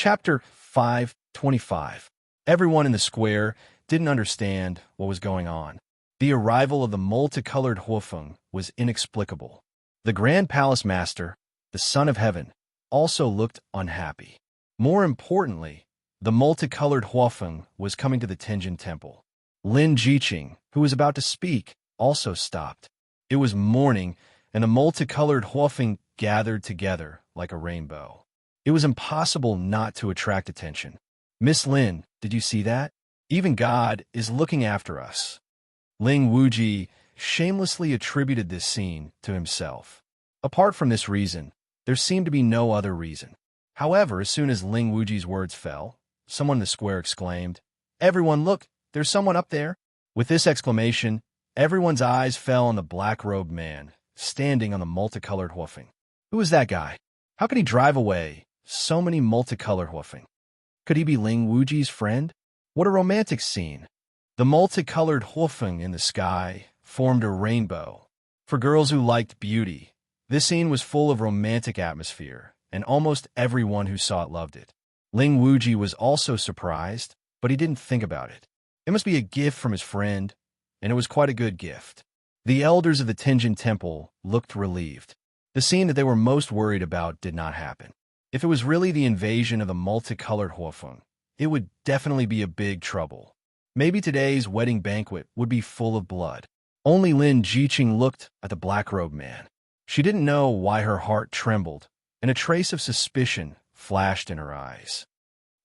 Chapter 525. Everyone in the square didn't understand what was going on. The arrival of the multicolored Huofeng was inexplicable. The Grand Palace Master, the Son of Heaven, also looked unhappy. More importantly, the multicolored Huofeng was coming to the Tianjin Temple. Lin Jiqing, who was about to speak, also stopped. It was morning, and the multicolored Huofeng gathered together like a rainbow. It was impossible not to attract attention. "Miss Lin, did you see that? Even God is looking after us." Ling Wuji shamelessly attributed this scene to himself. Apart from this reason, there seemed to be no other reason. However, as soon as Ling Wuji's words fell, someone in the square exclaimed, "Everyone, look, there's someone up there." With this exclamation, everyone's eyes fell on the black-robed man, standing on the multicolored Huofeng. Who is that guy? How could he drive away so many multicolored Huofeng? Could he be Ling Wuji's friend? What a romantic scene. The multicolored Huofeng in the sky formed a rainbow. For girls who liked beauty, this scene was full of romantic atmosphere, and almost everyone who saw it loved it. Ling Wuji was also surprised, but he didn't think about it. It must be a gift from his friend, and it was quite a good gift. The elders of the Tianjin Temple looked relieved. The scene that they were most worried about did not happen. If it was really the invasion of the multicolored Huofeng, it would definitely be a big trouble. Maybe today's wedding banquet would be full of blood. Only Lin Jiqing looked at the black-robed man. She didn't know why her heart trembled, and a trace of suspicion flashed in her eyes.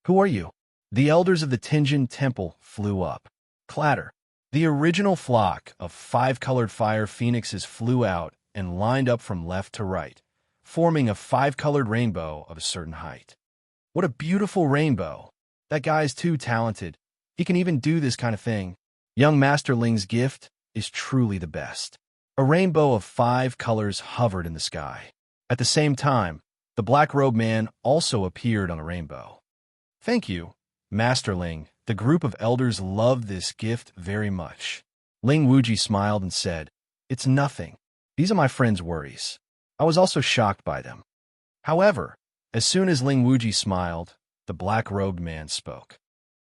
"Who are you?" The elders of the Tianjin Temple flew up. Clatter. The original flock of 5-colored fire phoenixes flew out and lined up from left to right, forming a 5-colored rainbow of a certain height. What a beautiful rainbow! That guy is too talented. He can even do this kind of thing. Young Master Ling's gift is truly the best. A rainbow of 5 colors hovered in the sky. At the same time, the black-robed man also appeared on the rainbow. "Thank you, Master Ling." The group of elders loved this gift very much. Ling Wuji smiled and said, "It's nothing. These are my friend's worries." I was also shocked by them. However, as soon as Ling Wuji smiled, the black-robed man spoke.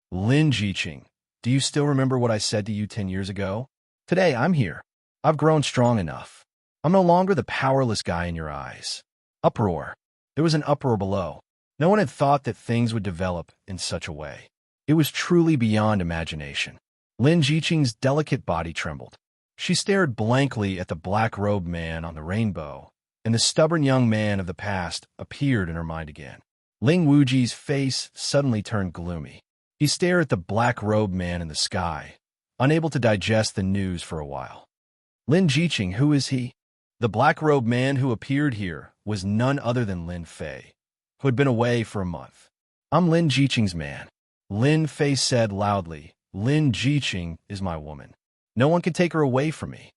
"Lin Jiqing, do you still remember what I said to you 10 years ago? Today, I'm here. I've grown strong enough. I'm no longer the powerless guy in your eyes." Uproar. There was an uproar below. No one had thought that things would develop in such a way. It was truly beyond imagination. Lin Jiqing's delicate body trembled. She stared blankly at the black-robed man on the rainbow, and the stubborn young man of the past appeared in her mind again. Ling Wuji's face suddenly turned gloomy. He stared at the black-robed man in the sky, unable to digest the news for a while. "Lin Jiqing, who is he?" The black-robed man who appeared here was none other than Lin Fei, who had been away for a month. "I'm Lin Jiqing's man." Lin Fei said loudly, "Lin Jiqing is my woman. No one can take her away from me."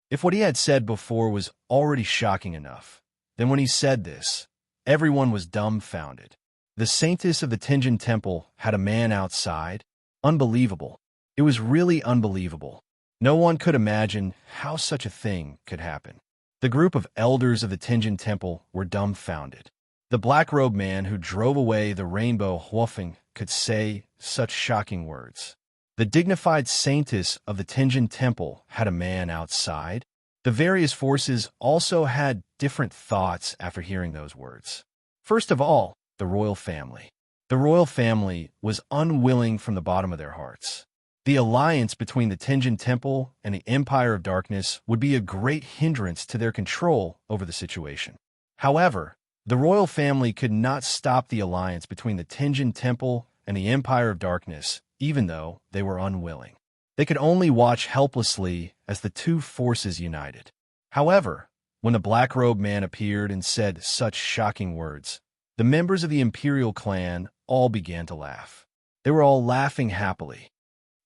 If what he had said before was already shocking enough, then when he said this, everyone was dumbfounded. The saintess of the Tianjin Temple had a man outside? Unbelievable. It was really unbelievable. No one could imagine how such a thing could happen. The group of elders of the Tianjin Temple were dumbfounded. The black-robed man who drove away the rainbow Huofeng could say such shocking words. The dignified saintess of the Tianjin Temple had a man outside. The various forces also had different thoughts after hearing those words. First of all, the royal family. The royal family was unwilling from the bottom of their hearts. The alliance between the Tianjin Temple and the Empire of Darkness would be a great hindrance to their control over the situation. However, the royal family could not stop the alliance between the Tianjin Temple and the Empire of Darkness, even though they were unwilling. They could only watch helplessly as the two forces united. However, when the black-robed man appeared and said such shocking words, the members of the imperial clan all began to laugh. They were all laughing happily.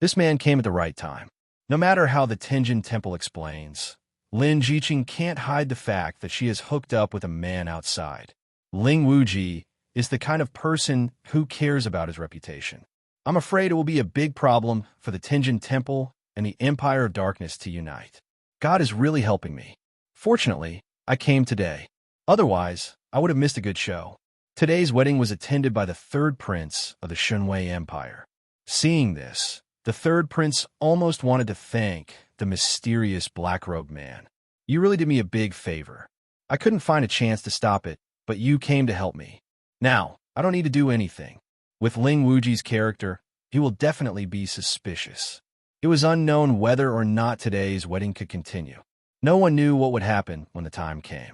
This man came at the right time. No matter how the Tianjin Temple explains, Lin Jiqing can't hide the fact that she is hooked up with a man outside. Ling Wuji is the kind of person who cares about his reputation. I'm afraid it will be a big problem for the Tianjin Temple and the Empire of Darkness to unite. God is really helping me. Fortunately, I came today. Otherwise, I would have missed a good show. Today's wedding was attended by the third prince of the Shunwei Empire. Seeing this, the third prince almost wanted to thank the mysterious black-robed man. You really did me a big favor. I couldn't find a chance to stop it, but you came to help me. Now, I don't need to do anything. With Ling Wuji's character, he will definitely be suspicious. It was unknown whether or not today's wedding could continue. No one knew what would happen when the time came.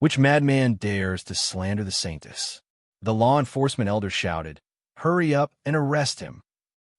Which madman dares to slander the saintess? The law enforcement elder shouted, "Hurry up and arrest him."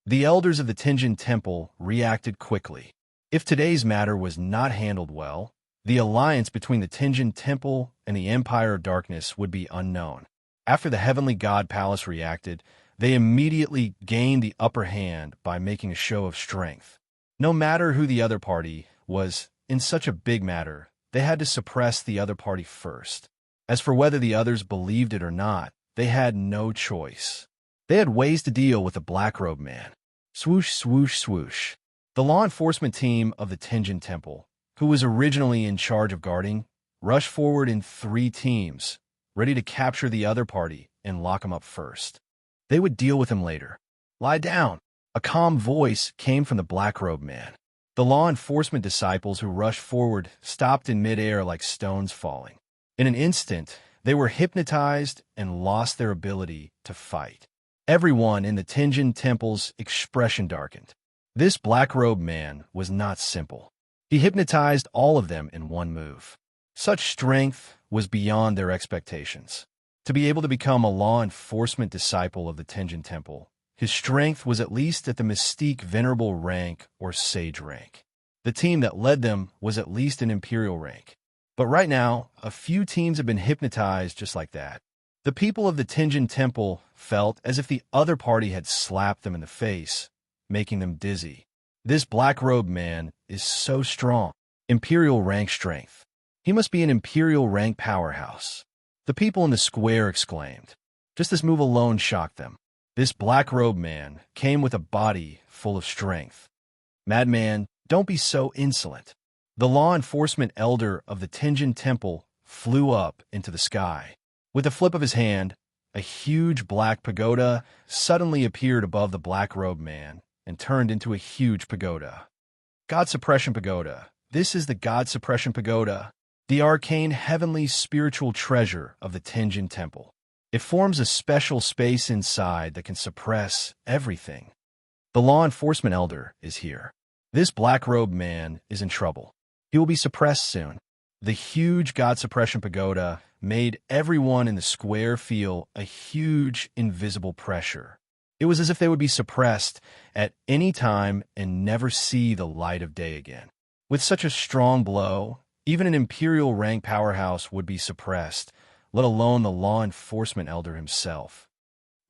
The elders of the Tenjin Temple reacted quickly. If today's matter was not handled well, the alliance between the Tenjin Temple and the Empire of Darkness would be unknown. After the Heavenly God Palace reacted, they immediately gained the upper hand by making a show of strength. No matter who the other party was, in such a big matter, they had to suppress the other party first. As for whether the others believed it or not, they had no choice. They had ways to deal with the black-robed man. Swoosh, swoosh, swoosh. The law enforcement team of the Tenjin Temple, who was originally in charge of guarding, rushed forward in 3 teams, ready to capture the other party and lock him up first. They would deal with him later. Lie down. A calm voice came from the black-robed man. The law enforcement disciples who rushed forward stopped in midair like stones falling. In an instant, they were hypnotized and lost their ability to fight. Everyone in the Tenjin Temple's expression darkened. This black-robed man was not simple. He hypnotized all of them in one move. Such strength was beyond their expectations. To be able to become a law enforcement disciple of the Tenjin Temple, his strength was at least at the mystique venerable rank or sage rank. The team that led them was at least an imperial rank. But right now, a few teams have been hypnotized just like that. The people of the Tenjin Temple felt as if the other party had slapped them in the face, making them dizzy. This black-robed man is so strong. Imperial rank strength. He must be an imperial rank powerhouse. The people in the square exclaimed. Just this move alone shocked them. This black-robed man came with a body full of strength. Madman, don't be so insolent. The law enforcement elder of the Tenjin Temple flew up into the sky. With a flip of his hand, a huge black pagoda suddenly appeared above the black-robed man and turned into a huge pagoda. God Suppression Pagoda. This is the God Suppression Pagoda, the arcane heavenly spiritual treasure of the Tenjin Temple. It forms a special space inside that can suppress everything. The law enforcement elder is here. This black-robed man is in trouble. He will be suppressed soon. The huge God Suppression Pagoda made everyone in the square feel a huge invisible pressure. It was as if they would be suppressed at any time and never see the light of day again. With such a strong blow, even an imperial rank powerhouse would be suppressed, let alone the law enforcement elder himself.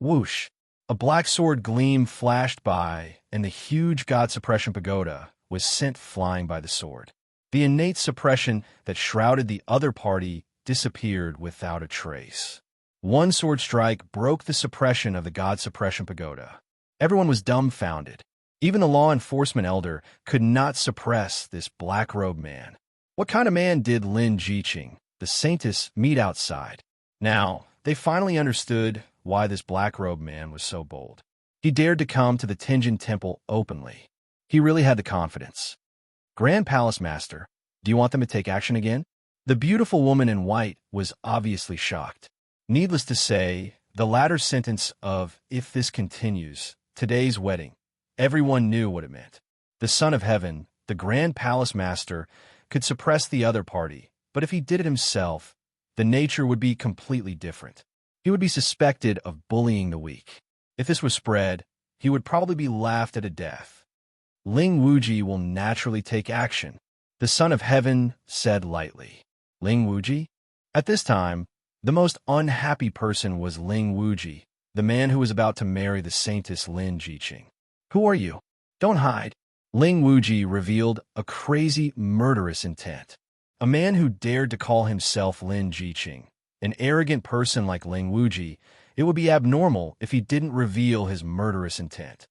Whoosh! A black sword gleam flashed by, and the huge God Suppression Pagoda was sent flying by the sword. The innate suppression that shrouded the other party disappeared without a trace. One sword strike broke the suppression of the God Suppression Pagoda. Everyone was dumbfounded. Even the law enforcement elder could not suppress this black-robed man. What kind of man did Lin Jiqing, the saintess, meet outside? Now, they finally understood why this black-robed man was so bold. He dared to come to the Tenjin Temple openly. He really had the confidence. Grand Palace Master, do you want them to take action again? The beautiful woman in white was obviously shocked. Needless to say, the latter sentence of, "if this continues, today's wedding," everyone knew what it meant. The Son of Heaven, the Grand Palace Master, could suppress the other party, but if he did it himself, the nature would be completely different. He would be suspected of bullying the weak. If this was spread, he would probably be laughed at to death. Ling Wuji will naturally take action, the Son of Heaven said lightly. Ling Wuji? At this time, the most unhappy person was Ling Wuji, the man who was about to marry the saintess Lin Jiqing. Who are you? Don't hide. Ling Wuji revealed a crazy, murderous intent. A man who dared to call himself Lin Jiqing. An arrogant person like Ling Wuji, it would be abnormal if he didn't reveal his murderous intent.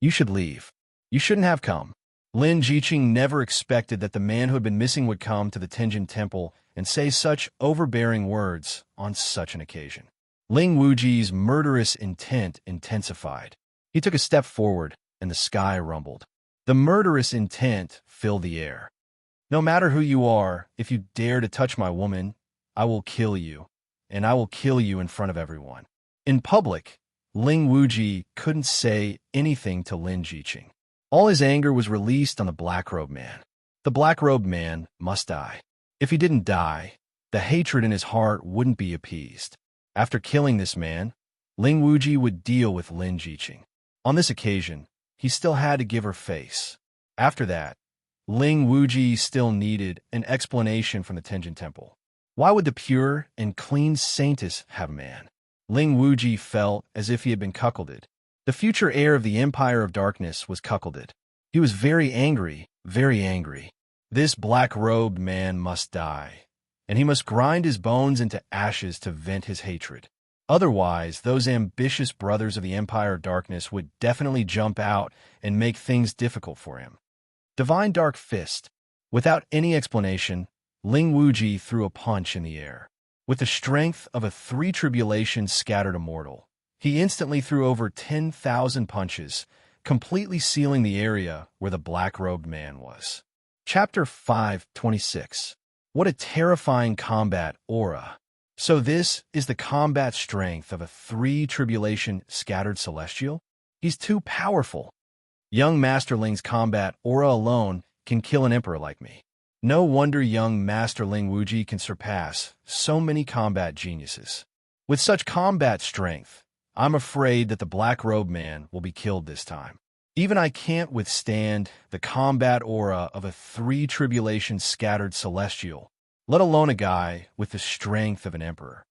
You should leave. You shouldn't have come. Lin Jiqing never expected that the man who had been missing would come to the Tenjin Temple and say such overbearing words on such an occasion. Ling Wuji's murderous intent intensified. He took a step forward, and the sky rumbled. The murderous intent filled the air. No matter who you are, if you dare to touch my woman, I will kill you, and I will kill you in front of everyone. In public, Ling Wuji couldn't say anything to Lin Jiqing. All his anger was released on the black-robed man. The black-robed man must die. If he didn't die, the hatred in his heart wouldn't be appeased. After killing this man, Ling Wuji would deal with Lin Jiqing. On this occasion, he still had to give her face. After that, Ling Wuji still needed an explanation from the Tenjin Temple. Why would the pure and clean saintess have a man? Ling Wuji felt as if he had been cuckolded. The future heir of the Empire of Darkness was cuckolded. He was very angry, very angry. This black-robed man must die, and he must grind his bones into ashes to vent his hatred. Otherwise, those ambitious brothers of the Empire of Darkness would definitely jump out and make things difficult for him. Divine Dark Fist. Without any explanation, Ling Wuji threw a punch in the air. With the strength of a three-tribulation scattered immortal, he instantly threw over 10,000 punches, completely sealing the area where the black-robed man was. Chapter 5:26. What a terrifying combat aura. So this is the combat strength of a three-tribulation scattered celestial? He's too powerful. Young Masterling's combat aura alone can kill an emperor like me. No wonder young Master Ling Wuji can surpass so many combat geniuses. With such combat strength, I'm afraid that the black-robed man will be killed this time. Even I can't withstand the combat aura of a three-tribulation scattered celestial, let alone a guy with the strength of an emperor.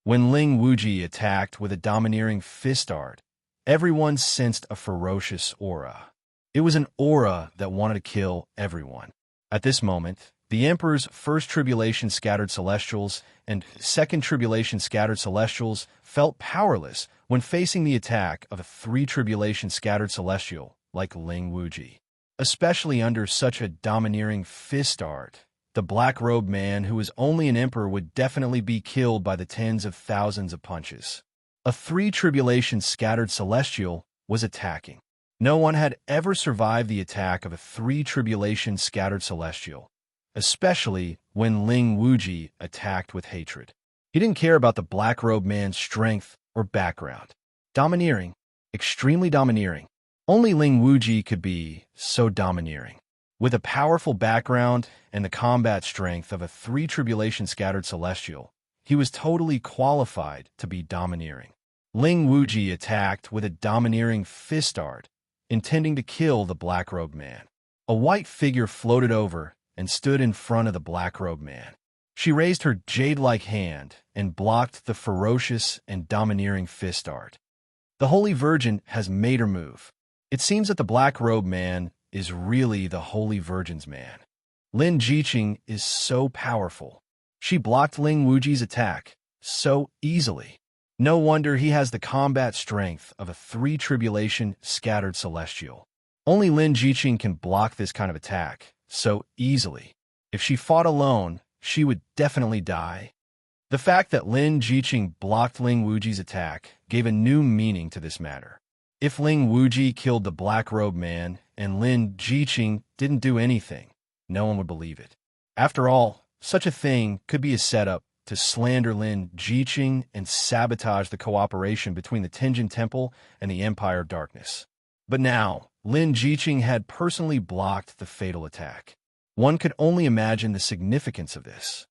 When Ling Wuji attacked with a domineering fist art, everyone sensed a ferocious aura. It was an aura that wanted to kill everyone. At this moment, the Emperor's first tribulation scattered celestials and second tribulation scattered celestials felt powerless when facing the attack of a three-tribulation scattered celestial like Ling Wuji. Especially under such a domineering fist art, the black-robed man who was only an emperor would definitely be killed by the tens of thousands of punches. A three-tribulation scattered celestial was attacking. No one had ever survived the attack of a three-tribulation scattered celestial, especially when Ling Wuji attacked with hatred. He didn't care about the black-robed man's strength or background. Domineering, extremely domineering. Only Ling Wuji could be so domineering. With a powerful background and the combat strength of a three-tribulation scattered celestial, he was totally qualified to be domineering. Ling Wuji attacked with a domineering fist art, intending to kill the black-robed man. A white figure floated over and stood in front of the black-robed man. She raised her jade-like hand and blocked the ferocious and domineering fist art. The Holy Virgin has made her move. It seems that the black-robed man is really the Holy Virgin's man. Lin Jiqing is so powerful. She blocked Ling Wuji's attack so easily. No wonder he has the combat strength of a three-tribulation scattered celestial. Only Lin Jiqing can block this kind of attack so easily. If she fought alone, she would definitely die. The fact that Lin Jiqing blocked Ling Wuji's attack gave a new meaning to this matter. If Ling Wuji killed the black-robed man and Lin Jiqing didn't do anything, no one would believe it. After all, such a thing could be a setup to slander Lin Jiqing and sabotage the cooperation between the Tenjin Temple and the Empire of Darkness. But now, Lin Jiqing had personally blocked the fatal attack. One could only imagine the significance of this.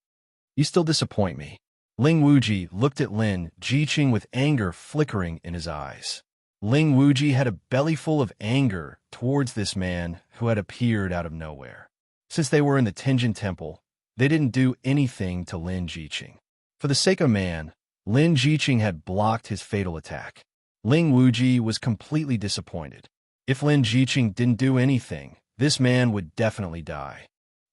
You still disappoint me. Ling Wuji looked at Lin Jiqing with anger flickering in his eyes. Ling Wuji had a bellyful of anger towards this man who had appeared out of nowhere. Since they were in the Tenjin Temple, they didn't do anything to Lin Jiqing. For the sake of man, Lin Jiqing had blocked his fatal attack. Ling Wuji was completely disappointed. If Lin Jiqing didn't do anything, this man would definitely die.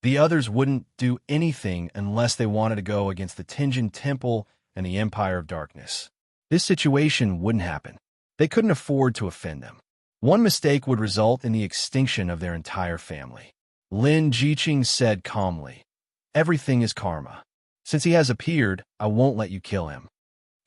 The others wouldn't do anything unless they wanted to go against the Tenjin Temple and the Empire of Darkness. This situation wouldn't happen. They couldn't afford to offend them. One mistake would result in the extinction of their entire family. Lin Jiqing said calmly, "Everything is karma. Since he has appeared, I won't let you kill him."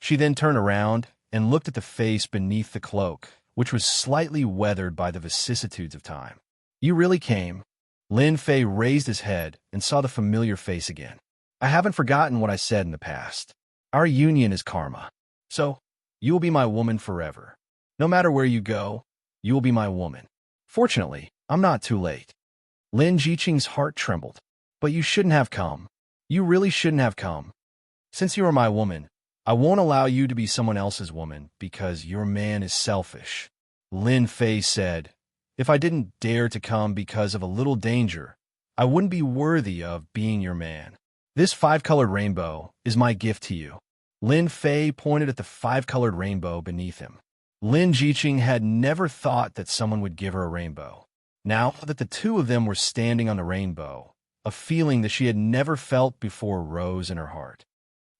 She then turned around and looked at the face beneath the cloak, which was slightly weathered by the vicissitudes of time. You really came. Lin Fei raised his head and saw the familiar face again. I haven't forgotten what I said in the past. Our union is karma. So, you will be my woman forever. No matter where you go, you will be my woman. Fortunately, I'm not too late. Lin Jiqing's heart trembled. But you shouldn't have come. You really shouldn't have come. Since you are my woman, I won't allow you to be someone else's woman because your man is selfish. Lin Fei said, if I didn't dare to come because of a little danger, I wouldn't be worthy of being your man. This 5-colored rainbow is my gift to you. Lin Fei pointed at the 5-colored rainbow beneath him. Lin Jiqing had never thought that someone would give her a rainbow. Now that the two of them were standing on the rainbow, a feeling that she had never felt before rose in her heart.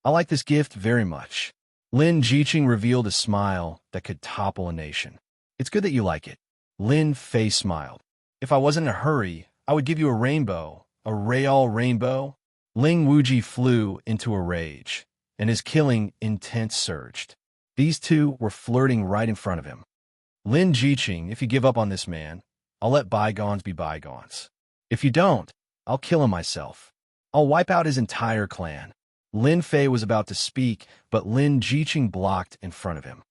I like this gift very much. Lin Jiqing revealed a smile that could topple a nation. It's good that you like it. Lin Fei smiled. If I wasn't in a hurry, I would give you a rainbow. A real rainbow? Ling Wuji flew into a rage, and his killing intent surged. These two were flirting right in front of him. Lin Jiqing, if you give up on this man, I'll let bygones be bygones. If you don't, I'll kill him myself. I'll wipe out his entire clan. Lin Fei was about to speak, but Lin Jiqing blocked in front of him.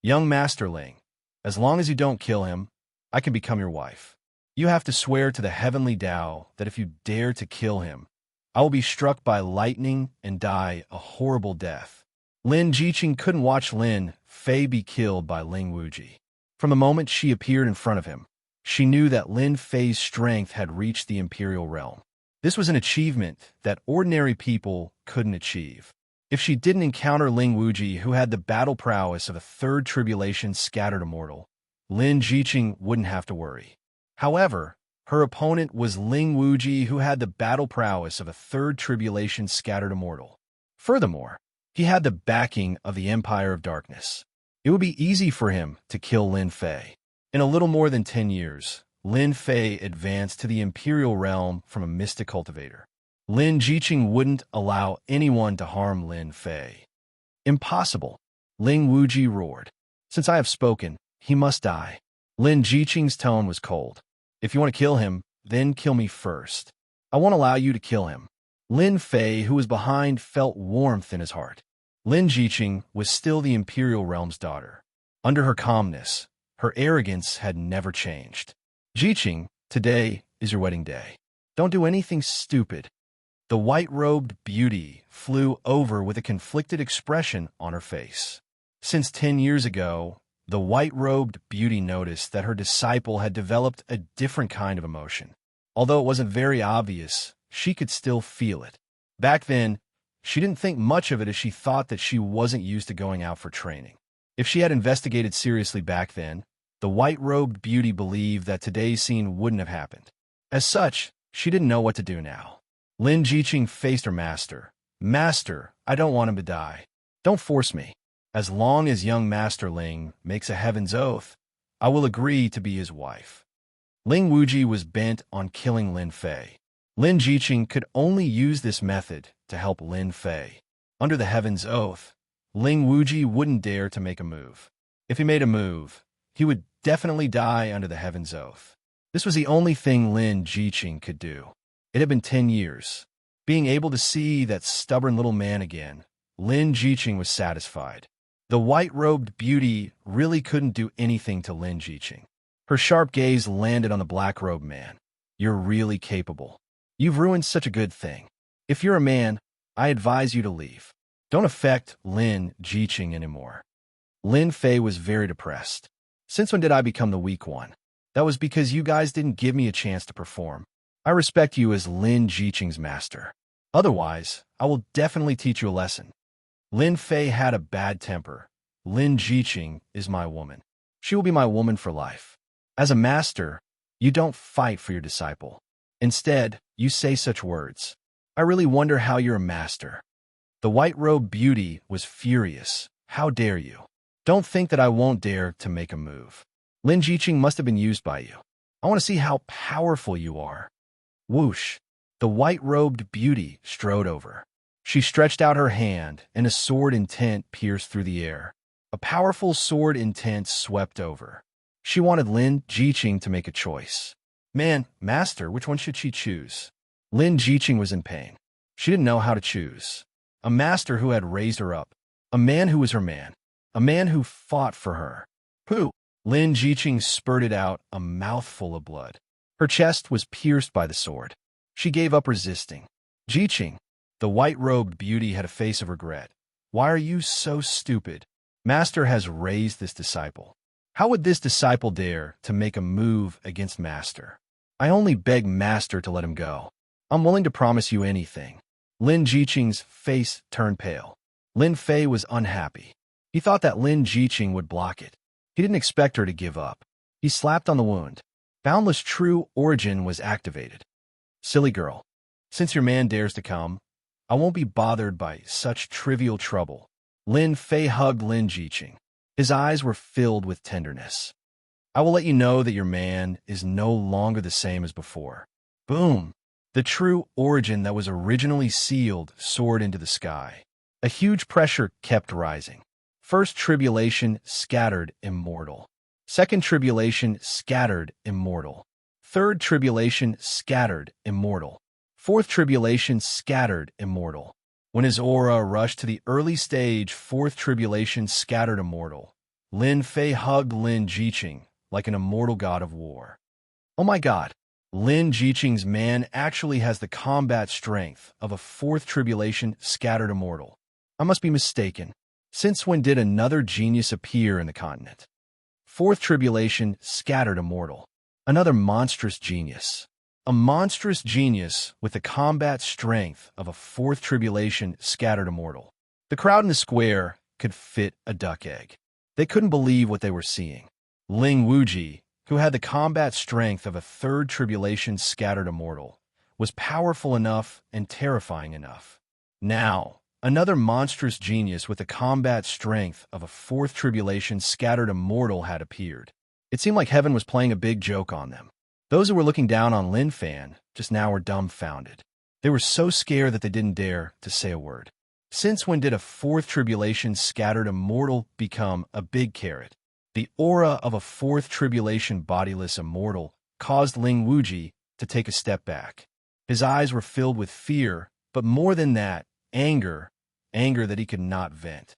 Young Master Ling, as long as you don't kill him, I can become your wife. You have to swear to the heavenly Tao that if you dare to kill him, I will be struck by lightning and die a horrible death. Lin Jiqing couldn't watch Lin Fei be killed by Ling Wuji. From the moment she appeared in front of him, she knew that Lin Fei's strength had reached the imperial realm. This was an achievement that ordinary people couldn't achieve. If she didn't encounter Ling Wuji, who had the battle prowess of a third tribulation scattered immortal, Lin Jiqing wouldn't have to worry. However, her opponent was Ling Wuji, who had the battle prowess of a third tribulation scattered immortal. Furthermore, he had the backing of the Empire of Darkness. It would be easy for him to kill Lin Fei. In a little more than 10 years, Lin Fei advanced to the imperial realm from a mystic cultivator. Lin Jiqing wouldn't allow anyone to harm Lin Fei. Impossible, Ling Wuji roared. Since I have spoken, he must die. Lin Jiqing's tone was cold. If you want to kill him, then kill me first. I won't allow you to kill him. Lin Fei, who was behind, felt warmth in his heart. Lin Jiqing was still the imperial realm's daughter. Under her calmness, her arrogance had never changed. Jiqing, today is your wedding day. Don't do anything stupid. The white-robed beauty flew over with a conflicted expression on her face. Since 10 years ago, the white-robed beauty noticed that her disciple had developed a different kind of emotion. Although it wasn't very obvious, she could still feel it. Back then, she didn't think much of it as she thought that she wasn't used to going out for training. If she had investigated seriously back then, the white-robed beauty believed that today's scene wouldn't have happened. As such, she didn't know what to do now. Lin Jiqing faced her master. Master, I don't want him to die. Don't force me. As long as young Master Ling makes a heaven's oath, I will agree to be his wife. Ling Wuji was bent on killing Lin Fei. Lin Jiqing could only use this method to help Lin Fei. Under the heaven's oath, Ling Wuji wouldn't dare to make a move. If he made a move, he would definitely die under the heaven's oath. This was the only thing Lin Jiqing could do. It had been 10 years. Being able to see that stubborn little man again, Lin Jiqing was satisfied. The white-robed beauty really couldn't do anything to Lin Jiqing. Her sharp gaze landed on the black-robed man. You're really capable. You've ruined such a good thing. If you're a man, I advise you to leave. Don't affect Lin Jiqing anymore. Lin Fei was very depressed. Since when did I become the weak one? That was because you guys didn't give me a chance to perform. I respect you as Lin Jiqing's master. Otherwise, I will definitely teach you a lesson. Lin Fei had a bad temper. Lin Jiqing is my woman. She will be my woman for life. As a master, you don't fight for your disciple. Instead, you say such words. I really wonder how you're a master. The white-robed beauty was furious. How dare you? Don't think that I won't dare to make a move. Lin Jiqing must have been used by you. I want to see how powerful you are. Whoosh! The white-robed beauty strode over. She stretched out her hand, and a sword intent pierced through the air. A powerful sword intent swept over. She wanted Lin Jiqing to make a choice. Man, master, which one should she choose? Lin Jiqing was in pain. She didn't know how to choose. A master who had raised her up. A man who was her man. A man who fought for her. Who? Lin Jiqing spurted out a mouthful of blood. Her chest was pierced by the sword. She gave up resisting. Jiqing, the white-robed beauty, had a face of regret. Why are you so stupid? Master has raised this disciple. How would this disciple dare to make a move against Master? I only beg Master to let him go. I'm willing to promise you anything. Lin Jiqing's face turned pale. Lin Fei was unhappy. He thought that Lin Jiqing would block it. He didn't expect her to give up. He slapped on the wound. Boundless True Origin was activated. Silly girl. Since your man dares to come, I won't be bothered by such trivial trouble. Lin Fei hugged Lin Jiqing. His eyes were filled with tenderness. I will let you know that your man is no longer the same as before. Boom! The true origin that was originally sealed soared into the sky. A huge pressure kept rising. First tribulation scattered immortal. Second tribulation scattered immortal. Third tribulation scattered immortal. Fourth tribulation scattered immortal. When his aura rushed to the early stage, fourth tribulation scattered immortal. Lin Fei hugged Lin Jiqing like an immortal god of war. Oh my god, Lin Jiqing's man actually has the combat strength of a fourth tribulation scattered immortal. I must be mistaken. Since when did another genius appear in the continent? Fourth tribulation scattered immortal. Another monstrous genius. A monstrous genius with the combat strength of a fourth tribulation scattered immortal. The crowd in the square could fit a duck egg. They couldn't believe what they were seeing. Ling Wuji, who had the combat strength of a third tribulation scattered immortal, was powerful enough and terrifying enough. Now, another monstrous genius with the combat strength of a fourth tribulation scattered immortal had appeared. It seemed like heaven was playing a big joke on them. Those who were looking down on Lin Fan just now were dumbfounded. They were so scared that they didn't dare to say a word. Since when did a fourth tribulation scattered immortal become a big carrot? The aura of a fourth tribulation bodiless immortal caused Ling Wuji to take a step back. His eyes were filled with fear, but more than that, anger that he could not vent.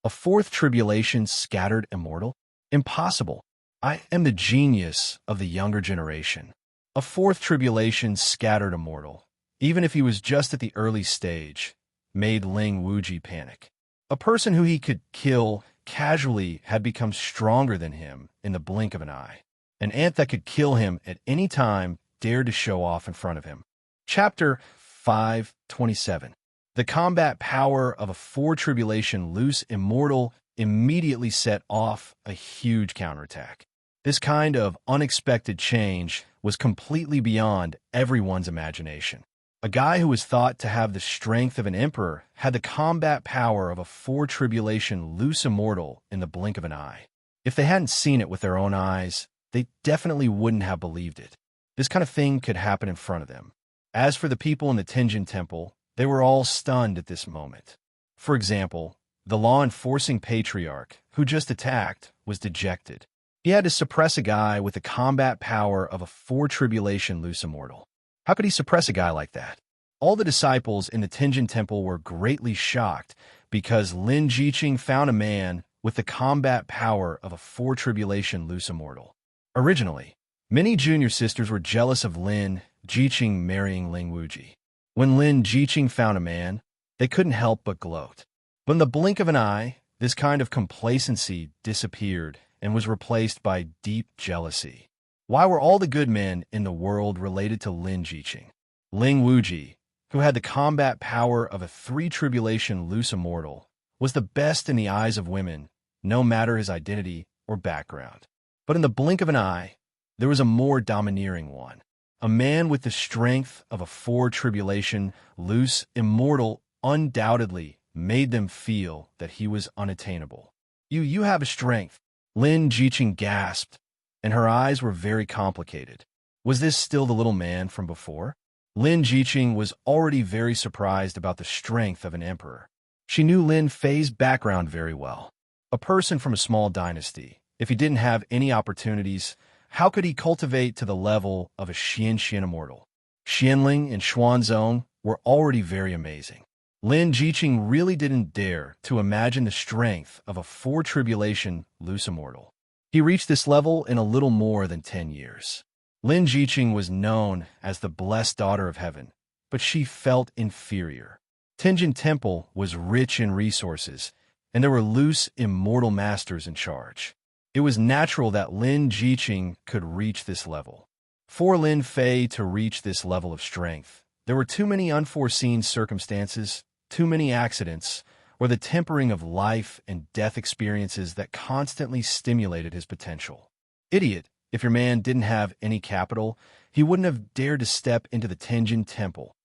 A fourth tribulation scattered immortal? Impossible. I am the genius of the younger generation. A fourth tribulation scattered immortal, even if he was just at the early stage, made Ling Wuji panic. A person who he could kill casually had become stronger than him in the blink of an eye. An ant that could kill him at any time dared to show off in front of him. Chapter 527. The combat power of a four tribulation loose immortal immediately set off a huge counterattack. This kind of unexpected change was completely beyond everyone's imagination. A guy who was thought to have the strength of an emperor had the combat power of a four tribulation loose immortal in the blink of an eye. If they hadn't seen it with their own eyes, they definitely wouldn't have believed it. This kind of thing could happen in front of them. As for the people in the Tenjin Temple, they were all stunned at this moment. For example, the law-enforcing patriarch, who just attacked, was dejected. He had to suppress a guy with the combat power of a four tribulation loose immortal. How could he suppress a guy like that? All the disciples in the Tenjin Temple were greatly shocked because Lin Jiqing found a man with the combat power of a four tribulation loose immortal. Originally, many junior sisters were jealous of Lin Jiqing marrying Ling Wuji. When Lin Jiqing found a man, they couldn't help but gloat. But in the blink of an eye, this kind of complacency disappeared and was replaced by deep jealousy. Why were all the good men in the world related to Lin Jiqing? Ling Wuji, who had the combat power of a three tribulation loose immortal, was the best in the eyes of women, no matter his identity or background. But in the blink of an eye, there was a more domineering one. A man with the strength of a four tribulation loose immortal undoubtedly made them feel that he was unattainable. You have a strength. Lin Jiqing gasped, and her eyes were very complicated. Was this still the little man from before? Lin Jiqing was already very surprised about the strength of an emperor. She knew Lin Fei's background very well. A person from a small dynasty, if he didn't have any opportunities, how could he cultivate to the level of a Xianxian immortal? Xianling and Xuanzong were already very amazing. Lin Jiqing really didn't dare to imagine the strength of a four-tribulation loose immortal. He reached this level in a little more than 10 years. Lin Jiqing was known as the blessed daughter of heaven, but she felt inferior. Tianjin Temple was rich in resources, and there were loose, immortal masters in charge. It was natural that Lin Jiqing could reach this level. For Lin Fei to reach this level of strength, there were too many unforeseen circumstances, too many accidents, or the tempering of life and death experiences that constantly stimulated his potential. Idiot, if your man didn't have any capital, he wouldn't have dared to step into the Tianjin Temple.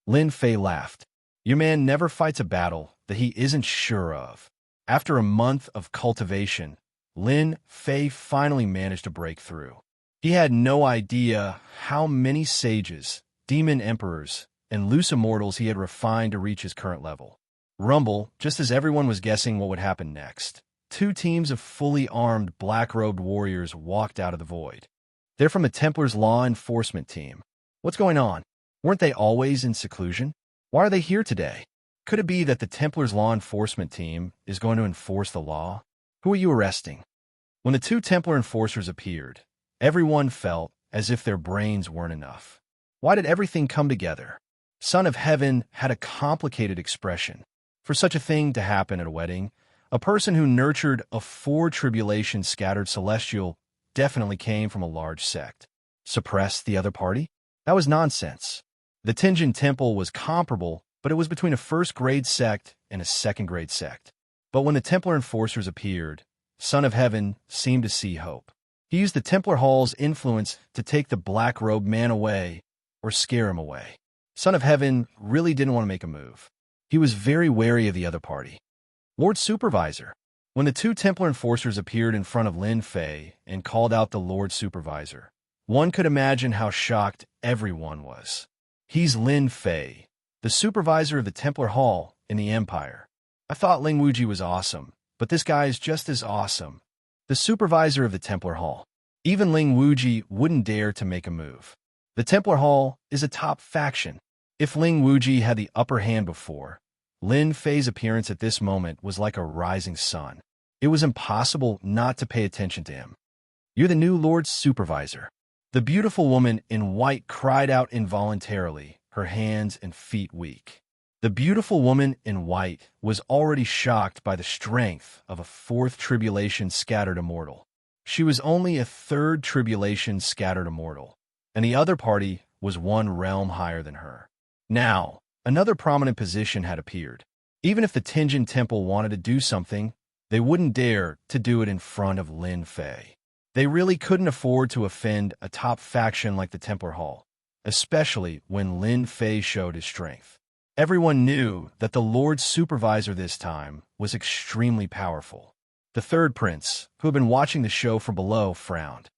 Lin Fei laughed. Your man never fights a battle that he isn't sure of. After a month of cultivation, Lin Fei finally managed to break through. He had no idea how many sages, demon emperors, and loose immortals he had refined to reach his current level. Rumble, just as everyone was guessing what would happen next, two teams of fully armed black-robed warriors walked out of the void. They're from the Templar's law enforcement team. What's going on? Weren't they always in seclusion? Why are they here today? Could it be that the Templar's law enforcement team is going to enforce the law? Who are you arresting? When the two Templar enforcers appeared, everyone felt as if their brains weren't enough. Why did everything come together? Son of Heaven had a complicated expression. For such a thing to happen at a wedding, a person who nurtured a four-tribulation scattered celestial definitely came from a large sect. Suppress the other party? That was nonsense. The Tianjin Temple was comparable, but it was between a first-grade sect and a second-grade sect. But when the Templar enforcers appeared, Son of Heaven seemed to see hope. He used the Templar Hall's influence to take the black-robed man away or scare him away. Son of Heaven really didn't want to make a move. He was very wary of the other party. Lord Supervisor. When the two Templar enforcers appeared in front of Lin Fei and called out the Lord Supervisor, one could imagine how shocked everyone was. He's Lin Fei, the supervisor of the Templar Hall in the Empire. I thought Ling Wuji was awesome, but this guy is just as awesome. The supervisor of the Templar Hall. Even Ling Wuji wouldn't dare to make a move. The Templar Hall is a top faction. If Ling Wuji had the upper hand before, Lin Fei's appearance at this moment was like a rising sun. It was impossible not to pay attention to him. You're the new Lord Supervisor. The beautiful woman in white cried out involuntarily, her hands and feet weak. The beautiful woman in white was already shocked by the strength of a fourth tribulation scattered immortal. She was only a third tribulation scattered immortal, and the other party was one realm higher than her. Now, another prominent position had appeared. Even if the Tianjin Temple wanted to do something, they wouldn't dare to do it in front of Lin Fei. They really couldn't afford to offend a top faction like the Templar Hall, especially when Lin Fei showed his strength. Everyone knew that the Lord Supervisor this time was extremely powerful. The third prince, who had been watching the show from below, frowned.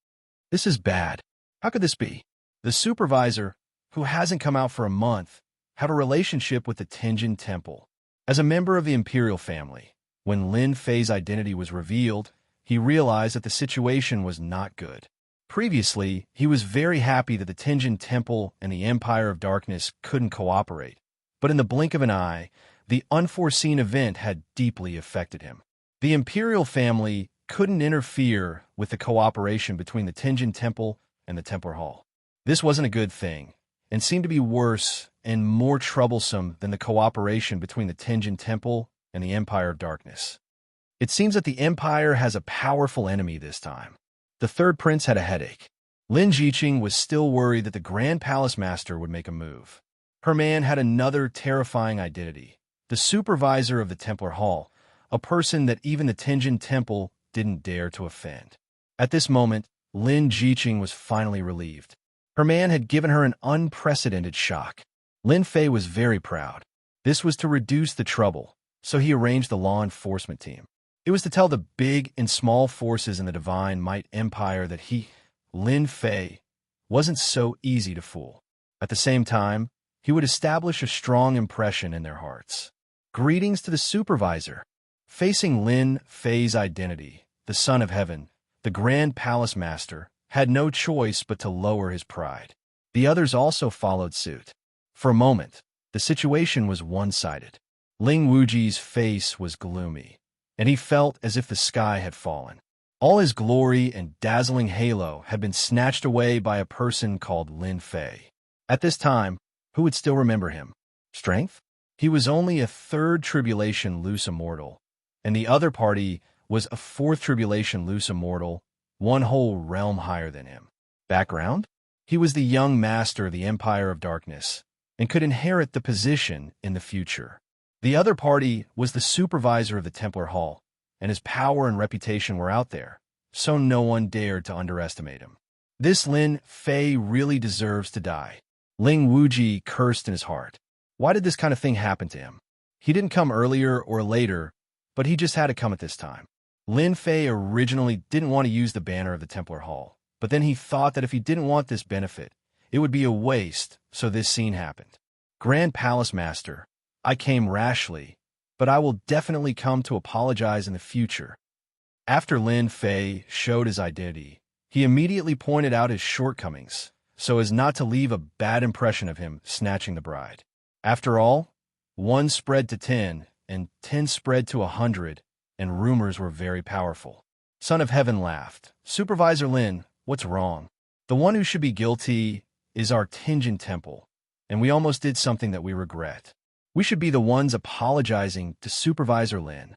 This is bad. How could this be? The supervisor, who hasn't come out for a month, had a relationship with the Tianjin Temple. As a member of the imperial family, when Lin Fei's identity was revealed, he realized that the situation was not good. Previously, he was very happy that the Tianjin Temple and the Empire of Darkness couldn't cooperate. But in the blink of an eye, the unforeseen event had deeply affected him. The imperial family couldn't interfere with the cooperation between the Tianjin Temple and the Templar Hall. This wasn't a good thing, and seemed to be worse and more troublesome than the cooperation between the Tianjin Temple and the Empire of Darkness. It seems that the Empire has a powerful enemy this time. The third prince had a headache. Lin Jiqing was still worried that the Grand Palace Master would make a move. Her man had another terrifying identity, the supervisor of the Templar Hall, a person that even the Tianjin Temple didn't dare to offend. At this moment, Lin Jiqing was finally relieved. Her man had given her an unprecedented shock. Lin Fei was very proud. This was to reduce the trouble, so he arranged the law enforcement team. It was to tell the big and small forces in the Divine Might Empire that he, Lin Fei, wasn't so easy to fool. At the same time, he would establish a strong impression in their hearts. Greetings to the supervisor. Facing Lin Fei's identity, the Son of Heaven, the Grand Palace Master, had no choice but to lower his pride. The others also followed suit. For a moment, the situation was one-sided. Ling Wuji's face was gloomy, and he felt as if the sky had fallen. All his glory and dazzling halo had been snatched away by a person called Lin Fei. At this time, who would still remember him? Strength? He was only a third tribulation loose immortal, and the other party was a fourth tribulation loose immortal, one whole realm higher than him. Background? He was the young master of the Empire of Darkness, and could inherit the position in the future. The other party was the supervisor of the Templar Hall, and his power and reputation were out there, so no one dared to underestimate him. This Lin Fei really deserves to die. Ling Wuji cursed in his heart. Why did this kind of thing happen to him? He didn't come earlier or later, but he just had to come at this time. Lin Fei originally didn't want to use the banner of the Templar Hall, but then he thought that if he didn't want this benefit, it would be a waste, so this scene happened. Grand Palace Master, I came rashly, but I will definitely come to apologize in the future. After Lin Fei showed his identity, he immediately pointed out his shortcomings, so as not to leave a bad impression of him snatching the bride. After all, 1 spread to 10, and 10 spread to 100, and rumors were very powerful. Son of Heaven laughed. Supervisor Lin, what's wrong? The one who should be guilty is our Tenjin Temple, and we almost did something that we regret. We should be the ones apologizing to Supervisor Lin.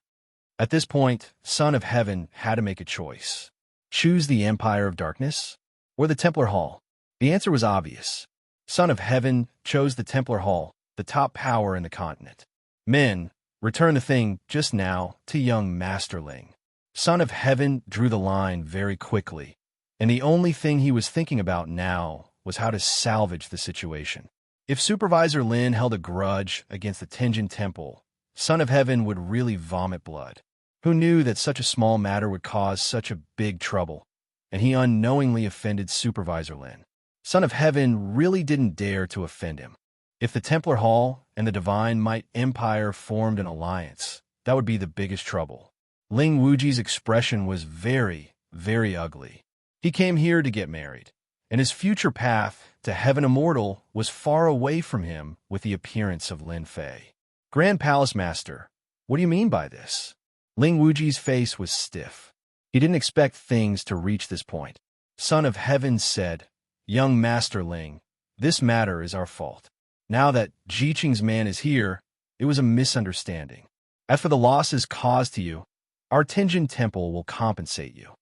At this point, Son of Heaven had to make a choice. Choose the Empire of Darkness or the Templar Hall? The answer was obvious. Son of Heaven chose the Templar Hall, the top power in the continent. Men, return the thing just now to young Master Ling. Son of Heaven drew the line very quickly, and the only thing he was thinking about now was how to salvage the situation. If Supervisor Lin held a grudge against the Tenjin Temple, Son of Heaven would really vomit blood. Who knew that such a small matter would cause such a big trouble? And he unknowingly offended Supervisor Lin. Son of Heaven really didn't dare to offend him. If the Templar Hall and the Divine Might Empire formed an alliance, that would be the biggest trouble. Ling Wuji's expression was very, very ugly. He came here to get married, and his future path to Heaven Immortal was far away from him with the appearance of Lin Fei. Grand Palace Master, what do you mean by this? Ling Wuji's face was stiff. He didn't expect things to reach this point. Son of Heaven said, Young Master Ling, this matter is our fault. Now that Jiqing's man is here, it was a misunderstanding. As for the losses caused to you, our Tenjin Temple will compensate you.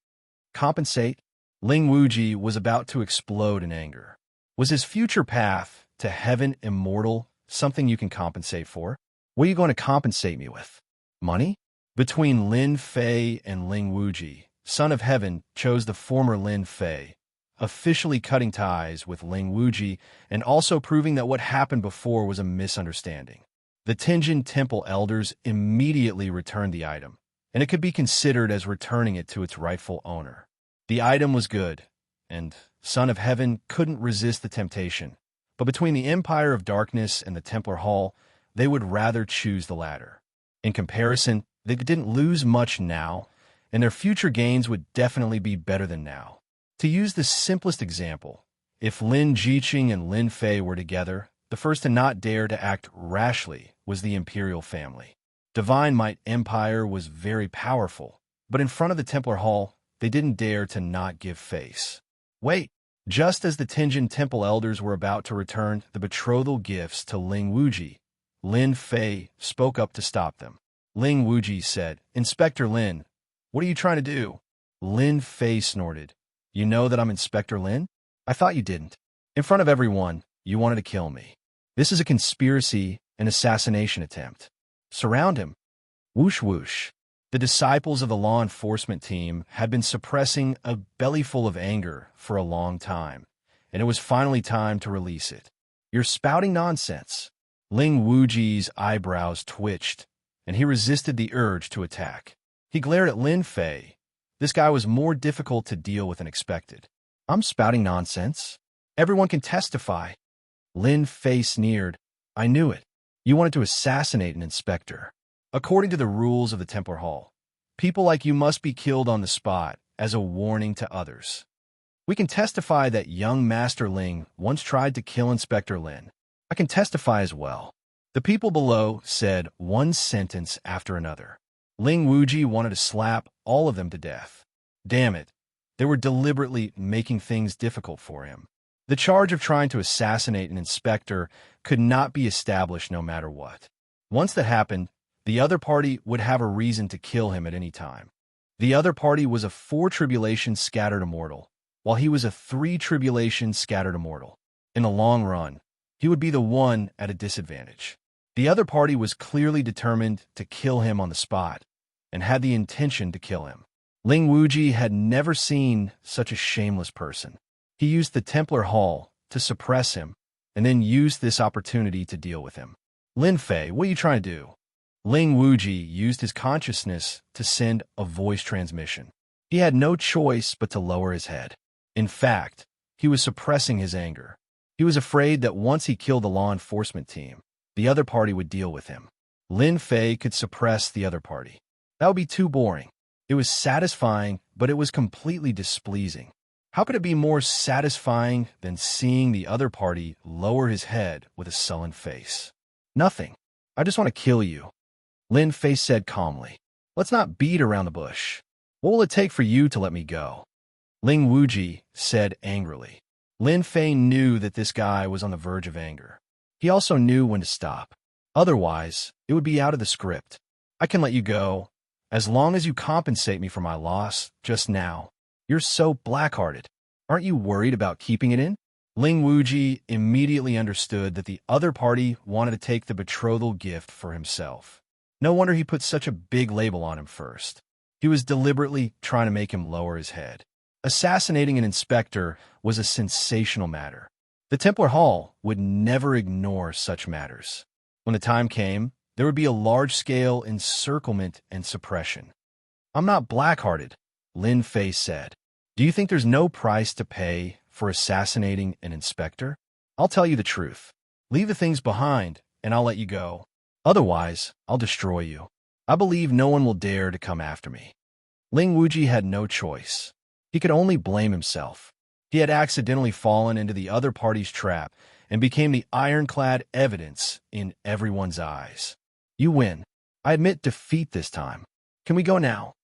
Compensate? Ling Wuji was about to explode in anger. Was his future path to Heaven Immortal something you can compensate for? What are you going to compensate me with? Money? Between Lin Fei and Ling Wuji, Son of Heaven chose the former Lin Fei, officially cutting ties with Ling Wuji and also proving that what happened before was a misunderstanding. The Tenjin Temple elders immediately returned the item, and it could be considered as returning it to its rightful owner. The item was good, and Son of Heaven couldn't resist the temptation, but between the Empire of Darkness and the Templar Hall, they would rather choose the latter. In comparison, they didn't lose much now, and their future gains would definitely be better than now. To use the simplest example, if Lin Jiqing and Lin Fei were together, the first to not dare to act rashly was the imperial family. Divine Might Empire was very powerful, but in front of the Templar Hall, they didn't dare to not give face. Wait! Just as the Tenjin Temple elders were about to return the betrothal gifts to Ling Wuji, Lin Fei spoke up to stop them. Ling Wuji said, Inspector Lin, what are you trying to do? Lin Fei snorted. You know that I'm Inspector Lin? I thought you didn't. In front of everyone, you wanted to kill me. This is a conspiracy and assassination attempt. Surround him. Whoosh whoosh. The disciples of the law enforcement team had been suppressing a bellyful of anger for a long time, and it was finally time to release it. You're spouting nonsense. Ling Wuji's eyebrows twitched, and he resisted the urge to attack. He glared at Lin Fei. This guy was more difficult to deal with than expected. I'm spouting nonsense. Everyone can testify. Lin Fei sneered. I knew it. You wanted to assassinate an inspector. According to the rules of the Templar Hall, people like you must be killed on the spot as a warning to others. We can testify that young Master Ling once tried to kill Inspector Lin. I can testify as well. The people below said one sentence after another. Ling Wuji wanted to slap all of them to death. Damn it. They were deliberately making things difficult for him. The charge of trying to assassinate an inspector could not be established no matter what. Once that happened, the other party would have a reason to kill him at any time. The other party was a 4 tribulation scattered immortal, while he was a 3 tribulation scattered immortal. In the long run, he would be the one at a disadvantage. The other party was clearly determined to kill him on the spot, and had the intention to kill him. Ling Wuji had never seen such a shameless person. He used the Templar Hall to suppress him, and then used this opportunity to deal with him. Lin Fei, what are you trying to do? Ling Wuji used his consciousness to send a voice transmission. He had no choice but to lower his head. In fact, he was suppressing his anger. He was afraid that once he killed the law enforcement team, the other party would deal with him. Lin Fei could suppress the other party. That would be too boring. It was satisfying, but it was completely displeasing. How could it be more satisfying than seeing the other party lower his head with a sullen face? Nothing. I just want to kill you. Lin Fei said calmly. Let's not beat around the bush. What will it take for you to let me go? Ling Wuji said angrily. Lin Fei knew that this guy was on the verge of anger. He also knew when to stop. Otherwise, it would be out of the script. I can let you go, as long as you compensate me for my loss just now. You're so black-hearted. Aren't you worried about keeping it in? Ling Wuji immediately understood that the other party wanted to take the betrothal gift for himself. No wonder he put such a big label on him first. He was deliberately trying to make him lower his head. Assassinating an inspector was a sensational matter. The Templar Hall would never ignore such matters. When the time came, there would be a large-scale encirclement and suppression. I'm not black-hearted, Lin Fei said. Do you think there's no price to pay for assassinating an inspector? I'll tell you the truth. Leave the things behind, and I'll let you go. Otherwise, I'll destroy you. I believe no one will dare to come after me. Ling Wuji had no choice. He could only blame himself. He had accidentally fallen into the other party's trap and became the ironclad evidence in everyone's eyes. You win. I admit defeat this time. Can we go now?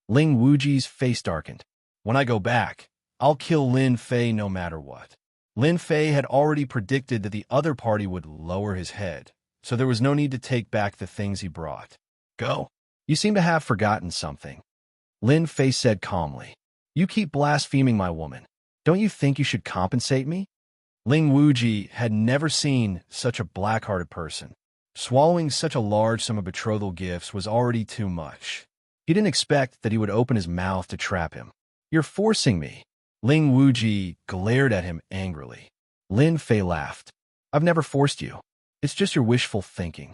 Ling Wuji's face darkened. When I go back, I'll kill Lin Fei no matter what. Lin Fei had already predicted that the other party would lower his head, so there was no need to take back the things he brought. Go. You seem to have forgotten something. Lin Fei said calmly. You keep blaspheming my woman. Don't you think you should compensate me? Ling Wuji had never seen such a black-hearted person. Swallowing such a large sum of betrothal gifts was already too much. He didn't expect that he would open his mouth to trap him. You're forcing me. Ling Wuji glared at him angrily. Lin Fei laughed. I've never forced you. It's just your wishful thinking.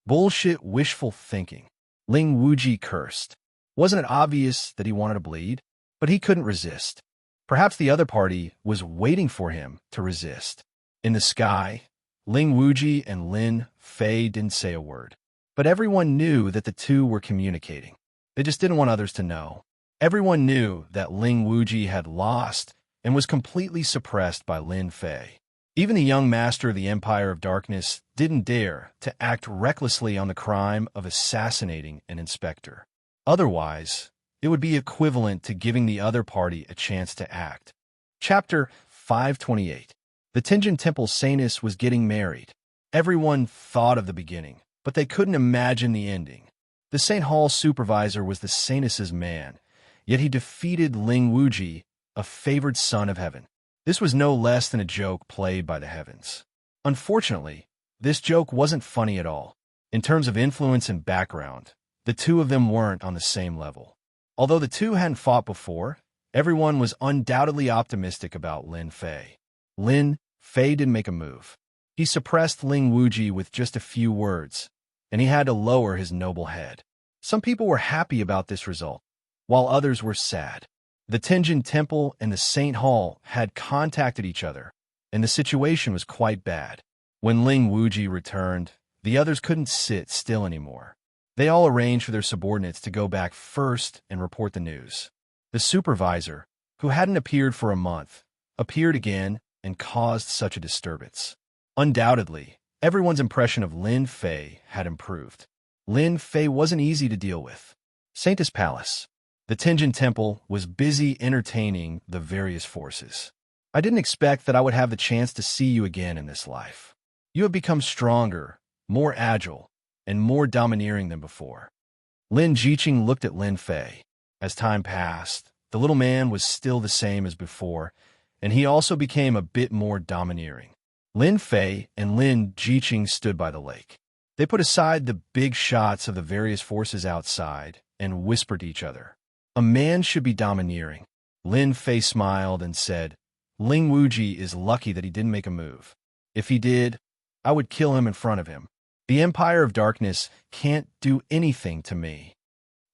Bullshit wishful thinking. Ling Wuji cursed. Wasn't it obvious that he wanted to bleed? But he couldn't resist. Perhaps the other party was waiting for him to resist. In the sky, Ling Wuji and Lin Fei didn't say a word. But everyone knew that the two were communicating. They just didn't want others to know. Everyone knew that Ling Wuji had lost and was completely suppressed by Lin Fei. Even the young master of the Empire of Darkness didn't dare to act recklessly on the crime of assassinating an inspector. Otherwise, it would be equivalent to giving the other party a chance to act. Chapter 528. The Tenjin Temple Saintess was getting married. Everyone thought of the beginning, but they couldn't imagine the ending. The Saint Hall supervisor was the Saintess's man, yet he defeated Ling Wuji, a favored son of heaven. This was no less than a joke played by the heavens. Unfortunately, this joke wasn't funny at all. In terms of influence and background, the two of them weren't on the same level. Although the two hadn't fought before, everyone was undoubtedly optimistic about Lin Fei. Lin Fei didn't make a move. He suppressed Ling Wuji with just a few words, and he had to lower his noble head. Some people were happy about this result, while others were sad. The Tenjin Temple and the Saint Hall had contacted each other, and the situation was quite bad. When Ling Wuji returned, the others couldn't sit still anymore. They all arranged for their subordinates to go back first and report the news. The supervisor, who hadn't appeared for a month, appeared again and caused such a disturbance. Undoubtedly, everyone's impression of Lin Fei had improved. Lin Fei wasn't easy to deal with. Saintess Palace. The Tenjin Temple was busy entertaining the various forces. I didn't expect that I would have the chance to see you again in this life. You have become stronger, more agile, and more domineering than before. Lin Jiqing looked at Lin Fei. As time passed, the little man was still the same as before, and he also became a bit more domineering. Lin Fei and Lin Jiqing stood by the lake. They put aside the big shots of the various forces outside and whispered to each other. A man should be domineering. Lin Fei smiled and said, Ling Wuji is lucky that he didn't make a move. If he did, I would kill him in front of him. The Empire of Darkness can't do anything to me.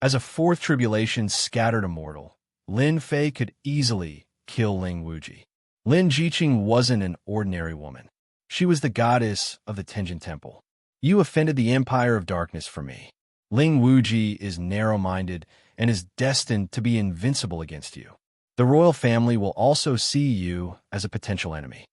As a fourth tribulation scattered immortal, Lin Fei could easily kill Ling Wuji. Lin Jiqing wasn't an ordinary woman. She was the goddess of the Tenjin Temple. You offended the Empire of Darkness for me. Ling Wuji is narrow-minded and is destined to be invincible against you. The royal family will also see you as a potential enemy.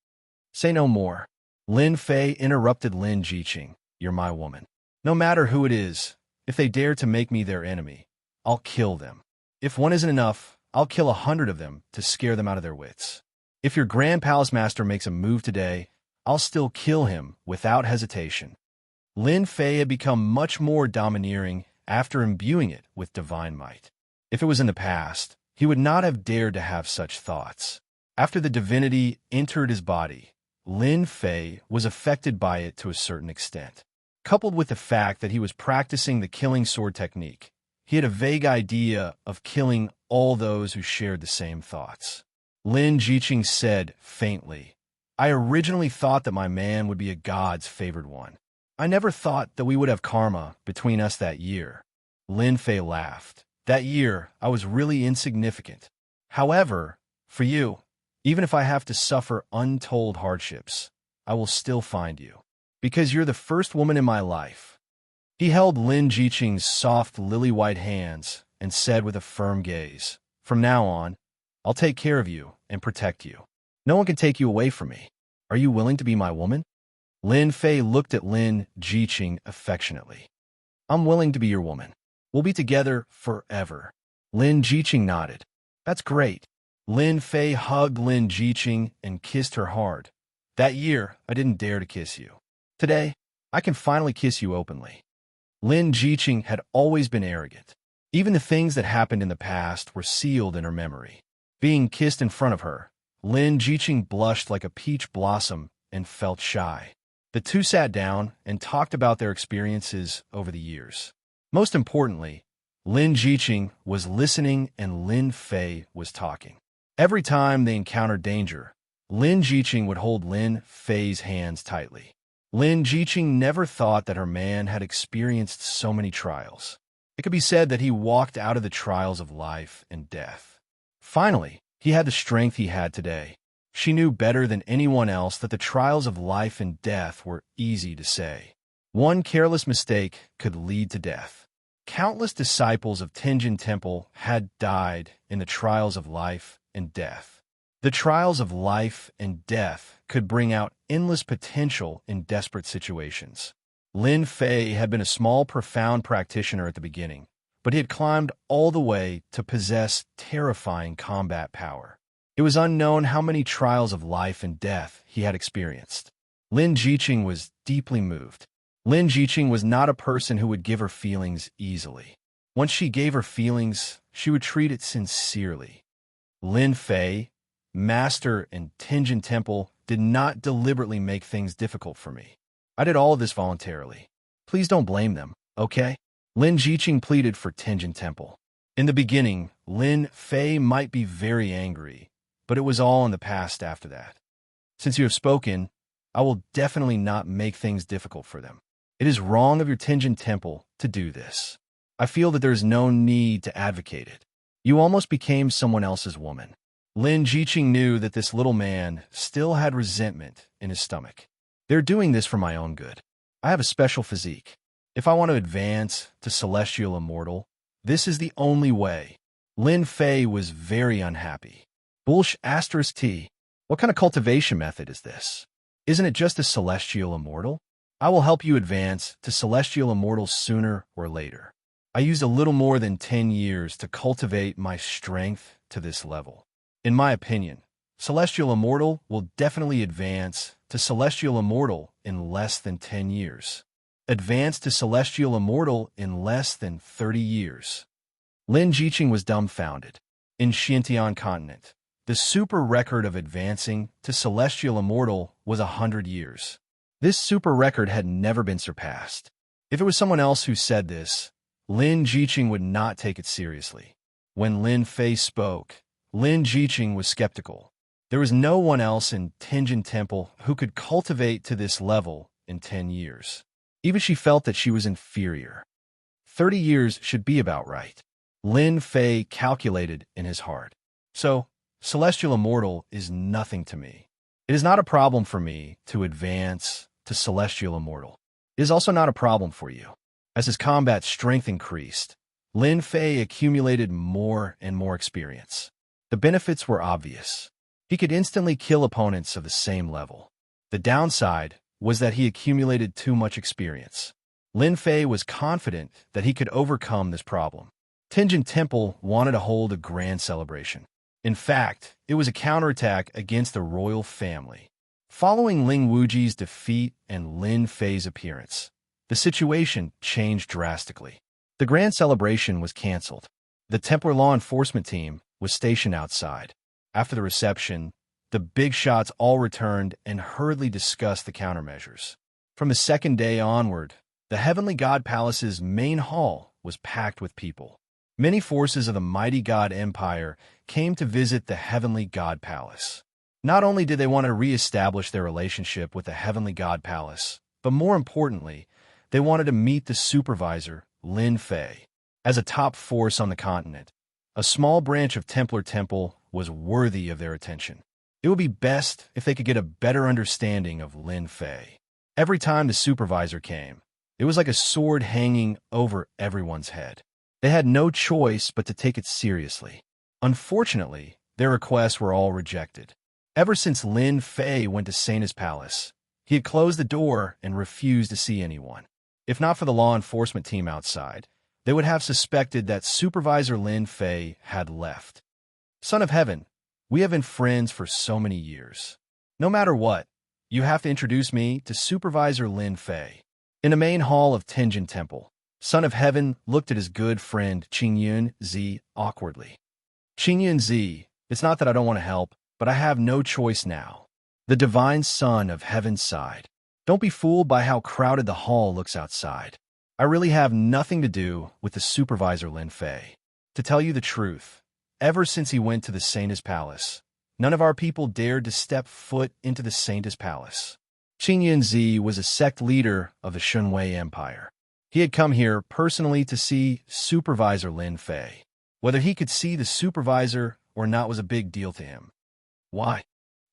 Say no more. Lin Fei interrupted Lin Jiqing. You're my woman. No matter who it is, if they dare to make me their enemy, I'll kill them. If one isn't enough, I'll kill 100 of them to scare them out of their wits. If your Grand Palace Master makes a move today, I'll still kill him without hesitation. Lin Fei had become much more domineering after imbuing it with divine might. If it was in the past, he would not have dared to have such thoughts. After the divinity entered his body, Lin Fei was affected by it to a certain extent. Coupled with the fact that he was practicing the killing sword technique, he had a vague idea of killing all those who shared the same thoughts. Lin Jiqing said faintly, I originally thought that my man would be a god's favored one. I never thought that we would have karma between us that year. Lin Fei laughed. That year, I was really insignificant. However, for you, even if I have to suffer untold hardships, I will still find you. Because you're the first woman in my life. He held Lin Jiqing's soft lily-white hands and said with a firm gaze, From now on, I'll take care of you and protect you. No one can take you away from me. Are you willing to be my woman? Lin Fei looked at Lin Jiqing affectionately. I'm willing to be your woman. We'll be together forever. Lin Jiqing nodded. That's great. Lin Fei hugged Lin Jiqing and kissed her hard. That year, I didn't dare to kiss you. Today, I can finally kiss you openly. Lin Jiqing had always been arrogant. Even the things that happened in the past were sealed in her memory. Being kissed in front of her, Lin Jiqing blushed like a peach blossom and felt shy. The two sat down and talked about their experiences over the years. Most importantly, Lin Jiqing was listening and Lin Fei was talking. Every time they encountered danger, Lin Jiqing would hold Lin Fei's hands tightly. Lin Jiqing never thought that her man had experienced so many trials. It could be said that he walked out of the trials of life and death. Finally, he had the strength he had today. She knew better than anyone else that the trials of life and death were easy to say. One careless mistake could lead to death. Countless disciples of Tenjin Temple had died in the trials of life and death. The trials of life and death could bring out endless potential in desperate situations. Lin Fei had been a small, profound practitioner at the beginning, but he had climbed all the way to possess terrifying combat power. It was unknown how many trials of life and death he had experienced. Lin Jiqing was deeply moved. Lin Jiqing was not a person who would give her feelings easily. Once she gave her feelings, she would treat it sincerely. Lin Fei, master in Tenjin Temple, did not deliberately make things difficult for me. I did all of this voluntarily. Please don't blame them, okay? Lin Jiqing pleaded for Tenjin Temple. In the beginning, Lin Fei might be very angry, but it was all in the past after that. Since you have spoken, I will definitely not make things difficult for them. It is wrong of your Tenjin Temple to do this. I feel that there is no need to advocate it. You almost became someone else's woman. Lin Jiqing knew that this little man still had resentment in his stomach. They're doing this for my own good. I have a special physique. If I want to advance to celestial immortal, this is the only way. Lin Fei was very unhappy. Bullsh asterisk T. What kind of cultivation method is this? Isn't it just a celestial immortal? I will help you advance to celestial immortal sooner or later. I used a little more than 10 years to cultivate my strength to this level. In my opinion, celestial immortal will definitely advance to celestial immortal in less than 10 years. Advance to celestial immortal in less than 30 years. Lin Jiqing was dumbfounded. In Xintian continent, the super record of advancing to celestial immortal was 100 years. This super record had never been surpassed. If it was someone else who said this, Lin Jiqing would not take it seriously. When Lin Fei spoke, Lin Jiqing was skeptical. There was no one else in Tianjin Temple who could cultivate to this level in 10 years. Even she felt that she was inferior. 30 years should be about right. Lin Fei calculated in his heart. So, celestial immortal is nothing to me. It is not a problem for me to advance to celestial immortal. It is also not a problem for you. As his combat strength increased, Lin Fei accumulated more and more experience. The benefits were obvious. He could instantly kill opponents of the same level. The downside was that he accumulated too much experience. Lin Fei was confident that he could overcome this problem. Tianjin Temple wanted to hold a grand celebration. In fact, it was a counterattack against the royal family. Following Ling Wuji's defeat and Lin Fei's appearance, the situation changed drastically. The grand celebration was canceled. The Templar law enforcement team was stationed outside. After the reception, the big shots all returned and hurriedly discussed the countermeasures. From the second day onward, the Heavenly God Palace's main hall was packed with people. Many forces of the mighty God Empire came to visit the Heavenly God Palace. Not only did they want to re-establish their relationship with the Heavenly God Palace, but more importantly, they wanted to meet the supervisor, Lin Fei. As a top force on the continent, a small branch of Templar Temple was worthy of their attention. It would be best if they could get a better understanding of Lin Fei. Every time the supervisor came, it was like a sword hanging over everyone's head. They had no choice but to take it seriously. Unfortunately, their requests were all rejected. Ever since Lin Fei went to Saint's palace, he had closed the door and refused to see anyone. If not for the law enforcement team outside, they would have suspected that Supervisor Lin Fei had left. Son of Heaven, we have been friends for so many years. No matter what, you have to introduce me to Supervisor Lin Fei. In the main hall of Tianjin Temple, Son of Heaven looked at his good friend Qingyun Zi awkwardly. Qingyun Zi, it's not that I don't want to help, but I have no choice now. The divine Son of Heaven sighed. Don't be fooled by how crowded the hall looks outside. I really have nothing to do with the Supervisor Lin Fei. To tell you the truth, ever since he went to the Saint's palace, none of our people dared to step foot into the Saint's palace. Qingyun Zi was a sect leader of the Shunwei Empire. He had come here personally to see Supervisor Lin Fei. Whether he could see the supervisor or not was a big deal to him. Why?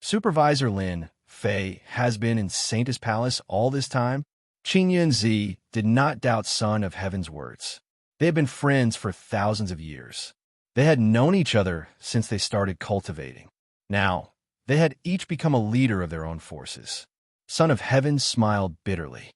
Supervisor Lin Fei has been in Saint's palace all this time? Qingyun Zi did not doubt Son of Heaven's words. They had been friends for thousands of years. They had known each other since they started cultivating. Now, they had each become a leader of their own forces. Son of Heaven smiled bitterly.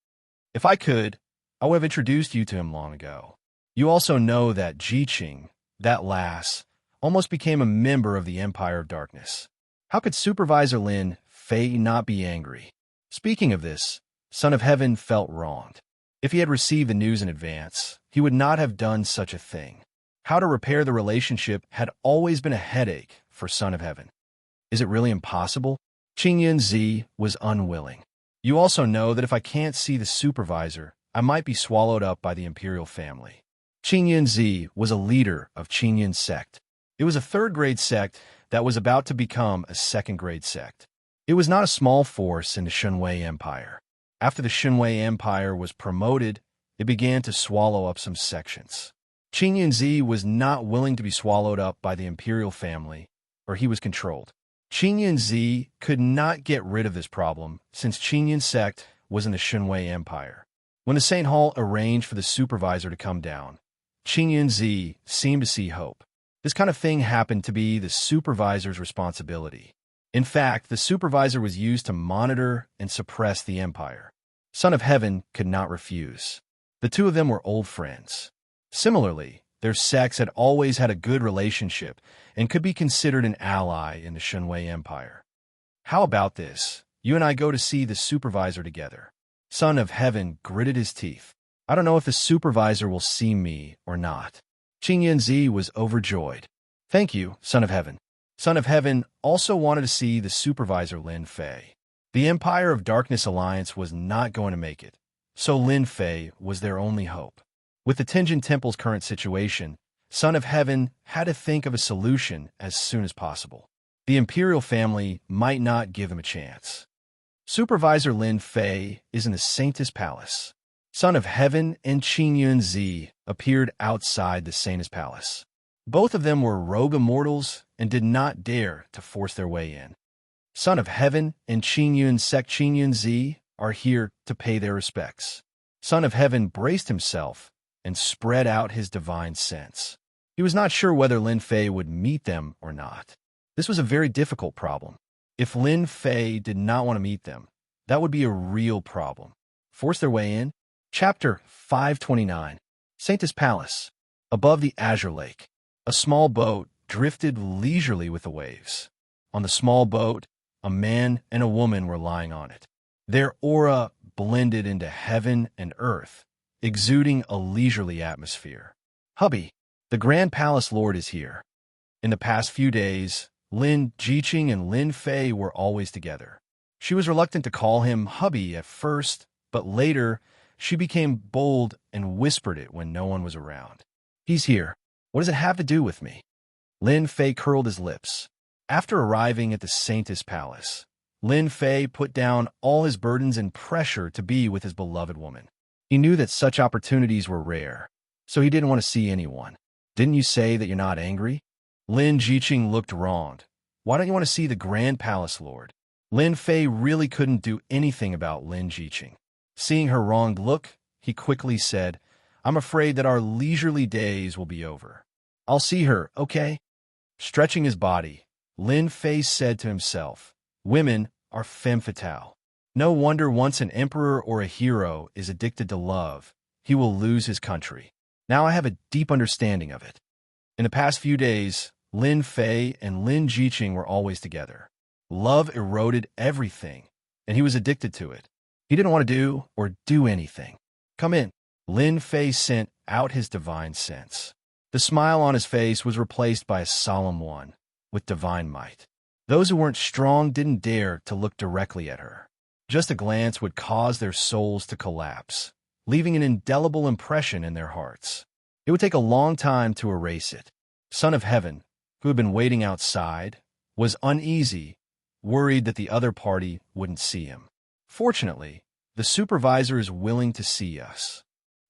If I could, I would have introduced you to him long ago. You also know that Jiqing, that lass, almost became a member of the Empire of Darkness. How could Supervisor Lin Fei not be angry? Speaking of this, Son of Heaven felt wronged. If he had received the news in advance, he would not have done such a thing. How to repair the relationship had always been a headache for Son of Heaven. Is it really impossible? Qingyun Zi was unwilling. You also know that if I can't see the supervisor, I might be swallowed up by the imperial family. Qingyun Zi was a leader of Qingyun sect. It was a third-grade sect that was about to become a second-grade sect. It was not a small force in the Shunwei Empire. After the Shunwei Empire was promoted, it began to swallow up some sections. Qingyun Zi was not willing to be swallowed up by the imperial family, or he was controlled. Qin Yun Zi could not get rid of this problem since Qin Yun sect was in the Xunhui Empire. When the Saint Hall arranged for the supervisor to come down, Qin Yun Zi seemed to see hope. This kind of thing happened to be the supervisor's responsibility. In fact, the supervisor was used to monitor and suppress the empire. Son of Heaven could not refuse. The two of them were old friends. Similarly, their sects had always had a good relationship and could be considered an ally in the Xunhui Empire. How about this? You and I go to see the supervisor together. Son of Heaven gritted his teeth. I don't know if the supervisor will see me or not. Qin Yun Zi was overjoyed. Thank you, Son of Heaven. Son of Heaven also wanted to see the supervisor Lin Fei. The Empire of Darkness Alliance was not going to make it, so Lin Fei was their only hope. With the Tianjin Temple's current situation, Son of Heaven had to think of a solution as soon as possible. The imperial family might not give him a chance. Supervisor Lin Fei is in the Saintess Palace. Son of Heaven and Qin Yun Zi appeared outside the Saintess Palace. Both of them were rogue immortals and did not dare to force their way in. Son of Heaven and Qin Yun sect Qin Yun Zi are here to pay their respects. Son of Heaven braced himself and spread out his divine sense. He was not sure whether Lin Fei would meet them or not. This was a very difficult problem. If Lin Fei did not want to meet them, that would be a real problem. Force their way in? Chapter 529. Saintess Palace. Above the Azure Lake, a small boat drifted leisurely with the waves. On the small boat, a man and a woman were lying on it. Their aura blended into heaven and earth, exuding a leisurely atmosphere. Hubby, the Grand Palace Lord is here. In the past few days, Lin Jiqing and Lin Fei were always together. She was reluctant to call him hubby at first, but later she became bold and whispered it when no one was around. He's here. What does it have to do with me? Lin Fei curled his lips. After arriving at the Saintess Palace, Lin Fei put down all his burdens and pressure to be with his beloved woman. He knew that such opportunities were rare, so he didn't want to see anyone. Didn't you say that you're not angry? Lin Jiqing looked wronged. Why don't you want to see the Grand Palace Lord? Lin Fei really couldn't do anything about Lin Jiqing. Seeing her wronged look, he quickly said, I'm afraid that our leisurely days will be over. I'll see her, okay? Stretching his body, Lin Fei said to himself, women are femme fatale. No wonder once an emperor or a hero is addicted to love, he will lose his country. Now I have a deep understanding of it. In the past few days, Lin Fei and Lin Jiqing were always together. Love eroded everything, and he was addicted to it. He didn't want to do anything. Come in. Lin Fei sent out his divine sense. The smile on his face was replaced by a solemn one, with divine might. Those who weren't strong didn't dare to look directly at her. Just a glance would cause their souls to collapse, leaving an indelible impression in their hearts. It would take a long time to erase it. Son of Heaven, who had been waiting outside, was uneasy, worried that the other party wouldn't see him. Fortunately, the supervisor is willing to see us.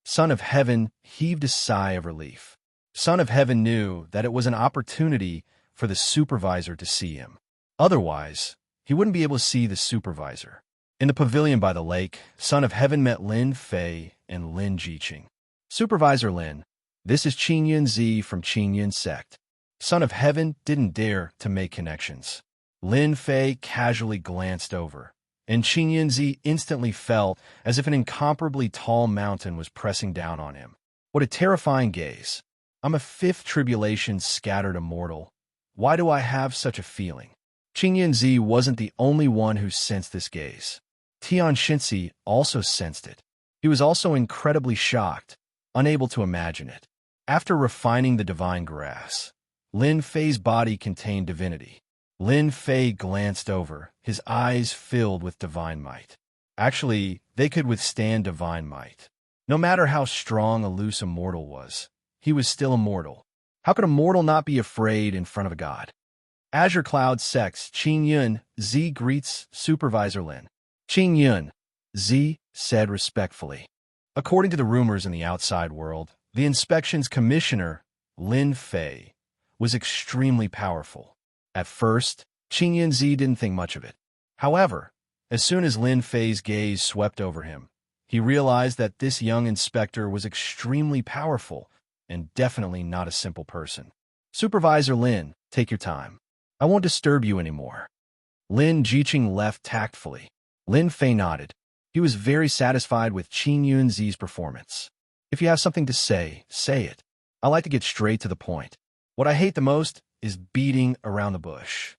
Son of Heaven heaved a sigh of relief. Son of Heaven knew that it was an opportunity for the supervisor to see him. Otherwise, he wouldn't be able to see the supervisor. In the pavilion by the lake, Son of Heaven met Lin Fei and Lin Jiqing. Supervisor Lin, this is Qin Yun Zi from Qin Yun sect. Son of Heaven didn't dare to make connections. Lin Fei casually glanced over, and Qin Yun Zi instantly felt as if an incomparably tall mountain was pressing down on him. What a terrifying gaze. I'm a fifth tribulation scattered immortal. Why do I have such a feeling? Qin Yun Zi wasn't the only one who sensed this gaze. Tian Xinzi also sensed it. He was also incredibly shocked, unable to imagine it. After refining the divine grass, Lin Fei's body contained divinity. Lin Fei glanced over, his eyes filled with divine might. Actually, they could withstand divine might. No matter how strong a loose immortal was, he was still immortal. How could a mortal not be afraid in front of a god? Azure Cloud Sects Qin Yun Zi greets Supervisor Lin. Qin Yun Zi said respectfully. According to the rumors in the outside world, the inspections commissioner, Lin Fei, was extremely powerful. At first, Qin Yunzi didn't think much of it. However, as soon as Lin Fei's gaze swept over him, he realized that this young inspector was extremely powerful and definitely not a simple person. Supervisor Lin, take your time. I won't disturb you anymore. Lin Jiqing left tactfully. Lin Fei nodded. He was very satisfied with Qin Yunzi's performance. If you have something to say, say it. I like to get straight to the point. What I hate the most is beating around the bush.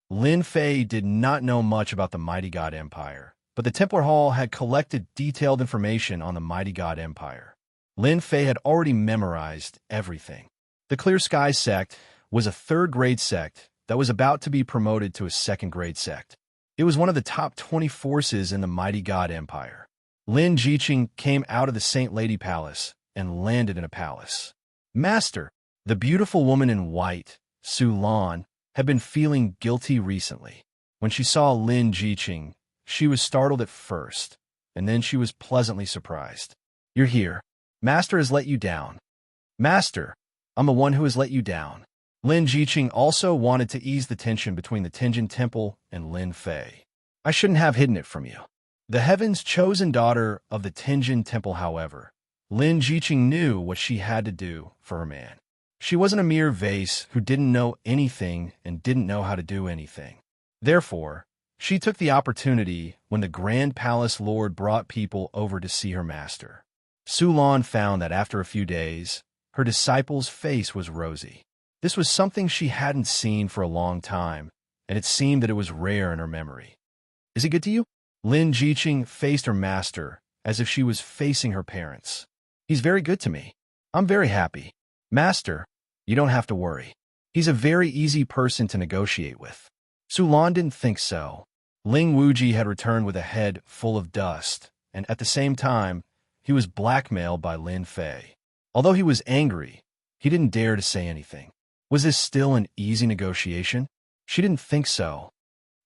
Lin Fei did not know much about the Mighty God Empire, but the Templar Hall had collected detailed information on the Mighty God Empire. Lin Fei had already memorized everything. The Clear Sky sect was a third-grade sect that was about to be promoted to a second-grade sect. It was one of the top 20 forces in the Mighty God Empire. Lin Jiqing came out of the Saint Lady Palace and landed in a palace. Master, the beautiful woman in white, Su Lan, had been feeling guilty recently. When she saw Lin Jiqing, she was startled at first, and then she was pleasantly surprised. You're here. Master has let you down. Master, I'm the one who has let you down. Lin Jiqing also wanted to ease the tension between the Tenjin Temple and Lin Fei. I shouldn't have hidden it from you. The heaven's chosen daughter of the Tenjin Temple, however, Lin Jiqing knew what she had to do for her man. She wasn't a mere vase who didn't know anything and didn't know how to do anything. Therefore, she took the opportunity when the Grand Palace Lord brought people over to see her master. Su Lan found that after a few days, her disciple's face was rosy. This was something she hadn't seen for a long time, and it seemed that it was rare in her memory. Is he good to you? Lin Jiqing faced her master as if she was facing her parents. He's very good to me. I'm very happy. Master, you don't have to worry. He's a very easy person to negotiate with. Su Lan didn't think so. Ling Wuji had returned with a head full of dust, and at the same time, he was blackmailed by Lin Fei. Although he was angry, he didn't dare to say anything. Was this still an easy negotiation? She didn't think so.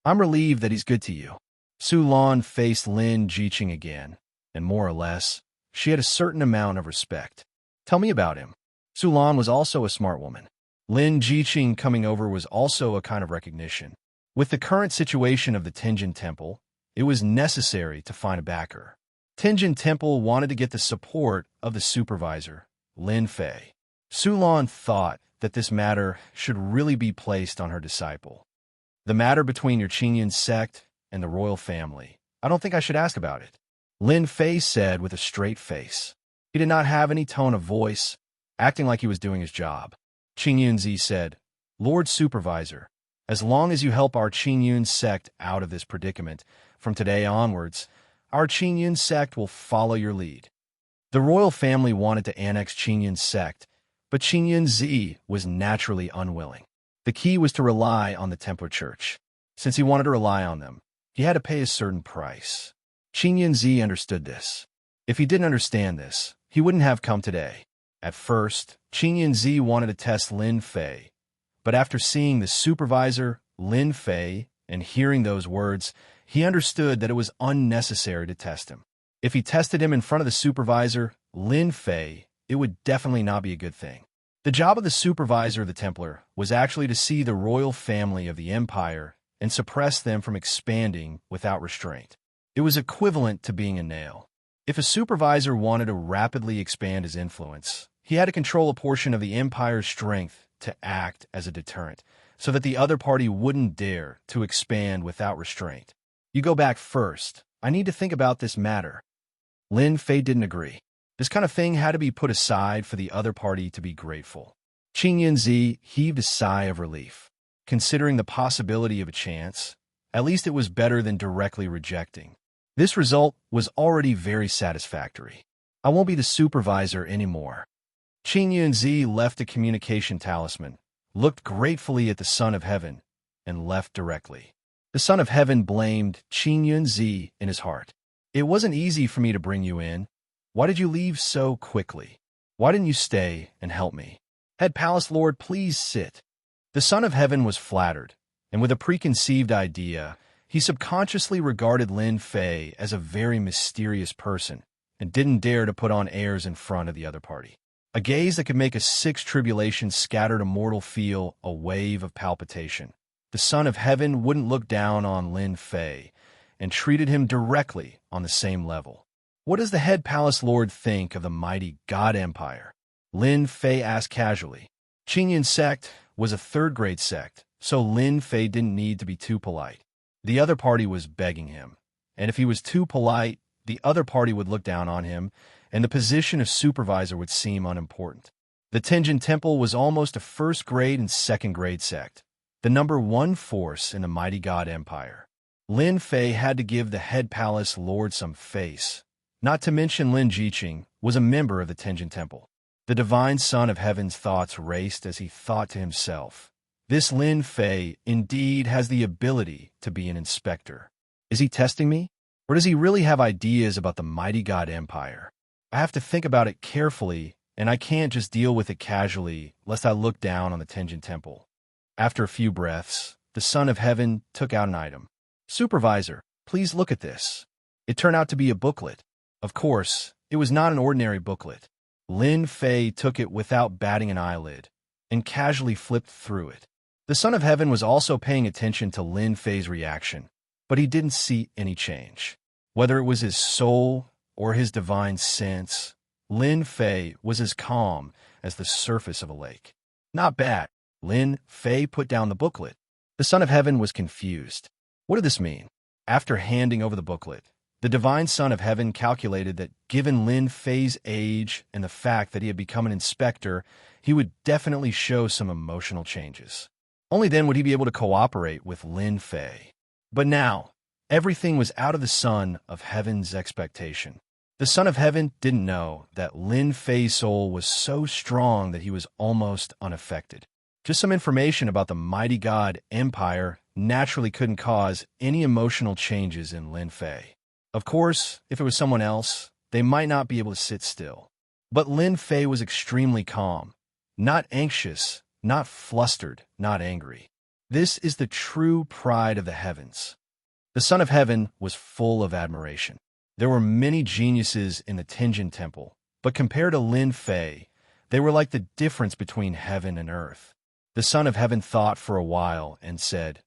I'm relieved that he's good to you. Su Lan faced Lin Jiqing again, and more or less, she had a certain amount of respect. Tell me about him. Su Lan was also a smart woman. Lin Jiqing coming over was also a kind of recognition. With the current situation of the Tenjin Temple, it was necessary to find a backer. Tenjin Temple wanted to get the support of the supervisor, Lin Fei. Su Lan thought that this matter should really be placed on her disciple. The matter between your Qingyun sect and the royal family. I don't think I should ask about it. Lin Fei said with a straight face. He did not have any tone of voice, acting like he was doing his job. Qingyunzi said, Lord Supervisor, as long as you help our Qingyun sect out of this predicament, from today onwards, our Qingyun sect will follow your lead. The royal family wanted to annex Qingyun's sect, but Qingyunzi was naturally unwilling. The key was to rely on the Templar Church. Since he wanted to rely on them, he had to pay a certain price. Qingyunzi understood this. If he didn't understand this, he wouldn't have come today. At first, Qingyunzi wanted to test Lin Fei, but after seeing the supervisor, Lin Fei, and hearing those words, he understood that it was unnecessary to test him. If he tested him in front of the supervisor, Lin Fei, it would definitely not be a good thing. The job of the supervisor of the Templar was actually to see the royal family of the empire and suppress them from expanding without restraint. It was equivalent to being a nail. If a supervisor wanted to rapidly expand his influence, he had to control a portion of the empire's strength to act as a deterrent, so that the other party wouldn't dare to expand without restraint. You go back first. I need to think about this matter. Lin Fei didn't agree. This kind of thing had to be put aside for the other party to be grateful. Qingyunzi heaved a sigh of relief. Considering the possibility of a chance, at least it was better than directly rejecting. This result was already very satisfactory. I won't be the supervisor anymore. Qingyunzi left the communication talisman, looked gratefully at the Son of Heaven, and left directly. The Son of Heaven blamed Qingyunzi in his heart. It wasn't easy for me to bring you in. Why did you leave so quickly? Why didn't you stay and help me? Head Palace Lord, please sit. The Son of Heaven was flattered, and with a preconceived idea, he subconsciously regarded Lin Fei as a very mysterious person and didn't dare to put on airs in front of the other party. A gaze that could make a sixth tribulation scattered a mortal feel a wave of palpitation. the Son of Heaven wouldn't look down on Lin Fei and treated him directly on the same level. What does the head palace lord think of the mighty God Empire? Lin Fei asked casually. Qingyun's sect was a third-grade sect, so Lin Fei didn't need to be too polite. The other party was begging him, and if he was too polite, the other party would look down on him, and the position of supervisor would seem unimportant. The Tianjin Temple was almost a first-grade and second-grade sect, the number one force in the mighty God Empire. Lin Fei had to give the head palace lord some face. Not to mention Lin Jiqing was a member of the Tianjin Temple. The divine Son of Heaven's thoughts raced as he thought to himself, "This Lin Fei indeed has the ability to be an inspector. Is he testing me? Or does he really have ideas about the mighty God Empire? I have to think about it carefully, and I can't just deal with it casually, lest I look down on the Tianjin Temple." After a few breaths, the Son of Heaven took out an item. "Supervisor, please look at this." It turned out to be a booklet. Of course, it was not an ordinary booklet. Lin Fei took it without batting an eyelid and casually flipped through it. The Son of Heaven was also paying attention to Lin Fei's reaction, but he didn't see any change. Whether it was his soul or his divine sense, Lin Fei was as calm as the surface of a lake. "Not bad." Lin Fei put down the booklet. The Son of Heaven was confused. What did this mean? After handing over the booklet, the divine Son of Heaven calculated that given Lin Fei's age and the fact that he had become an inspector, he would definitely show some emotional changes. Only then would he be able to cooperate with Lin Fei. But now, everything was out of the Son of Heaven's expectation. The Son of Heaven didn't know that Lin Fei's soul was so strong that he was almost unaffected. Just some information about the mighty God Empire naturally couldn't cause any emotional changes in Lin Fei. Of course, if it was someone else, they might not be able to sit still. But Lin Fei was extremely calm, not anxious, not flustered, not angry. This is the true pride of the heavens. The Son of Heaven was full of admiration. There were many geniuses in the Tianjin Temple, but compared to Lin Fei, they were like the difference between heaven and earth. The Son of Heaven thought for a while and said,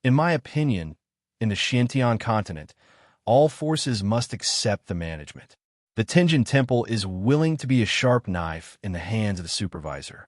"In my opinion, in the Xintian continent, all forces must accept the management. The Tianjin Temple is willing to be a sharp knife in the hands of the supervisor."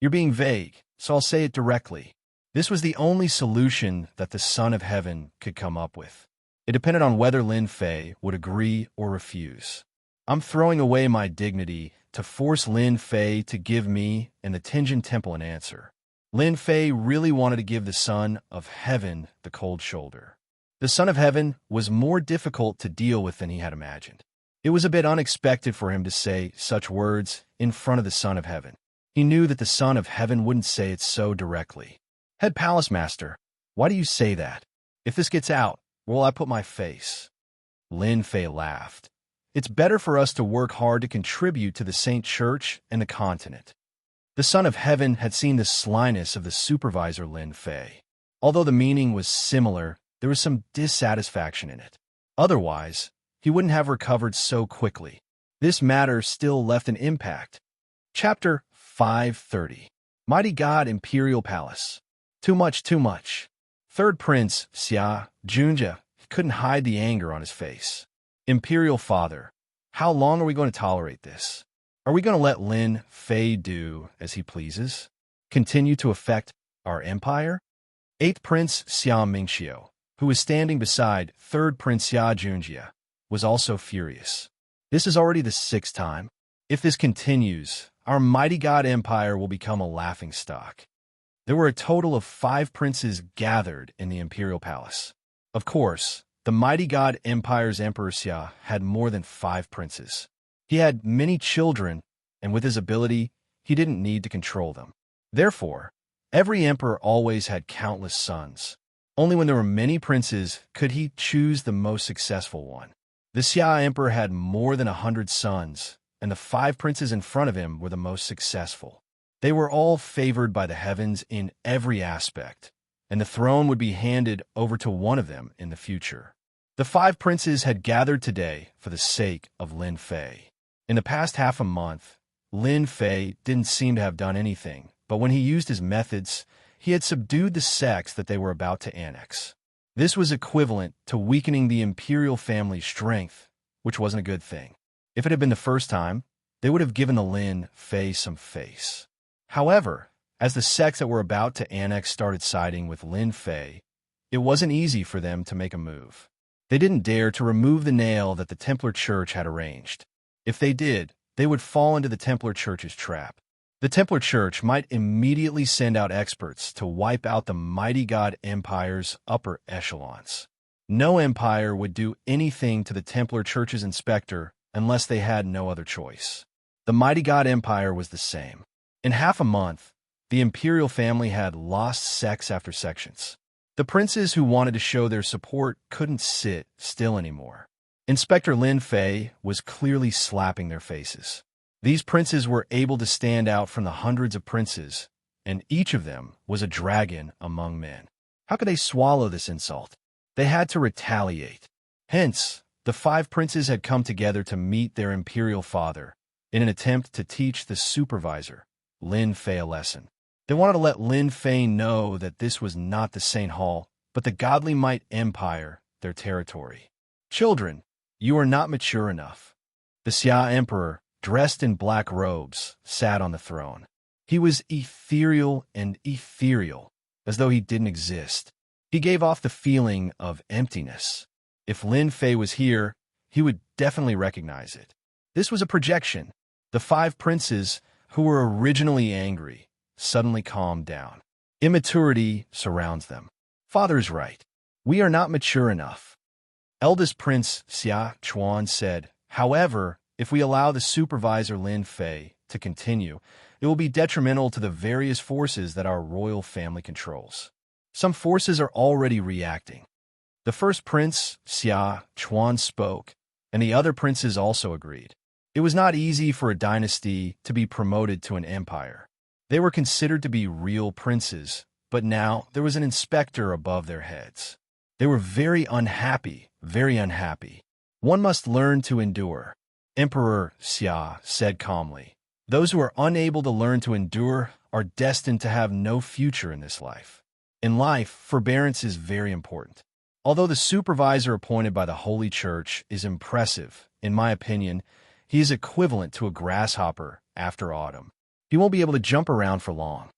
You're being vague, so I'll say it directly. This was the only solution that the Son of Heaven could come up with. It depended on whether Lin Fei would agree or refuse. I'm throwing away my dignity to force Lin Fei to give me and the Tianjin Temple an answer. Lin Fei really wanted to give the Son of Heaven the cold shoulder. The Son of Heaven was more difficult to deal with than he had imagined. It was a bit unexpected for him to say such words in front of the Son of Heaven. He knew that the Son of Heaven wouldn't say it so directly. "Head Palace Master, why do you say that? If this gets out, where will I put my face?" Lin Fei laughed. "It's better for us to work hard to contribute to the Saint Church and the continent." The Son of Heaven had seen the slyness of the supervisor Lin Fei. Although the meaning was similar, there was some dissatisfaction in it. Otherwise, he wouldn't have recovered so quickly. This matter still left an impact. Chapter 530. Mighty God Imperial Palace. Too much, too much. Third Prince, Xia Junjia, couldn't hide the anger on his face. "Imperial Father, how long are we going to tolerate this? Are we going to let Lin Fei do as he pleases? Continue to affect our empire?" Eighth Prince Xia Mingxiu, who was standing beside Third Prince Xia Junjia, was also furious. "This is already the sixth time. If this continues, our mighty God Empire will become a laughingstock." There were a total of 5 princes gathered in the Imperial Palace. Of course, the mighty God Empire's Emperor Xia had more than 5 princes. He had many children, and with his ability, he didn't need to control them. Therefore, every emperor always had countless sons. Only when there were many princes could he choose the most successful one. The Xia Emperor had more than 100 sons, and the 5 princes in front of him were the most successful. They were all favored by the heavens in every aspect, and the throne would be handed over to one of them in the future. The 5 princes had gathered today for the sake of Lin Fei. In the past half a month, Lin Fei didn't seem to have done anything, but when he used his methods, he had subdued the sects that they were about to annex. This was equivalent to weakening the imperial family's strength, which wasn't a good thing. If it had been the first time, they would have given the Lin Fei some face. However, as the sects that were about to annex started siding with Lin Fei, it wasn't easy for them to make a move. They didn't dare to remove the nail that the Templar Church had arranged. If they did, they would fall into the Templar Church's trap. The Templar Church might immediately send out experts to wipe out the mighty God Empire's upper echelons. No empire would do anything to the Templar Church's inspector unless they had no other choice. The mighty God Empire was the same. In half a month, the imperial family had lost sects after sections. The princes who wanted to show their support couldn't sit still anymore. Inspector Lin Fei was clearly slapping their faces. These princes were able to stand out from the hundreds of princes, and each of them was a dragon among men. How could they swallow this insult? They had to retaliate. Hence, the 5 princes had come together to meet their imperial father in an attempt to teach the supervisor, Lin Fei, a lesson. They wanted to let Lin Fei know that this was not the Saint Hall, but the godly might empire, their territory. Children, you are not mature enough. The Xia Emperor, dressed in black robes, sat on the throne. He was ethereal and ethereal, as though he didn't exist. He gave off the feeling of emptiness. If Lin Fei was here, he would definitely recognize it. This was a projection. The 5 princes, who were originally angry, suddenly calmed down. Immaturity surrounds them. Father's right. We are not mature enough. Eldest Prince Xia Chuan said, however, if we allow the supervisor Lin Fei to continue, it will be detrimental to the various forces that our royal family controls. Some forces are already reacting. The first prince, Xia Chuan, spoke, and the other princes also agreed. It was not easy for a dynasty to be promoted to an empire. They were considered to be real princes, but now there was an inspector above their heads. They were very unhappy, very unhappy. One must learn to endure. Emperor Xia said calmly, those who are unable to learn to endure are destined to have no future in this life. In life, forbearance is very important. Although the supervisor appointed by the Holy Church is impressive, in my opinion, he is equivalent to a grasshopper after autumn. He won't be able to jump around for long.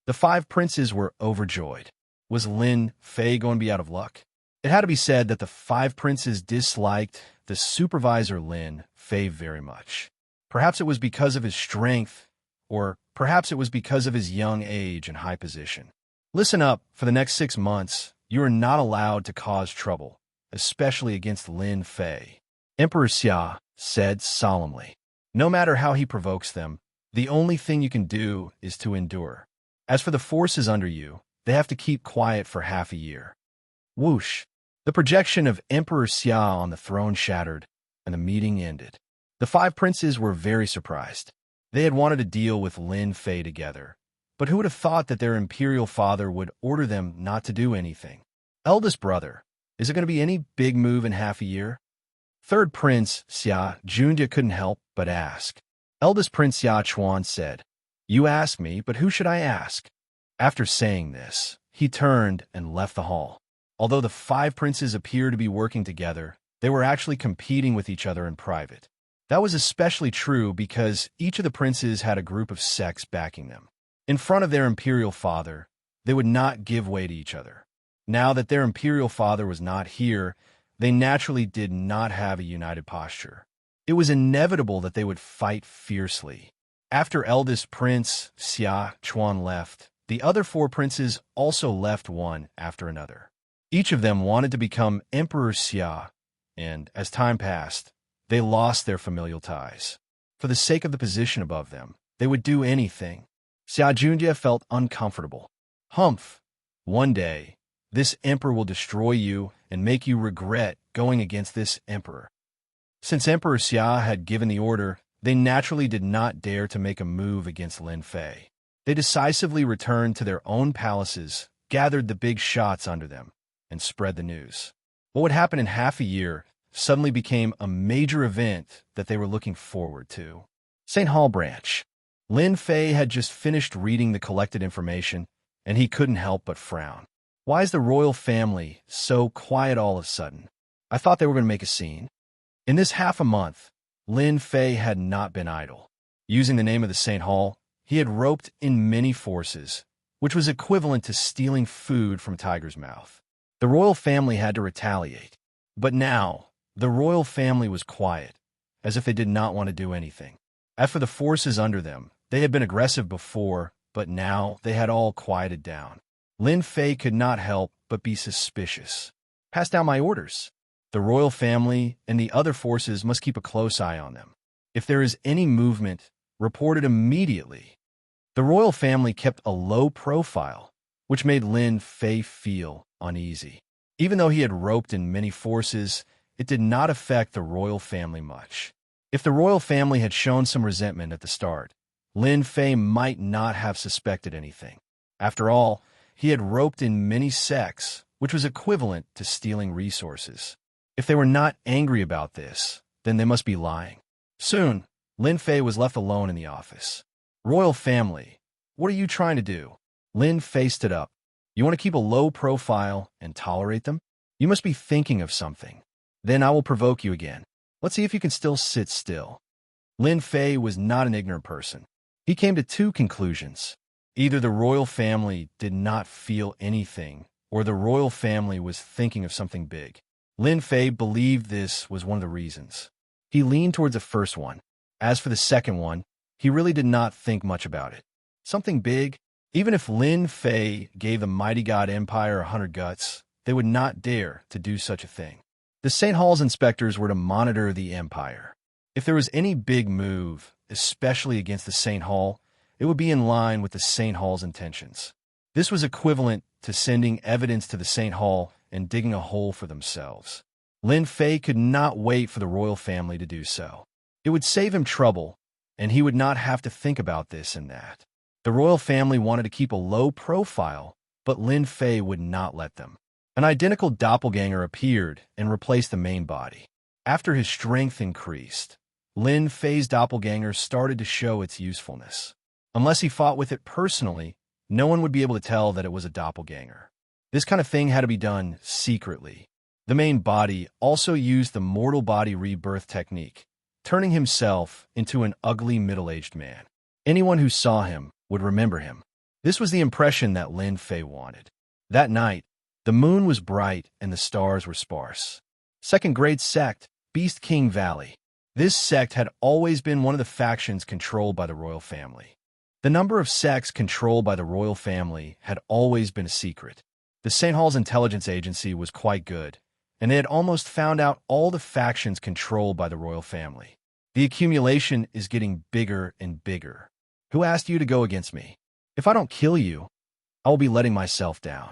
The 5 princes were overjoyed. Was Lin Fei going to be out of luck? It had to be said that the 5 princes disliked the supervisor Lin Fei very much. Perhaps it was because of his strength, or perhaps it was because of his young age and high position. Listen up, for the next 6 months, you are not allowed to cause trouble, especially against Lin Fei. Emperor Xia said solemnly. No matter how he provokes them, the only thing you can do is to endure. As for the forces under you, they have to keep quiet for half a year. Whoosh! The projection of Emperor Xia on the throne shattered, and the meeting ended. The 5 princes were very surprised. They had wanted to deal with Lin Fei together, but who would have thought that their imperial father would order them not to do anything? Eldest brother, is it going to be any big move in half a year? Third Prince Xia Junjia couldn't help but ask. Eldest Prince Xia Chuan said, you ask me, but who should I ask? After saying this, he turned and left the hall. Although the 5 princes appeared to be working together, they were actually competing with each other in private. That was especially true because each of the princes had a group of sects backing them. In front of their imperial father, they would not give way to each other. Now that their imperial father was not here, they naturally did not have a united posture. It was inevitable that they would fight fiercely. After eldest Prince Xia Chuan left, the other 4 princes also left one after another. Each of them wanted to become Emperor Xia, and as time passed, they lost their familial ties. For the sake of the position above them, they would do anything. Xia Junjia felt uncomfortable. Humph! One day, this emperor will destroy you and make you regret going against this emperor. Since Emperor Xia had given the order, they naturally did not dare to make a move against Lin Fei. They decisively returned to their own palaces, gathered the big shots under them, and spread the news. What would happen in half a year suddenly became a major event that they were looking forward to. St. Hall Branch. Lin Fei had just finished reading the collected information, and he couldn't help but frown. Why is the royal family so quiet all of a sudden? I thought they were going to make a scene. In this half a month, Lin Fei had not been idle. Using the name of the St. Hall, he had roped in many forces, which was equivalent to stealing food from Tiger's mouth. The royal family had to retaliate. But now, the royal family was quiet, as if they did not want to do anything. As for the forces under them, they had been aggressive before, but now they had all quieted down. Lin Fei could not help but be suspicious. Pass down my orders. The royal family and the other forces must keep a close eye on them. If there is any movement, report it immediately. The royal family kept a low profile, which made Lin Fei feel uneasy. Even though he had roped in many forces, it did not affect the royal family much. If the royal family had shown some resentment at the start, Lin Fei might not have suspected anything. After all, he had roped in many sects, which was equivalent to stealing resources. If they were not angry about this, then they must be lying. Soon, Lin Fei was left alone in the office. Royal family, what are you trying to do? Lin Fei stood up. You want to keep a low profile and tolerate them? You must be thinking of something. Then I will provoke you again. Let's see if you can still sit still. Lin Fei was not an ignorant person. He came to two conclusions. Either the royal family did not feel anything, or the royal family was thinking of something big. Lin Fei believed this was one of the reasons. He leaned towards the first one. As for the second one, he really did not think much about it. Something big? Even if Lin Fei gave the mighty god Empire 100 guts, they would not dare to do such a thing. The St. Hall's inspectors were to monitor the Empire. If there was any big move, especially against the St. Hall, it would be in line with the St. Hall's intentions. This was equivalent to sending evidence to the St. Hall and digging a hole for themselves. Lin Fei could not wait for the royal family to do so. It would save him trouble, and he would not have to think about this and that. The royal family wanted to keep a low profile, but Lin Fei would not let them. An identical doppelganger appeared and replaced the main body. After his strength increased, Lin Fei's doppelganger started to show its usefulness. Unless he fought with it personally, no one would be able to tell that it was a doppelganger. This kind of thing had to be done secretly. The main body also used the mortal body rebirth technique, turning himself into an ugly middle-aged man. Anyone who saw him would remember him. This was the impression that Lin Fei wanted. That night, the moon was bright and the stars were sparse. Second-grade sect, Beast King Valley. This sect had always been one of the factions controlled by the royal family. The number of sects controlled by the royal family had always been a secret. The St. Hall's intelligence agency was quite good, and they had almost found out all the factions controlled by the royal family. The accumulation is getting bigger and bigger. Who asked you to go against me? If I don't kill you, I will be letting myself down.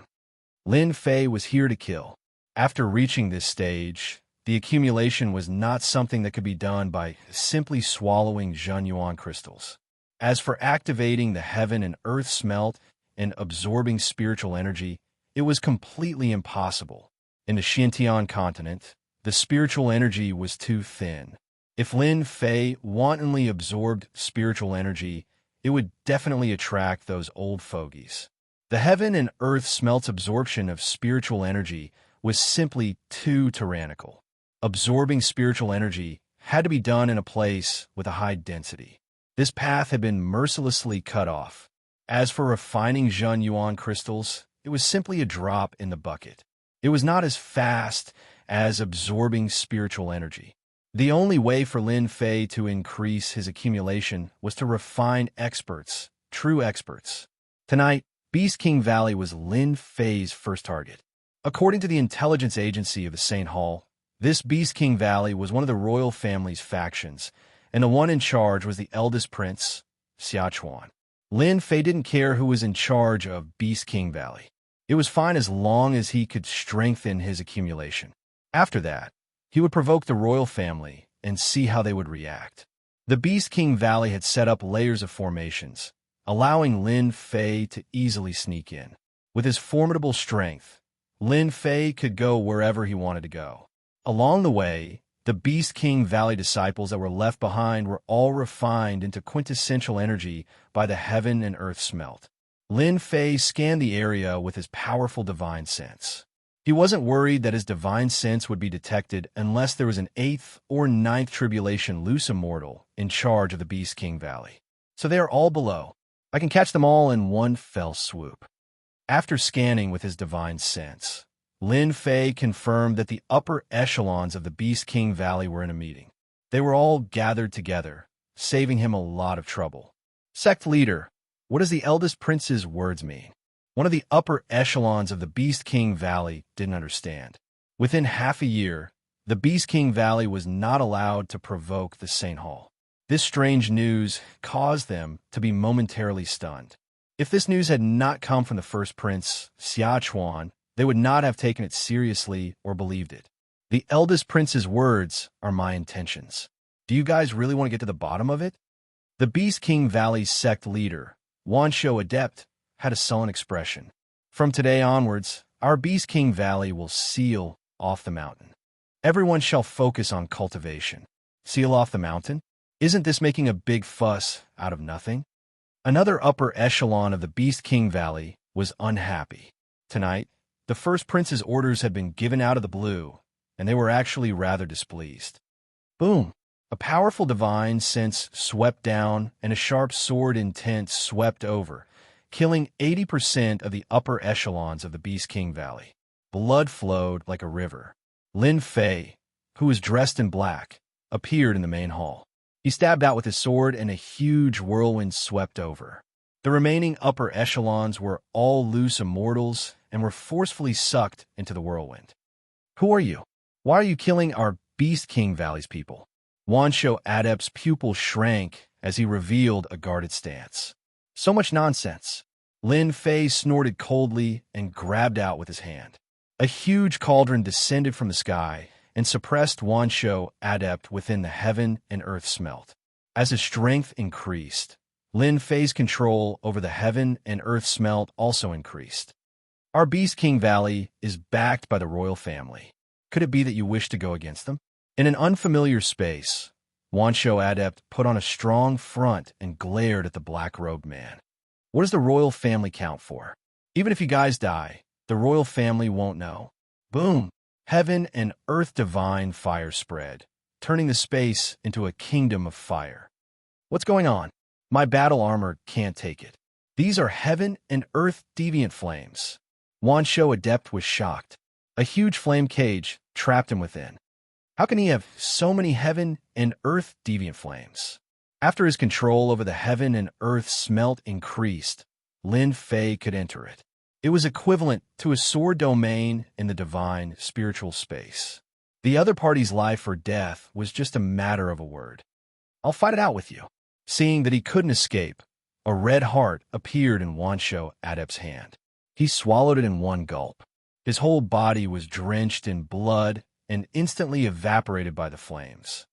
Lin Fei was here to kill. After reaching this stage, the accumulation was not something that could be done by simply swallowing Zhenyuan crystals. As for activating the heaven and earth smelt and absorbing spiritual energy, it was completely impossible. In the Xintian continent, the spiritual energy was too thin. If Lin Fei wantonly absorbed spiritual energy, it would definitely attract those old fogies. The heaven and earth smelt's absorption of spiritual energy was simply too tyrannical. Absorbing spiritual energy had to be done in a place with a high density. This path had been mercilessly cut off. As for refining Zhenyuan crystals, it was simply a drop in the bucket. It was not as fast as absorbing spiritual energy. The only way for Lin Fei to increase his accumulation was to refine experts, true experts. Tonight, Beast King Valley was Lin Fei's first target. According to the intelligence agency of the St. Hall, this Beast King Valley was one of the royal family's factions, and the one in charge was the eldest prince, Xiachuan. Lin Fei didn't care who was in charge of Beast King Valley. It was fine as long as he could strengthen his accumulation. After that, he would provoke the royal family and see how they would react. The Beast King Valley had set up layers of formations, allowing Lin Fei to easily sneak in. With his formidable strength, Lin Fei could go wherever he wanted to go. Along the way, the Beast King Valley disciples that were left behind were all refined into quintessential energy by the heaven and earth smelt. Lin Fei scanned the area with his powerful divine sense. He wasn't worried that his divine sense would be detected unless there was an 8th or 9th tribulation loose immortal in charge of the Beast King Valley. So they are all below. I can catch them all in one fell swoop. After scanning with his divine sense, Lin Fei confirmed that the upper echelons of the Beast King Valley were in a meeting. They were all gathered together, saving him a lot of trouble. Sect leader, what does the eldest prince's words mean? One of the upper echelons of the Beast King Valley didn't understand. Within half a year, the Beast King Valley was not allowed to provoke the Saint Hall. This strange news caused them to be momentarily stunned. If this news had not come from the first prince, Xiachuan, they would not have taken it seriously or believed it. The eldest prince's words are my intentions. Do you guys really want to get to the bottom of it? The Beast King Valley's sect leader, Wanshou Adept, had a sullen expression. From today onwards, our Beast King Valley will seal off the mountain. Everyone shall focus on cultivation. Seal off the mountain? Isn't this making a big fuss out of nothing? Another upper echelon of the Beast King Valley was unhappy. Tonight, the first prince's orders had been given out of the blue, and they were actually rather displeased. Boom! A powerful divine sense swept down, and a sharp sword intent swept over, killing 80% of the upper echelons of the Beast King Valley. Blood flowed like a river. Lin Fei, who was dressed in black, appeared in the main hall. He stabbed out with his sword, and a huge whirlwind swept over. The remaining upper echelons were all loose immortals and were forcefully sucked into the whirlwind. Who are you? Why are you killing our Beast King Valley's people? Wanshou Adept's pupil shrank as he revealed a guarded stance. So much nonsense. Lin Fei snorted coldly and grabbed out with his hand. A huge cauldron descended from the sky and suppressed Wanshou Adept within the heaven and earth smelt. As his strength increased, Lin Fei's control over the heaven and earth smelt also increased. Our Beast King Valley is backed by the royal family. Could it be that you wish to go against them? In an unfamiliar space, Wanshou Adept put on a strong front and glared at the black-robed man. What does the royal family count for? Even if you guys die, the royal family won't know. Boom! Heaven and earth divine fire spread, turning the space into a kingdom of fire. What's going on? My battle armor can't take it. These are heaven and earth deviant flames. Wanshou Adept was shocked. A huge flame cage trapped him within. How can he have so many heaven and earth deviant flames? After his control over the heaven and earth smelt increased, Lin Fei could enter it. It was equivalent to a sword domain in the divine spiritual space. The other party's life or death was just a matter of a word. I'll fight it out with you. Seeing that he couldn't escape, a red heart appeared in Wanshou Adept's hand. He swallowed it in one gulp. His whole body was drenched in blood and instantly evaporated by the flames.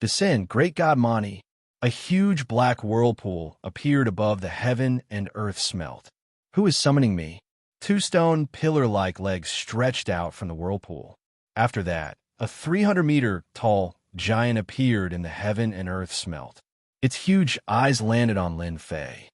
Descend, great god Mani. A huge black whirlpool appeared above the heaven and earth smelt. Who is summoning me? 2 stone pillar-like legs stretched out from the whirlpool. After that, a 300-meter-tall giant appeared in the heaven and earth smelt. Its huge eyes landed on Lin Fei.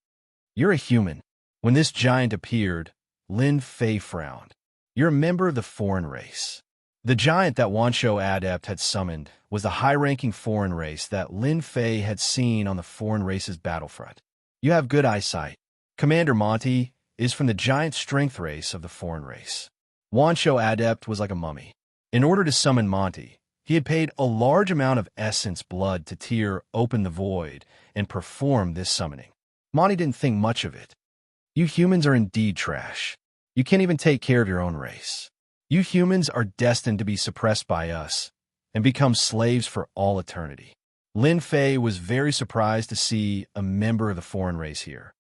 You're a human. When this giant appeared, Lin Fei frowned. You're a member of the foreign race. The giant that Wanshou Adept had summoned was the high-ranking foreign race that Lin Fei had seen on the foreign race's battlefront. You have good eyesight. Commander Monty is from the giant strength race of the foreign race. Wanshou Adept was like a mummy. In order to summon Monty, he had paid a large amount of essence blood to tear open the void and perform this summoning. Monty didn't think much of it. You humans are indeed trash. You can't even take care of your own race. You humans are destined to be suppressed by us and become slaves for all eternity. Lin Fei was very surprised to see a member of the foreign race here,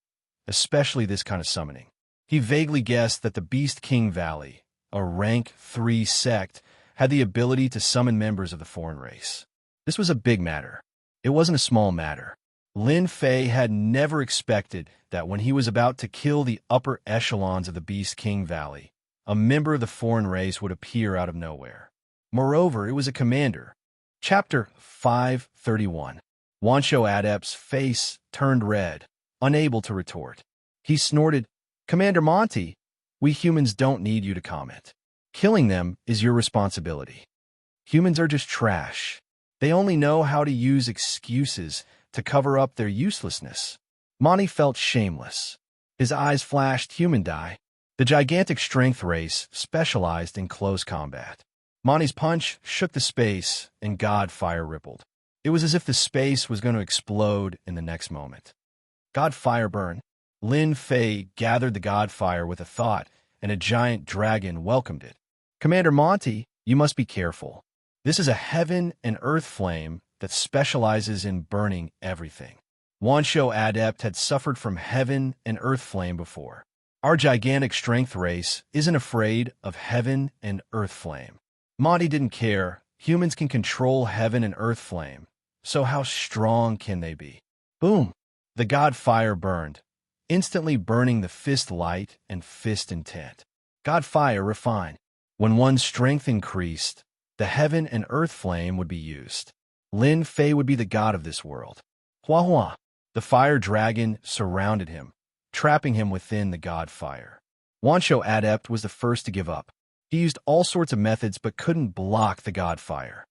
especially this kind of summoning. He vaguely guessed that the Beast King Valley, a rank 3 sect, had the ability to summon members of the foreign race. This was a big matter. It wasn't a small matter. Lin Fei had never expected that when he was about to kill the upper echelons of the Beast King Valley, a member of the foreign race would appear out of nowhere. Moreover, it was a commander. Chapter 531. Wanshou Adept's face turned red, unable to retort. He snorted, Commander Monty, we humans don't need you to comment. Killing them is your responsibility. Humans are just trash. They only know how to use excuses to cover up their uselessness. Monty felt shameless. His eyes flashed human die. The gigantic strength race specialized in close combat. Monty's punch shook the space, and God fire rippled. It was as if the space was going to explode in the next moment. God fire burn. Lin Fei gathered the God fire with a thought, and a giant dragon welcomed it. Commander Monty, you must be careful. This is a heaven and earth flame that specializes in burning everything. Wanshou Adept had suffered from heaven and earth flame before. Our gigantic strength race isn't afraid of heaven and earth flame. Monty didn't care. Humans can control heaven and earth flame. So how strong can they be? Boom! The God fire burned, instantly burning the fist light and fist intent. God fire refined. When one's strength increased, the heaven and earth flame would be used. Lin Fei would be the god of this world. Hua Hua. The fire dragon surrounded him, trapping him within the God fire. Wanshou Adept was the first to give up. He used all sorts of methods but couldn't block the God fire.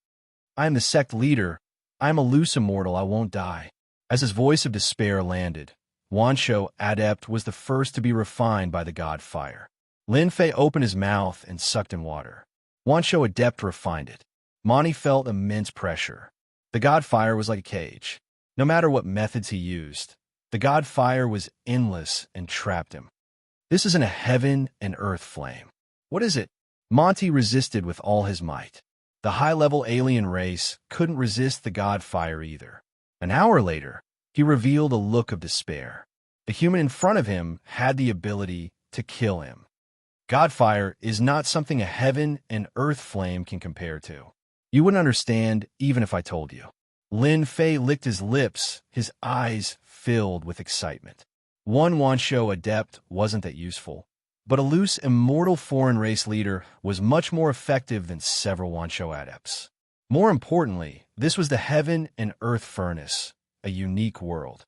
I am the sect leader. I am a loose immortal. I won't die. As his voice of despair landed, Wanshou Adept was the first to be refined by the God fire. Lin Fei opened his mouth and sucked in water. Wanshou Adept refined it. Monty felt immense pressure. The God fire was like a cage. No matter what methods he used, the God fire was endless and trapped him. This isn't a heaven and earth flame. What is it? Monty resisted with all his might. The high-level alien race couldn't resist the God fire either. An hour later, he revealed a look of despair. The human in front of him had the ability to kill him. God fire is not something a heaven and earth flame can compare to. You wouldn't understand even if I told you. Lin Fei licked his lips, his eyes filled with excitement. One Wanshou Adept wasn't that useful, but a loose, immortal foreign race leader was much more effective than several Wanshou Adepts. More importantly, this was the heaven and earth furnace, a unique world.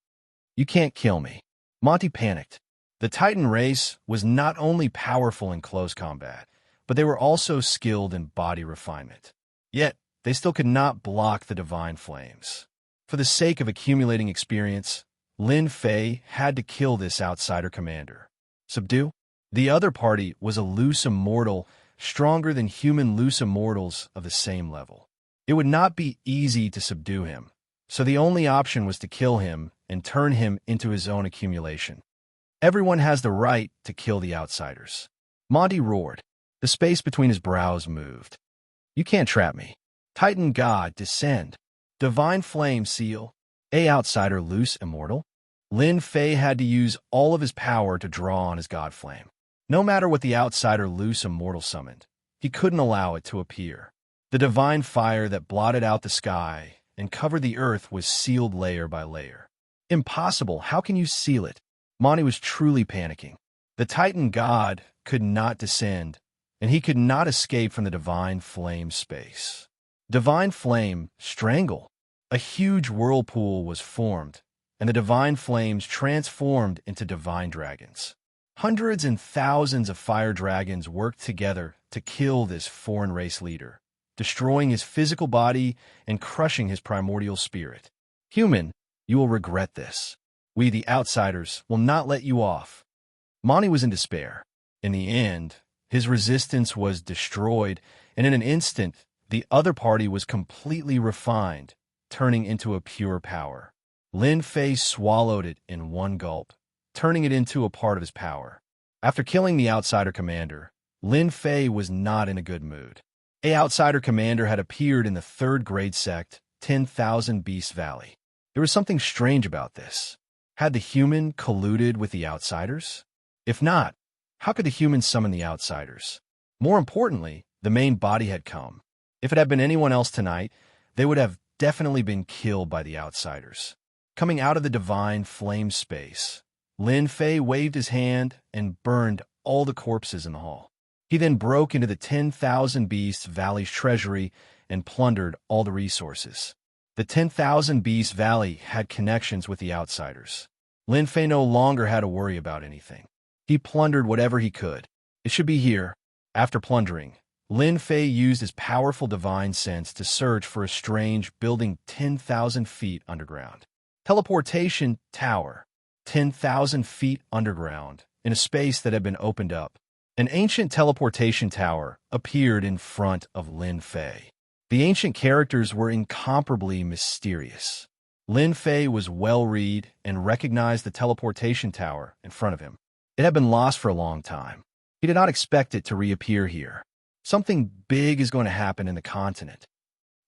You can't kill me. Monty panicked. The Titan race was not only powerful in close combat, but they were also skilled in body refinement. Yet, they still could not block the divine flames. For the sake of accumulating experience, Lin Fei had to kill this outsider commander. Subdue? The other party was a loose immortal, stronger than human loose immortals of the same level. It would not be easy to subdue him, so the only option was to kill him and turn him into his own accumulation. Everyone has the right to kill the outsiders. Monty roared. The space between his brows moved. You can't trap me. Titan God, descend. Divine flame seal. A outsider loose immortal. Lin Fei had to use all of his power to draw on his God flame. No matter what the outsider loose immortal summoned, he couldn't allow it to appear. The divine fire that blotted out the sky and covered the earth was sealed layer by layer. Impossible. How can you seal it? Monty was truly panicking. The Titan God could not descend, and he could not escape from the divine flame space. Divine flame, strangle. A huge whirlpool was formed, and the divine flames transformed into divine dragons. Hundreds and thousands of fire dragons worked together to kill this foreign race leader, destroying his physical body and crushing his primordial spirit. Human, you will regret this. We, the outsiders, will not let you off. Monty was in despair. In the end, his resistance was destroyed, and in an instant, the other party was completely refined, turning into a pure power. Lin Fei swallowed it in one gulp, turning it into a part of his power. After killing the outsider commander, Lin Fei was not in a good mood. A outsider commander had appeared in the third grade sect, 10,000 Beast Valley. There was something strange about this. Had the human colluded with the outsiders? If not, how could the human summon the outsiders? More importantly, the main body had come. If it had been anyone else tonight, they would have definitely been killed by the outsiders. Coming out of the divine flame space, Lin Fei waved his hand and burned all the corpses in the hall. He then broke into the 10,000 Beast Valley's treasury and plundered all the resources. The 10,000 Beast Valley had connections with the outsiders. Lin Fei no longer had to worry about anything. He plundered whatever he could. It should be here. After plundering, Lin Fei used his powerful divine sense to search for a strange building 10,000 feet underground. Teleportation tower, 10,000 feet underground, in a space that had been opened up. An ancient teleportation tower appeared in front of Lin Fei. The ancient characters were incomparably mysterious. Lin Fei was well-read and recognized the teleportation tower in front of him. It had been lost for a long time. He did not expect it to reappear here. Something big is going to happen in the continent.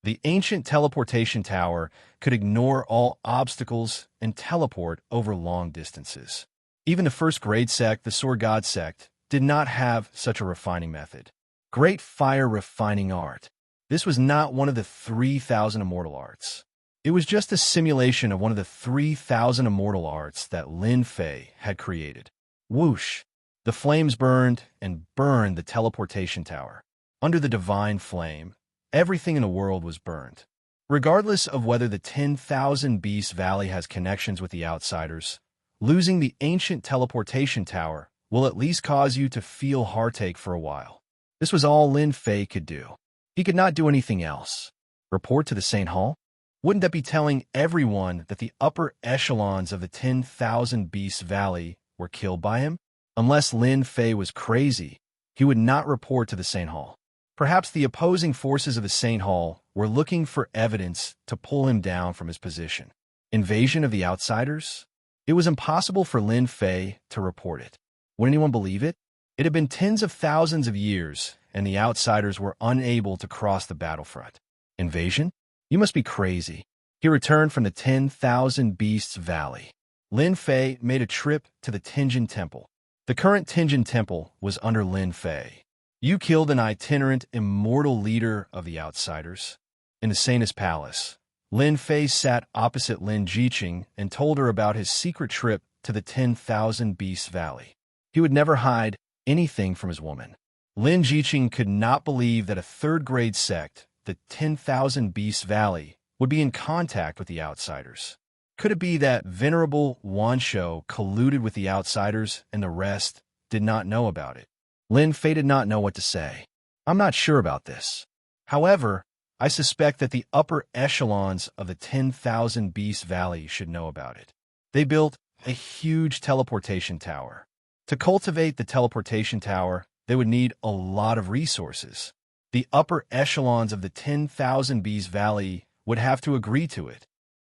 The ancient teleportation tower could ignore all obstacles and teleport over long distances. Even the first grade sect, the Sword God sect, did not have such a refining method. Great fire refining art. This was not one of the 3,000 immortal arts. It was just a simulation of one of the 3,000 immortal arts that Lin Fei had created. Whoosh! The flames burned and burned the teleportation tower. Under the divine flame, everything in the world was burned. Regardless of whether the 10,000 Beast Valley has connections with the outsiders, losing the ancient teleportation tower will at least cause you to feel heartache for a while. This was all Lin Fei could do. He could not do anything else. Report to the Saint Hall? Wouldn't that be telling everyone that the upper echelons of the 10,000 Beast Valley were killed by him? Unless Lin Fei was crazy, he would not report to the Saint Hall. Perhaps the opposing forces of the Saint Hall were looking for evidence to pull him down from his position. Invasion of the outsiders? It was impossible for Lin Fei to report it. Would anyone believe it? It had been tens of thousands of years, and the outsiders were unable to cross the battlefront. Invasion? You must be crazy. He returned from the 10,000 Beasts Valley. Lin Fei made a trip to the Tenjin Temple. The current Tenjin Temple was under Lin Fei. You killed an itinerant immortal leader of the outsiders. In the Saintess Palace, Lin Fei sat opposite Lin Jiqing and told her about his secret trip to the 10,000 Beasts Valley. He would never hide anything from his woman. Lin Jiqing could not believe that a third-grade sect, the 10,000 Beasts Valley, would be in contact with the outsiders. Could it be that venerable Wanshou colluded with the outsiders and the rest did not know about it? Lin Fei did not know what to say. I'm not sure about this. However, I suspect that the upper echelons of the 10,000 Beast Valley should know about it. They built a huge teleportation tower. To cultivate the teleportation tower, they would need a lot of resources. The upper echelons of the 10,000 Beast Valley would have to agree to it.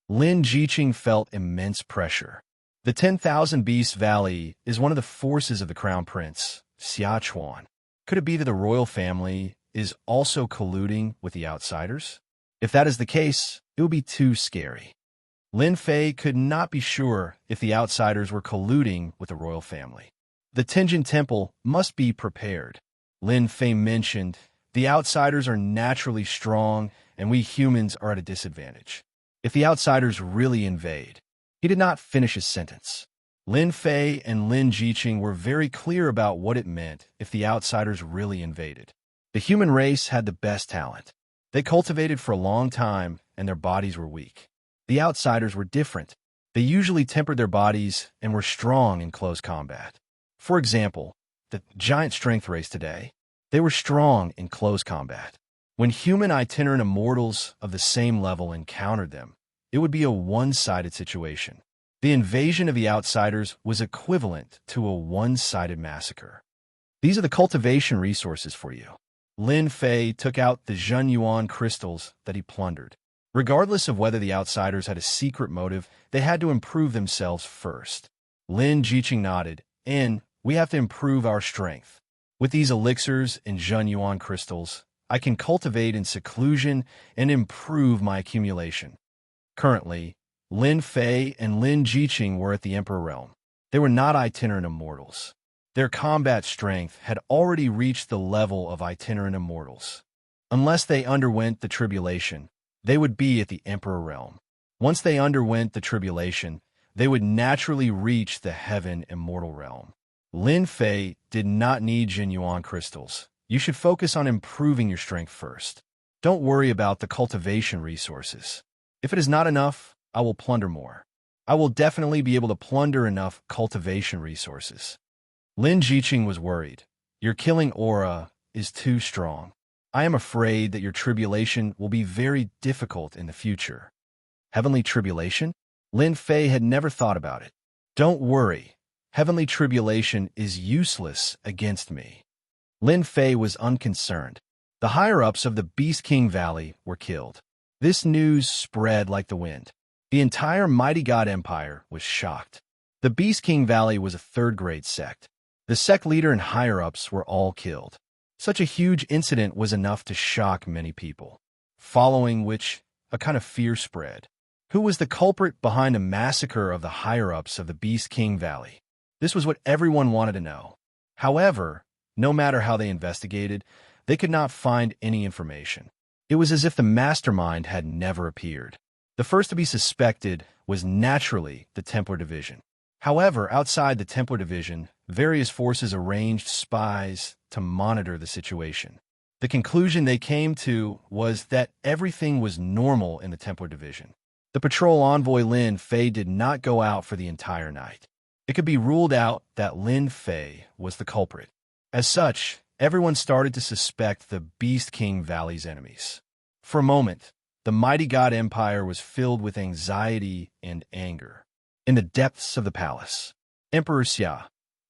Lin Jiqing felt immense pressure. The 10,000 Beast Valley is one of the forces of the Crown Prince, Xiachuan. Could it be that the royal family is also colluding with the outsiders? If that is the case, it would be too scary. Lin Fei could not be sure if the outsiders were colluding with the royal family. The Tenjin Temple must be prepared. Lin Fei mentioned, the outsiders are naturally strong and we humans are at a disadvantage. If the outsiders really invade, he did not finish his sentence. Lin Fei and Lin Jiqing were very clear about what it meant if the outsiders really invaded. The human race had the best talent. They cultivated for a long time, and their bodies were weak. The outsiders were different. They usually tempered their bodies and were strong in close combat. For example, the giant strength race today, they were strong in close combat. When human itinerant immortals of the same level encountered them, it would be a one-sided situation. The invasion of the outsiders was equivalent to a one-sided massacre. These are the cultivation resources for you. Lin Fei took out the Zhenyuan crystals that he plundered. Regardless of whether the outsiders had a secret motive, they had to improve themselves first. Lin Jiqing nodded, and we have to improve our strength. With these elixirs and Zhenyuan crystals, I can cultivate in seclusion and improve my accumulation. Currently, Lin Fei and Lin Jiqing were at the Emperor Realm. They were not itinerant immortals. Their combat strength had already reached the level of itinerant immortals. Unless they underwent the tribulation, they would be at the Emperor Realm. Once they underwent the tribulation, they would naturally reach the Heaven Immortal Realm. Lin Fei did not need Zhenyuan crystals. You should focus on improving your strength first. Don't worry about the cultivation resources. If it is not enough, I will plunder more. I will definitely be able to plunder enough cultivation resources. Lin Jiqing was worried. Your killing aura is too strong. I am afraid that your tribulation will be very difficult in the future. Heavenly tribulation? Lin Fei had never thought about it. Don't worry. Heavenly tribulation is useless against me. Lin Fei was unconcerned. The higher-ups of the Beast King Valley were killed. This news spread like the wind. The entire Mighty God Empire was shocked. The Beast King Valley was a third-grade sect. The sect leader and higher-ups were all killed. Such a huge incident was enough to shock many people, following which a kind of fear spread. Who was the culprit behind the massacre of the higher-ups of the Beast King Valley? This was what everyone wanted to know. However, no matter how they investigated, they could not find any information. It was as if the mastermind had never appeared. The first to be suspected was naturally the Templar Division. However, outside the Templar Division, various forces arranged spies to monitor the situation. The conclusion they came to was that everything was normal in the Templar Division. The patrol envoy Lin Fei did not go out for the entire night. It could be ruled out that Lin Fei was the culprit. As such, everyone started to suspect the Beast King Valley's enemies. For a moment, the Mighty God Empire was filled with anxiety and anger. In the depths of the palace, Emperor Xia,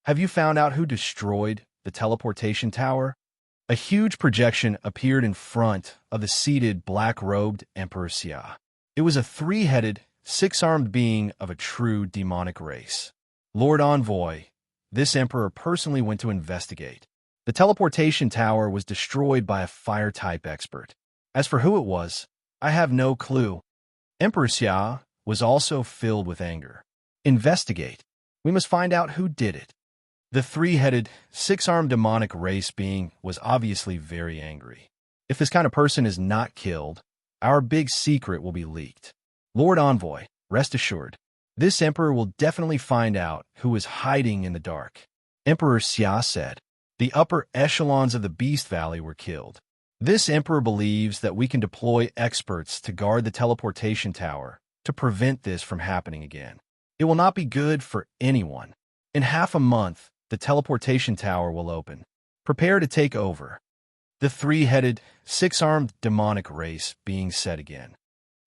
have you found out who destroyed the teleportation tower? A huge projection appeared in front of the seated black-robed Emperor Xia. It was a three-headed, six-armed being of a true demonic race. Lord Envoy, this emperor personally went to investigate. The teleportation tower was destroyed by a fire-type expert. As for who it was, I have no clue. Emperor Xia was also filled with anger. Investigate. We must find out who did it. The three-headed, six-armed demonic race being was obviously very angry. If this kind of person is not killed, our big secret will be leaked. Lord Envoy, rest assured, this emperor will definitely find out who is hiding in the dark. Emperor Xia said. The upper echelons of the Beast Valley were killed. This emperor believes that we can deploy experts to guard the teleportation tower to prevent this from happening again. It will not be good for anyone. In half a month, the teleportation tower will open. Prepare to take over. The three-headed, six-armed demonic race being said again.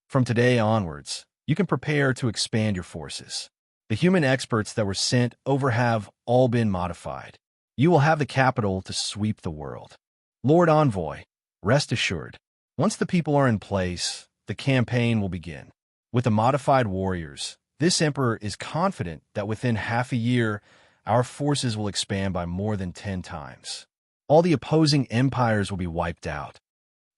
From today onwards, you can prepare to expand your forces. The human experts that were sent over have all been modified. You will have the capital to sweep the world. Lord Envoy, rest assured, once the people are in place, the campaign will begin. With the modified warriors, this emperor is confident that within half a year, our forces will expand by more than 10 times. All the opposing empires will be wiped out.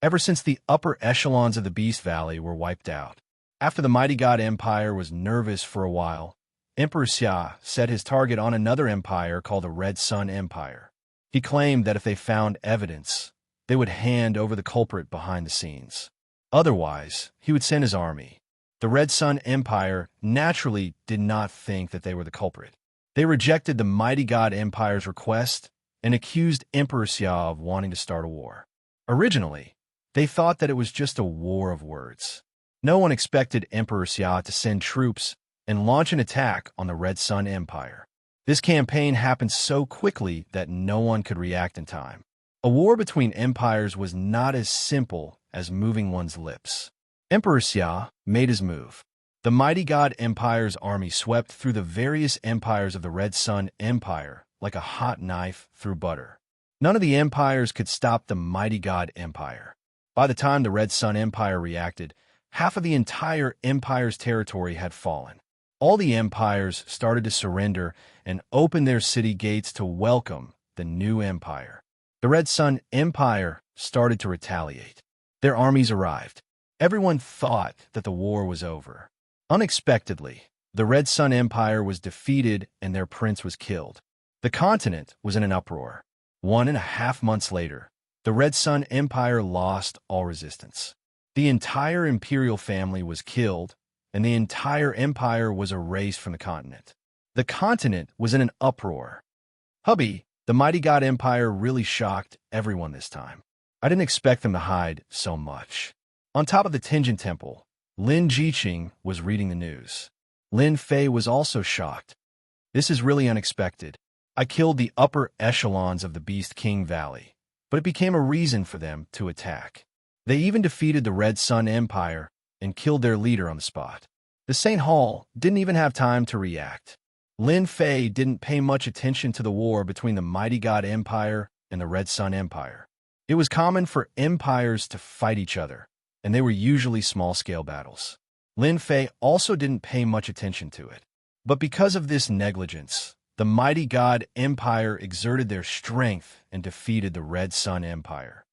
Ever since the upper echelons of the Beast Valley were wiped out, after the Mighty God Empire was nervous for a while, Emperor Xia set his target on another empire called the Red Sun Empire. He claimed that if they found evidence, they would hand over the culprit behind the scenes. Otherwise, he would send his army. The Red Sun Empire naturally did not think that they were the culprit. They rejected the Mighty God Empire's request and accused Emperor Xia of wanting to start a war. Originally, they thought that it was just a war of words. No one expected Emperor Xia to send troops and launch an attack on the Red Sun Empire. This campaign happened so quickly that no one could react in time. A war between empires was not as simple as moving one's lips. Emperor Xia made his move. The Mighty God Empire's army swept through the various empires of the Red Sun Empire like a hot knife through butter. None of the empires could stop the Mighty God Empire. By the time the Red Sun Empire reacted, half of the entire empire's territory had fallen. All the empires started to surrender and open their city gates to welcome the new empire. The Red Sun Empire started to retaliate. Their armies arrived. Everyone thought that the war was over. Unexpectedly, the Red Sun Empire was defeated and their prince was killed. The continent was in an uproar. 1.5 months later, the Red Sun Empire lost all resistance. The entire imperial family was killed, and the entire empire was erased from the continent. The continent was in an uproar. Hubby, the Mighty God Empire really shocked everyone this time. I didn't expect them to hide so much. On top of the Tianjin Temple, Lin Jiqing was reading the news. Lin Fei was also shocked. This is really unexpected. I killed the upper echelons of the Beast King Valley, but it became a reason for them to attack. They even defeated the Red Sun Empire and killed their leader on the spot. The St. Hall didn't even have time to react. Lin Fei didn't pay much attention to the war between the Mighty God Empire and the Red Sun Empire. It was common for empires to fight each other, and they were usually small-scale battles. Lin Fei also didn't pay much attention to it. But because of this negligence, the Mighty God Empire exerted their strength and defeated the Red Sun Empire.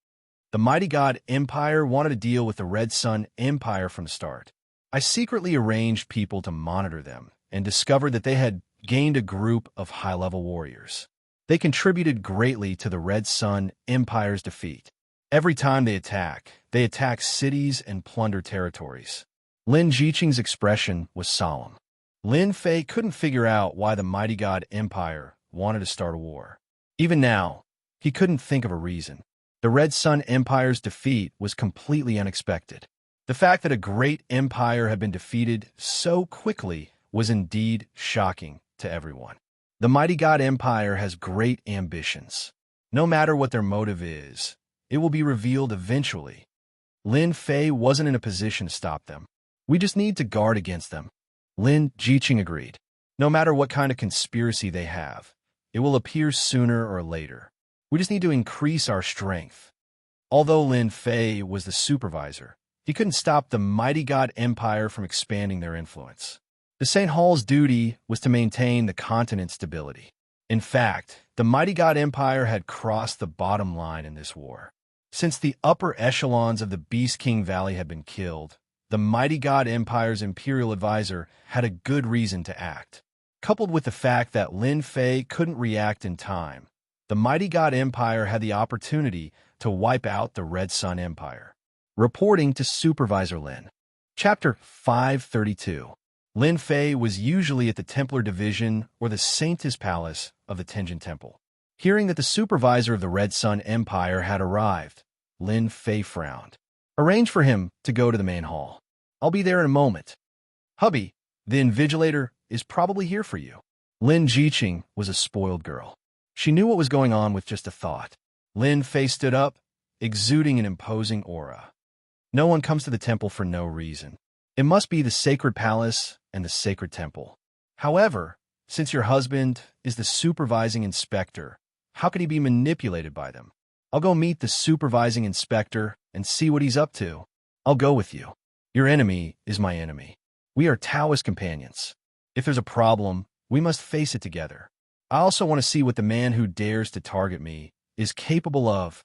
The Mighty God Empire wanted to deal with the Red Sun Empire from the start. I secretly arranged people to monitor them and discovered that they had gained a group of high-level warriors. They contributed greatly to the Red Sun Empire's defeat. Every time they attack cities and plunder territories. Lin Jiqing's expression was solemn. Lin Fei couldn't figure out why the Mighty God Empire wanted to start a war. Even now, he couldn't think of a reason. The Red Sun Empire's defeat was completely unexpected. The fact that a great empire had been defeated so quickly was indeed shocking to everyone. The Mighty God Empire has great ambitions. No matter what their motive is, it will be revealed eventually. Lin Fei wasn't in a position to stop them. We just need to guard against them. Lin Jiqing agreed. No matter what kind of conspiracy they have, it will appear sooner or later. We just need to increase our strength. Although Lin Fei was the supervisor, he couldn't stop the Mighty God Empire from expanding their influence. The St. Hall's duty was to maintain the continent's stability. In fact, the Mighty God Empire had crossed the bottom line in this war. Since the upper echelons of the Beast King Valley had been killed, the Mighty God Empire's imperial advisor had a good reason to act. Coupled with the fact that Lin Fei couldn't react in time, the Mighty God Empire had the opportunity to wipe out the Red Sun Empire. Reporting to Supervisor Lin. Chapter 532. Lin Fei was usually at the Templar Division or the Saintess Palace of the Tenjin Temple. Hearing that the supervisor of the Red Sun Empire had arrived, Lin Fei frowned. Arrange for him to go to the main hall. I'll be there in a moment. Hubby, the Invigilator is probably here for you. Lin Jiqing was a spoiled girl. She knew what was going on with just a thought. Lin Fei stood up, exuding an imposing aura. No one comes to the temple for no reason. It must be the sacred palace and the sacred temple. However, since your husband is the supervising inspector, how could he be manipulated by them? I'll go meet the supervising inspector and see what he's up to. I'll go with you. Your enemy is my enemy. We are Taoist companions. If there's a problem, we must face it together. I also want to see what the man who dares to target me is capable of.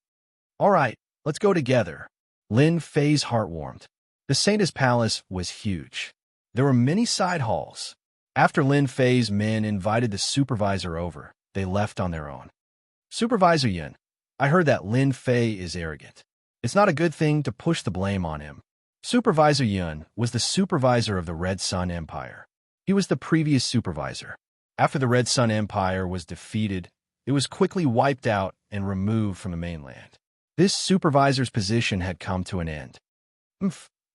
All right, let's go together. Lin Fei's heart warmed. The Saintess Palace was huge. There were many side halls. After Lin Fei's men invited the supervisor over, they left on their own. Supervisor Yun, I heard that Lin Fei is arrogant. It's not a good thing to push the blame on him. Supervisor Yun was the supervisor of the Red Sun Empire. He was the previous supervisor. After the Red Sun Empire was defeated, it was quickly wiped out and removed from the mainland. This supervisor's position had come to an end.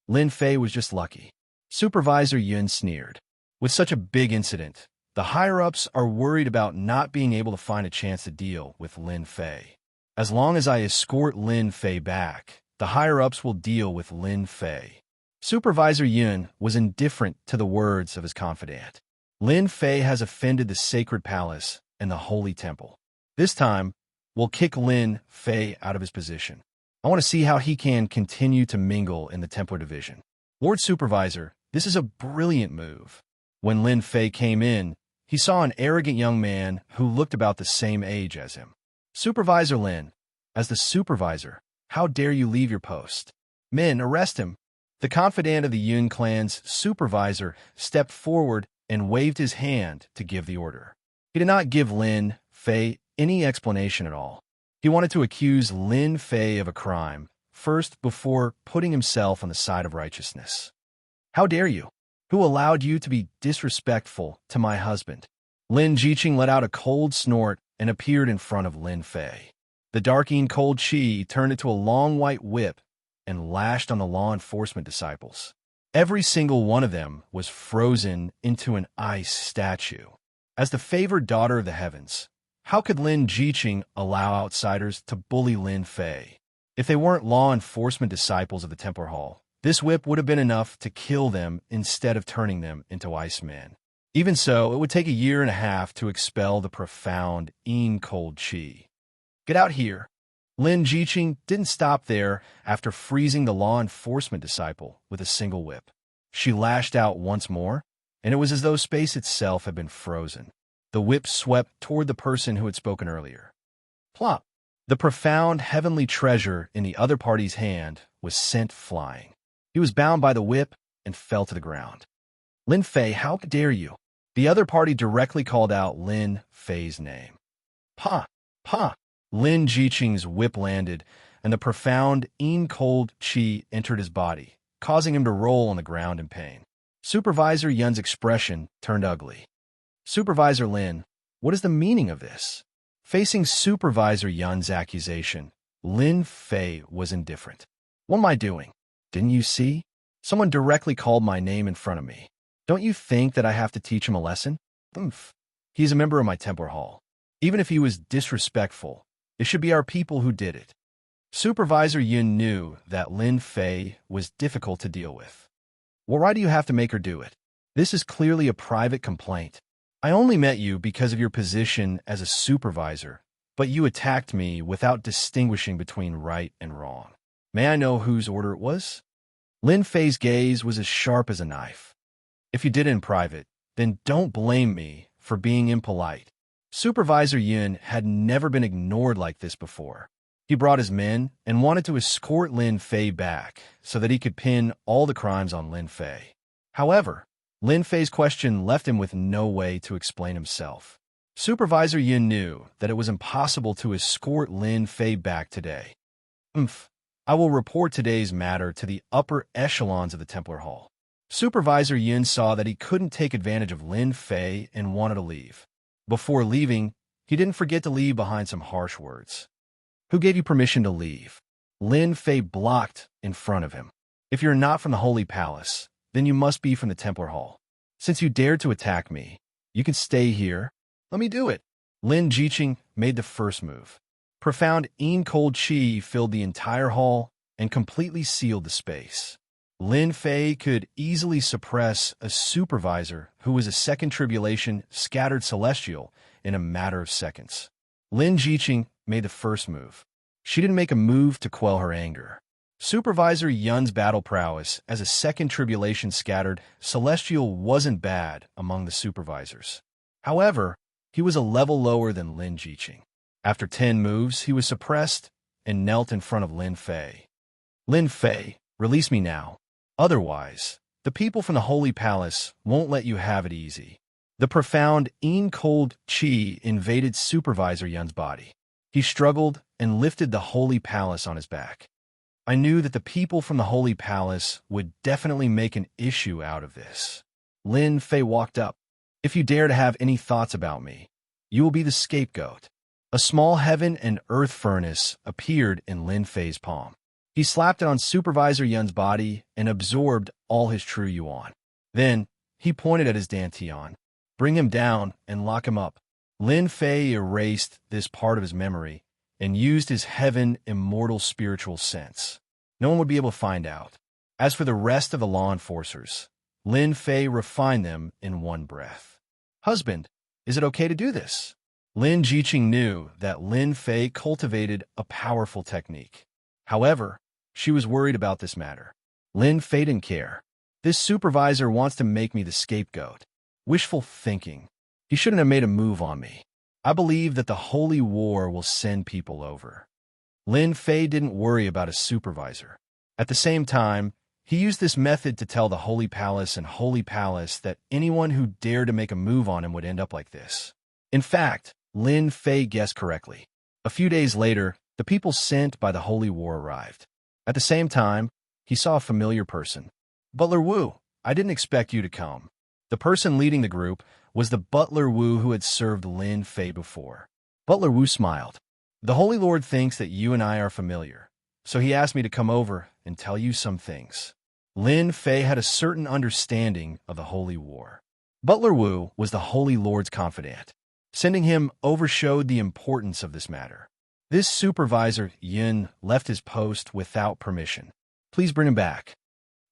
Lin Fei was just lucky. Supervisor Yun sneered. With such a big incident, the higher-ups are worried about not being able to find a chance to deal with Lin Fei. As long as I escort Lin Fei back, the higher-ups will deal with Lin Fei. Supervisor Yun was indifferent to the words of his confidant. Lin Fei has offended the sacred palace and the holy temple. This time, we'll kick Lin Fei out of his position. I want to see how he can continue to mingle in the Templar Division. Lord Supervisor, this is a brilliant move. When Lin Fei came in, he saw an arrogant young man who looked about the same age as him. Supervisor Lin, as the supervisor, how dare you leave your post? Men, arrest him. The confidant of the Yun clan's supervisor stepped forward and waved his hand to give the order. He did not give Lin Fei any explanation at all. He wanted to accuse Lin Fei of a crime, first before putting himself on the side of righteousness. How dare you? Who allowed you to be disrespectful to my husband? Lin Jiqing let out a cold snort and appeared in front of Lin Fei. The darking cold chi turned into a long white whip and lashed on the law enforcement disciples. Every single one of them was frozen into an ice statue. As the favored daughter of the heavens, How could Lin Jiqing allow outsiders to bully Lin Fei? If they weren't law enforcement disciples of the Templar Hall, this whip would have been enough to kill them instead of turning them into icemen. Even so, it would take a year and a half to expel the profound, cold qi. Get out here. Lin Jiqing didn't stop there after freezing the law enforcement disciple with a single whip. She lashed out once more, and it was as though space itself had been frozen. The whip swept toward the person who had spoken earlier. Plop! The profound heavenly treasure in the other party's hand was sent flying. He was bound by the whip and fell to the ground. Lin Fei, how dare you? The other party directly called out Lin Fei's name. Pa! Pa! Lin Jiqing's whip landed, and the profound, cold qi entered his body, causing him to roll on the ground in pain. Supervisor Yun's expression turned ugly. Supervisor Lin, what is the meaning of this? Facing Supervisor Yun's accusation, Lin Fei was indifferent. What am I doing? Didn't you see? Someone directly called my name in front of me. Don't you think that I have to teach him a lesson? He's a member of my Templar Hall. Even if he was disrespectful, it should be our people who did it. Supervisor Yun knew that Lin Fei was difficult to deal with. Well, why do you have to make her do it? This is clearly a private complaint. I only met you because of your position as a supervisor, but you attacked me without distinguishing between right and wrong. May I know whose order it was? Lin Fei's gaze was as sharp as a knife. If you did it in private, then don't blame me for being impolite. Supervisor Yun had never been ignored like this before. He brought his men and wanted to escort Lin Fei back so that he could pin all the crimes on Lin Fei. However, Lin Fei's question left him with no way to explain himself. Supervisor Yun knew that it was impossible to escort Lin Fei back today. I will report today's matter to the upper echelons of the Templar Hall. Supervisor Yun saw that he couldn't take advantage of Lin Fei and wanted to leave. Before leaving, he didn't forget to leave behind some harsh words. Who gave you permission to leave? Lin Fei blocked in front of him. If you're not from the Holy Palace, then you must be from the Templar Hall. Since you dared to attack me, you can stay here. Let me do it. Lin Jiqing made the first move. Profound cold qi filled the entire hall and completely sealed the space. Lin Fei could easily suppress a supervisor who was a second tribulation scattered celestial in a matter of seconds. Lin Jiqing made the first move. She didn't make a move to quell her anger. Supervisor Yun's battle prowess as a second tribulation scattered celestial wasn't bad among the supervisors. However, he was a level lower than Lin Jiqing. After 10 moves, he was suppressed and knelt in front of Lin Fei. Lin Fei, release me now. Otherwise, the people from the Holy Palace won't let you have it easy. The profound cold qi invaded Supervisor Yun's body. He struggled and lifted the Holy Palace on his back. I knew that the people from the Holy Palace would definitely make an issue out of this. Lin Fei walked up. If you dare to have any thoughts about me, you will be the scapegoat. A small heaven and earth furnace appeared in Lin Fei's palm. He slapped it on Supervisor Yun's body and absorbed all his true yuan. Then, he pointed at his dantian. Bring him down and lock him up. Lin Fei erased this part of his memory and used his heaven immortal spiritual sense. No one would be able to find out. As for the rest of the law enforcers, Lin Fei refined them in one breath. Husband, is it okay to do this? Lin Jiqing knew that Lin Fei cultivated a powerful technique. However, she was worried about this matter. Lin Fei didn't care. This supervisor wants to make me the scapegoat. Wishful thinking. He shouldn't have made a move on me. I believe that the Holy War will send people over. Lin Fei didn't worry about his supervisor. At the same time, he used this method to tell the Holy Palace and Holy Palace that anyone who dared to make a move on him would end up like this. In fact, Lin Fei guessed correctly. A few days later, the people sent by the Holy War arrived. At the same time, he saw a familiar person. Butler Wu, I didn't expect you to come. The person leading the group was the Butler Wu who had served Lin Fei before. Butler Wu smiled. The Holy Lord thinks that you and I are familiar, so he asked me to come over and tell you some things. Lin Fei had a certain understanding of the Holy War. Butler Wu was the Holy Lord's confidant. Sending him overshowed the importance of this matter. This supervisor, Yin, left his post without permission. Please bring him back.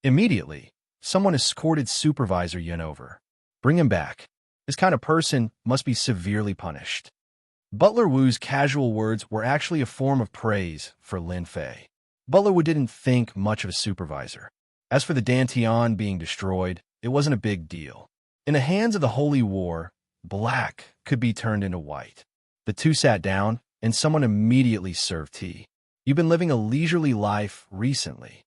Immediately, someone escorted Supervisor Yin over. Bring him back. This kind of person must be severely punished. Butler Wu's casual words were actually a form of praise for Lin Fei. Butler Wu didn't think much of a supervisor. As for the Dantian being destroyed, it wasn't a big deal. In the hands of the Holy War, black could be turned into white. The two sat down, and someone immediately served tea. You've been living a leisurely life recently.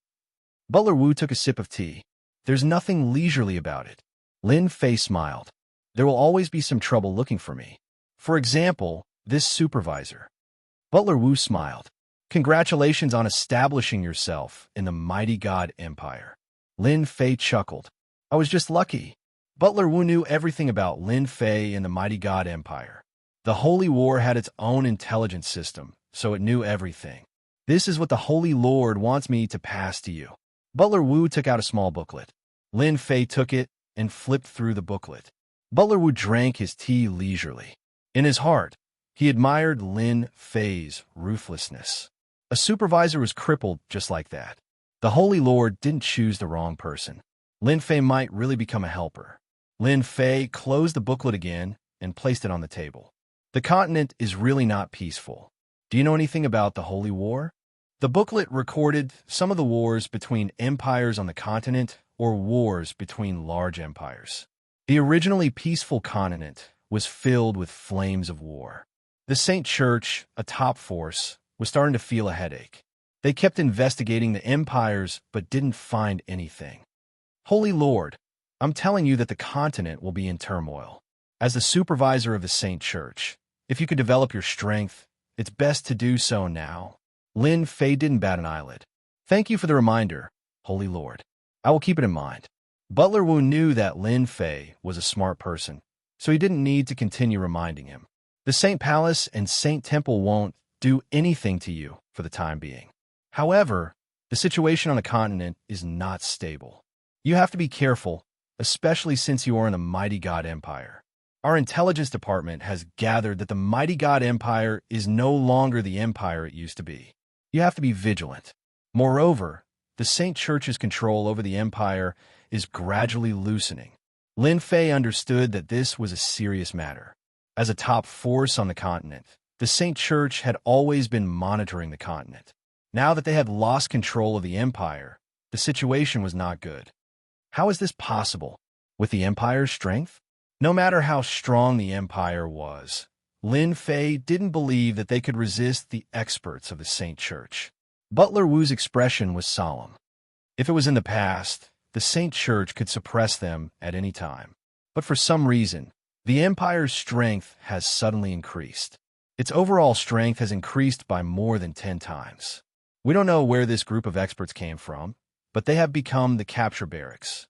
Butler Wu took a sip of tea. There's nothing leisurely about it. Lin Fei smiled. There will always be some trouble looking for me. For example, this supervisor. Butler Wu smiled. Congratulations on establishing yourself in the mighty God Empire. Lin Fei chuckled. I was just lucky. Butler Wu knew everything about Lin Fei and the mighty God Empire. The Holy War had its own intelligence system, so it knew everything. This is what the Holy Lord wants me to pass to you. Butler Wu took out a small booklet. Lin Fei took it and flipped through the booklet. Butler Wu drank his tea leisurely. In his heart, he admired Lin Fei's ruthlessness. A supervisor was crippled just like that. The Holy Lord didn't choose the wrong person. Lin Fei might really become a helper. Lin Fei closed the booklet again and placed it on the table. The continent is really not peaceful. Do you know anything about the Holy War? The booklet recorded some of the wars between empires on the continent or wars between large empires. The originally peaceful continent was filled with flames of war. The Saint Church, a top force, was starting to feel a headache. They kept investigating the empires but didn't find anything. Holy Lord, I'm telling you that the continent will be in turmoil. As the supervisor of the Saint Church, if you could develop your strength, it's best to do so now. Lin Fei didn't bat an eyelid. Thank you for the reminder, Holy Lord. I will keep it in mind. Butler Wu knew that Lin Fei was a smart person, so he didn't need to continue reminding him. The Saint Palace and Saint Temple won't do anything to you for the time being. However, the situation on the continent is not stable. You have to be careful, especially since you are in the mighty God Empire. Our intelligence department has gathered that the mighty God Empire is no longer the empire it used to be. You have to be vigilant. Moreover, the Saint Church's control over the empire is gradually loosening. Lin Fei understood that this was a serious matter. As a top force on the continent, the Saint Church had always been monitoring the continent. Now that they had lost control of the empire, the situation was not good. How is this possible? With the empire's strength? No matter how strong the empire was, Lin Fei didn't believe that they could resist the experts of the Saint Church. Butler Wu's expression was solemn. If it was in the past, the Saint Church could suppress them at any time. But for some reason, the empire's strength has suddenly increased. Its overall strength has increased by more than 10 times. We don't know where this group of experts came from, but they have become the capture barracks.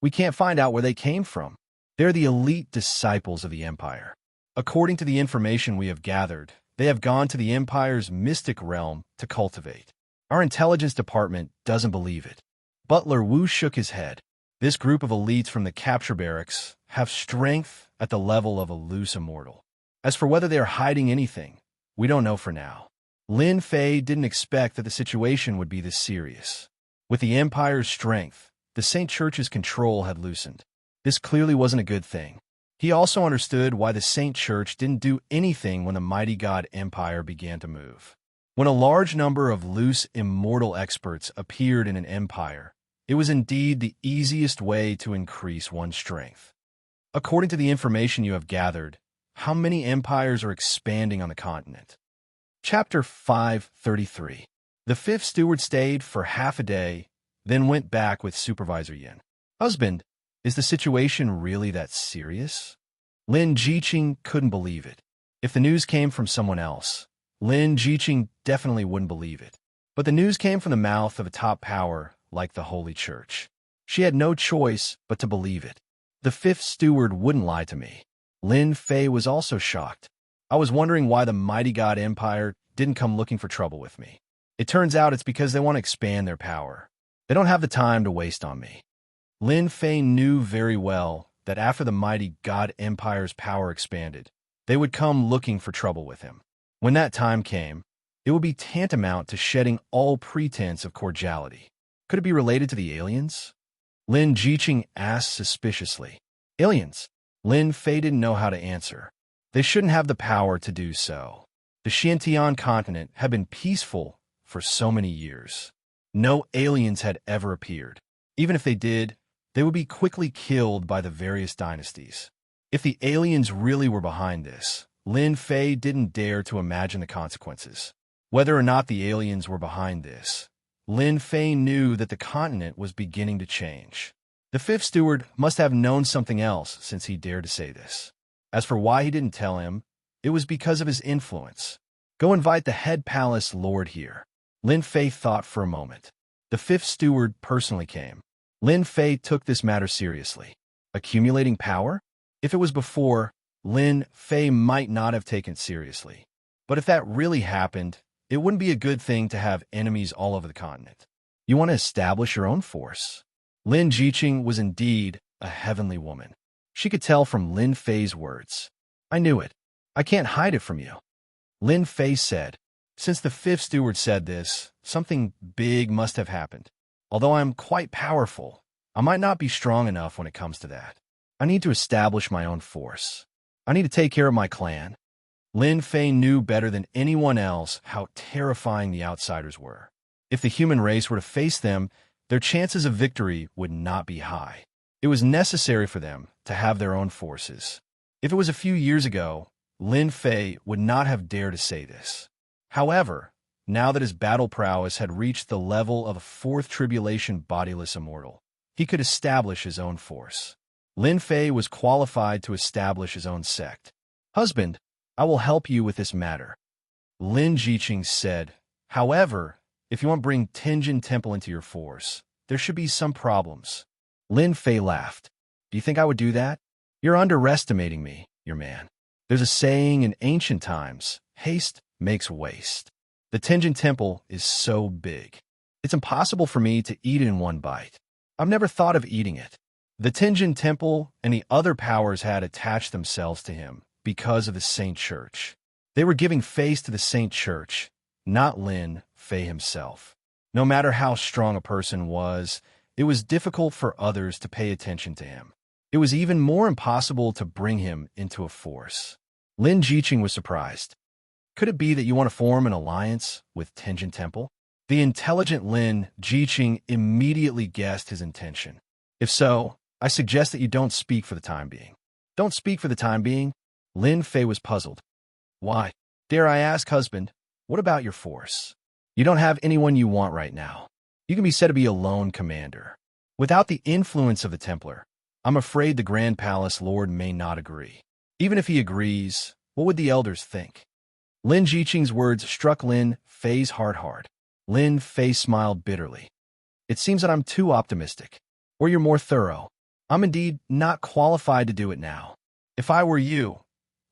We can't find out where they came from. They're the elite disciples of the Empire. According to the information we have gathered, they have gone to the Empire's mystic realm to cultivate. Our intelligence department doesn't believe it. Butler Wu shook his head. This group of elites from the capture barracks have strength at the level of a loose immortal. As for whether they are hiding anything, we don't know for now. Lin Fei didn't expect that the situation would be this serious. With the Empire's strength, the Saint Church's control had loosened. This clearly wasn't a good thing. He also understood why the Saint Church didn't do anything when the mighty God Empire began to move. When a large number of loose immortal experts appeared in an empire, it was indeed the easiest way to increase one's strength. According to the information you have gathered, how many empires are expanding on the continent? Chapter 533. The fifth steward stayed for half a day, then went back with Supervisor Yin. Husband, is the situation really that serious? Lin Jiqing couldn't believe it. If the news came from someone else, Lin Jiqing definitely wouldn't believe it. But the news came from the mouth of a top power like the Holy Church. She had no choice but to believe it. The fifth steward wouldn't lie to me. Lin Fei was also shocked. I was wondering why the mighty God Empire didn't come looking for trouble with me. It turns out it's because they want to expand their power. They don't have the time to waste on me. Lin Fei knew very well that after the mighty God Empire's power expanded, They would come looking for trouble with him. When that time came, it would be tantamount to shedding all pretense of cordiality. Could it be related to the aliens? Lin Jiqing asked suspiciously. Aliens? Lin Fei didn't know how to answer. They shouldn't have the power to do so. The Xiantian continent had been peaceful for so many years. No aliens had ever appeared. Even if they did, they would be quickly killed by the various dynasties. If the aliens really were behind this, Lin Fei didn't dare to imagine the consequences. Whether or not the aliens were behind this, Lin Fei knew that the continent was beginning to change. The fifth steward must have known something else since he dared to say this. As for why he didn't tell him, it was because of his influence. Go invite the head palace lord here. Lin Fei thought for a moment. The fifth steward personally came. Lin Fei took this matter seriously. Accumulating power? If it was before, Lin Fei might not have taken it seriously. But if that really happened, it wouldn't be a good thing to have enemies all over the continent. You want to establish your own force? Lin Jiqing was indeed a heavenly woman. She could tell from Lin Fei's words. I knew it. I can't hide it from you. Lin Fei said. Since the fifth steward said this, something big must have happened. Although I am quite powerful, I might not be strong enough when it comes to that. I need to establish my own force. I need to take care of my clan. Lin Fei knew better than anyone else how terrifying the outsiders were. If the human race were to face them, their chances of victory would not be high. It was necessary for them to have their own forces. If it was a few years ago, Lin Fei would not have dared to say this. However, now that his battle prowess had reached the level of a fourth tribulation bodiless immortal, he could establish his own force. Lin Fei was qualified to establish his own sect. Husband, I will help you with this matter. Lin Jiqing said, however, if you want to bring Tianjin Temple into your force, there should be some problems. Lin Fei laughed. Do you think I would do that? You're underestimating me, your man. There's a saying in ancient times, haste makes waste. The Tianjin Temple is so big. It's impossible for me to eat it in one bite. I've never thought of eating it. The Tianjin Temple and the other powers had attached themselves to him because of the Saint Church. They were giving face to the Saint Church, not Lin Fei himself. No matter how strong a person was, it was difficult for others to pay attention to him. It was even more impossible to bring him into a force. Lin Jiqing was surprised. Could it be that you want to form an alliance with Tianjin Temple? The intelligent Lin Jiqing immediately guessed his intention. If so, I suggest that you don't speak for the time being. Don't speak for the time being? Lin Fei was puzzled. Why? Dare I ask, husband, what about your force? You don't have anyone you want right now. You can be said to be a lone commander. Without the influence of the Templar, I'm afraid the Grand Palace Lord may not agree. Even if he agrees, what would the elders think? Lin Jiqing's words struck Lin Fei's heart hard. Lin Fei smiled bitterly. It seems that I'm too optimistic. Or you're more thorough. I'm indeed not qualified to do it now. If I were you,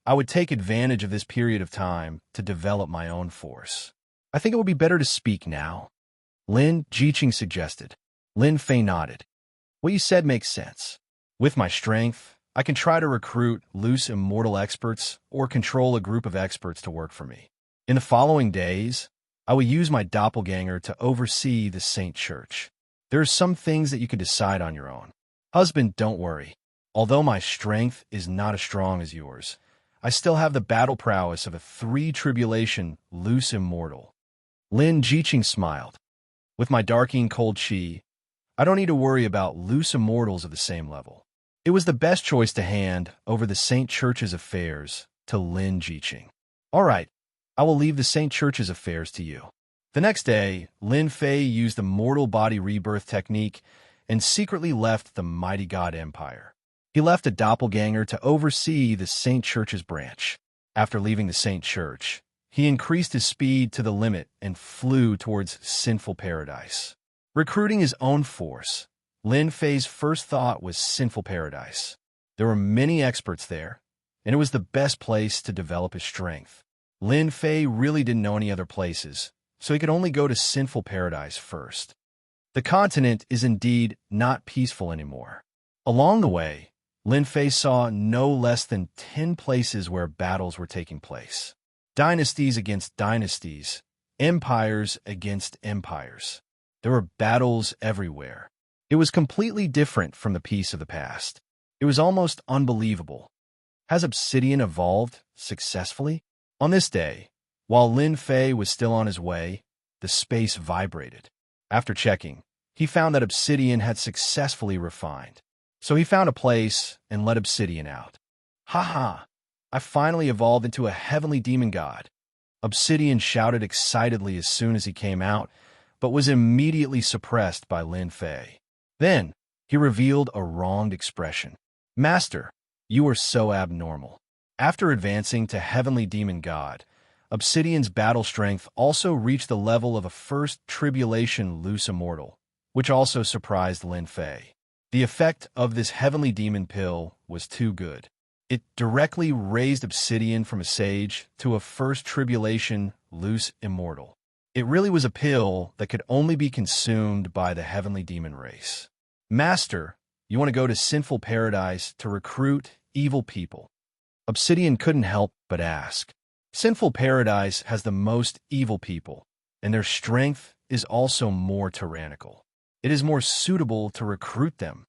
I would take advantage of this period of time to develop my own force. I think it would be better to speak now. Lin Jiqing suggested. Lin Fei nodded. What you said makes sense. With my strength, I can try to recruit loose immortal experts or control a group of experts to work for me. In the following days, I will use my doppelganger to oversee the Saint Church. There are some things that you could decide on your own. Husband, don't worry. Although my strength is not as strong as yours, I still have the battle prowess of a three-tribulation loose immortal. Lin Jiqing smiled. With my darking cold chi, I don't need to worry about loose immortals of the same level. It was the best choice to hand over the Saint Church's affairs to Lin Jiqing. All right, I will leave the Saint Church's affairs to you. The next day, Lin Fei used the mortal body rebirth technique and secretly left the mighty god empire. He left a doppelganger to oversee the Saint Church's branch. After leaving the Saint Church, he increased his speed to the limit and flew towards sinful paradise. Recruiting his own force, Lin Fei's first thought was sinful paradise. There were many experts there, and it was the best place to develop his strength. Lin Fei really didn't know any other places, so he could only go to sinful paradise first. The continent is indeed not peaceful anymore. Along the way, Lin Fei saw no less than 10 places where battles were taking place. Dynasties against dynasties, empires against empires. There were battles everywhere. It was completely different from the peace of the past. It was almost unbelievable. Has Obsidian evolved successfully? On this day, while Lin Fei was still on his way, the space vibrated. After checking, he found that Obsidian had successfully refined. So he found a place and let Obsidian out. Ha! I finally evolved into a heavenly demon god. Obsidian shouted excitedly as soon as he came out, but was immediately suppressed by Lin Fei. Then, he revealed a wronged expression. Master, you are so abnormal. After advancing to heavenly demon god, Obsidian's battle strength also reached the level of a first tribulation loose immortal, which also surprised Lin Fei. The effect of this heavenly demon pill was too good. It directly raised Obsidian from a sage to a first tribulation loose immortal. It really was a pill that could only be consumed by the heavenly demon race. Master, you want to go to sinful paradise to recruit evil people? Obsidian couldn't help but ask. Sinful paradise has the most evil people, and their strength is also more tyrannical. It is more suitable to recruit them.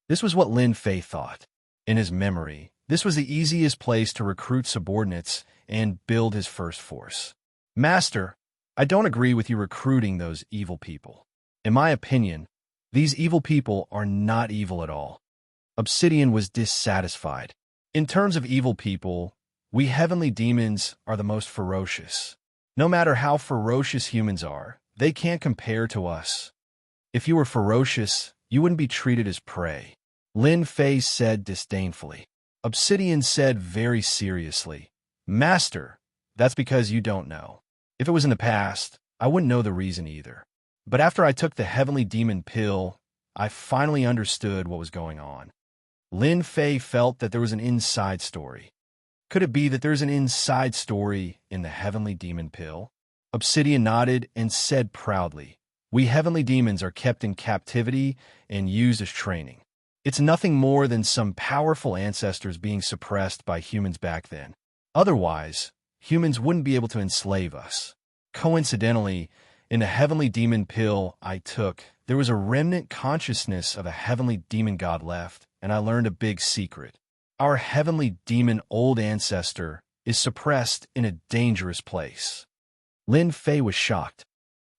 This was what Lin Fei thought. In his memory, this was the easiest place to recruit subordinates and build his first force. Master, I don't agree with you recruiting those evil people. In my opinion, these evil people are not evil at all. Obsidian was dissatisfied. In terms of evil people, we heavenly demons are the most ferocious. No matter how ferocious humans are, they can't compare to us. If you were ferocious, you wouldn't be treated as prey. Lin Fei said disdainfully. Obsidian said very seriously, Master, that's because you don't know. If it was in the past, I wouldn't know the reason either. But after I took the heavenly demon pill, I finally understood what was going on. Lin Fei felt that there was an inside story. Could it be that there's an inside story in the heavenly demon pill? Obsidian nodded and said proudly, We heavenly demons are kept in captivity and used as training. It's nothing more than some powerful ancestors being suppressed by humans back then. Otherwise, humans wouldn't be able to enslave us. Coincidentally, in the heavenly demon pill I took, there was a remnant consciousness of a heavenly demon god left, and I learned a big secret. Our heavenly demon old ancestor is suppressed in a dangerous place. Lin Fei was shocked.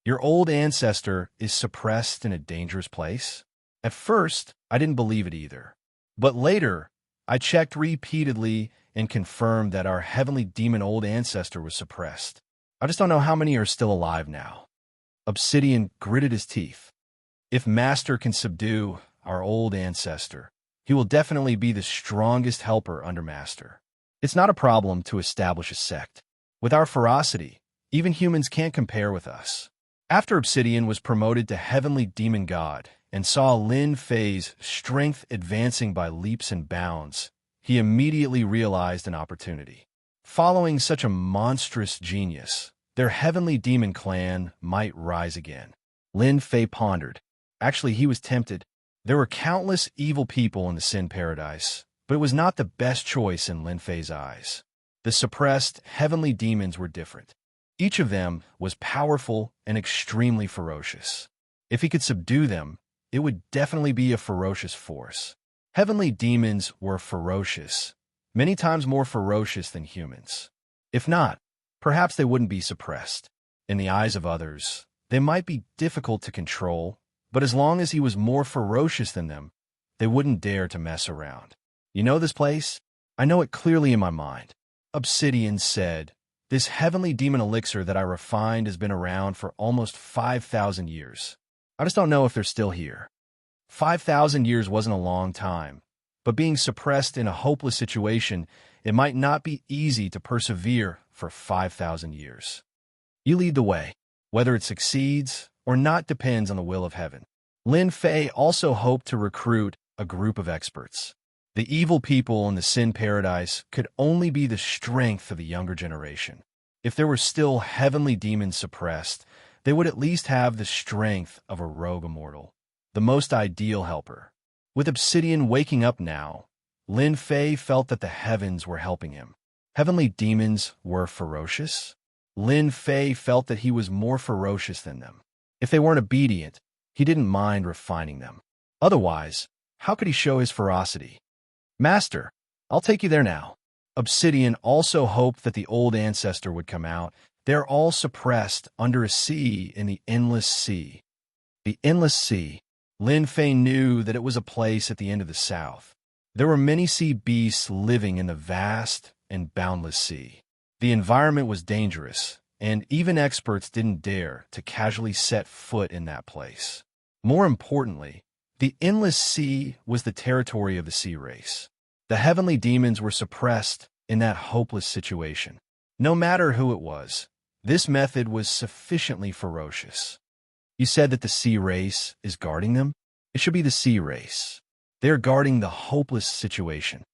Your old ancestor is suppressed in a dangerous place? At first, I didn't believe it either. But later, I checked repeatedly and confirmed that our heavenly demon old ancestor was suppressed. I just don't know how many are still alive now. Obsidian gritted his teeth. If Master can subdue our old ancestor, he will definitely be the strongest helper under Master. It's not a problem to establish a sect. With our ferocity, even humans can't compare with us. After Obsidian was promoted to Heavenly Demon God and saw Lin Fei's strength advancing by leaps and bounds, he immediately realized an opportunity. Following such a monstrous genius, their Heavenly Demon clan might rise again. Lin Fei pondered. Actually, he was tempted. There were countless evil people in the Sin Paradise, but it was not the best choice in Lin Fei's eyes. The suppressed heavenly demons were different. Each of them was powerful and extremely ferocious. If he could subdue them, it would definitely be a ferocious force. Heavenly demons were ferocious, many times more ferocious than humans. If not, perhaps they wouldn't be suppressed. In the eyes of others, they might be difficult to control, but as long as he was more ferocious than them, they wouldn't dare to mess around. You know this place? I know it clearly in my mind. Obsidian said, This heavenly demon elixir that I refined has been around for almost 5,000 years. I just don't know if they're still here. 5,000 years wasn't a long time, but being suppressed in a hopeless situation, it might not be easy to persevere for 5,000 years. You lead the way. Whether it succeeds or not depends on the will of heaven. Lin Fei also hoped to recruit a group of experts. The evil people in the Sin Paradise could only be the strength of the younger generation. If there were still heavenly demons suppressed, they would at least have the strength of a rogue immortal, the most ideal helper. With Obsidian waking up now, Lin Fei felt that the heavens were helping him. Heavenly demons were ferocious. Lin Fei felt that he was more ferocious than them. If they weren't obedient, he didn't mind refining them. Otherwise, how could he show his ferocity? Master, I'll take you there now. Obsidian also hoped that the old ancestor would come out. They're all suppressed under a sea in the endless sea. The endless sea. Lin Fei knew that it was a place at the end of the south. There were many sea beasts living in the vast and boundless sea. The environment was dangerous, and even experts didn't dare to casually set foot in that place. More importantly, the endless sea was the territory of the sea race. The heavenly demons were suppressed in that hopeless situation. No matter who it was, this method was sufficiently ferocious. You said that the sea race is guarding them? It should be the sea race. They are guarding the hopeless situation.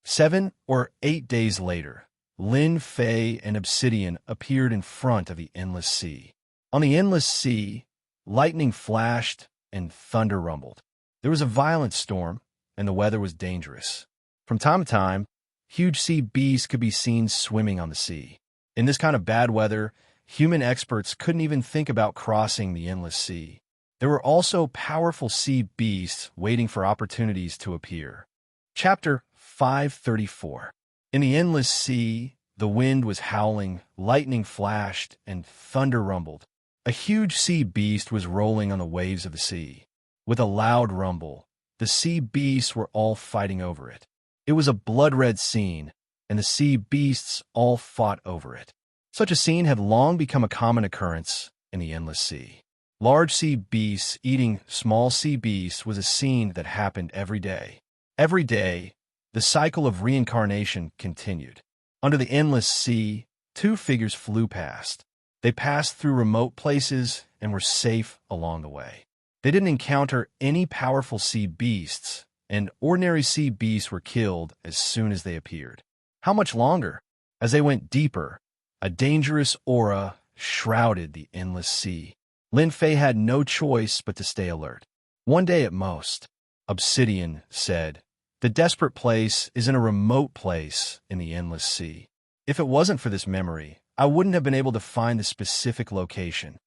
7 or 8 days later, Lin Fei and Obsidian appeared in front of the endless sea. On the endless sea, lightning flashed and thunder rumbled. There was a violent storm, and the weather was dangerous. From time to time, huge sea beasts could be seen swimming on the sea. In this kind of bad weather, human experts couldn't even think about crossing the endless sea. There were also powerful sea beasts waiting for opportunities to appear. Chapter 534. In the endless sea, the wind was howling, lightning flashed, and thunder rumbled. A huge sea beast was rolling on the waves of the sea. With a loud rumble, the sea beasts were all fighting over it. It was a blood-red scene, and the sea beasts all fought over it. Such a scene had long become a common occurrence in the endless sea. Large sea beasts eating small sea beasts was a scene that happened every day. Every day, the cycle of reincarnation continued. Under the endless sea, 2 figures flew past. They passed through remote places and were safe along the way. They didn't encounter any powerful sea beasts, and ordinary sea beasts were killed as soon as they appeared. How much longer? As they went deeper, a dangerous aura shrouded the endless sea. Lin Fei had no choice but to stay alert. One day at most, Obsidian said, "The desperate place is in a remote place in the endless sea. If it wasn't for this memory, I wouldn't have been able to find the specific location."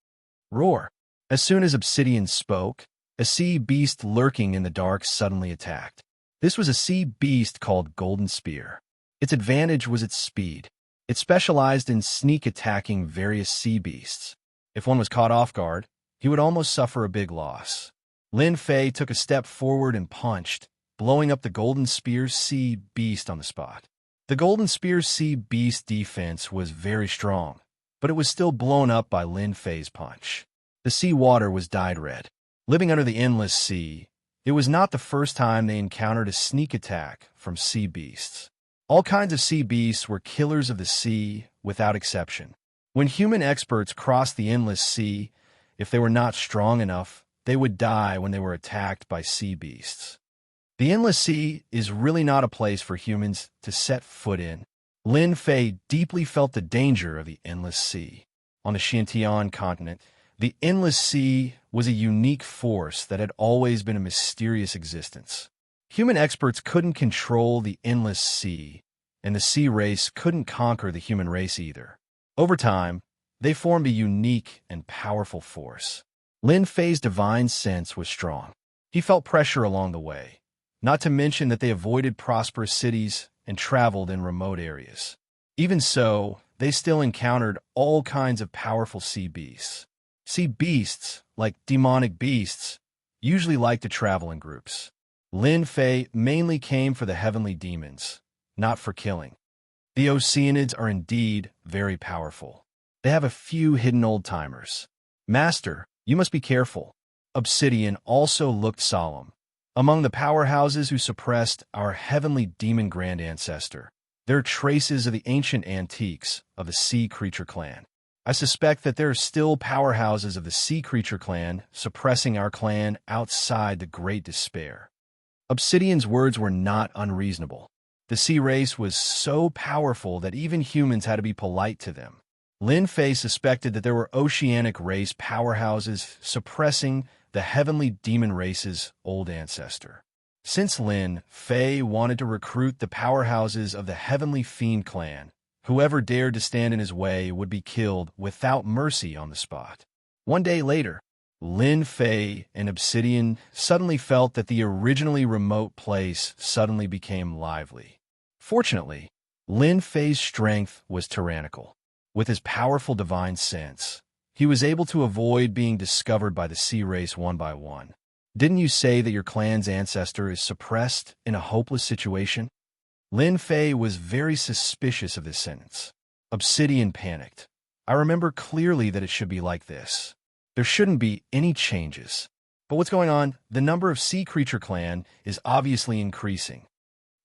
Roar. As soon as Obsidian spoke, a sea beast lurking in the dark suddenly attacked. This was a sea beast called Golden Spear. Its advantage was its speed. It specialized in sneak attacking various sea beasts. If one was caught off guard, he would almost suffer a big loss. Lin Fei took a step forward and punched, blowing up the Golden Spear's sea beast on the spot. The Golden Spear's sea beast defense was very strong, but it was still blown up by Lin Fei's punch. The sea water was dyed red. Living under the endless sea, it was not the first time they encountered a sneak attack from sea beasts. All kinds of sea beasts were killers of the sea without exception. When human experts crossed the endless sea, if they were not strong enough, they would die when they were attacked by sea beasts. The endless sea is really not a place for humans to set foot in. Lin Fei deeply felt the danger of the endless sea. On the Xintian continent, the endless sea was a unique force that had always been a mysterious existence. Human experts couldn't control the endless sea, and the sea race couldn't conquer the human race either. Over time, they formed a unique and powerful force. Lin Fei's divine sense was strong. He felt pressure along the way, not to mention that they avoided prosperous cities and traveled in remote areas. Even so, they still encountered all kinds of powerful sea beasts. Sea beasts, like demonic beasts, usually like to travel in groups. Lin Fei mainly came for the heavenly demons, not for killing. The Oceanids are indeed very powerful. They have a few hidden old-timers. Master, you must be careful. Obsidian also looked solemn. Among the powerhouses who suppressed our heavenly demon grand ancestor, there are traces of the ancient antiques of the Sea Creature clan. I suspect that there are still powerhouses of the Sea Creature clan suppressing our clan outside the Great Despair. Obsidian's words were not unreasonable. The sea race was so powerful that even humans had to be polite to them. Lin Fei suspected that there were oceanic race powerhouses suppressing the heavenly demon race's old ancestor. Since Lin Fei wanted to recruit the powerhouses of the Heavenly Fiend clan, whoever dared to stand in his way would be killed without mercy on the spot. One day later, Lin Fei and Obsidian suddenly felt that the originally remote place suddenly became lively. Fortunately, Lin Fei's strength was tyrannical. With his powerful divine sense, he was able to avoid being discovered by the sea race one by one. Didn't you say that your clan's ancestor is suppressed in a hopeless situation? Lin Fei was very suspicious of this sentence. Obsidian panicked. I remember clearly that it should be like this. There shouldn't be any changes. But what's going on? The number of sea creature clan is obviously increasing.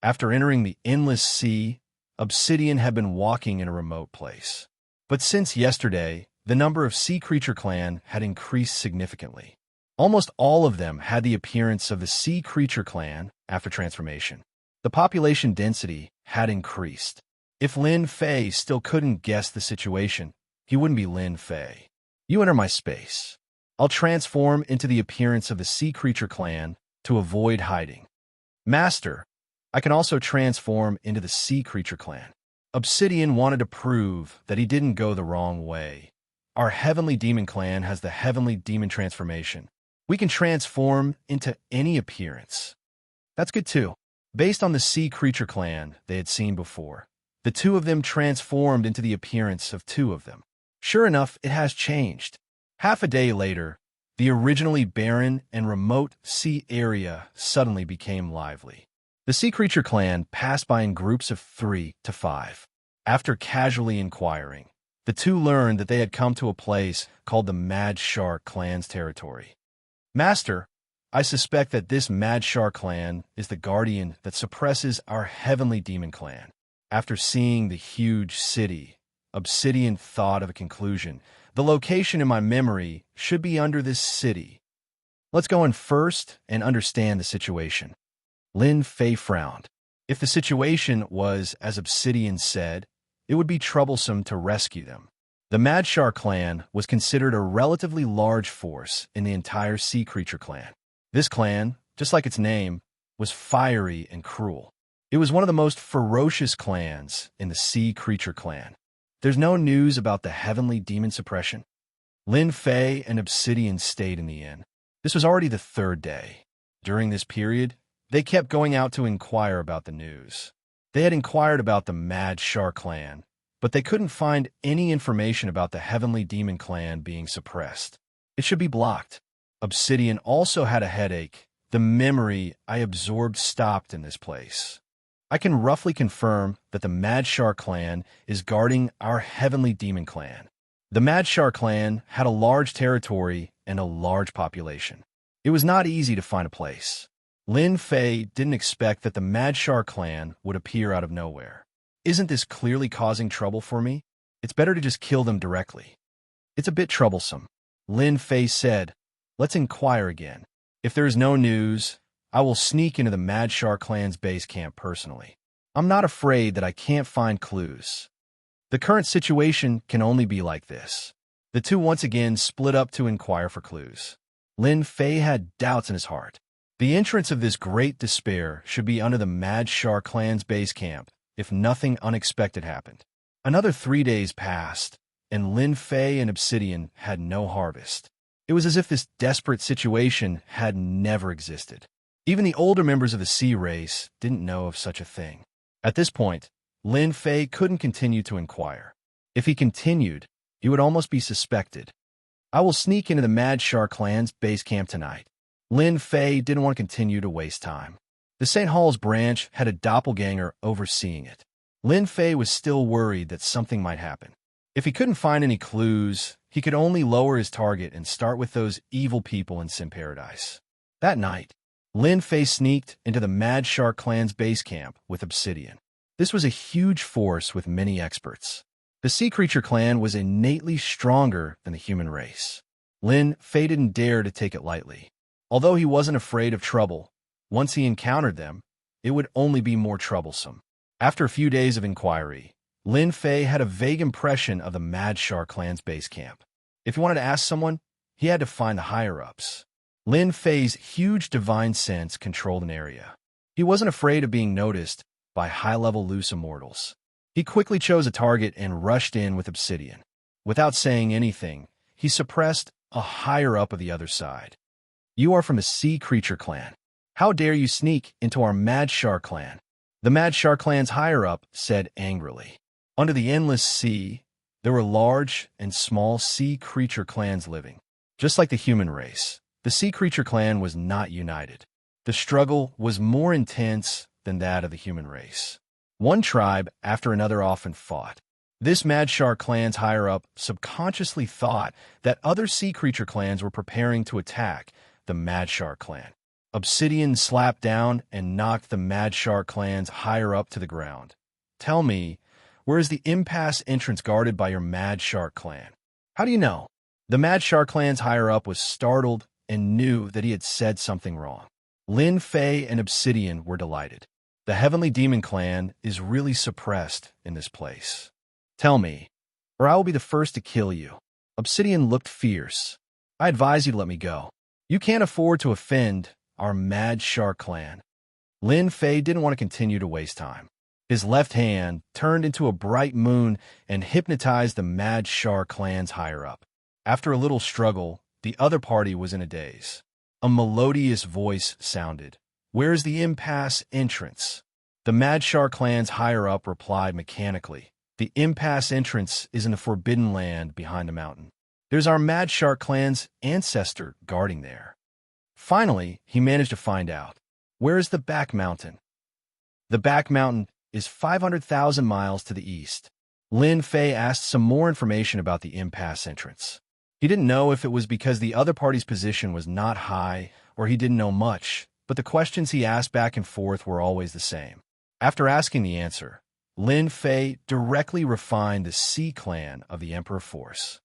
After entering the endless sea, Obsidian had been walking in a remote place. But since yesterday, the number of sea creature clan had increased significantly. Almost all of them had the appearance of the sea creature clan after transformation. The population density had increased. If Lin Fei still couldn't guess the situation, he wouldn't be Lin Fei. You enter my space. I'll transform into the appearance of the sea creature clan to avoid hiding. Master, I can also transform into the sea creature clan. Obsidian wanted to prove that he didn't go the wrong way. Our heavenly demon clan has the heavenly demon transformation. We can transform into any appearance. That's good too. Based on the sea creature clan they had seen before, the two of them transformed into the appearance of two of them. Sure enough, it has changed. Half a day later, the originally barren and remote sea area suddenly became lively. The sea creature clan passed by in groups of 3 to 5. After casually inquiring, the two learned that they had come to a place called the Mad Shark clan's territory. Master, I suspect that this Mad Shark clan is the guardian that suppresses our heavenly demon clan. After seeing the huge city, Obsidian thought of a conclusion. The location in my memory should be under this city. Let's go in first and understand the situation. Lin Fei frowned. If the situation was as Obsidian said, it would be troublesome to rescue them. The Mad Shark clan was considered a relatively large force in the entire sea creature clan. This clan, just like its name, was fiery and cruel. It was one of the most ferocious clans in the sea creature clan. There's no news about the heavenly demon suppression. Lin Fei and Obsidian stayed in the inn. This was already the 3rd day. During this period, they kept going out to inquire about the news. They had inquired about the Mad Shark clan, but they couldn't find any information about the heavenly demon clan being suppressed. It should be blocked. Obsidian also had a headache. The memory I absorbed stopped in this place. I can roughly confirm that the Mad Shark clan is guarding our heavenly demon clan. The Mad Shark clan had a large territory and a large population. It was not easy to find a place. Lin Fei didn't expect that the Mad Shark clan would appear out of nowhere. Isn't this clearly causing trouble for me? It's better to just kill them directly. It's a bit troublesome. Lin Fei said, let's inquire again. If there is no news, I will sneak into the Mad Shark clan's base camp personally. I'm not afraid that I can't find clues. The current situation can only be like this. The two once again split up to inquire for clues. Lin Fei had doubts in his heart. The entrance of this great despair should be under the Mad Shark clan's base camp if nothing unexpected happened. Another 3 days passed, and Lin Fei and Obsidian had no harvest. It was as if this desperate situation had never existed. Even the older members of the sea race didn't know of such a thing. At this point, Lin Fei couldn't continue to inquire. If he continued, he would almost be suspected. I will sneak into the Mad Shark clan's base camp tonight. Lin Fei didn't want to continue to waste time. The St. Hall's branch had a doppelganger overseeing it. Lin Fei was still worried that something might happen. If he couldn't find any clues, he could only lower his target and start with those evil people in Sim Paradise. That night, Lin Fei sneaked into the Mad Shark clan's base camp with Obsidian. This was a huge force with many experts. The Sea Creature clan was innately stronger than the human race. Lin Fei didn't dare to take it lightly. Although he wasn't afraid of trouble, once he encountered them, it would only be more troublesome. After a few days of inquiry, Lin Fei had a vague impression of the Mad Shark clan's base camp. If he wanted to ask someone, he had to find the higher-ups. Lin Fei's huge divine sense controlled an area. He wasn't afraid of being noticed by high-level loose immortals. He quickly chose a target and rushed in with obsidian. Without saying anything, he suppressed a higher-up of the other side. "You are from a sea creature clan. How dare you sneak into our Mad Shark clan?" The Mad Shark clan's higher-up said angrily. Under the endless sea, there were large and small sea creature clans living. Just like the human race, the sea creature clan was not united. The struggle was more intense than that of the human race. One tribe after another often fought. This Mad Shark clan's higher-up subconsciously thought that other sea creature clans were preparing to attack the Mad Shark clan. Obsidian slapped down and knocked the Mad Shark clan's higher-up to the ground. "Tell me, where is the impasse entrance guarded by your Mad Shark clan?" "How do you know?" The Mad Shark clan's higher-up was startled and knew that he had said something wrong. Lin Fei and Obsidian were delighted. The Heavenly Demon clan is really suppressed in this place. "Tell me, or I will be the first to kill you." Obsidian looked fierce. "I advise you to let me go. You can't afford to offend our Mad Shark clan." Lin Fei didn't want to continue to waste time. His left hand turned into a bright moon and hypnotized the Mad Shark clan's higher-up. After a little struggle, the other party was in a daze. A melodious voice sounded. "Where is the impasse entrance?" The Mad Shark clan's higher-up replied mechanically. "The impasse entrance is in the forbidden land behind the mountain. There's our Mad Shark clan's ancestor guarding there." Finally, he managed to find out. "Where is the back mountain?" "The back mountain is 500,000 miles to the east." Lin Fei asked some more information about the impasse entrance. He didn't know if it was because the other party's position was not high or he didn't know much, but the questions he asked back and forth were always the same. After asking the answer, Lin Fei directly refined the Sea clan of the Emperor Force.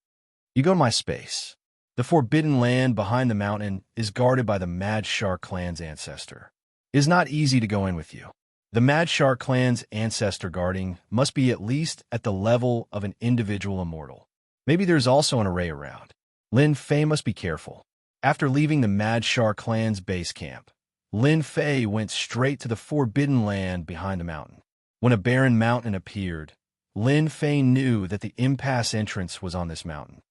"You go to my space. The forbidden land behind the mountain is guarded by the Mad Shark clan's ancestor. It is not easy to go in with you. The Mad Shark clan's ancestor guarding must be at least at the level of an individual immortal. Maybe there's also an array around. Lin Fei must be careful." After leaving the Mad Shark clan's base camp, Lin Fei went straight to the forbidden land behind the mountain. When a barren mountain appeared, Lin Fei knew that the impasse entrance was on this mountain.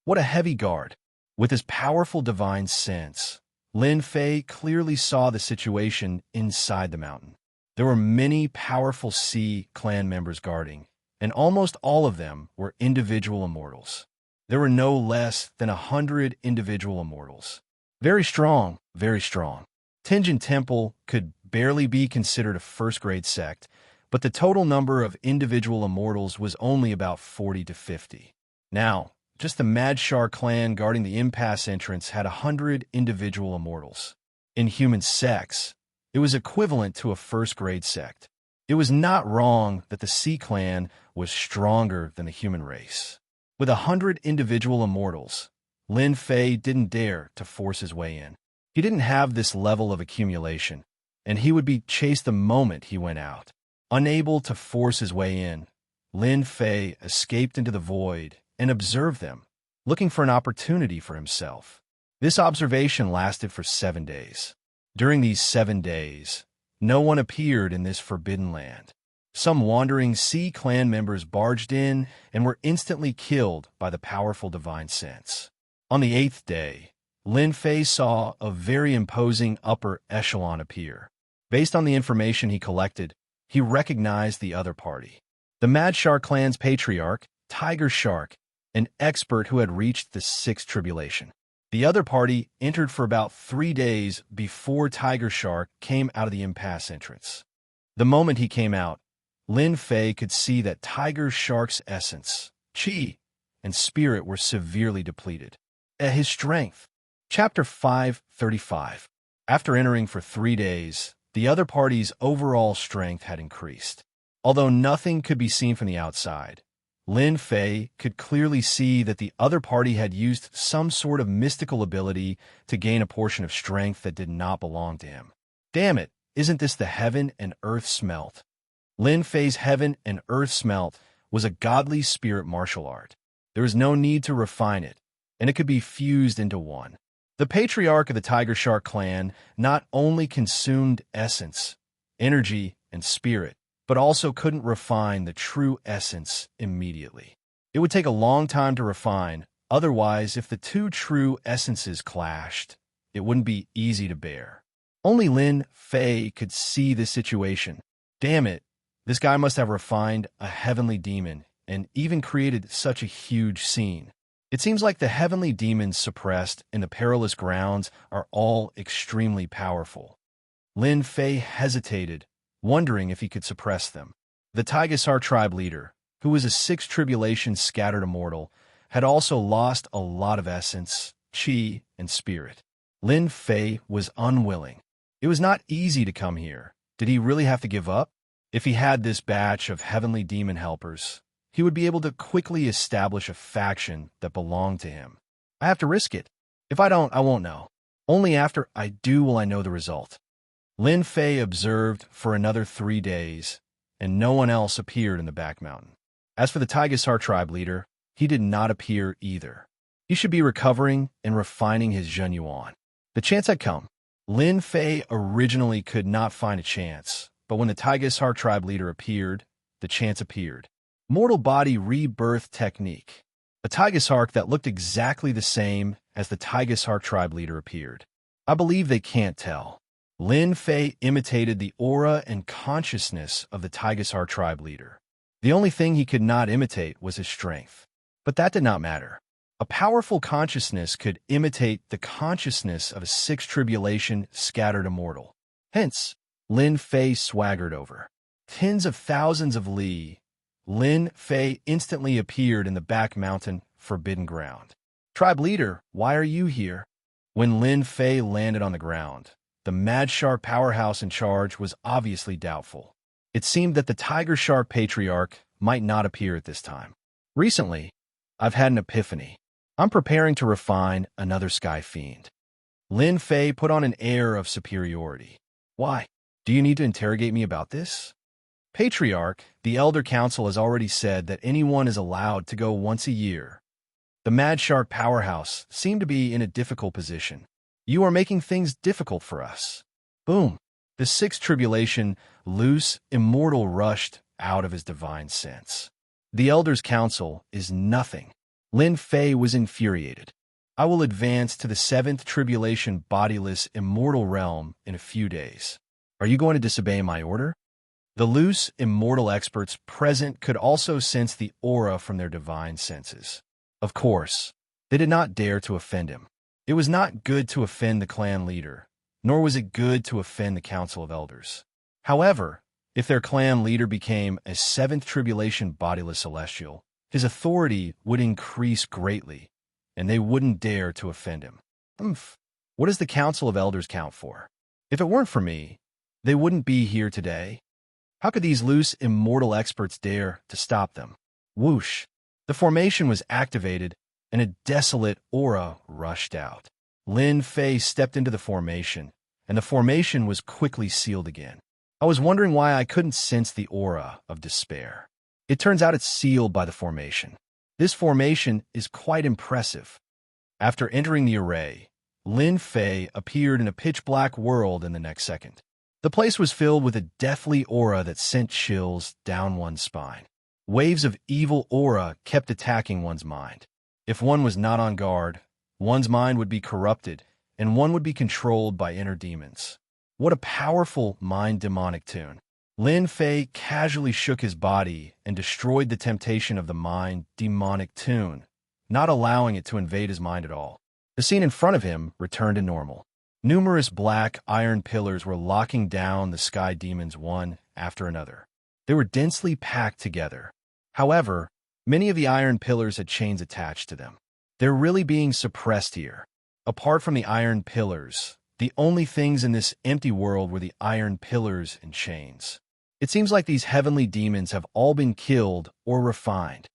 What a heavy guard! With his powerful divine sense, Lin Fei clearly saw the situation inside the mountain. There were many powerful Sea clan members guarding, and almost all of them were individual immortals. There were no less than 100 individual immortals. Very strong, very strong. Tenjin Temple could barely be considered a first-grade sect, but the total number of individual immortals was only about 40 to 50. Now, just the Mad Shark clan guarding the impasse entrance had 100 individual immortals. In human sects, it was equivalent to a first-grade sect. It was not wrong that the Sea clan was stronger than the human race. With 100 individual immortals, Lin Fei didn't dare to force his way in. He didn't have this level of accumulation, and he would be chased the moment he went out. Unable to force his way in, Lin Fei escaped into the void and observed them, looking for an opportunity for himself. This observation lasted for 7 days. During these 7 days, no one appeared in this forbidden land. Some wandering Sea clan members barged in and were instantly killed by the powerful divine sense. On the 8th day, Lin Fei saw a very imposing upper echelon appear. Based on the information he collected, he recognized the other party. The Mad Shark clan's patriarch, Tiger Shark, an expert who had reached the 6th tribulation. The other party entered for about 3 days before Tiger Shark came out of the impasse entrance. The moment he came out, Lin Fei could see that Tiger Shark's essence, chi, and spirit were severely depleted. His strength. Chapter 535. After entering for 3 days, the other party's overall strength had increased. Although nothing could be seen from the outside, Lin Fei could clearly see that the other party had used some sort of mystical ability to gain a portion of strength that did not belong to him. Damn it, isn't this the heaven and earth smelt? Lin Fei's heaven and earth smelt was a godly spirit martial art. There was no need to refine it, and it could be fused into one. The patriarch of the Tiger Shark clan not only consumed essence, energy, and spirit, but also couldn't refine the true essence immediately. It would take a long time to refine, otherwise, if the two true essences clashed, it wouldn't be easy to bear. Only Lin Fei could see the situation. Damn it, this guy must have refined a heavenly demon and even created such a huge scene. It seems like the heavenly demons suppressed in the perilous grounds are all extremely powerful. Lin Fei hesitated, wondering if he could suppress them. The Taigasar tribe leader, who was a sixth tribulation scattered immortal, had also lost a lot of essence, chi, and spirit. Lin Fei was unwilling. It was not easy to come here. Did he really have to give up? If he had this batch of heavenly demon helpers, he would be able to quickly establish a faction that belonged to him. I have to risk it. If I don't, I won't know. Only after I do will I know the result. Lin Fei observed for another 3 days, and no one else appeared in the back mountain. As for the Taigasar tribe leader, he did not appear either. He should be recovering and refining his Zhenyuan. The chance had come. Lin Fei originally could not find a chance, but when the Taigasar tribe leader appeared, the chance appeared. Mortal body rebirth technique. A Taigasark that looked exactly the same as the Taigasar tribe leader appeared. I believe they can't tell. Lin Fei imitated the aura and consciousness of the Taigasar tribe leader. The only thing he could not imitate was his strength. But that did not matter. A powerful consciousness could imitate the consciousness of a sixth tribulation scattered immortal. Hence, Lin Fei swaggered over. Tens of thousands of li. Lin Fei instantly appeared in the back mountain forbidden ground. Tribe leader, why are you here? When Lin Fei landed on the ground, the Mad Shark powerhouse in charge was obviously doubtful. It seemed that the Tiger Shark patriarch might not appear at this time. Recently, I've had an epiphany. I'm preparing to refine another sky fiend. Lin Fei put on an air of superiority. Why? Do you need to interrogate me about this? Patriarch, the Elder Council has already said that anyone is allowed to go once a year. The Mad Shark powerhouse seemed to be in a difficult position. You are making things difficult for us. Boom. The sixth tribulation, loose, immortal rushed out of his divine sense. The Elder's Council is nothing. Lin Fei was infuriated. I will advance to the seventh tribulation bodiless immortal realm in a few days. Are you going to disobey my order? The loose, immortal experts present could also sense the aura from their divine senses. Of course, they did not dare to offend him. It was not good to offend the clan leader, nor was it good to offend the Council of Elders. However, if their clan leader became a seventh tribulation bodiless celestial, his authority would increase greatly, and they wouldn't dare to offend him. What does the Council of Elders count for? If it weren't for me, they wouldn't be here today. How could these loose, immortal experts dare to stop them? Whoosh! The formation was activated, and a desolate aura rushed out. Lin Fei stepped into the formation, and the formation was quickly sealed again. I was wondering why I couldn't sense the aura of despair. It turns out it's sealed by the formation. This formation is quite impressive. After entering the array, Lin Fei appeared in a pitch-black world in the next second. The place was filled with a deathly aura that sent chills down one's spine. Waves of evil aura kept attacking one's mind. If one was not on guard, one's mind would be corrupted, and one would be controlled by inner demons. What a powerful mind demonic tune. Lin Fei casually shook his body and destroyed the temptation of the mind demonic tune, not allowing it to invade his mind at all. The scene in front of him returned to normal. Numerous black iron pillars were locking down the sky demons one after another. They were densely packed together. However, many of the iron pillars had chains attached to them. They're really being suppressed here. Apart from the iron pillars, the only things in this empty world were the iron pillars and chains. It seems like these heavenly demons have all been killed or refined.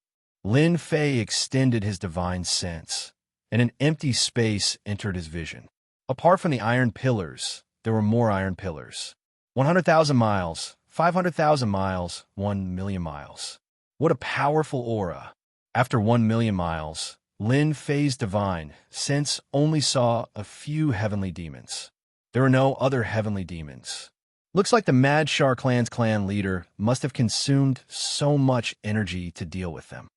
Lin Fei extended his divine sense, and an empty space entered his vision. Apart from the iron pillars, there were more iron pillars. 100,000 miles, 500,000 miles, 1 million miles. What a powerful aura. After 1 million miles, Lin Fei's divine sense only saw a few heavenly demons. There were no other heavenly demons. Looks like the Mad Shar clan's clan leader must have consumed so much energy to deal with them.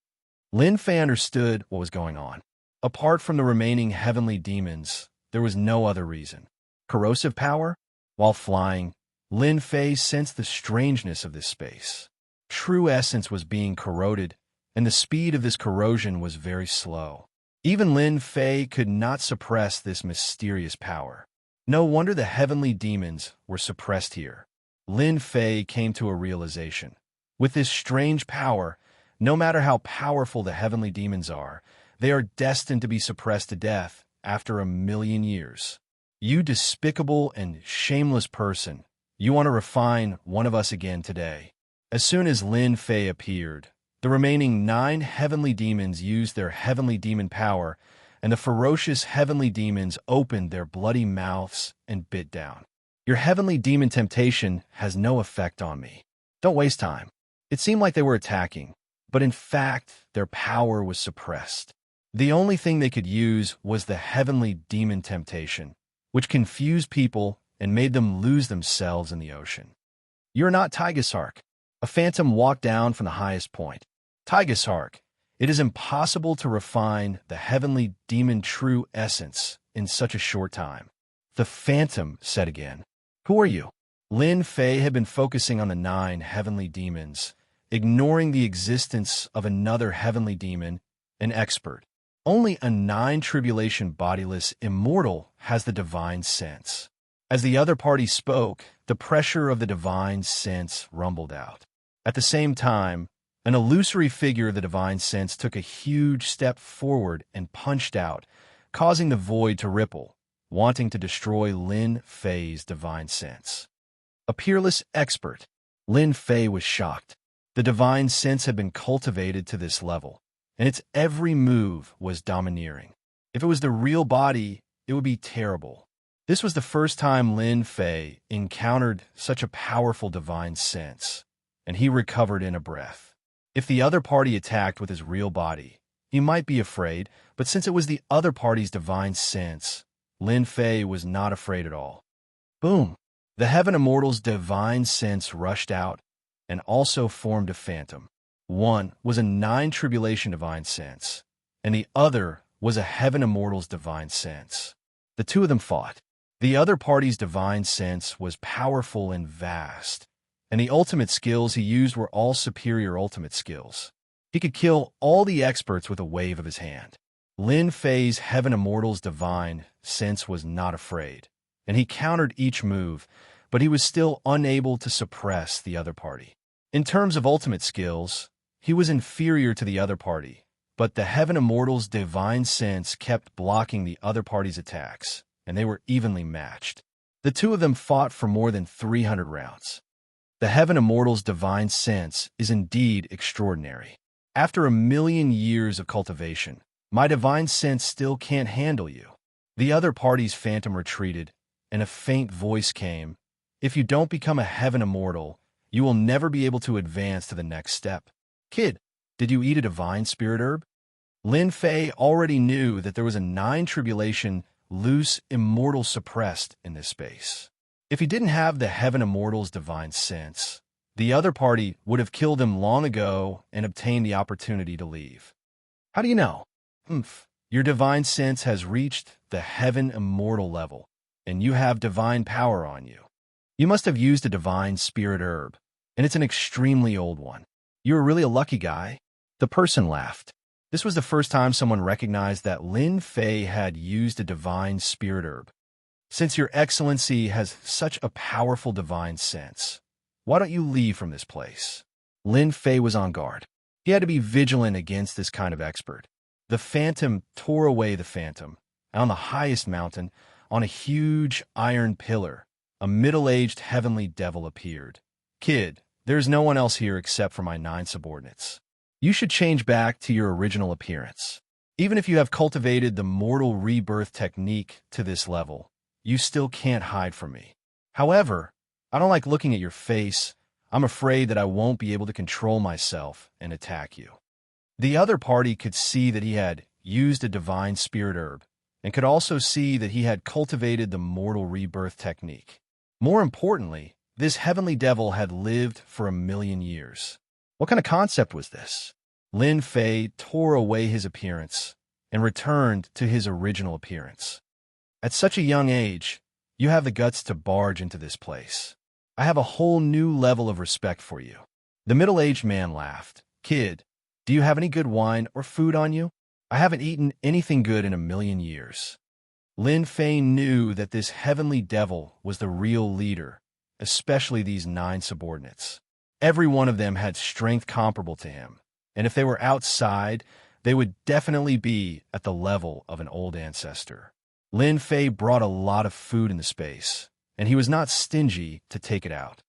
Lin Fei understood what was going on. Apart from the remaining heavenly demons, there was no other reason. Corrosive power? While flying, Lin Fei sensed the strangeness of this space. True essence was being corroded, and the speed of this corrosion was very slow. Even Lin Fei could not suppress this mysterious power. No wonder the heavenly demons were suppressed here. Lin Fei came to a realization. With this strange power, no matter how powerful the heavenly demons are, they are destined to be suppressed to death after 1,000,000 years. You despicable and shameless person, you want to refine one of us again today. As soon as Lin Fei appeared, the remaining 9 heavenly demons used their heavenly demon power, and the ferocious heavenly demons opened their bloody mouths and bit down. Your heavenly demon temptation has no effect on me. Don't waste time. It seemed like they were attacking, but in fact, their power was suppressed. The only thing they could use was the heavenly demon temptation, which confused people and made them lose themselves in the ocean. You're not Tigersark. A phantom walked down from the highest point. Tigersark, it is impossible to refine the heavenly demon true essence in such a short time. The phantom said again. Who are you? Lin Fei had been focusing on the 9 heavenly demons, ignoring the existence of another heavenly demon, an expert. Only a 9-tribulation bodiless immortal has the divine sense. As the other party spoke, the pressure of the divine sense rumbled out. At the same time, an illusory figure of the divine sense took a huge step forward and punched out, causing the void to ripple, wanting to destroy Lin Fei's divine sense. A peerless expert, Lin Fei was shocked. The divine sense had been cultivated to this level, and its every move was domineering. If it was the real body, it would be terrible. This was the first time Lin Fei encountered such a powerful divine sense, and he recovered in a breath. If the other party attacked with his real body, he might be afraid, but since it was the other party's divine sense, Lin Fei was not afraid at all. Boom! The Heaven Immortal's divine sense rushed out and also formed a phantom. One was a 9-tribulation divine sense, and the other was a Heaven Immortal's divine sense. The two of them fought. The other party's divine sense was powerful and vast, and the ultimate skills he used were all superior ultimate skills. He could kill all the experts with a wave of his hand. Lin Fei's Heaven Immortal's divine sense was not afraid, and he countered each move, but he was still unable to suppress the other party. In terms of ultimate skills, he was inferior to the other party, but the Heaven Immortal's divine sense kept blocking the other party's attacks, and they were evenly matched. The two of them fought for more than 300 rounds. The Heaven Immortal's divine sense is indeed extraordinary. After 1,000,000 years of cultivation, my divine sense still can't handle you. The other party's phantom retreated, and a faint voice came. If you don't become a Heaven Immortal, you will never be able to advance to the next step. Kid, did you eat a divine spirit herb? Lin Fei already knew that there was a 9-tribulation loose immortal suppressed in this space. If he didn't have the Heaven Immortal's divine sense, the other party would have killed him long ago and obtained the opportunity to leave. How do you know? Your divine sense has reached the Heaven Immortal level, and you have divine power on you. You must have used a divine spirit herb, and it's an extremely old one. You were really a lucky guy. The person laughed. This was the first time someone recognized that Lin Fei had used a divine spirit herb. Since your excellency has such a powerful divine sense, why don't you leave from this place? Lin Fei was on guard. He had to be vigilant against this kind of expert. The phantom tore away the phantom. On the highest mountain, on a huge iron pillar, a middle-aged heavenly devil appeared. Kid, there's no one else here except for my 9 subordinates. You should change back to your original appearance. Even if you have cultivated the mortal rebirth technique to this level, you still can't hide from me. However, I don't like looking at your face. I'm afraid that I won't be able to control myself and attack you. The other party could see that he had used a divine spirit herb, and could also see that he had cultivated the mortal rebirth technique. More importantly, this heavenly devil had lived for 1,000,000 years. What kind of concept was this? Lin Fei tore away his appearance and returned to his original appearance. At such a young age, you have the guts to barge into this place. I have a whole new level of respect for you. The middle-aged man laughed. Kid, do you have any good wine or food on you? I haven't eaten anything good in 1,000,000 years. Lin Fei knew that this heavenly devil was the real leader, especially these 9 subordinates. Every one of them had strength comparable to him, and if they were outside, they would definitely be at the level of an old ancestor. Lin Fei brought a lot of food in the space, and he was not stingy to take it out.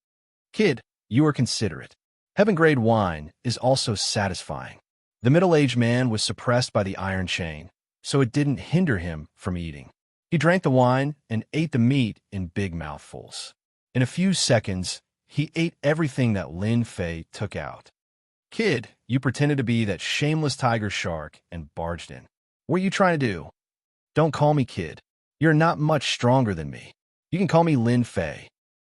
Kid, you are considerate. Heaven-grade wine is also satisfying. The middle-aged man was suppressed by the iron chain, so it didn't hinder him from eating. He drank the wine and ate the meat in big mouthfuls. In a few seconds, he ate everything that Lin Fei took out. Kid, you pretended to be that shameless tiger shark and barged in. What are you trying to do? Don't call me kid. You're not much stronger than me. You can call me Lin Fei.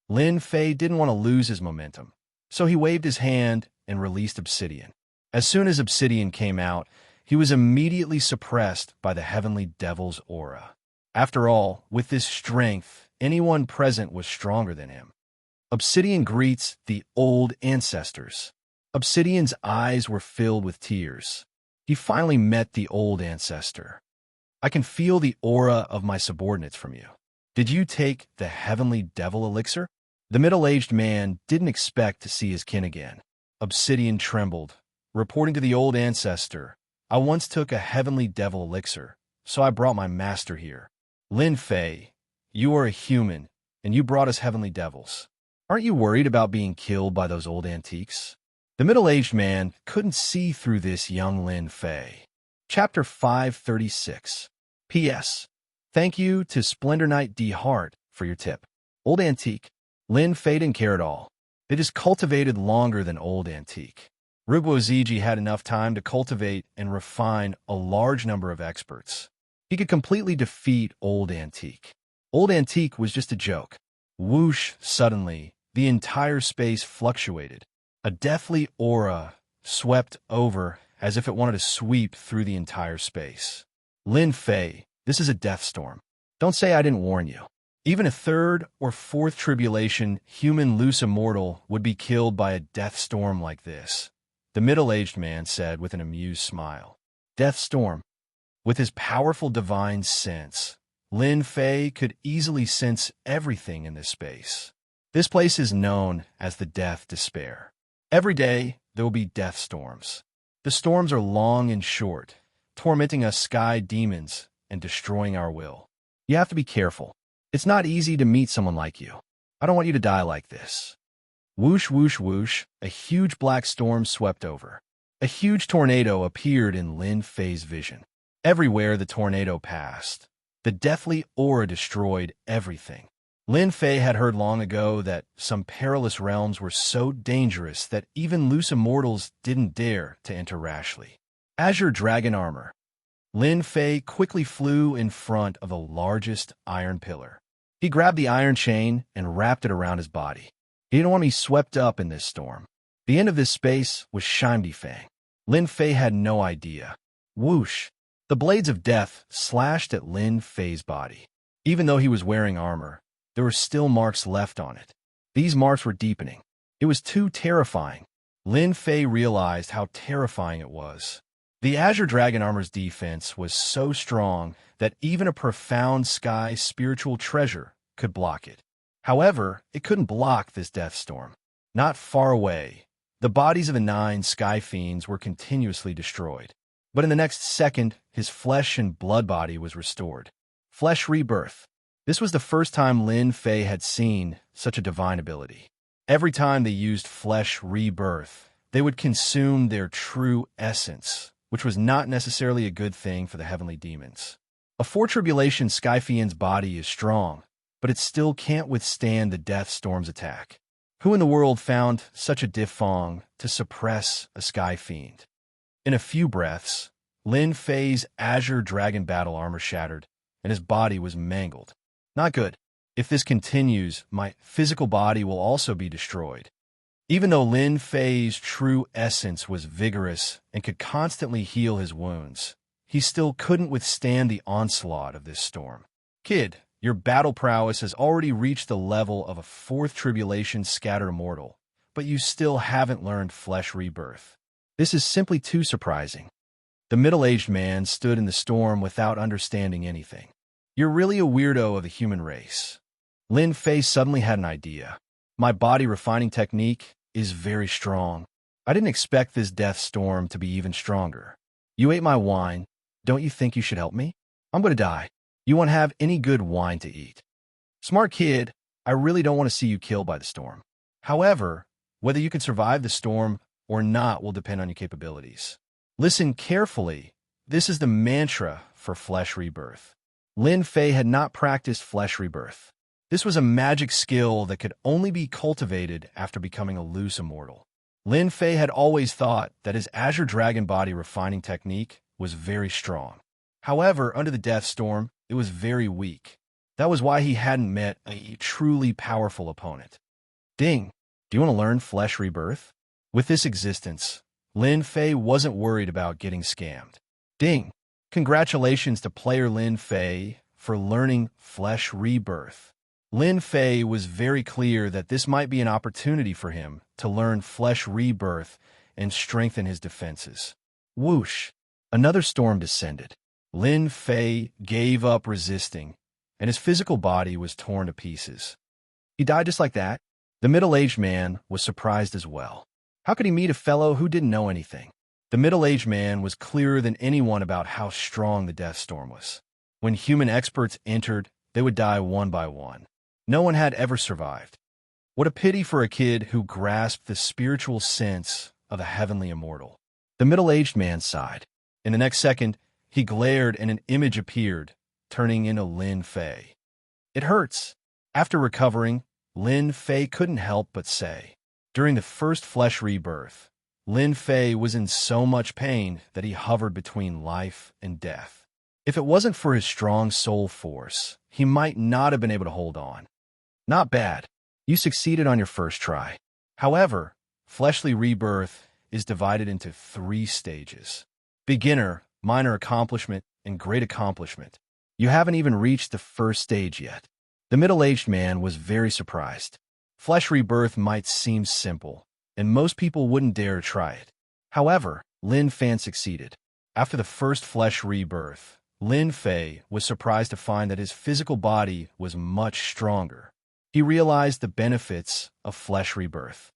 Lin Fei didn't want to lose his momentum, so he waved his hand and released obsidian. As soon as obsidian came out, he was immediately suppressed by the heavenly devil's aura. After all, with this strength, anyone present was stronger than him. Obsidian greets the old ancestors. Obsidian's eyes were filled with tears. He finally met the old ancestor. I can feel the aura of my subordinates from you. Did you take the heavenly devil elixir? The middle-aged man didn't expect to see his kin again. Obsidian trembled, reporting to the old ancestor, I once took a heavenly devil elixir, so I brought my master here. Lin Fei, you are a human, and you brought us heavenly devils. Aren't you worried about being killed by those old antiques? The middle-aged man couldn't see through this young Lin Fei. Chapter 536. P.S. Thank you to Splendor Knight D. Hart for your tip. Old antique. Lin Fei didn't care at all. They just cultivated longer than old antique. Rugwoziji had enough time to cultivate and refine a large number of experts. He could completely defeat old antique. Old antique was just a joke. Whoosh, suddenly, the entire space fluctuated. A deathly aura swept over as if it wanted to sweep through the entire space. Lin Fei, this is a death storm. Don't say I didn't warn you. Even a 3rd or 4th tribulation human loose immortal would be killed by a death storm like this, the middle-aged man said with an amused smile. Death storm. With his powerful divine sense, Lin Fei could easily sense everything in this space. This place is known as the Death Despair. Every day, there will be death storms. The storms are long and short, tormenting us sky demons and destroying our will. You have to be careful. It's not easy to meet someone like you. I don't want you to die like this. Whoosh, whoosh, whoosh, a huge black storm swept over. A huge tornado appeared in Lin Fei's vision. Everywhere the tornado passed, the deathly aura destroyed everything. Lin Fei had heard long ago that some perilous realms were so dangerous that even loose immortals didn't dare to enter rashly. Azure Dragon Armor. Lin Fei quickly flew in front of the largest iron pillar. He grabbed the iron chain and wrapped it around his body. He didn't want to be swept up in this storm. The end of this space was Shimdifang. Lin Fei had no idea. Whoosh! The blades of death slashed at Lin Fei's body. Even though he was wearing armor, there were still marks left on it. These marks were deepening. It was too terrifying. Lin Fei realized how terrifying it was. The Azure Dragon Armor's defense was so strong that even a profound sky spiritual treasure could block it. However, it couldn't block this death storm. Not far away, the bodies of the 9 sky fiends were continuously destroyed. But in the next second, his flesh and blood body was restored. Flesh rebirth. This was the first time Lin Fei had seen such a divine ability. Every time they used flesh rebirth, they would consume their true essence, which was not necessarily a good thing for the heavenly demons. A 4 tribulation sky fiend's body is strong, but it still can't withstand the death storm's attack. Who in the world found such a difong to suppress a sky fiend? In a few breaths, Lin Fei's azure dragon battle armor shattered, and his body was mangled. Not good. If this continues, my physical body will also be destroyed. Even though Lin Fei's true essence was vigorous and could constantly heal his wounds, he still couldn't withstand the onslaught of this storm. Kid, your battle prowess has already reached the level of a fourth tribulation scattered immortal, but you still haven't learned flesh rebirth. This is simply too surprising. The middle-aged man stood in the storm without understanding anything. You're really a weirdo of the human race. Lin Fei suddenly had an idea. My body refining technique is very strong. I didn't expect this death storm to be even stronger. You ate my wine. Don't you think you should help me? I'm going to die. You won't have any good wine to eat. Smart kid, I really don't want to see you killed by the storm. However, whether you can survive the storm or not will depend on your capabilities. Listen carefully. This is the mantra for flesh rebirth. Lin Fei had not practiced flesh rebirth. This was a magic skill that could only be cultivated after becoming a loose immortal. Lin Fei had always thought that his azure dragon body refining technique was very strong. However, under the death storm, it was very weak. That was why he hadn't met a truly powerful opponent. Ding! Do you want to learn flesh rebirth? With this existence, Lin Fei wasn't worried about getting scammed. Ding! Congratulations to player Lin Fei for learning flesh rebirth. Lin Fei was very clear that this might be an opportunity for him to learn flesh rebirth and strengthen his defenses. Whoosh! Another storm descended. Lin Fei gave up resisting, and his physical body was torn to pieces. He died just like that. The middle-aged man was surprised as well. How could he meet a fellow who didn't know anything? The middle-aged man was clearer than anyone about how strong the death storm was. When human experts entered, they would die one by one. No one had ever survived. What a pity for a kid who grasped the spiritual sense of a heavenly immortal. The middle-aged man sighed. In the next second, he glared and an image appeared, turning into Lin Fei. It hurts. After recovering, Lin Fei couldn't help but say. During the first flesh rebirth, Lin Fei was in so much pain that he hovered between life and death. If it wasn't for his strong soul force, he might not have been able to hold on. Not bad. You succeeded on your first try. However, fleshly rebirth is divided into 3 stages. Beginner, minor accomplishment, and great accomplishment. You haven't even reached the first stage yet. The middle-aged man was very surprised. Flesh rebirth might seem simple, and most people wouldn't dare to try it. However, Lin Fei succeeded. After the first flesh rebirth, Lin Fei was surprised to find that his physical body was much stronger. He realized the benefits of flesh rebirth.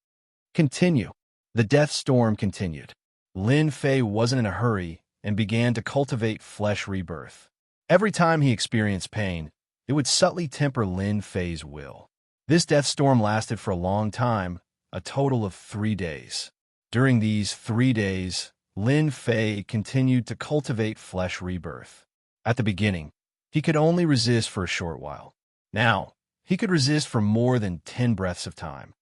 Continue. The death storm continued. Lin Fei wasn't in a hurry and began to cultivate flesh rebirth. Every time he experienced pain, it would subtly temper Lin Fei's will. This death storm lasted for a long time, a total of 3 days. During these 3 days, Lin Fei continued to cultivate flesh rebirth. At the beginning, he could only resist for a short while. Now, he could resist for more than 10 breaths of time.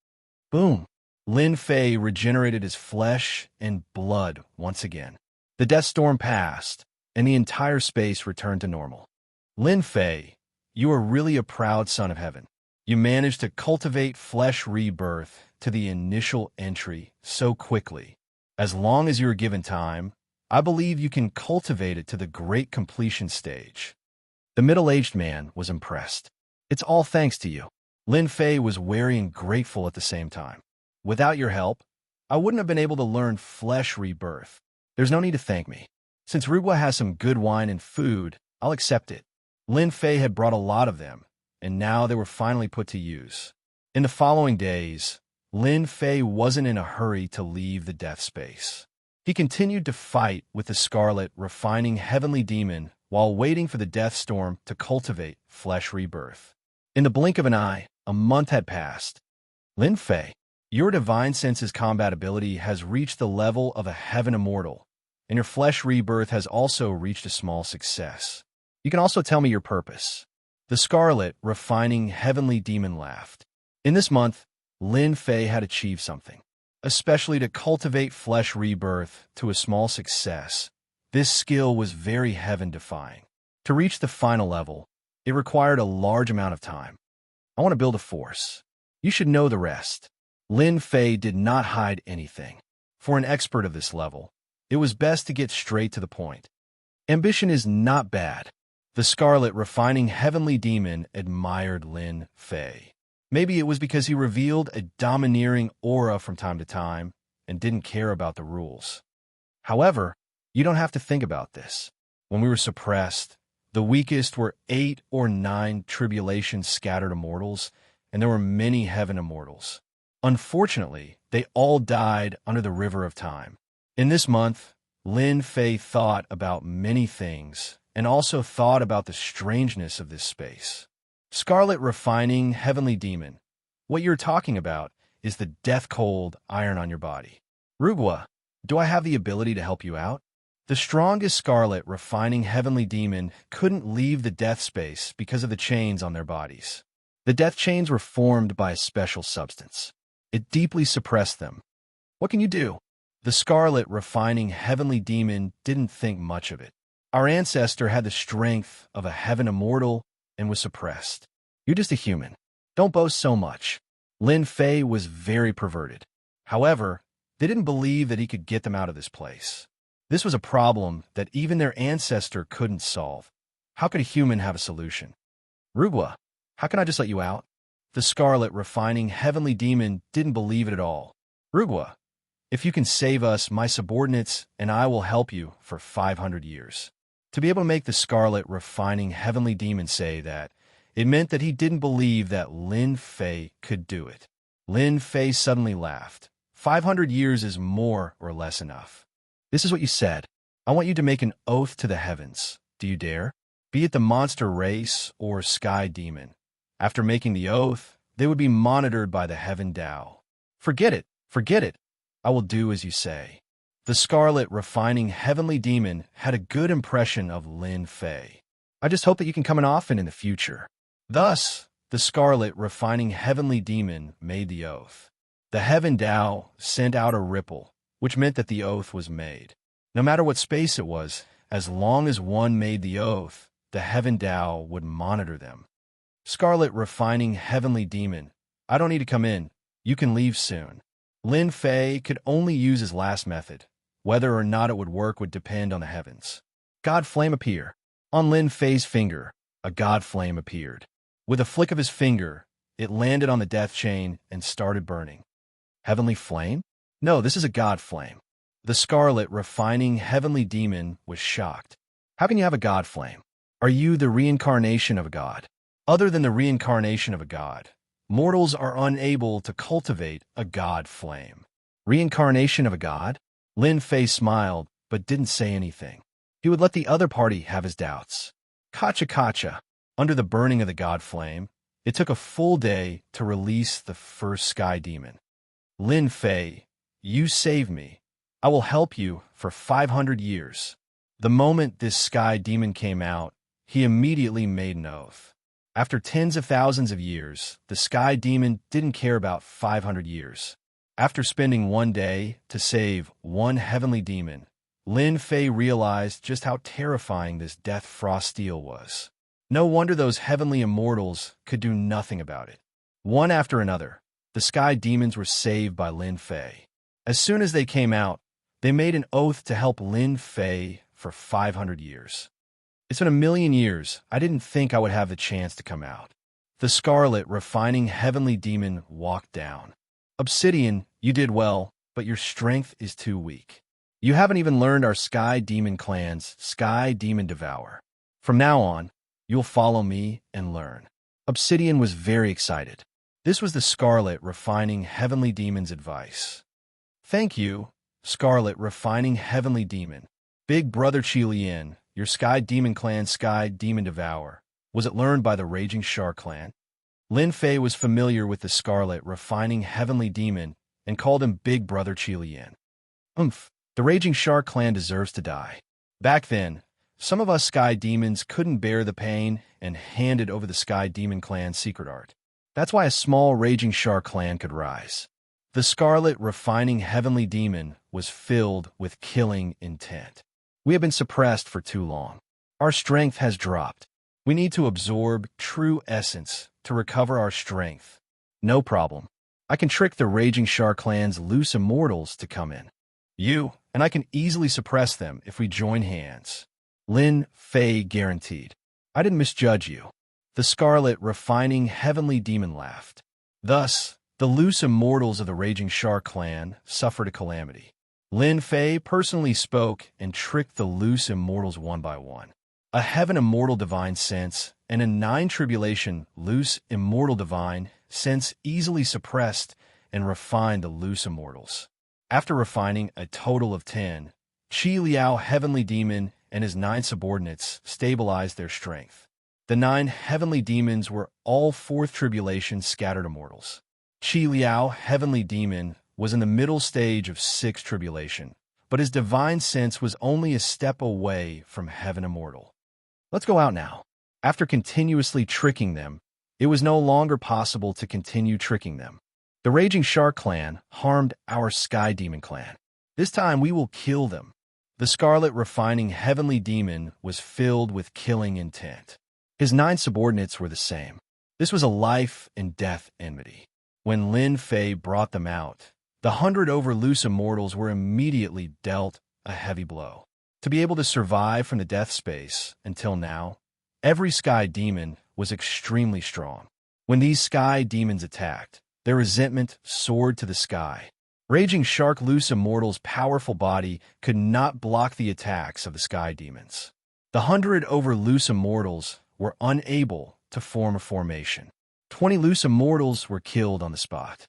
Boom! Lin Fei regenerated his flesh and blood once again. The death storm passed, and the entire space returned to normal. Lin Fei, you are really a proud son of heaven. You managed to cultivate flesh rebirth to the initial entry so quickly. As long as you are given time, I believe you can cultivate it to the great completion stage. The middle-aged man was impressed. It's all thanks to you. Lin Fei was wary and grateful at the same time. Without your help, I wouldn't have been able to learn flesh rebirth. There's no need to thank me. Since Rugwa has some good wine and food, I'll accept it. Lin Fei had brought a lot of them, and now they were finally put to use. In the following days, Lin Fei wasn't in a hurry to leave the death space. He continued to fight with the scarlet, refining heavenly demon while waiting for the death storm to cultivate flesh rebirth. In the blink of an eye, a month had passed. Lin Fei, your divine senses combat ability has reached the level of a heaven immortal, and your flesh rebirth has also reached a small success. You can also tell me your purpose. The scarlet, refining heavenly demon laughed. In this month, Lin Fei had achieved something. Especially to cultivate flesh rebirth to a small success, This skill was very heaven-defying. To reach the final level, it required a large amount of time. I want to build a force. You should know the rest. Lin Fei did not hide anything. For an expert of this level, it was best to get straight to the point. Ambition is not bad. The Scarlet Refining Heavenly Demon admired Lin Fei. Maybe it was because he revealed a domineering aura from time to time and didn't care about the rules. However, you don't have to think about this. When we were suppressed, the weakest were 8 or 9 tribulation-scattered immortals, and there were many heaven immortals. Unfortunately, they all died under the river of time. In this month, Lin Fei thought about many things and also thought about the strangeness of this space. Scarlet Refining Heavenly Demon, what you're talking about is the death-cold iron on your body. Rugwa, do I have the ability to help you out? The strongest Scarlet Refining Heavenly Demon couldn't leave the death space because of the chains on their bodies. The death chains were formed by a special substance. It deeply suppressed them. What can you do? The Scarlet Refining Heavenly Demon didn't think much of it. Our ancestor had the strength of a heaven immortal and was suppressed. You're just a human. Don't boast so much. Lin Fei was very perverted. However, they didn't believe that he could get them out of this place. This was a problem that even their ancestor couldn't solve. How could a human have a solution? Rugwa, how can I just let you out? The Scarlet Refining Heavenly Demon didn't believe it at all. Rugwa, if you can save us, my subordinates and I will help you for 500 years. To be able to make the Scarlet Refining Heavenly Demon say that, it meant that he didn't believe that Lin Fei could do it. Lin Fei suddenly laughed. 500 years is more or less enough. This is what you said. I want you to make an oath to the heavens. Do you dare? Be it the monster race or sky demon. After making the oath, they would be monitored by the heaven Tao. Forget it. Forget it. I will do as you say. The Scarlet Refining Heavenly Demon had a good impression of Lin Fei. I just hope that you can come in often in the future. Thus, the Scarlet Refining Heavenly Demon made the oath. The heaven Tao sent out a ripple, which meant that the oath was made. No matter what space it was, as long as one made the oath, the heaven Tao would monitor them. Scarlet Refining Heavenly Demon, I don't need to come in. You can leave soon. Lin Fei could only use his last method. Whether or not it would work would depend on the heavens. God Flame appear. On Lin Fei's finger, a God Flame appeared. With a flick of his finger, it landed on the death chain and started burning. Heavenly Flame? No, this is a God Flame. The Scarlet Refining Heavenly Demon was shocked. How can you have a God Flame? Are you the reincarnation of a god? Other than the reincarnation of a god, mortals are unable to cultivate a God Flame. Reincarnation of a god? Lin Fei smiled, but didn't say anything. He would let the other party have his doubts. Kacha. Under the burning of the God Flame, it took a full day to release the first sky demon. Lin Fei, you saved me. I will help you for 500 years. The moment this sky demon came out, he immediately made an oath. After tens of thousands of years, the sky demon didn't care about 500 years. After spending one day to save one heavenly demon, Lin Fei realized just how terrifying this death frost steel was. No wonder those heavenly immortals could do nothing about it. One after another, the sky demons were saved by Lin Fei. As soon as they came out, they made an oath to help Lin Fei for 500 years. It's been 1,000,000 years. I didn't think I would have the chance to come out. The Scarlet Refining Heavenly Demon walked down. Obsidian, you did well, but your strength is too weak. You haven't even learned our Sky Demon clan's Sky Demon Devour. From now on, you'll follow me and learn. Obsidian was very excited. This was the Scarlet Refining Heavenly Demon's advice. Thank you, Scarlet Refining Heavenly Demon. Big Brother Qilian, your Sky Demon clan's Sky Demon Devour. Was it learned by the Raging Shark clan? Lin Fei was familiar with the Scarlet Refining Heavenly Demon and called him Big Brother Qilian. The Raging Shark clan deserves to die. Back then, some of us Sky Demons couldn't bear the pain and handed over the Sky Demon clan's secret art. That's why a small Raging Shark clan could rise. The Scarlet Refining Heavenly Demon was filled with killing intent. We have been suppressed for too long. Our strength has dropped. We need to absorb true essence to recover our strength. No problem. I can trick the Raging Shark Clan's loose immortals to come in. And I can easily suppress them if we join hands. Lin Fei guaranteed. I didn't misjudge you. The scarlet, refining heavenly demon laughed. Thus, the loose immortals of the Raging Shark Clan suffered a calamity. Lin Fei personally spoke and tricked the loose immortals one by one. A heaven immortal divine sense and a 9 tribulation loose immortal divine sense easily suppressed and refined the loose immortals. After refining a total of 10, Qi Liao heavenly demon and his 9 subordinates stabilized their strength. The 9 heavenly demons were all 4th tribulation scattered immortals. Qi Liao heavenly demon was in the middle stage of 6th tribulation, but his divine sense was only a step away from heaven immortal. Let's go out now. After continuously tricking them, it was no longer possible to continue tricking them. The Raging Shark Clan harmed our Sky Demon Clan. This time we will kill them. The Scarlet Refining Heavenly Demon was filled with killing intent. His 9 subordinates were the same. This was a life and death enmity. When Lin Fei brought them out, the 100 over loose immortals were immediately dealt a heavy blow. To be able to survive from the death space until now, every Sky Demon was extremely strong. When these Sky Demons attacked, their resentment soared to the sky. Raging Shark Loose Immortal's powerful body could not block the attacks of the Sky Demons. The 100 over Loose Immortals were unable to form a formation. 20 Loose Immortals were killed on the spot.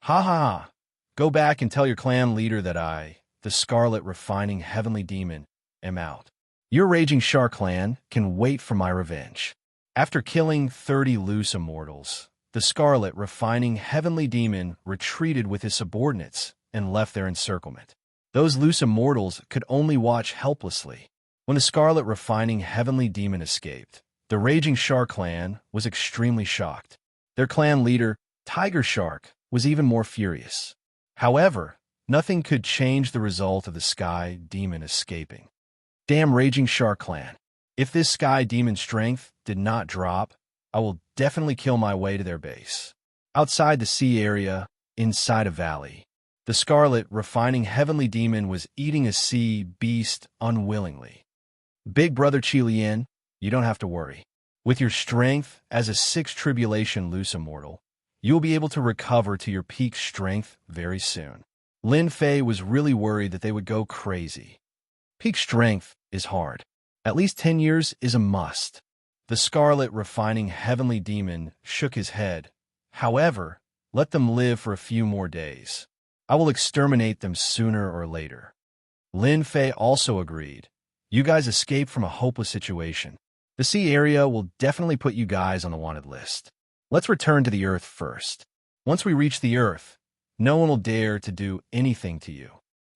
Ha ha ha! Go back and tell your clan leader that I, the Scarlet Refining Heavenly Demon, am out. Your Raging Shark Clan can wait for my revenge. After killing 30 Loose Immortals, the Scarlet Refining Heavenly Demon retreated with his subordinates and left their encirclement. Those Loose Immortals could only watch helplessly. When the Scarlet Refining Heavenly Demon escaped, the Raging Shark Clan was extremely shocked. Their clan leader, Tiger Shark, was even more furious. However, nothing could change the result of the Sky Demon escaping. Damn Raging Shark Clan. If this Sky Demon strength did not drop, I will definitely kill my way to their base. Outside the sea area, inside a valley, the Scarlet Refining Heavenly Demon was eating a sea beast unwillingly. Big Brother Qilian, you don't have to worry. With your strength as a 6th tribulation loose immortal, you will be able to recover to your peak strength very soon. Lin Fei was really worried that they would go crazy. Peak strength is hard. At least 10 years is a must. The Scarlet Refining Heavenly Demon shook his head. However, let them live for a few more days. I will exterminate them sooner or later. Lin Fei also agreed. You guys escaped from a hopeless situation. The sea area will definitely put you guys on the wanted list. Let's return to the Earth first. Once we reach the Earth, no one will dare to do anything to you.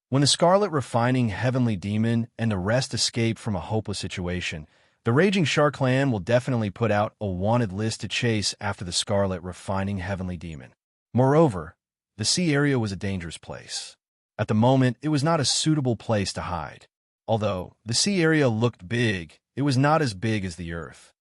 When the Scarlet Refining Heavenly Demon and the rest escape from a hopeless situation, the Raging Shark Clan will definitely put out a wanted list to chase after the Scarlet Refining Heavenly Demon. Moreover, the sea area was a dangerous place. At the moment, it was not a suitable place to hide. Although the sea area looked big, it was not as big as the Earth.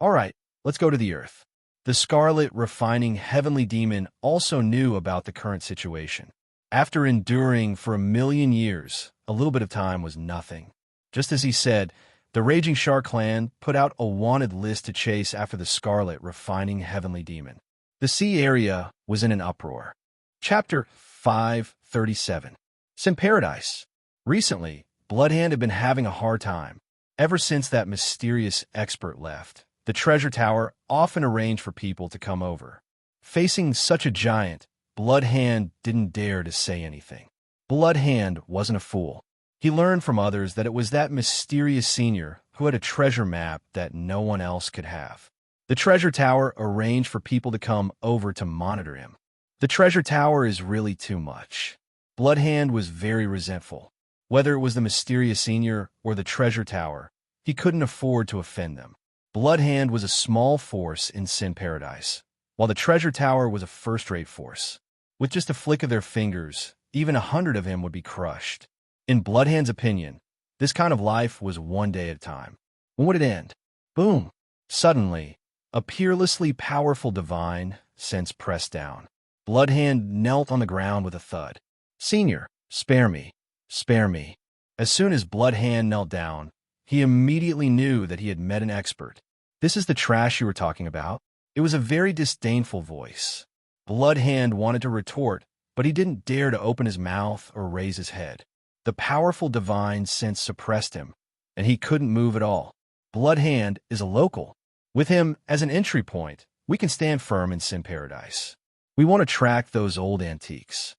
All right, let's go to the Earth. The Scarlet Refining Heavenly Demon also knew about the current situation. After enduring for 1,000,000 years, a little bit of time was nothing. Just as he said, the Raging Shark Clan put out a wanted list to chase after the Scarlet Refining Heavenly Demon. The sea area was in an uproar. Chapter 537. Sin Paradise. Recently, Bloodhand had been having a hard time. Ever since that mysterious expert left, the treasure tower often arranged for people to come over. Facing such a giant, Bloodhand didn't dare to say anything. Bloodhand wasn't a fool. He learned from others that it was that mysterious senior who had a treasure map that no one else could have. The treasure tower arranged for people to come over to monitor him. The treasure tower is really too much. Bloodhand was very resentful. Whether it was the mysterious senior or the treasure tower, he couldn't afford to offend them. Bloodhand was a small force in Sin Paradise, while the treasure tower was a first-rate force. With just a flick of their fingers, even 100 of him would be crushed. In Bloodhand's opinion, This kind of life was one day at a time. When would it end? Boom! Suddenly, a peerlessly powerful divine sense pressed down. Bloodhand knelt on the ground with a thud. Senior, spare me, spare me. As soon as Bloodhand knelt down, he immediately knew that he had met an expert. This is the trash you were talking about? It was a very disdainful voice. Bloodhand wanted to retort, but he didn't dare to open his mouth or raise his head. The powerful divine sense suppressed him, and he couldn't move at all. Bloodhand is a local. With him as an entry point, we can stand firm in Sin Paradise. We won't attract those old antiques.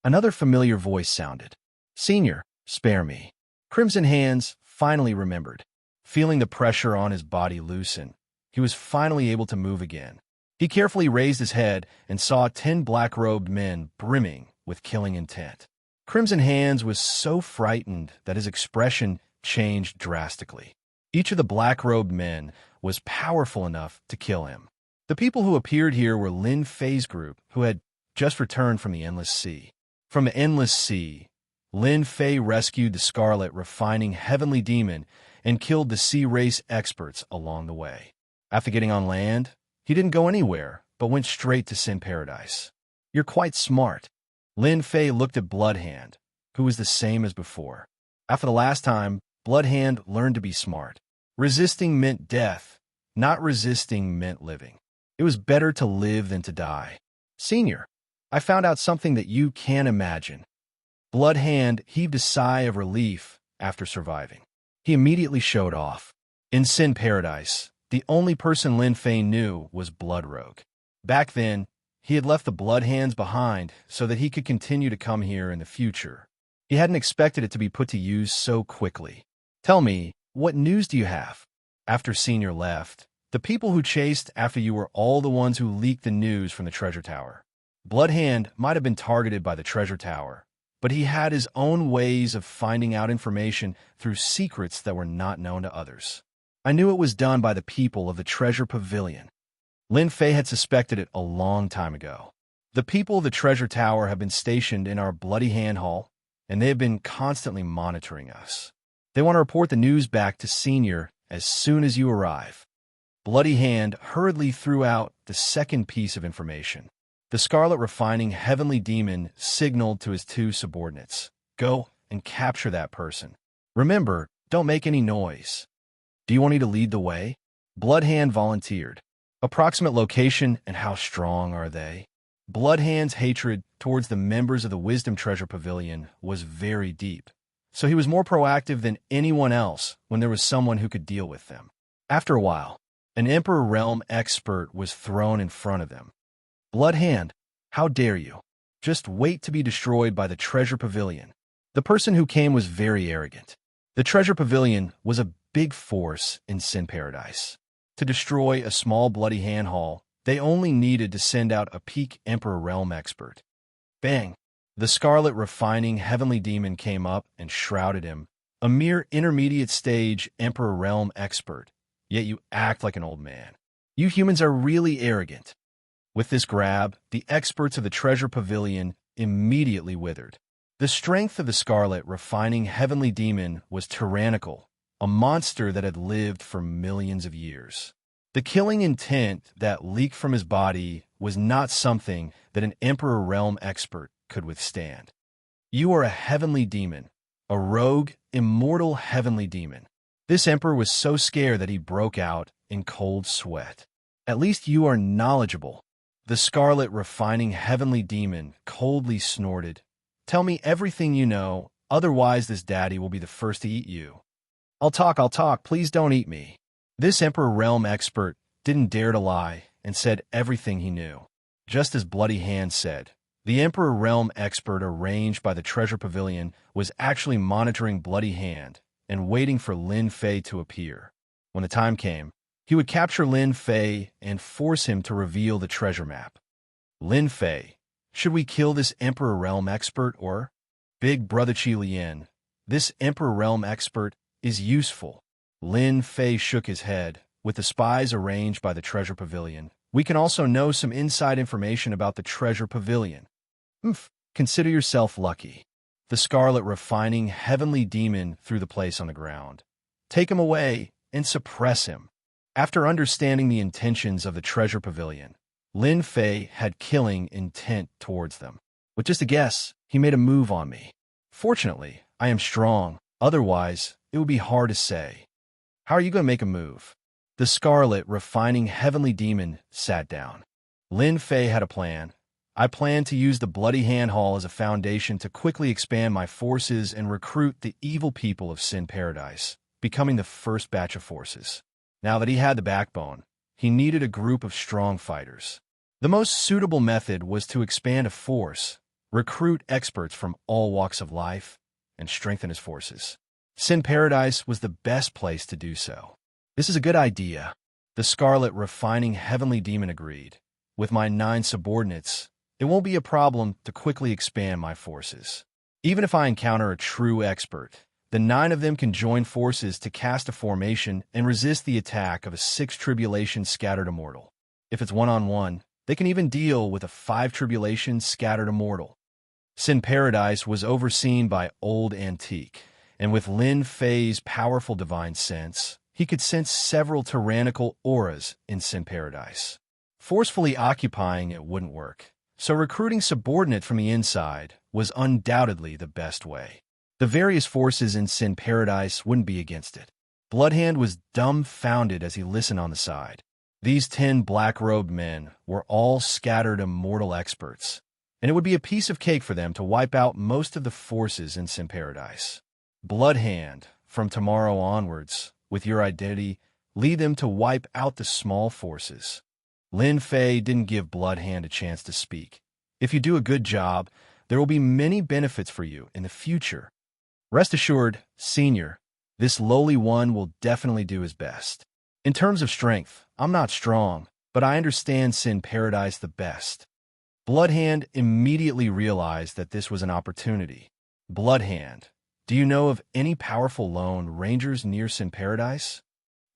Another familiar voice sounded. Senior, spare me. Crimson Hands finally remembered. Feeling the pressure on his body loosen, he was finally able to move again. He carefully raised his head and saw 10 black-robed men brimming with killing intent. Crimson Hands was so frightened that his expression changed drastically. Each of the black-robed men was powerful enough to kill him. The people who appeared here were Lin Fei's group, who had just returned from the Endless Sea. From the Endless Sea, Lin Fei rescued the Scarlet Refining Heavenly Demon and killed the Sea Race experts along the way. After getting on land, he didn't go anywhere, but went straight to Sin Paradise. You're quite smart. Lin Fei looked at Bloodhand, who was the same as before. After the last time, Bloodhand learned to be smart. Resisting meant death, not resisting meant living. It was better to live than to die. Senior, I found out something that you can't imagine. Bloodhand heaved a sigh of relief after surviving. He immediately showed off. In Sin Paradise, the only person Lin Fei knew was Bloodrogue. Back then, he had left the Bloodhands behind so that he could continue to come here in the future. He hadn't expected it to be put to use so quickly. Tell me, what news do you have? After Senior left, the people who chased after you were all the ones who leaked the news from the treasure tower. Bloodhand might have been targeted by the treasure tower, but he had his own ways of finding out information through secrets that were not known to others. I knew it was done by the people of the treasure pavilion. Lin Fei had suspected it a long time ago. The people of the treasure tower have been stationed in our Bloody Hand Hall, and they have been constantly monitoring us. They want to report the news back to Senior as soon as you arrive. Bloody Hand hurriedly threw out the second piece of information. The Scarlet Refining Heavenly Demon signaled to his 2 subordinates. Go and capture that person. Remember, don't make any noise. Do you want me to lead the way? Bloodhand volunteered. Approximate location and how strong are they? Bloodhand's hatred towards the members of the Wisdom Treasure Pavilion was very deep, so he was more proactive than anyone else when there was someone who could deal with them. After a while, an Emperor Realm expert was thrown in front of them. Bloodhand, how dare you? Just wait to be destroyed by the Treasure Pavilion. The person who came was very arrogant. The Treasure Pavilion was a big force in Sin Paradise. To destroy a small Bloody Hand Hall, they only needed to send out a peak Emperor Realm expert. Bang! The Scarlet Refining Heavenly Demon came up and shrouded him, a mere intermediate stage Emperor Realm expert. Yet you act like an old man. You humans are really arrogant. With this grab, the experts of the Treasure Pavilion immediately withered. The strength of the Scarlet Refining Heavenly Demon was tyrannical, a monster that had lived for millions of years. The killing intent that leaked from his body was not something that an Emperor Realm expert could withstand. You are a heavenly demon, a rogue, immortal heavenly demon. This Emperor was so scared that he broke out in cold sweat. At least you are knowledgeable. The Scarlet Refining Heavenly Demon coldly snorted. Tell me everything you know, otherwise this daddy will be the first to eat you. I'll talk, please don't eat me. This Emperor Realm expert didn't dare to lie and said everything he knew. Just as Bloody Hand said, the Emperor Realm expert arranged by the Treasure Pavilion was actually monitoring Bloody Hand and waiting for Lin Fei to appear. When the time came, he would capture Lin Fei and force him to reveal the treasure map. Lin Fei, should we kill this Emperor Realm expert or? Big Brother Qi Lian, this Emperor Realm expert is useful. Lin Fei shook his head. With the spies arranged by the Treasure Pavilion, we can also know some inside information about the Treasure Pavilion. Consider yourself lucky. The scarlet refining heavenly demon threw the place on the ground. Take him away and suppress him. After understanding the intentions of the treasure pavilion, Lin Fei had killing intent towards them. With just a guess, he made a move on me. Fortunately, I am strong. Otherwise, it would be hard to say. How are you going to make a move? The scarlet refining heavenly demon sat down. Lin Fei had a plan. I planned to use the Bloody Hand Hall as a foundation to quickly expand my forces and recruit the evil people of Sin Paradise, becoming the first batch of forces. Now that he had the backbone, he needed a group of strong fighters. The most suitable method was to expand a force, recruit experts from all walks of life, and strengthen his forces. Sin Paradise was the best place to do so. This is a good idea. The scarlet refining heavenly demon agreed. With my 9 subordinates, it won't be a problem to quickly expand my forces. Even if I encounter a true expert, the 9 of them can join forces to cast a formation and resist the attack of a 6 tribulation scattered immortal. If it's one-on-one, they can even deal with a 5 tribulation scattered immortal. Sin Paradise was overseen by Old Antique, and with Lin Fei's powerful divine sense, he could sense several tyrannical auras in Sin Paradise. Forcefully occupying it wouldn't work, so recruiting subordinate from the inside was undoubtedly the best way. The various forces in Sin Paradise wouldn't be against it. Bloodhand was dumbfounded as he listened on the side. These 10 black-robed men were all scattered immortal experts, and it would be a piece of cake for them to wipe out most of the forces in Sin Paradise. Bloodhand, from tomorrow onwards, with your identity, lead them to wipe out the small forces. Lin Fei didn't give Bloodhand a chance to speak. If you do a good job, there will be many benefits for you in the future. Rest assured, Senior, this lowly one will definitely do his best. In terms of strength, I'm not strong, but I understand Sin Paradise the best. Bloodhand immediately realized that this was an opportunity. Bloodhand, do you know of any powerful lone rangers near Sin Paradise?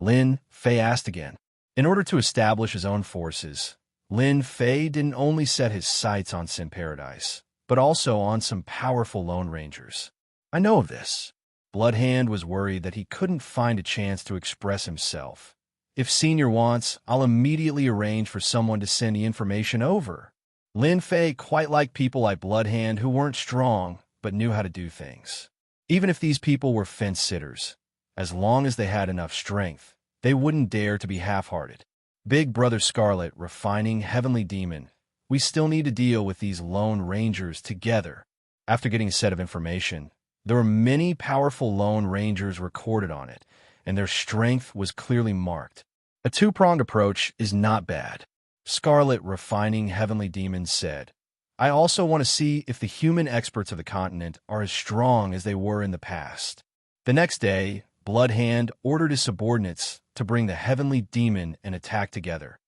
Lin Fei asked again. In order to establish his own forces, Lin Fei didn't only set his sights on Sin Paradise, but also on some powerful lone rangers. I know of this. Bloodhand was worried that he couldn't find a chance to express himself. If Senior wants, I'll immediately arrange for someone to send the information over. Lin Fei quite liked people like Bloodhand who weren't strong, but knew how to do things. Even if these people were fence-sitters, as long as they had enough strength, they wouldn't dare to be half-hearted. Big Brother Scarlet, refining heavenly demon, we still need to deal with these lone rangers together. After getting a set of information, there were many powerful lone rangers recorded on it, and their strength was clearly marked. A two-pronged approach is not bad. Scarlet, refining heavenly demon, said, I also want to see if the human experts of the continent are as strong as they were in the past. The next day, Bloodhand ordered his subordinates to bring the heavenly demon and attack together,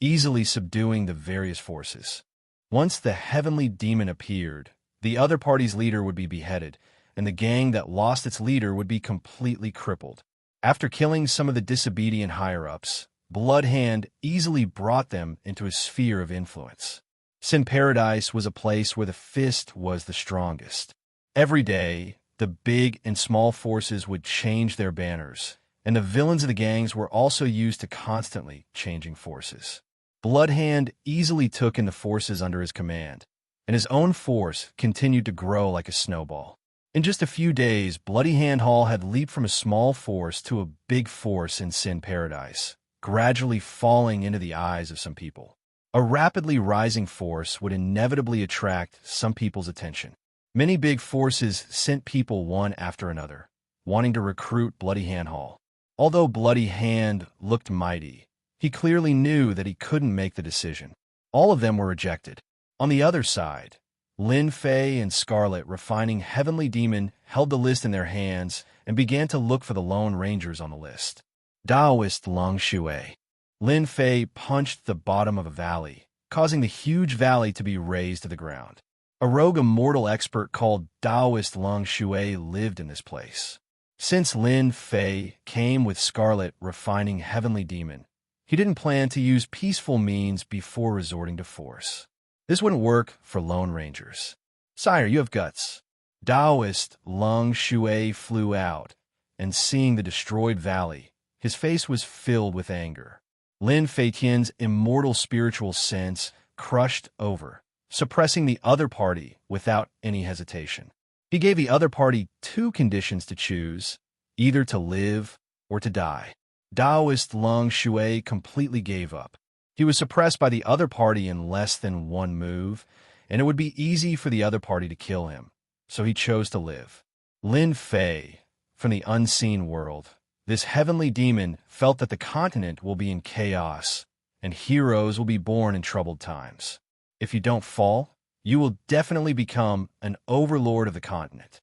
easily subduing the various forces. Once the heavenly demon appeared, the other party's leader would be beheaded, and the gang that lost its leader would be completely crippled. After killing some of the disobedient higher-ups, Bloodhand easily brought them into his sphere of influence. Sin Paradise was a place where the fist was the strongest. Every day, the big and small forces would change their banners, and the villains of the gangs were also used to constantly changing forces. Bloodhand easily took in the forces under his command, and his own force continued to grow like a snowball. In just a few days, Bloody Hand Hall had leaped from a small force to a big force in Sin Paradise, gradually falling into the eyes of some people. A rapidly rising force would inevitably attract some people's attention. Many big forces sent people one after another, wanting to recruit Bloody Hand Hall. Although Bloody Hand looked mighty, he clearly knew that he couldn't make the decision. All of them were rejected. On the other side, Lin Fei and Scarlet, refining heavenly demon, held the list in their hands and began to look for the lone rangers on the list. Taoist Lung Shui. Lin Fei punched the bottom of a valley, causing the huge valley to be razed to the ground. A rogue immortal expert called Taoist Lung Shui lived in this place. Since Lin Fei came with Scarlet, refining heavenly demon, he didn't plan to use peaceful means before resorting to force. This wouldn't work for lone rangers. Sire, you have guts. Taoist Lung Shui flew out, and seeing the destroyed valley, his face was filled with anger. Lin Feitian's immortal spiritual sense crushed over, suppressing the other party without any hesitation. He gave the other party two conditions to choose, either to live or to die. Taoist Lung Shui completely gave up. He was suppressed by the other party in less than one move, and it would be easy for the other party to kill him, so he chose to live. Lin Fei, from the unseen world, this heavenly demon felt that the continent will be in chaos, and heroes will be born in troubled times. If you don't fall, you will definitely become an overlord of the continent.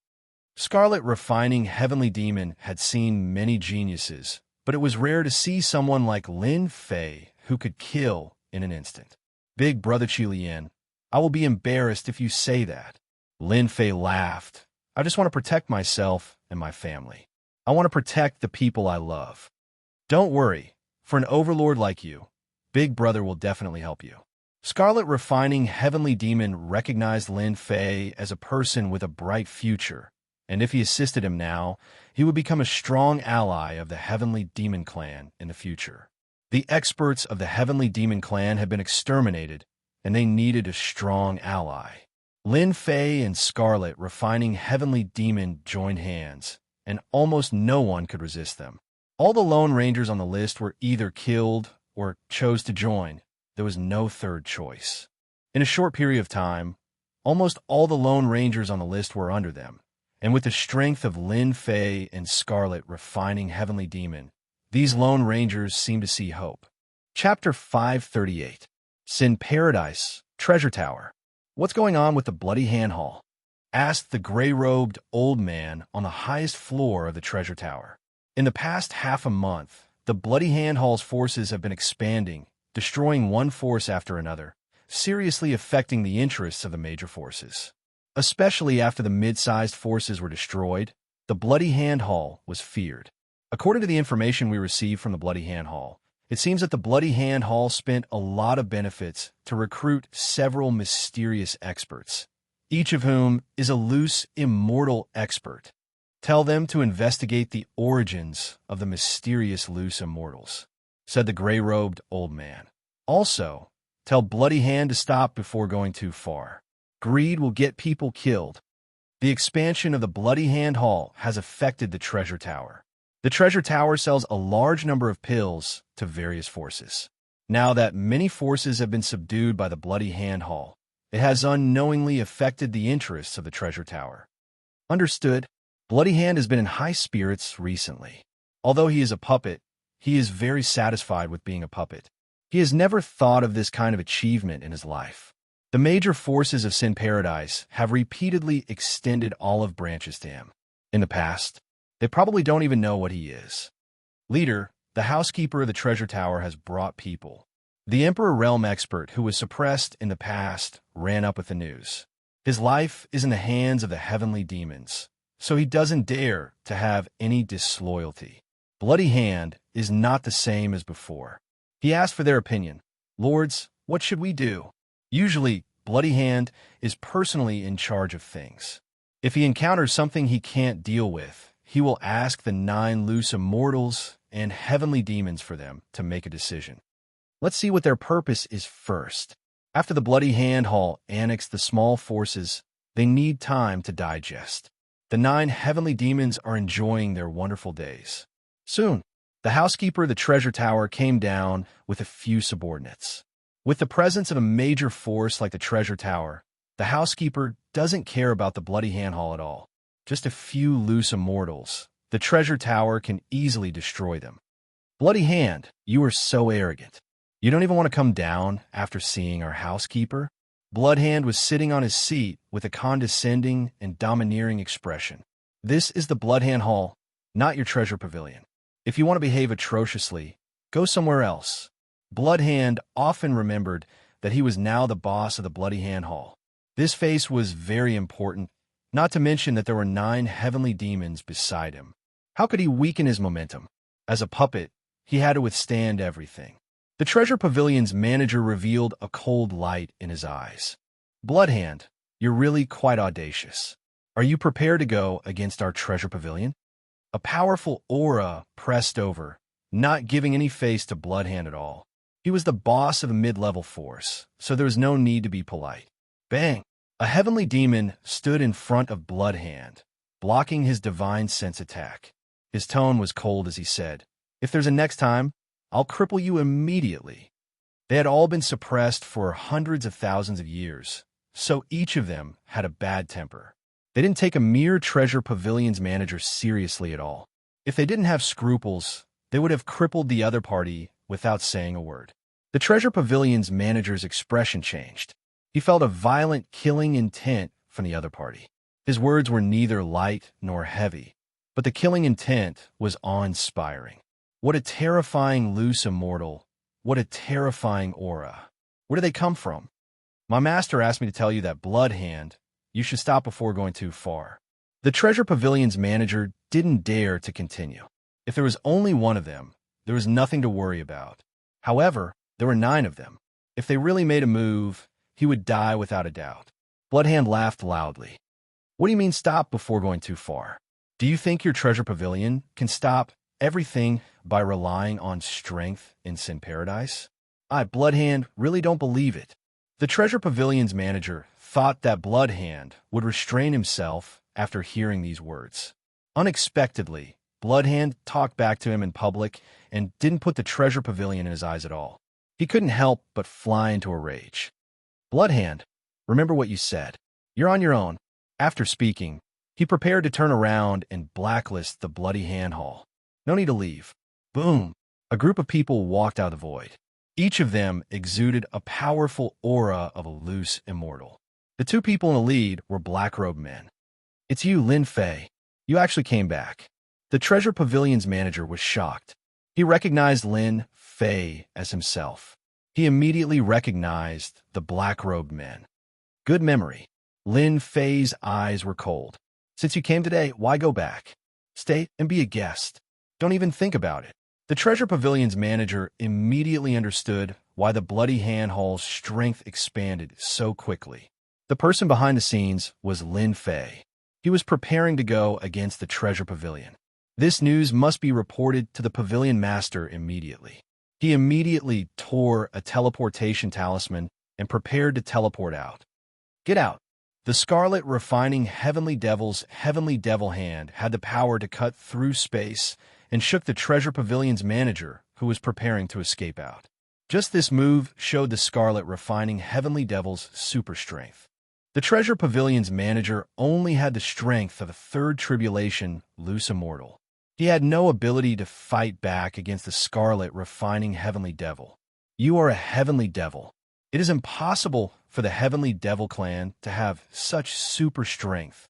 Scarlet Refining Heavenly Demon had seen many geniuses, but it was rare to see someone like Lin Fei who could kill in an instant. Big Brother Qilian, I will be embarrassed if you say that. Lin Fei laughed. I just want to protect myself and my family. I want to protect the people I love. Don't worry, for an overlord like you, Big Brother will definitely help you. Scarlet Refining Heavenly Demon recognized Lin Fei as a person with a bright future, and if he assisted him now, he would become a strong ally of the Heavenly Demon Clan in the future. The experts of the Heavenly Demon Clan had been exterminated, and they needed a strong ally. Lin Fei and Scarlet Refining Heavenly Demon joined hands, and almost no one could resist them. All the Lone Rangers on the list were either killed or chose to join. There was no third choice. In a short period of time, almost all the Lone Rangers on the list were under them, and with the strength of Lin Fei and Scarlet Refining Heavenly Demon, these Lone Rangers seemed to see hope. Chapter 538. Sin Paradise, Treasure Tower. What's going on with the Bloody Hand Hall? Asked the gray-robed old man on the highest floor of the treasure tower. In the past half a month, the Bloody Hand Hall's forces have been expanding, destroying one force after another, seriously affecting the interests of the major forces. Especially after the mid-sized forces were destroyed, the Bloody Hand Hall was feared. According to the information we received from the Bloody Hand Hall, it seems that the Bloody Hand Hall spent a lot of benefits to recruit several mysterious experts, each of whom is a loose, immortal expert. Tell them to investigate the origins of the mysterious loose immortals, said the gray-robed old man. Also, tell Bloody Hand to stop before going too far. Greed will get people killed. The expansion of the Bloody Hand Hall has affected the treasure tower. The treasure tower sells a large number of pills to various forces. Now that many forces have been subdued by the Bloody Hand Hall, it has unknowingly affected the interests of the treasure tower. Understood? Bloody Hand has been in high spirits recently. Although he is a puppet, he is very satisfied with being a puppet. He has never thought of this kind of achievement in his life. The major forces of Sin Paradise have repeatedly extended olive branches to him. In the past, they probably don't even know what he is. Leader, the housekeeper of the treasure tower has brought people. The Emperor Realm expert who was suppressed in the past ran up with the news. His life is in the hands of the heavenly demons, so he doesn't dare to have any disloyalty. Bloody Hand is not the same as before. He asked for their opinion. Lords, what should we do? Usually, Bloody Hand is personally in charge of things. If he encounters something he can't deal with, he will ask the 9 loose immortals and heavenly demons for them to make a decision. Let's see what their purpose is first. After the Bloody Hand Hall annexed the small forces, they need time to digest. The 9 heavenly demons are enjoying their wonderful days. Soon, the housekeeper of the treasure tower came down with a few subordinates. With the presence of a major force like the treasure tower, the housekeeper doesn't care about the Bloody Hand Hall at all. Just a few loose immortals. The treasure tower can easily destroy them. Bloody Hand, you are so arrogant. You don't even want to come down after seeing our housekeeper? Bloodhand was sitting on his seat with a condescending and domineering expression. This is the Bloodhand Hall, not your treasure pavilion. If you want to behave atrociously, go somewhere else. Bloodhand often remembered that he was now the boss of the Bloody Hand Hall. This face was very important, not to mention that there were 9 heavenly demons beside him. How could he weaken his momentum? As a puppet, he had to withstand everything. The treasure pavilion's manager revealed a cold light in his eyes. Bloodhand, you're really quite audacious. Are you prepared to go against our treasure pavilion? A powerful aura pressed over, not giving any face to Bloodhand at all. He was the boss of a mid-level force, so there was no need to be polite. Bang! A heavenly demon stood in front of Bloodhand, blocking his divine sense attack. His tone was cold as he said, "If there's a next time, I'll cripple you immediately." They had all been suppressed for hundreds of thousands of years, so each of them had a bad temper. They didn't take a mere treasure pavilion's manager seriously at all. If they didn't have scruples, they would have crippled the other party without saying a word. The treasure pavilion's manager's expression changed. He felt a violent killing intent from the other party. His words were neither light nor heavy, but the killing intent was awe-inspiring. What a terrifying loose immortal. What a terrifying aura. Where do they come from? My master asked me to tell you that Bloodhand, you should stop before going too far. The treasure pavilion's manager didn't dare to continue. If there was only one of them, there was nothing to worry about. However, there were 9 of them. If they really made a move, he would die without a doubt. Bloodhand laughed loudly. What do you mean stop before going too far? Do you think your treasure pavilion can stop everything by relying on strength in Sin Paradise? I, Bloodhand, really don't believe it. The treasure pavilion's manager thought that Bloodhand would restrain himself after hearing these words. Unexpectedly, Bloodhand talked back to him in public and didn't put the treasure pavilion in his eyes at all. He couldn't help but fly into a rage. Bloodhand, remember what you said. You're on your own. After speaking, he prepared to turn around and blacklist the Bloody Hand Hall. No need to leave. Boom! A group of people walked out of the void. Each of them exuded a powerful aura of a loose immortal. The 2 people in the lead were black-robed men. It's you, Lin Fei. You actually came back. The treasure pavilion's manager was shocked. He recognized Lin Fei as himself. He immediately recognized the black-robed men. Good memory. Lin Fei's eyes were cold. Since you came today, why go back? Stay and be a guest. Don't even think about it. The treasure pavilion's manager immediately understood why the Bloody Hand Hall's strength expanded so quickly. The person behind the scenes was Lin Fei. He was preparing to go against the treasure pavilion. This news must be reported to the pavilion master immediately. He immediately tore a teleportation talisman and prepared to teleport out. Get out. The Scarlet Refining Heavenly Devil's Heavenly Devil Hand had the power to cut through space and shook the treasure pavilion's manager, who was preparing to escape out. Just this move showed the Scarlet Refining Heavenly Devil's super strength. The treasure pavilion's manager only had the strength of a 3rd tribulation loose immortal. He had no ability to fight back against the Scarlet Refining Heavenly Devil. You are a Heavenly Devil. It is impossible for the Heavenly Devil clan to have such super strength.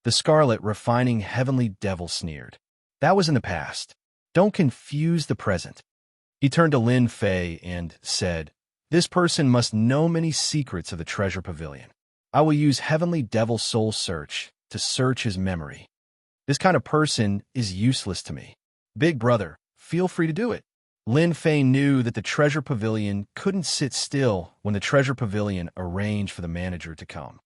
The Scarlet Refining Heavenly Devil sneered. That was in the past. Don't confuse the present. He turned to Lin Fei and said, This person must know many secrets of the treasure pavilion. I will use Heavenly Devil Soul Search to search his memory. This kind of person is useless to me. Big brother, feel free to do it. Lin Fei knew that the treasure pavilion couldn't sit still when the treasure pavilion arranged for the manager to come.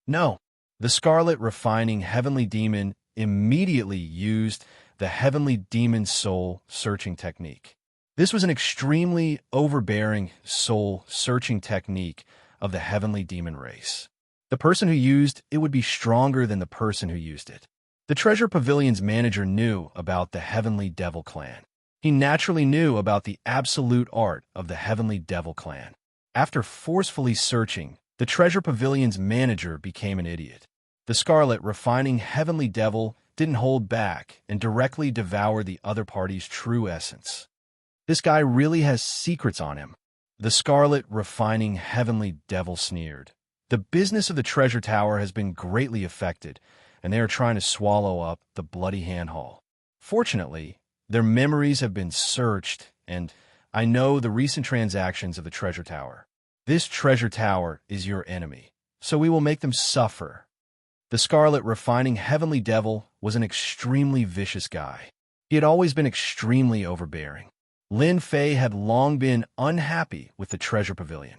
No, the Scarlet Refining Heavenly Demon immediately used the Heavenly Demon Soul Searching Technique. This was an extremely overbearing soul searching technique of the Heavenly Demon race. The person who used it would be stronger than the person who used it. The treasure pavilion's manager knew about the Heavenly Devil clan. He naturally knew about the absolute art of the Heavenly Devil clan. After forcefully searching, the treasure pavilion's manager became an idiot. The Scarlet Refining Heavenly Devil didn't hold back and directly devoured the other party's true essence. This guy really has secrets on him. The Scarlet Refining Heavenly Devil sneered. The business of the treasure tower has been greatly affected, and they are trying to swallow up the Bloody Hand Hall. Fortunately, their memories have been searched, and I know the recent transactions of the treasure tower. This treasure tower is your enemy, so we will make them suffer. The Scarlet Refining Heavenly Devil was an extremely vicious guy. He had always been extremely overbearing. Lin Fei had long been unhappy with the treasure pavilion.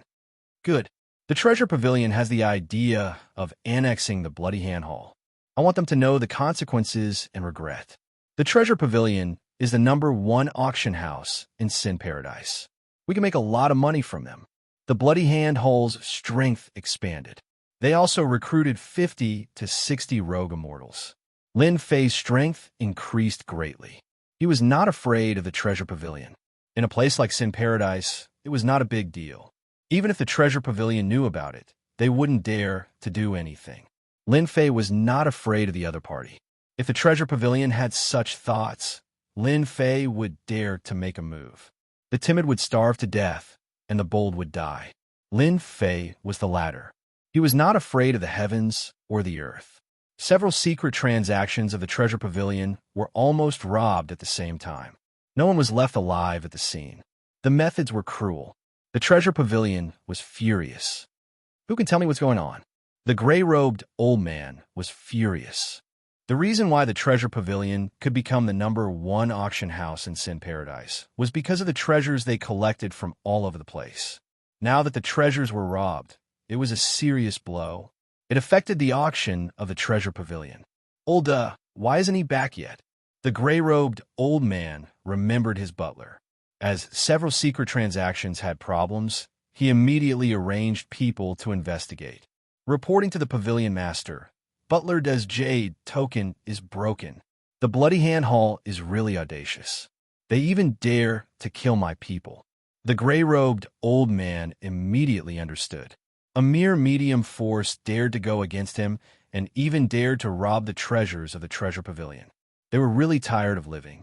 Good. The treasure pavilion has the idea of annexing the Bloody Hand Hall. I want them to know the consequences and regret. The Treasure Pavilion is the #1 auction house in Sin Paradise. We can make a lot of money from them. The Bloody Hand Hall's strength expanded. They also recruited 50 to 60 rogue immortals. Lin Fei's strength increased greatly. He was not afraid of the Treasure Pavilion. In a place like Sin Paradise, it was not a big deal. Even if the Treasure Pavilion knew about it, they wouldn't dare to do anything. Lin Fei was not afraid of the other party. If the Treasure Pavilion had such thoughts, Lin Fei would dare to make a move. The timid would starve to death, and the bold would die. Lin Fei was the latter. He was not afraid of the heavens or the earth. Several secret transactions of the Treasure Pavilion were almost robbed at the same time. No one was left alive at the scene. The methods were cruel. The Treasure Pavilion was furious. Who can tell me what's going on? The gray-robed old man was furious. The reason why the Treasure Pavilion could become the #1 auction house in Sin Paradise was because of the treasures they collected from all over the place. Now that the treasures were robbed, it was a serious blow. It affected the auction of the Treasure Pavilion. Why isn't he back yet? The gray-robed old man remembered his butler. As several secret transactions had problems, he immediately arranged people to investigate. Reporting to the pavilion master, Butler Des Jade token is broken. The Bloody Hand Hall is really audacious. They even dare to kill my people. The gray-robed old man immediately understood. A mere medium force dared to go against him and even dared to rob the treasures of the Treasure Pavilion. They were really tired of living.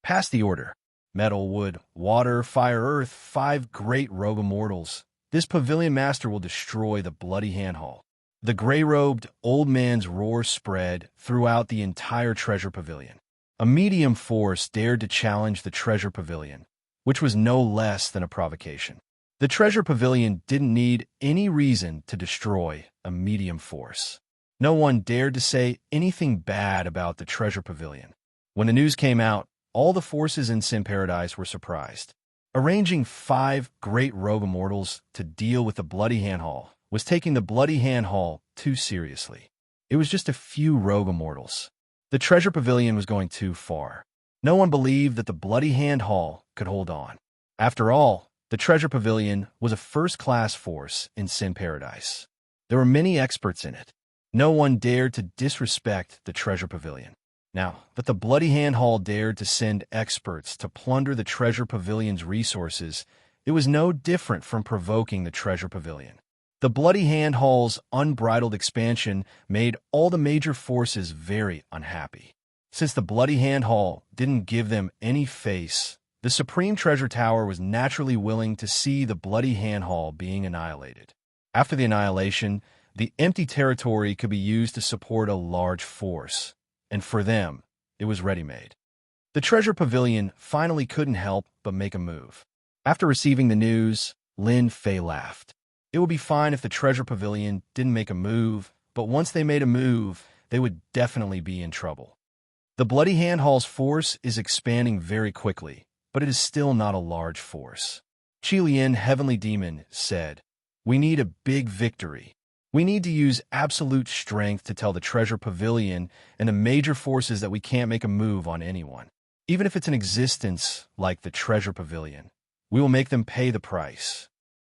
Pass the order. Metal, wood, water, fire, earth, 5 great rogue immortals. This pavilion master will destroy the Bloody Hand Hall. The gray-robed old man's roar spread throughout the entire Treasure Pavilion. A medium force dared to challenge the Treasure Pavilion, which was no less than a provocation. The Treasure Pavilion didn't need any reason to destroy a medium force. No one dared to say anything bad about the Treasure Pavilion. When the news came out, all the forces in Sin Paradise were surprised. Arranging 5 great rogue immortals to deal with the Bloody Hand Hall was taking the Bloody Hand Hall too seriously. It was just a few rogue immortals. The Treasure Pavilion was going too far. No one believed that the Bloody Hand Hall could hold on. After all, the Treasure Pavilion was a first-class force in Sin Paradise. There were many experts in it. No one dared to disrespect the Treasure Pavilion. Now that the Bloody Hand Hall dared to send experts to plunder the Treasure Pavilion's resources, it was no different from provoking the Treasure Pavilion. The Bloody Hand Hall's unbridled expansion made all the major forces very unhappy. Since the Bloody Hand Hall didn't give them any face, the Supreme Treasure Tower was naturally willing to see the Bloody Hand Hall being annihilated. After the annihilation, the empty territory could be used to support a large force, and for them, it was ready-made. The Treasure Pavilion finally couldn't help but make a move. After receiving the news, Lin Fei laughed. It would be fine if the Treasure Pavilion didn't make a move, but once they made a move, they would definitely be in trouble. The Bloody Hand Hall's force is expanding very quickly, but it is still not a large force. Qilian, Heavenly Demon, said, "We need a big victory. We need to use absolute strength to tell the Treasure Pavilion and the major forces that we can't make a move on anyone. Even if it's an existence like the Treasure Pavilion, we will make them pay the price."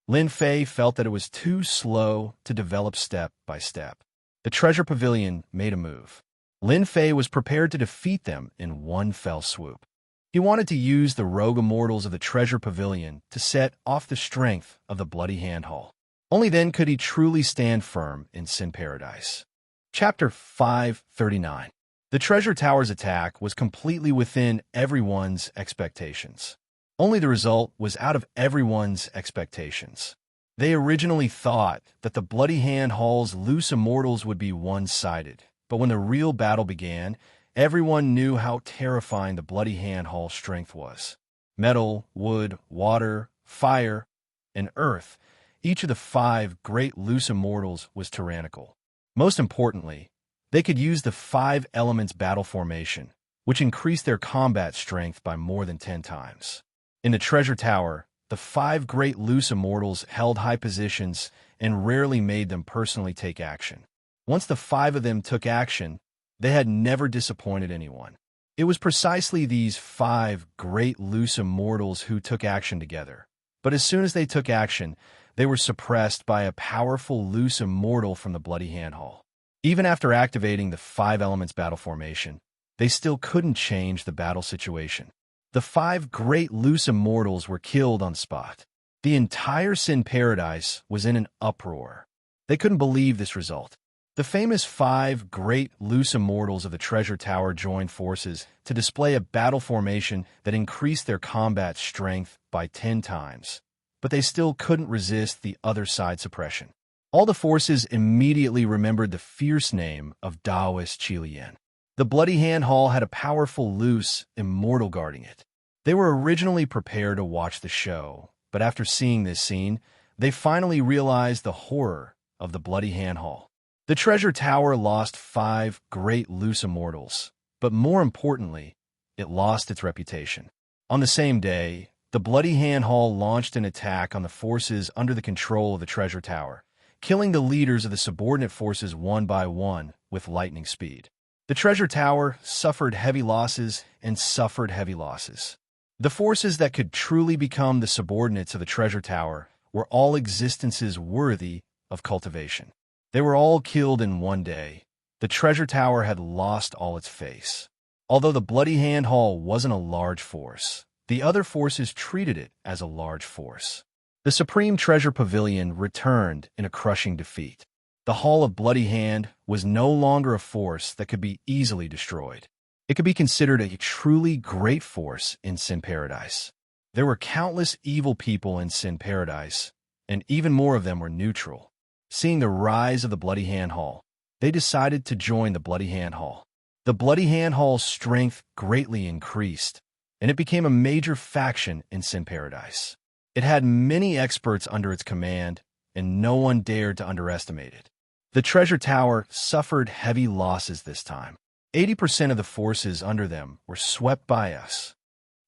Lin Fei felt that it was too slow to develop step by step. The Treasure Pavilion made a move. Lin Fei was prepared to defeat them in one fell swoop. He wanted to use the rogue immortals of the Treasure Pavilion to set off the strength of the Bloody Hand Hall. Only then could he truly stand firm in Sin Paradise. Chapter 539. The Treasure Tower's attack was completely within everyone's expectations. Only the result was out of everyone's expectations. They originally thought that the Bloody Hand Hall's loose immortals would be one-sided, but when the real battle began, everyone knew how terrifying the Bloody Hand Hall's strength was. Metal, wood, water, fire, and earth, each of the 5 great loose immortals was tyrannical. Most importantly, they could use the 5 elements battle formation, which increased their combat strength by more than 10 times. In the Treasure Tower, the 5 great loose immortals held high positions and rarely made them personally take action. Once the 5 of them took action, They had never disappointed anyone. It was precisely these 5 great loose immortals who took action together. But as soon as they took action, they were suppressed by a powerful loose immortal from the Bloody Hand Hall. Even after activating the 5 elements battle formation, they still couldn't change the battle situation. The 5 great loose immortals were killed on spot. The entire Sin Paradise was in an uproar. They couldn't believe this result. The famous 5 great loose immortals of the Treasure Tower joined forces to display a battle formation that increased their combat strength by 10 times. But they still couldn't resist the other side suppression. All the forces immediately remembered the fierce name of Taoist Qilian. The Bloody Hand Hall had a powerful loose immortal guarding it. They were originally prepared to watch the show, but after seeing this scene, they finally realized the horror of the Bloody Hand Hall. The Treasure Tower lost 5 great loose immortals, but more importantly, it lost its reputation. On the same day, the Bloody Hand Hall launched an attack on the forces under the control of the Treasure Tower, killing the leaders of the subordinate forces one by one with lightning speed. The Treasure Tower suffered heavy losses and suffered heavy losses. The forces that could truly become the subordinates of the Treasure Tower were all existences worthy of cultivation. They were all killed in one day. The Treasure Tower had lost all its face. Although the Bloody Hand Hall wasn't a large force, the other forces treated it as a large force. The Supreme Treasure Pavilion returned in a crushing defeat. The Hall of Bloody Hand was no longer a force that could be easily destroyed. It could be considered a truly great force in Sin Paradise. There were countless evil people in Sin Paradise, and even more of them were neutral. Seeing the rise of the Bloody Hand Hall, they decided to join the Bloody Hand Hall. The Bloody Hand Hall's strength greatly increased, and it became a major faction in Sin Paradise. It had many experts under its command, and no one dared to underestimate it. The Treasure Tower suffered heavy losses this time. 80% of the forces under them were swept by us.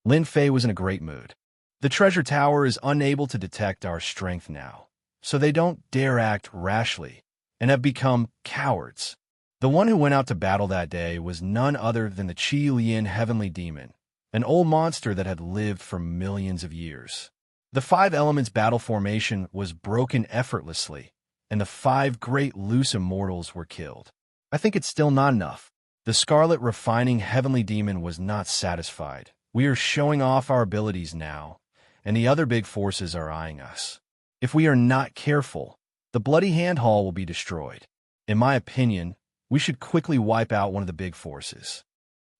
Lin Fei was in a great mood. The Treasure Tower is unable to detect our strength now, so they don't dare act rashly and have become cowards. The one who went out to battle that day was none other than the Qilian Heavenly Demon, an old monster that had lived for millions of years. The 5 elements battle formation was broken effortlessly, and the 5 great loose immortals were killed. I think it's still not enough. The Scarlet Refining Heavenly Demon was not satisfied. We are showing off our abilities now, and the other big forces are eyeing us. If we are not careful, the Bloody Hand Hall will be destroyed. In my opinion, we should quickly wipe out one of the big forces.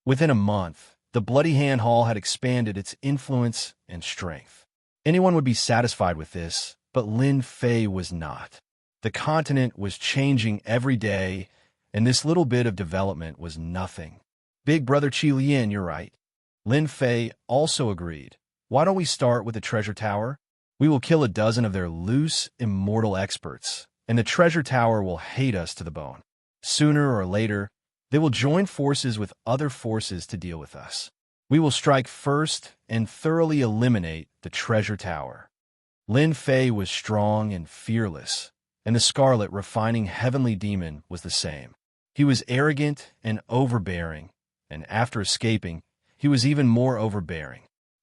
Within a month, the Bloody Hand Hall had expanded its influence and strength. Anyone would be satisfied with this, but Lin Fei was not. The continent was changing every day, and this little bit of development was nothing. Big Brother Qilian, you're right. Lin Fei also agreed. Why don't we start with the Treasure Tower? We will kill a dozen of their loose, immortal experts, and the Treasure Tower will hate us to the bone. Sooner or later, they will join forces with other forces to deal with us. We will strike first and thoroughly eliminate the Treasure Tower. Lin Fei was strong and fearless, and the Scarlet Refining Heavenly Demon was the same. He was arrogant and overbearing, and after escaping, he was even more overbearing.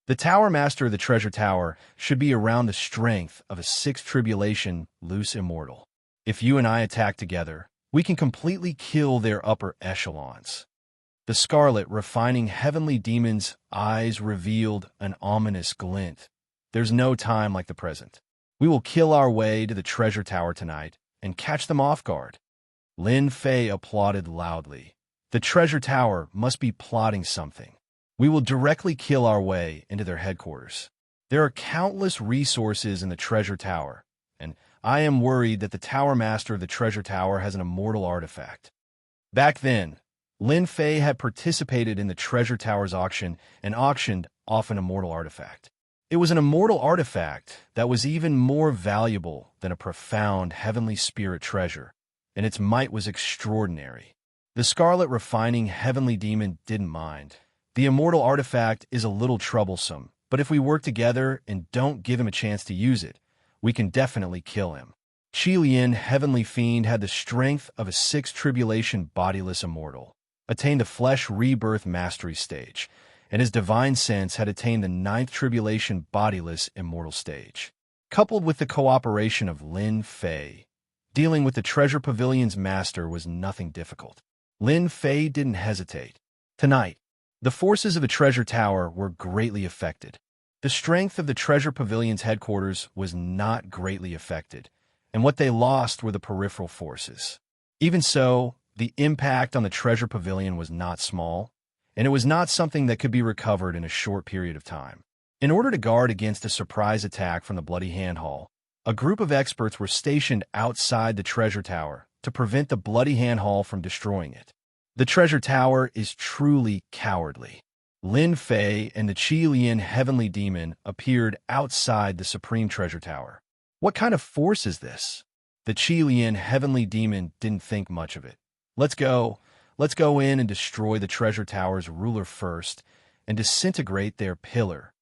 The Tower Master of the Treasure Tower should be around the strength of a 6th Tribulation loose immortal. If you and I attack together, we can completely kill their upper echelons. The Scarlet Refining Heavenly Demon's eyes revealed an ominous glint. There's no time like the present. We will kill our way to the Treasure Tower tonight and catch them off guard. Lin Fei applauded loudly. The Treasure Tower must be plotting something. We will directly kill our way into their headquarters. There are countless resources in the Treasure Tower, and I am worried that the Tower Master of the Treasure Tower has an immortal artifact. Back then, Lin Fei had participated in the Treasure Tower's auction and auctioned off an immortal artifact. It was an immortal artifact that was even more valuable than a profound heavenly spirit treasure, and its might was extraordinary. The Scarlet Refining Heavenly Demon didn't mind. The immortal artifact is a little troublesome, but if we work together and don't give him a chance to use it, we can definitely kill him. Qilian Heavenly Fiend had the strength of a 6th Tribulation bodiless immortal. attained the flesh rebirth mastery stage, and his divine sense had attained the ninth tribulation bodiless immortal stage. Coupled with the cooperation of Lin Fei, dealing with the treasure pavilion's master was nothing difficult. Lin Fei didn't hesitate. Tonight, the forces of the treasure tower were greatly affected. The strength of the treasure pavilion's headquarters was not greatly affected, and what they lost were the peripheral forces. Even so, the impact on the treasure pavilion was not small, and it was not something that could be recovered in a short period of time. In order to guard against a surprise attack from the Bloody Hand Hall, a group of experts were stationed outside the treasure tower to prevent the Bloody Hand Hall from destroying it. The treasure tower is truly cowardly. Lin Fei and the Qi Lian Heavenly Demon appeared outside the Supreme Treasure Tower. What kind of force is this? The Qi Lian Heavenly Demon didn't think much of it. Let's go in and destroy the treasure tower's ruler first and disintegrate their pillar.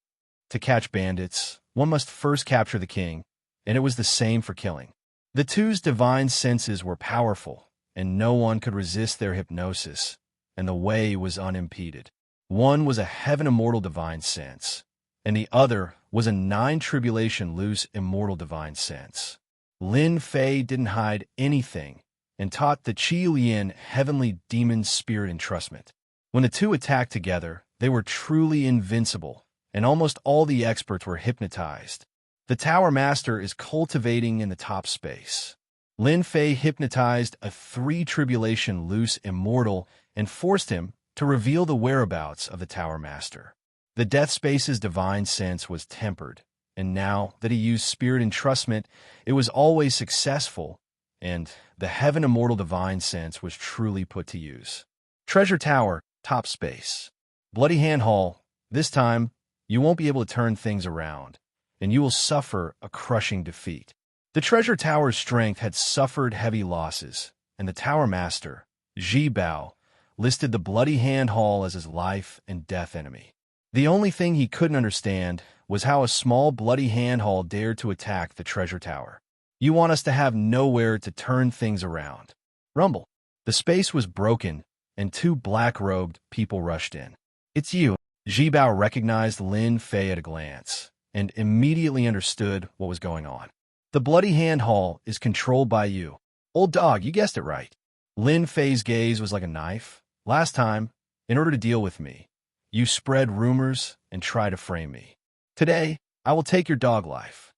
To catch bandits, one must first capture the king, and it was the same for killing. The two's divine senses were powerful, and no one could resist their hypnosis, and the way was unimpeded. One was a heaven immortal divine sense, and the other was a nine tribulation loose immortal divine sense. Lin Fei didn't hide anything and taught the Qi Lian Heavenly Demon spirit entrustment. When the two attacked together, they were truly invincible, and almost all the experts were hypnotized. The Tower Master is cultivating in the top space. Lin Fei hypnotized a three tribulation loose immortal and forced him to reveal the whereabouts of the Tower Master. The Death Space's divine sense was tempered, and now that he used spirit entrustment, it was always successful, and the Heaven Immortal divine sense was truly put to use. Treasure Tower, top space. Bloody Hand Hall, this time, you won't be able to turn things around, and you will suffer a crushing defeat. The Treasure Tower's strength had suffered heavy losses, and the Tower Master, Zhi Bao, listed the Bloody Hand Hall as his life and death enemy. The only thing he couldn't understand was how a small Bloody Hand Hall dared to attack the treasure tower. You want us to have nowhere to turn things around. Rumble. The space was broken, and two black-robed people rushed in. It's you. Zhi Bao recognized Lin Fei at a glance, and immediately understood what was going on. The Bloody Hand Hall is controlled by you. Old dog, you guessed it right. Lin Fei's gaze was like a knife. Last time, in order to deal with me, you spread rumors and try to frame me. Today, I will take your dog life.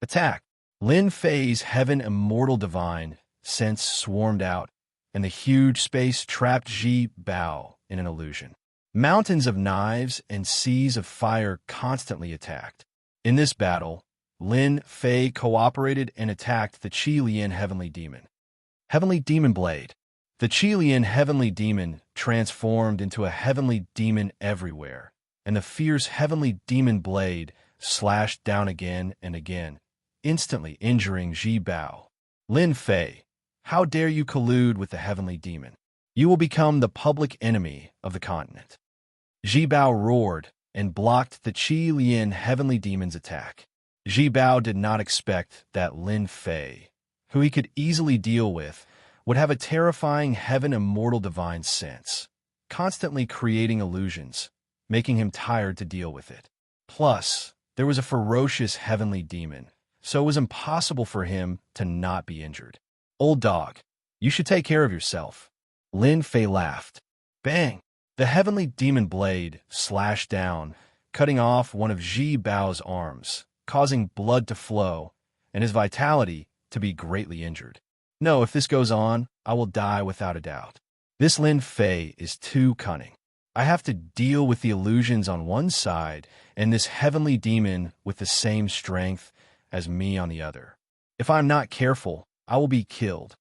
Attack. Lin Fei's heaven immortal divine sense swarmed out, and the huge space trapped Zhi Bao in an illusion. Mountains of knives and seas of fire constantly attacked. In this battle, Lin Fei cooperated and attacked the Qi Lian Heavenly Demon. Heavenly Demon Blade. The Qi Lian Heavenly Demon transformed into a heavenly demon everywhere, and the fierce Heavenly Demon Blade slashed down again and again, instantly injuring Zhi Bao. Lin Fei, how dare you collude with the Heavenly Demon? You will become the public enemy of the continent. Zhi Bao roared and blocked the Qi Lian Heavenly Demon's attack. Zhi Bao did not expect that Lin Fei, who he could easily deal with, would have a terrifying heaven immortal divine sense, constantly creating illusions, making him tired to deal with it. Plus, there was a ferocious heavenly demon, so it was impossible for him to not be injured. Old dog, you should take care of yourself. Lin Fei laughed. Bang! The heavenly demon blade slashed down, cutting off one of Zhi Bao's arms, causing blood to flow, and his vitality to be greatly injured. No, if this goes on, I will die without a doubt. This Lin Fei is too cunning. I have to deal with the illusions on one side and this heavenly demon with the same strength as me on the other. If I'm not careful, I will be killed.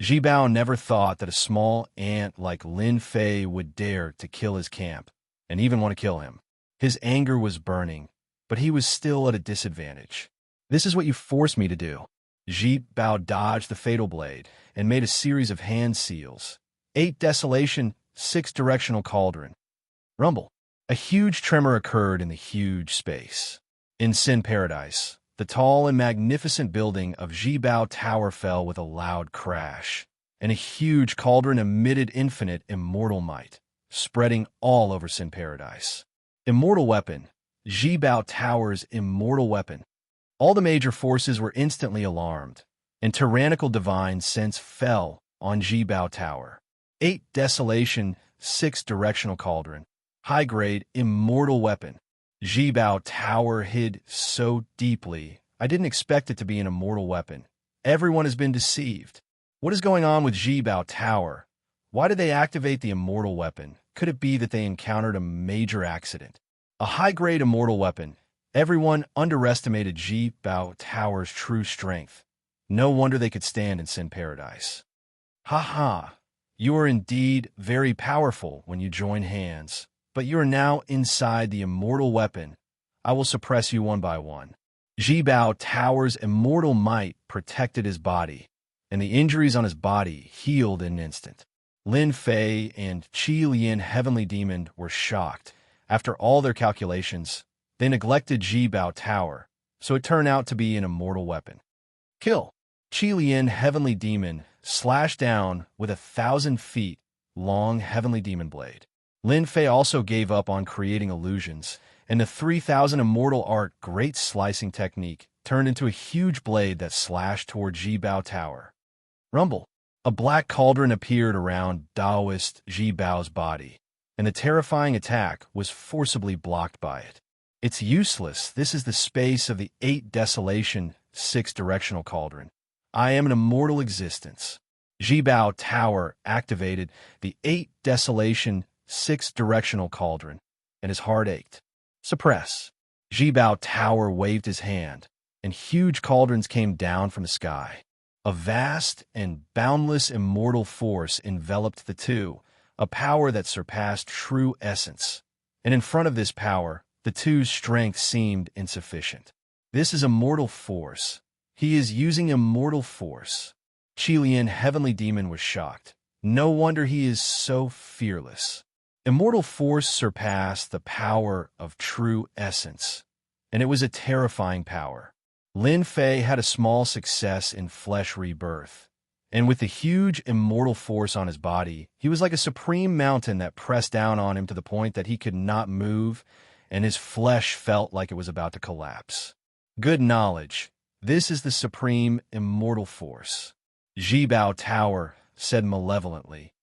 Zhi Bao never thought that a small ant like Lin Fei would dare to kill his camp, and even want to kill him. His anger was burning, but he was still at a disadvantage. This is what you forced me to do. Zhi Bao dodged the fatal blade and made a series of hand seals. 8 desolation, 6 directional cauldron. Rumble. A huge tremor occurred in the huge space. In Sin Paradise, the tall and magnificent building of Zhi Bao Tower fell with a loud crash, and a huge cauldron emitted infinite immortal might, spreading all over Sin Paradise. Immortal weapon. Jibao Tower's immortal weapon. All the major forces were instantly alarmed, and tyrannical divine sense fell on Jibao Tower. 8 Desolation, 6 Directional Cauldron. High-grade, immortal weapon. Jibao Tower hid so deeply, I didn't expect it to be an immortal weapon. Everyone has been deceived. What is going on with Jibao Tower? Why did they activate the immortal weapon? Could it be that they encountered a major accident? A high-grade immortal weapon. Everyone underestimated Jibao Tower's true strength. No wonder they could stand in Sin Paradise. Ha! You are indeed very powerful when you join hands, but you are now inside the immortal weapon. I will suppress you one by one. Jibao Tower's immortal might protected his body, and the injuries on his body healed in an instant. Lin Fei and Qi Lian Heavenly Demon were shocked. After all their calculations, they neglected Jibao Tower, so it turned out to be an immortal weapon. Kill. Qi Lian Heavenly Demon slashed down with 1,000 feet long Heavenly Demon blade. Lin Fei also gave up on creating illusions, and the 3,000 immortal art great slicing technique turned into a huge blade that slashed toward Jibao Tower. Rumble. A black cauldron appeared around Taoist Jibao's body, and the terrifying attack was forcibly blocked by it. It's useless. This is the space of the 8 Desolation, 6 Directional Cauldron. I am an immortal existence. Jibao Tower activated the 8 Desolation, 6 Directional Cauldron, and his heart ached. Suppress. Jibao Tower waved his hand, and huge cauldrons came down from the sky. A vast and boundless immortal force enveloped the two, a power that surpassed true essence. And in front of this power, the two's strength seemed insufficient. This is immortal force. He is using immortal force. Qi Lian Heavenly Demon was shocked. No wonder he is so fearless. Immortal force surpassed the power of true essence, and it was a terrifying power. Lin Fei had a small success in flesh rebirth, and with the huge immortal force on his body, he was like a supreme mountain that pressed down on him to the point that he could not move, and his flesh felt like it was about to collapse. Good knowledge. This is the supreme immortal force. Jibao Tower said malevolently,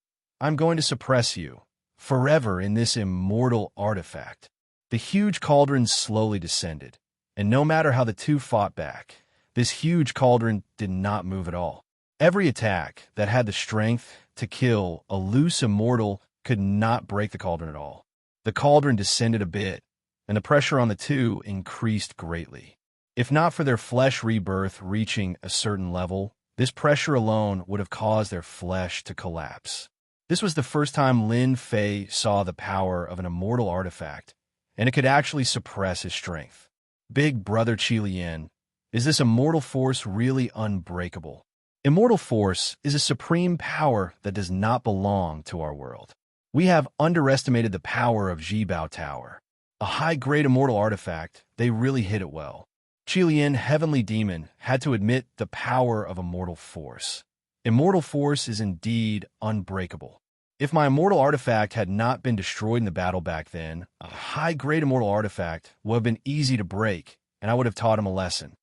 I'm going to suppress you forever in this immortal artifact. The huge cauldron slowly descended, and no matter how the two fought back, this huge cauldron did not move at all. Every attack that had the strength to kill a loose immortal could not break the cauldron at all. The cauldron descended a bit, and the pressure on the two increased greatly. If not for their flesh rebirth reaching a certain level, this pressure alone would have caused their flesh to collapse. This was the first time Lin Fei saw the power of an immortal artifact, and it could actually suppress his strength. Big Brother Qi Lian, is this immortal force really unbreakable? Immortal force is a supreme power that does not belong to our world. We have underestimated the power of Jibao Tower. A high-grade immortal artifact, they really hit it well. Qi Lian Heavenly Demon had to admit the power of immortal force. Immortal force is indeed unbreakable. If my immortal artifact had not been destroyed in the battle back then, a high-grade immortal artifact would have been easy to break, and I would have taught him a lesson.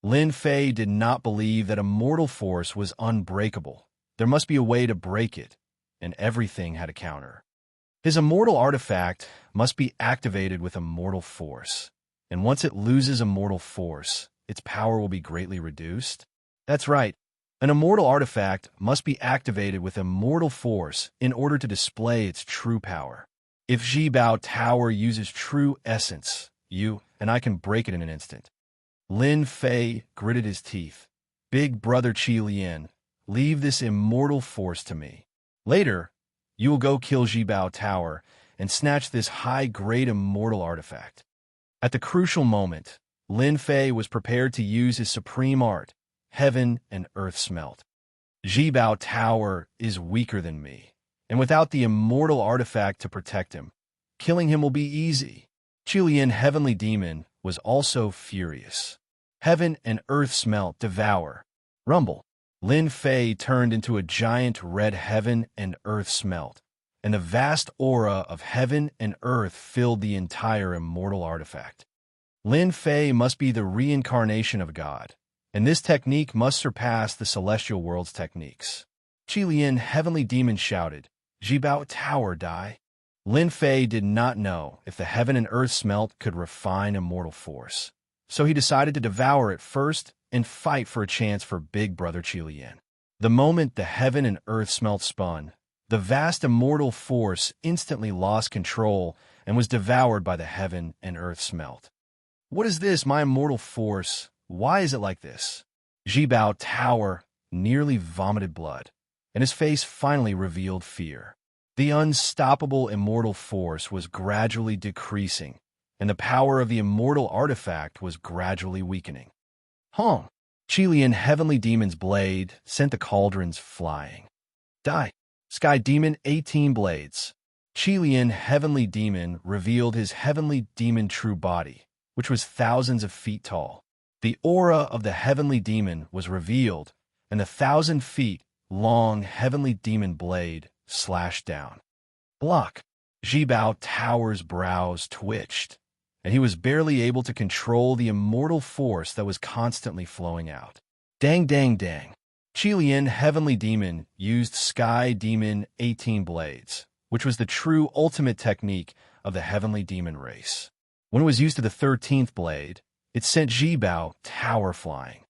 Lin Fei did not believe that immortal force was unbreakable. There must be a way to break it, and everything had a counter. His immortal artifact must be activated with immortal force, and once it loses immortal force, its power will be greatly reduced. That's right. An immortal artifact must be activated with immortal force in order to display its true power. If Jibao Tower uses true essence, you and I can break it in an instant. Lin Fei gritted his teeth. Big Brother Qi Lian, leave this immortal force to me. Later, you will go kill Jibao Tower and snatch this high-grade immortal artifact. At the crucial moment, Lin Fei was prepared to use his supreme art. Heaven and earth smelt. Jibao Tower is weaker than me, and without the immortal artifact to protect him, killing him will be easy. Qi Lian Heavenly Demon was also furious. Heaven and earth smelt, devour. Rumble. Lin Fei turned into a giant red heaven and earth smelt, and the vast aura of heaven and earth filled the entire immortal artifact. Lin Fei must be the reincarnation of God, and this technique must surpass the celestial world's techniques. Qi Lian, heavenly demon, shouted, "Jibao Tower, die!" Lin Fei did not know if the heaven and earth smelt could refine immortal force, so he decided to devour it first and fight for a chance for Big Brother Qi Lian. The moment the heaven and earth smelt spun, the vast immortal force instantly lost control and was devoured by the heaven and earth smelt. "What is this, my immortal force? Why is it like this?" Jibao Tower nearly vomited blood, and his face finally revealed fear. The unstoppable immortal force was gradually decreasing, and the power of the immortal artifact was gradually weakening. Hong! Qi Lian, heavenly demon's blade, sent the cauldrons flying. Die! Sky demon, 18 blades. Qi Lian, heavenly demon, revealed his heavenly demon true body, which was thousands of feet tall. The aura of the heavenly demon was revealed, and the 1,000 feet long heavenly demon blade slashed down. Block! Jibao Tower's brows twitched, and he was barely able to control the immortal force that was constantly flowing out. Dang, dang, dang. Qi Lian, heavenly demon, used Sky Demon 18 blades, which was the true ultimate technique of the heavenly demon race. When it was used to the 13th blade, it sent Jibao Tower flying.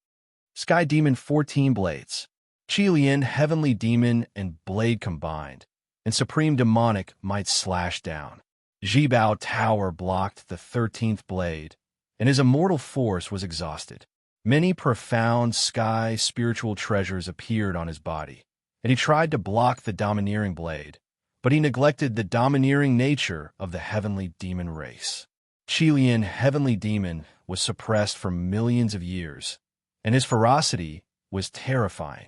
Sky Demon, 14 blades. Qi Lian, heavenly demon and blade combined, and supreme demonic might slash down. Jibao Tower blocked the 13th blade, and his immortal force was exhausted. Many profound sky spiritual treasures appeared on his body, and he tried to block the domineering blade, but he neglected the domineering nature of the heavenly demon race. Qi Lian, heavenly demon, was suppressed for millions of years, and his ferocity was terrifying.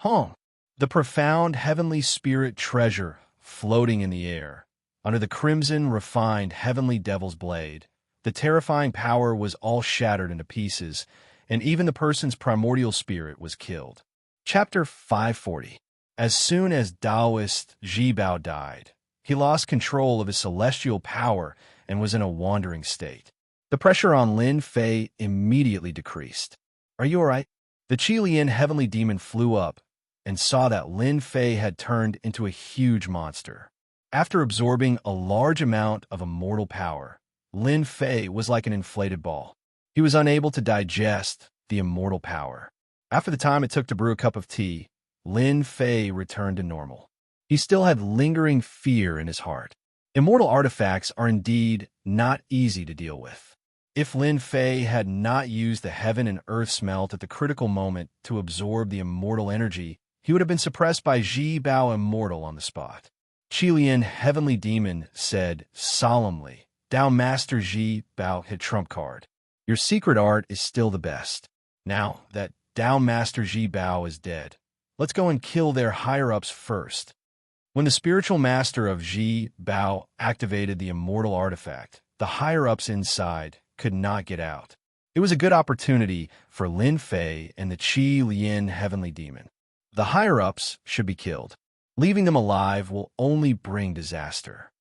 Hong! The profound heavenly spirit treasure floating in the air, under the crimson refined heavenly devil's blade, the terrifying power was all shattered into pieces, and even the person's primordial spirit was killed. Chapter 540. As soon as Taoist Jibao died, he lost control of his celestial power and was in a wandering state. The pressure on Lin Fei immediately decreased. "Are you all right?" The Qi Lian, heavenly demon, flew up and saw that Lin Fei had turned into a huge monster. After absorbing a large amount of immortal power, Lin Fei was like an inflated ball. He was unable to digest the immortal power. After the time it took to brew a cup of tea, Lin Fei returned to normal. He still had lingering fear in his heart. Immortal artifacts are indeed not easy to deal with. If Lin Fei had not used the heaven and earth smelt at the critical moment to absorb the immortal energy, he would have been suppressed by Jibao Immortal on the spot. Qi Lian, heavenly demon, said solemnly, "Down Master Jibao hit trump card. Your secret art is still the best. Now that Down Master Jibao is dead, let's go and kill their higher-ups first." When the spiritual master of Jibao activated the immortal artifact, the higher-ups inside could not get out. It was a good opportunity for Lin Fei and the Qi Lian, heavenly demon. The higher-ups should be killed. Leaving them alive will only bring disaster.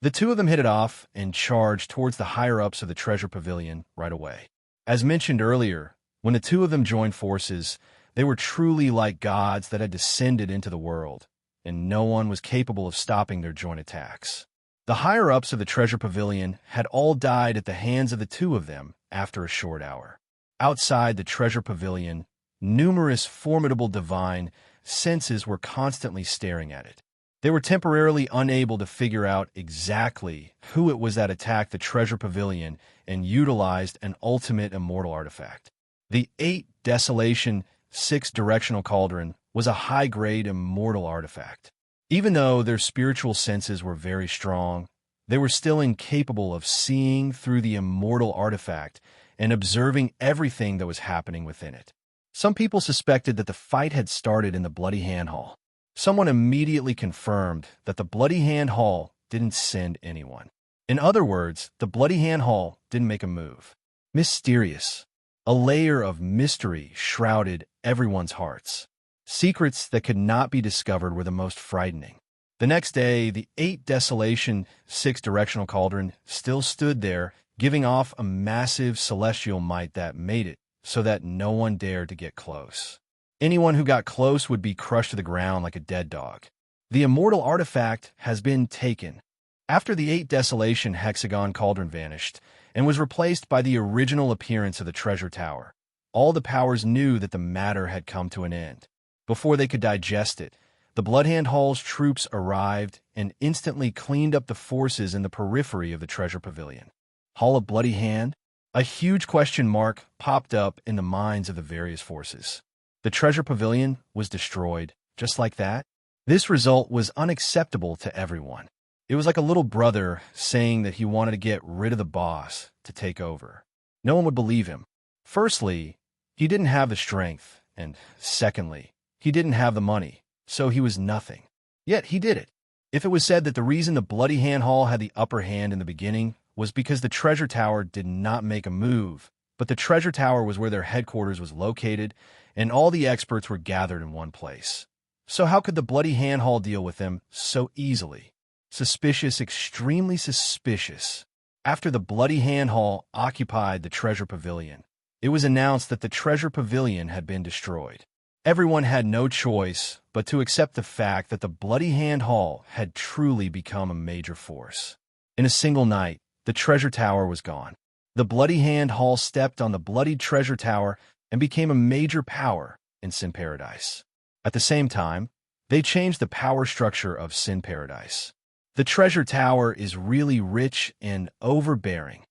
The two of them hit it off and charged towards the higher-ups of the treasure pavilion right away. As mentioned earlier, when the two of them joined forces, they were truly like gods that had descended into the world, and no one was capable of stopping their joint attacks. The higher-ups of the treasure pavilion had all died at the hands of the two of them after a short hour. Outside the treasure pavilion, numerous formidable divine senses were constantly staring at it. They were temporarily unable to figure out exactly who it was that attacked the treasure pavilion and utilized an ultimate immortal artifact. The 8 Desolation 6 Directional Cauldron was a high-grade immortal artifact. Even though their spiritual senses were very strong, they were still incapable of seeing through the immortal artifact and observing everything that was happening within it. Some people suspected that the fight had started in the Bloody Hand Hall. Someone immediately confirmed that the Bloody Hand Hall didn't send anyone. In other words, the Bloody Hand Hall didn't make a move. Mysterious. A layer of mystery shrouded everyone's hearts. Secrets that could not be discovered were the most frightening. The next day, the 8 Desolation 6 Directional Cauldron still stood there, giving off a massive celestial might that made it so that no one dared to get close. Anyone who got close would be crushed to the ground like a dead dog. The immortal artifact has been taken. After the 8 Desolation Hexagon Cauldron vanished and was replaced by the original appearance of the treasure tower, all the powers knew that the matter had come to an end. Before they could digest it, the Bloodhand Hall's troops arrived and instantly cleaned up the forces in the periphery of the treasure pavilion. Hall of Bloody Hand? A huge question mark popped up in the minds of the various forces. The treasure pavilion was destroyed, just like that. This result was unacceptable to everyone. It was like a little brother saying that he wanted to get rid of the boss to take over. No one would believe him. Firstly, he didn't have the strength, and secondly, he didn't have the money, so he was nothing. Yet he did it. If it was said that the reason the Bloody Hand Hall had the upper hand in the beginning was because the treasure tower did not make a move, but the treasure tower was where their headquarters was located, and all the experts were gathered in one place. So how could the Bloody Hand Hall deal with them so easily? Suspicious, extremely suspicious. After the Bloody Hand Hall occupied the treasure pavilion, it was announced that the treasure pavilion had been destroyed. Everyone had no choice but to accept the fact that the Bloody Hand Hall had truly become a major force. In a single night, the treasure tower was gone. The Bloody Hand Hall stepped on the bloodied treasure tower and became a major power in Sin Paradise. At the same time, they changed the power structure of Sin Paradise. The treasure tower is really rich and overbearing.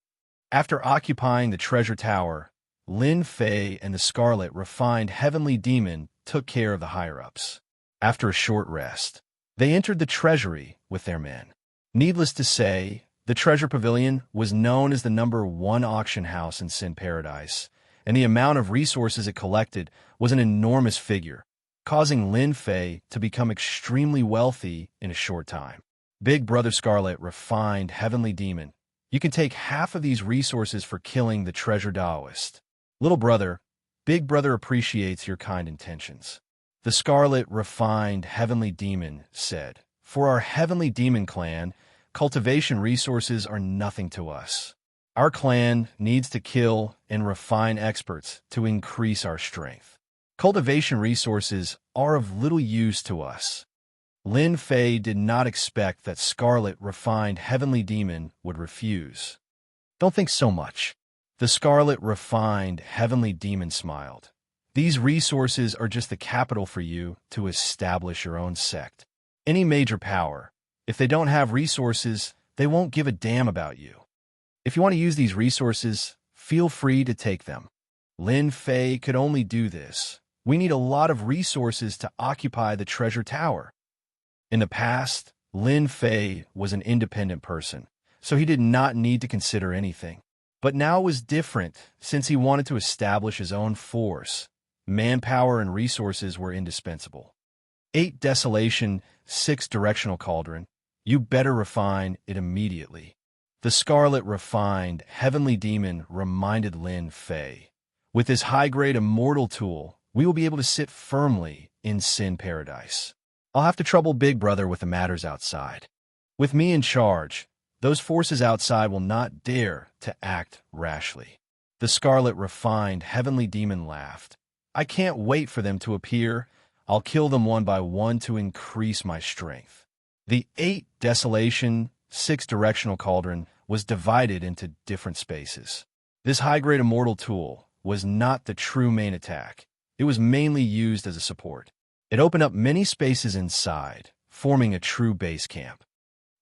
After occupying the treasure tower, Lin Fei and the Scarlet Refined Heavenly Demon took care of the higher-ups. After a short rest, they entered the treasury with their men. Needless to say, the treasure pavilion was known as the #1 auction house in Sin Paradise, and the amount of resources it collected was an enormous figure, causing Lin Fei to become extremely wealthy in a short time. Big Brother Scarlet Refined Heavenly Demon, you can take half of these resources for killing the treasure Taoist. Little brother, Big Brother appreciates your kind intentions. The Scarlet Refined Heavenly Demon said, "For our Heavenly Demon clan, cultivation resources are nothing to us. Our clan needs to kill and refine experts to increase our strength. Cultivation resources are of little use to us." Lin Fei did not expect that Scarlet Refined Heavenly Demon would refuse. "Don't think so much." The Scarlet Refined Heavenly Demon smiled. "These resources are just the capital for you to establish your own sect. Any major power, if they don't have resources, they won't give a damn about you. If you want to use these resources, feel free to take them." Lin Fei could only do this. "We need a lot of resources to occupy the treasure tower." In the past, Lin Fei was an independent person, so he did not need to consider anything. But now it was different, since he wanted to establish his own force. Manpower and resources were indispensable. 8 Desolation 6 Directional Cauldron, you better refine it immediately. The Scarlet Refined Heavenly Demon reminded Lin Fei. "With this high-grade immortal tool, we will be able to sit firmly in Sin Paradise. I'll have to trouble Big Brother with the matters outside. With me in charge, those forces outside will not dare to act rashly." The Scarlet Refined Heavenly Demon laughed. "I can't wait for them to appear. I'll kill them one by one to increase my strength." The 8 Desolation 6 Directional Cauldron was divided into different spaces. This high-grade immortal tool was not the true main attack. It was mainly used as a support. It opened up many spaces inside, forming a true base camp.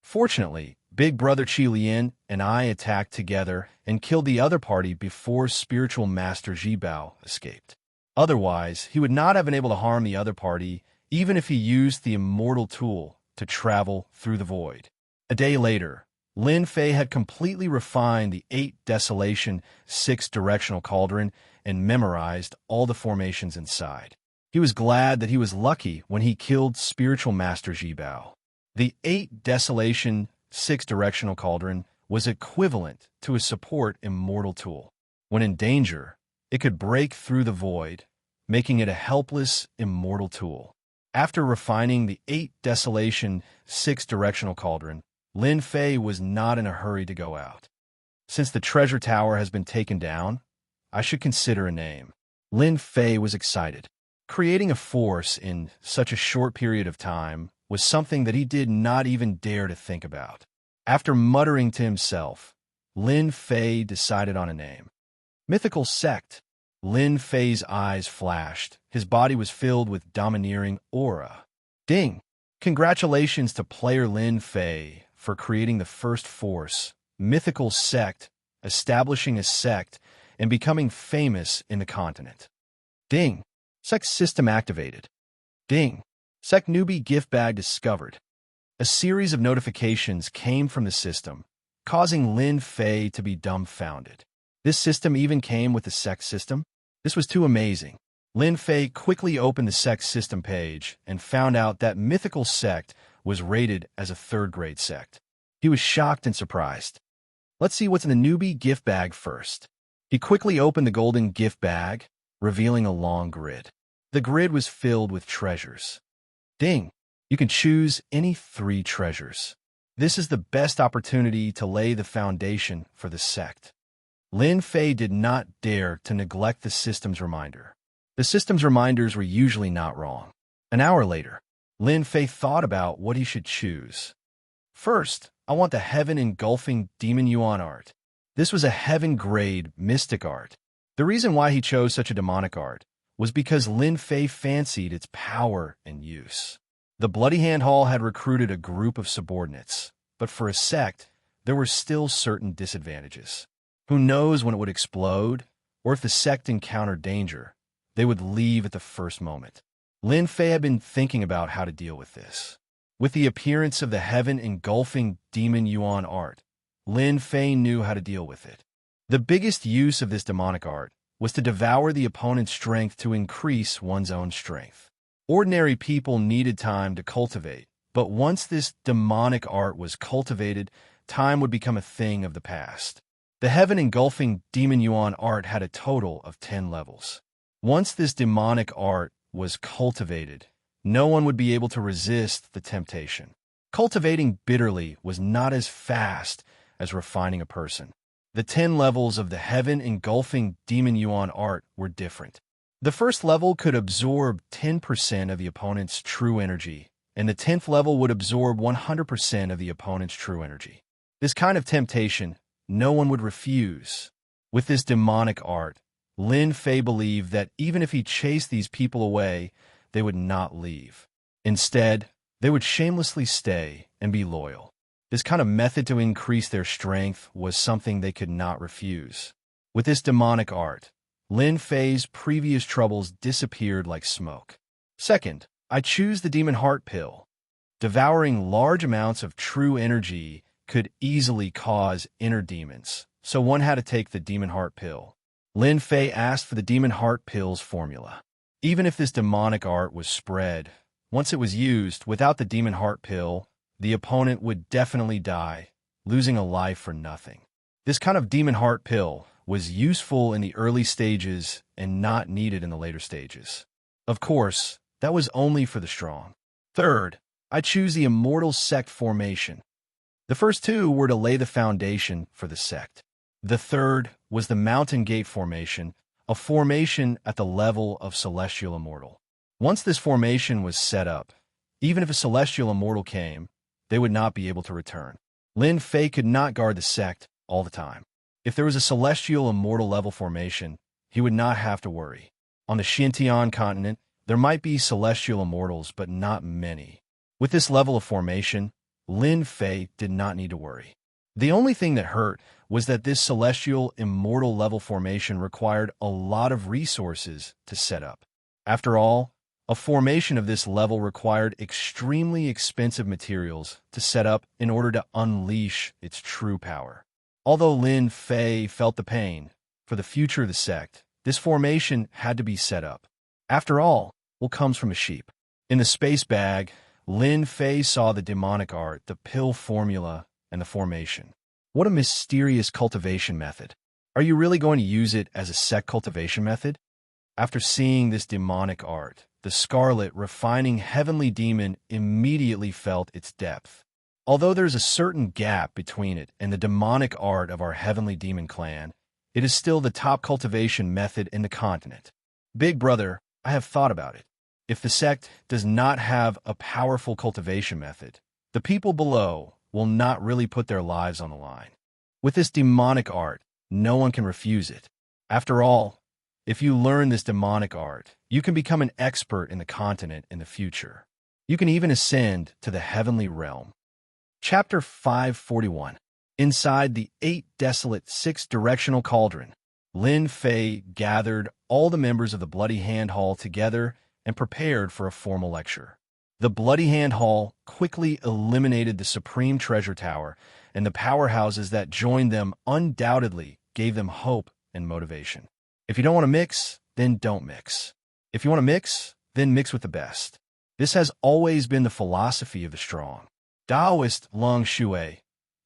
Fortunately, Big Brother Qi Lian and I attacked together and killed the other party before Spiritual Master Jibao escaped. Otherwise, he would not have been able to harm the other party, even if he used the immortal tool to travel through the void. A day later, Lin Fei had completely refined the 8 Desolation 6 Directional Cauldron and memorized all the formations inside. He was glad that he was lucky when he killed Spiritual Master Jibao. The 8 Desolation 6 Directional Cauldron was equivalent to a support immortal tool. When in danger, it could break through the void, making it a helpless, immortal tool. After refining the 8 Desolation 6 Directional Cauldron, Lin Fei was not in a hurry to go out. Since the treasure tower has been taken down, I should consider a name. Lin Fei was excited. Creating a force in such a short period of time was something that he did not even dare to think about. After muttering to himself, Lin Fei decided on a name. Mythical Sect. Lin Fei's eyes flashed. His body was filled with domineering aura. Ding! Congratulations to player Lin Fei for creating the first force, Mythical Sect, establishing a sect, and becoming famous in the continent. Ding! Sect system activated. Ding! Sect newbie gift bag discovered. A series of notifications came from the system, causing Lin Fei to be dumbfounded. This system even came with the sect system? This was too amazing. Lin Fei quickly opened the sect system page and found out that Mythical Sect was rated as a 3rd-grade sect. He was shocked and surprised. Let's see what's in the newbie gift bag first. He quickly opened the golden gift bag, revealing a long grid. The grid was filled with treasures. Ding! You can choose any 3 treasures. This is the best opportunity to lay the foundation for the sect. Lin Fei did not dare to neglect the system's reminder. The system's reminders were usually not wrong. An hour later, Lin Fei thought about what he should choose. First, I want the heaven-engulfing demon yuan art. This was a heaven-grade mystic art. The reason why he chose such a demonic art was because Lin Fei fancied its power and use. The Bloody Hand Hall had recruited a group of subordinates, but for a sect, there were still certain disadvantages. Who knows when it would explode, or if the sect encountered danger, they would leave at the first moment. Lin Fei had been thinking about how to deal with this. With the appearance of the heaven-engulfing demon yuan art, Lin Fei knew how to deal with it. The biggest use of this demonic art was to devour the opponent's strength to increase one's own strength. Ordinary people needed time to cultivate, but once this demonic art was cultivated, time would become a thing of the past. The heaven-engulfing demon yuan art had a total of 10 levels. Once this demonic art was cultivated, no one would be able to resist the temptation. Cultivating bitterly was not as fast as refining a person. The 10 levels of the heaven-engulfing demon yuan art were different. The first level could absorb 10% of the opponent's true energy, and the 10th level would absorb 100% of the opponent's true energy. This kind of temptation no one would refuse. With this demonic art, Lin Fei believed that even if he chased these people away, they would not leave. Instead, they would shamelessly stay and be loyal. This kind of method to increase their strength was something they could not refuse. With this demonic art, Lin Fei's previous troubles disappeared like smoke. Second, I choose the Demon Heart Pill. Devouring large amounts of true energy could easily cause inner demons, so one had to take the Demon Heart Pill. Lin Fei asked for the Demon Heart Pill's formula. Even if this demonic art was spread, once it was used without the Demon Heart Pill, the opponent would definitely die, losing a life for nothing. This kind of Demon Heart Pill was useful in the early stages and not needed in the later stages. Of course, that was only for the strong. Third, I choose the Immortal Sect formation. The first 2 were to lay the foundation for the sect. The third was the Mountain Gate formation, a formation at the level of Celestial Immortal. Once this formation was set up, even if a Celestial Immortal came, they would not be able to return. Lin Fei could not guard the sect all the time. If there was a Celestial Immortal level formation, he would not have to worry. On the Xintian continent, there might be Celestial Immortals, but not many. With this level of formation, Lin Fei did not need to worry. The only thing that hurt was that this Celestial Immortal level formation required a lot of resources to set up. After all, a formation of this level required extremely expensive materials to set up in order to unleash its true power. Although Lin Fei felt the pain for the future of the sect, this formation had to be set up. After all, what comes from a sheep? In the space bag, Lin Fei saw the demonic art, the pill formula, and the formation. What a mysterious cultivation method. Are you really going to use it as a sect cultivation method? After seeing this demonic art, the scarlet, refining heavenly demon immediately felt its depth. Although there's a certain gap between it and the demonic art of our heavenly demon clan, it is still the top cultivation method in the continent. Big brother, I have thought about it. If the sect does not have a powerful cultivation method, the people below will not really put their lives on the line. With this demonic art, no one can refuse it. After all, if you learn this demonic art, you can become an expert in the continent in the future. You can even ascend to the heavenly realm. Chapter 541. Inside the 8 desolate 6-directional cauldron, Lin Fei gathered all the members of the Bloody Hand Hall together and prepared for a formal lecture. The Bloody Hand Hall quickly eliminated the Supreme Treasure Tower, and the powerhouses that joined them undoubtedly gave them hope and motivation. If you don't want to mix, then don't mix. If you want to mix, then mix with the best. This has always been the philosophy of the strong. Taoist Lung Shui,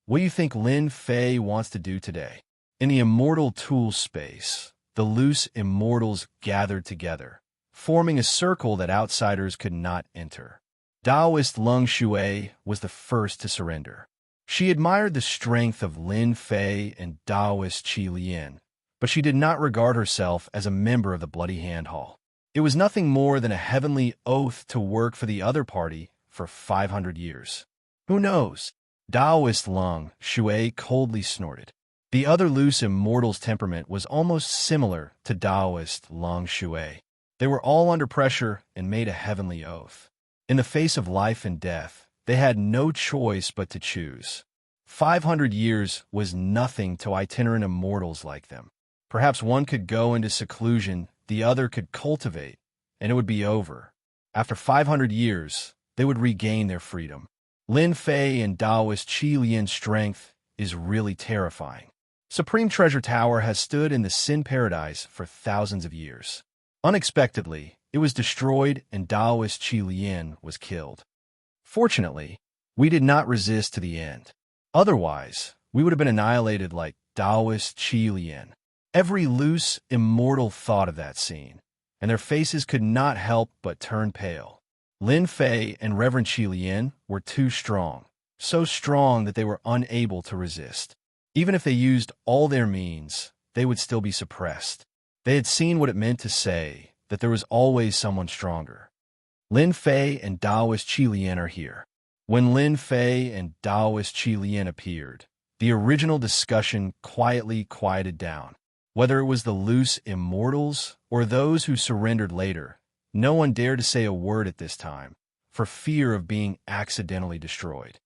what do you think Lin Fei wants to do today? In the immortal tool space, the loose immortals gathered together, forming a circle that outsiders could not enter. Taoist Lung Shui was the first to surrender. She admired the strength of Lin Fei and Taoist Qi Lian, but she did not regard herself as a member of the Bloody Hand Hall. It was nothing more than a heavenly oath to work for the other party for 500 years. Who knows? Taoist Lung Shui coldly snorted. The other loose immortal's temperament was almost similar to Taoist Lung Shui. They were all under pressure and made a heavenly oath. In the face of life and death, they had no choice but to choose. 500 years was nothing to itinerant immortals like them. Perhaps one could go into seclusion, the other could cultivate, and it would be over. After 500 years, they would regain their freedom. Lin Fei and Taoist Qi Lian's strength is really terrifying. Supreme Treasure Tower has stood in the Sin Paradise for thousands of years. Unexpectedly, it was destroyed and Taoist Qi Lian was killed. Fortunately, we did not resist to the end. Otherwise, we would have been annihilated like Taoist Qi Lian. Every loose immortal thought of that scene, and their faces could not help but turn pale. Lin Fei and Reverend Qi Lian were too strong, so strong that they were unable to resist. Even if they used all their means, they would still be suppressed. They had seen what it meant to say that there was always someone stronger. Lin Fei and Taoist Qi Lian are here. When Lin Fei and Taoist Qi Lian appeared, the original discussion quietly quieted down. Whether it was the loose immortals or those who surrendered later, no one dared to say a word at this time, for fear of being accidentally destroyed.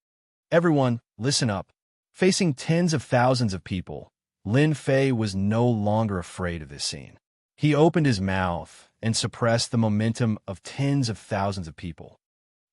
Everyone, listen up. Facing tens of thousands of people, Lin Fei was no longer afraid of this scene. He opened his mouth and suppressed the momentum of tens of thousands of people.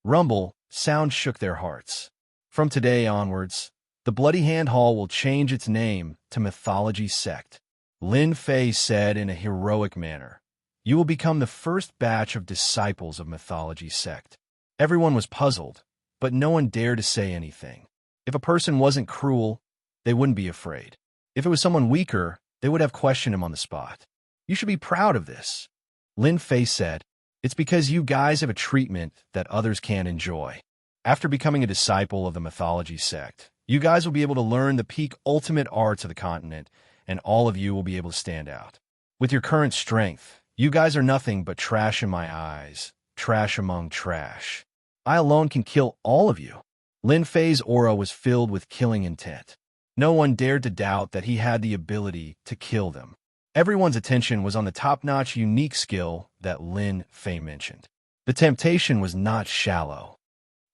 Rumble, sound shook their hearts. From today onwards, the Bloody Hand Hall will change its name to Mythology Sect. Lin Fei said in a heroic manner, "You will become the first batch of disciples of Mythology Sect." Everyone was puzzled, but no one dared to say anything. If a person wasn't cruel, they wouldn't be afraid. If it was someone weaker, they would have questioned him on the spot. "You should be proud of this," Lin Fei said. "It's because you guys have a treatment that others can't enjoy. After becoming a disciple of the Mythology Sect, you guys will be able to learn the peak ultimate arts of the continent, and all of you will be able to stand out. With your current strength, you guys are nothing but trash in my eyes, trash among trash. I alone can kill all of you." Lin Fei's aura was filled with killing intent. No one dared to doubt that he had the ability to kill them. Everyone's attention was on the top-notch unique skill that Lin Fei mentioned. The temptation was not shallow.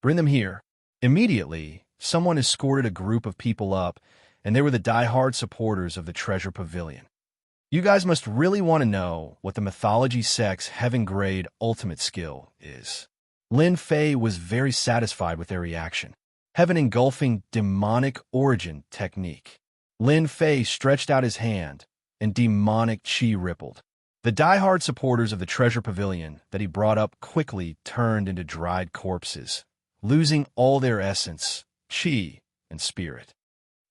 "Bring them here." Immediately, someone escorted a group of people up, and they were the die-hard supporters of the Treasure Pavilion. "You guys must really want to know what the Mythology Sect's heaven-grade ultimate skill is." Lin Fei was very satisfied with their reaction. Heaven-engulfing demonic origin technique. Lin Fei stretched out his hand, and demonic qi rippled. The die-hard supporters of the Treasure Pavilion that he brought up quickly turned into dried corpses, losing all their essence, qi, and spirit.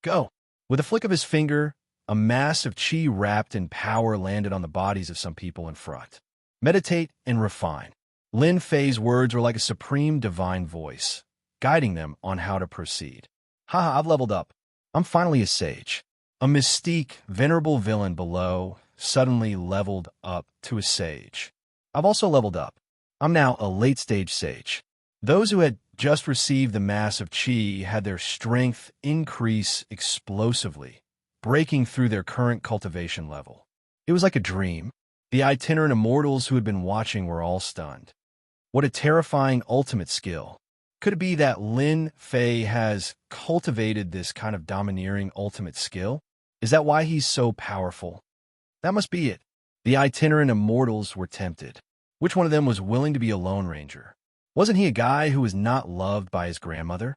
"Go." With a flick of his finger, A mass of chi wrapped in power landed on the bodies of some people in front. Meditate and refine. Lin Fei's words were like a supreme divine voice, guiding them on how to proceed. Haha, I've leveled up. I'm finally a sage. A mystique, venerable villain below suddenly leveled up to a sage. I've also leveled up. I'm now a late-stage sage. Those who had just received the mass of chi had their strength increase explosively, breaking through their current cultivation level. It was like a dream. The itinerant immortals who had been watching were all stunned. What a terrifying ultimate skill. Could it be that Lin Fei has cultivated this kind of domineering ultimate skill? Is that why he's so powerful? That must be it. The itinerant immortals were tempted. Which one of them was willing to be a Lone Ranger? Wasn't he a guy who was not loved by his grandmother?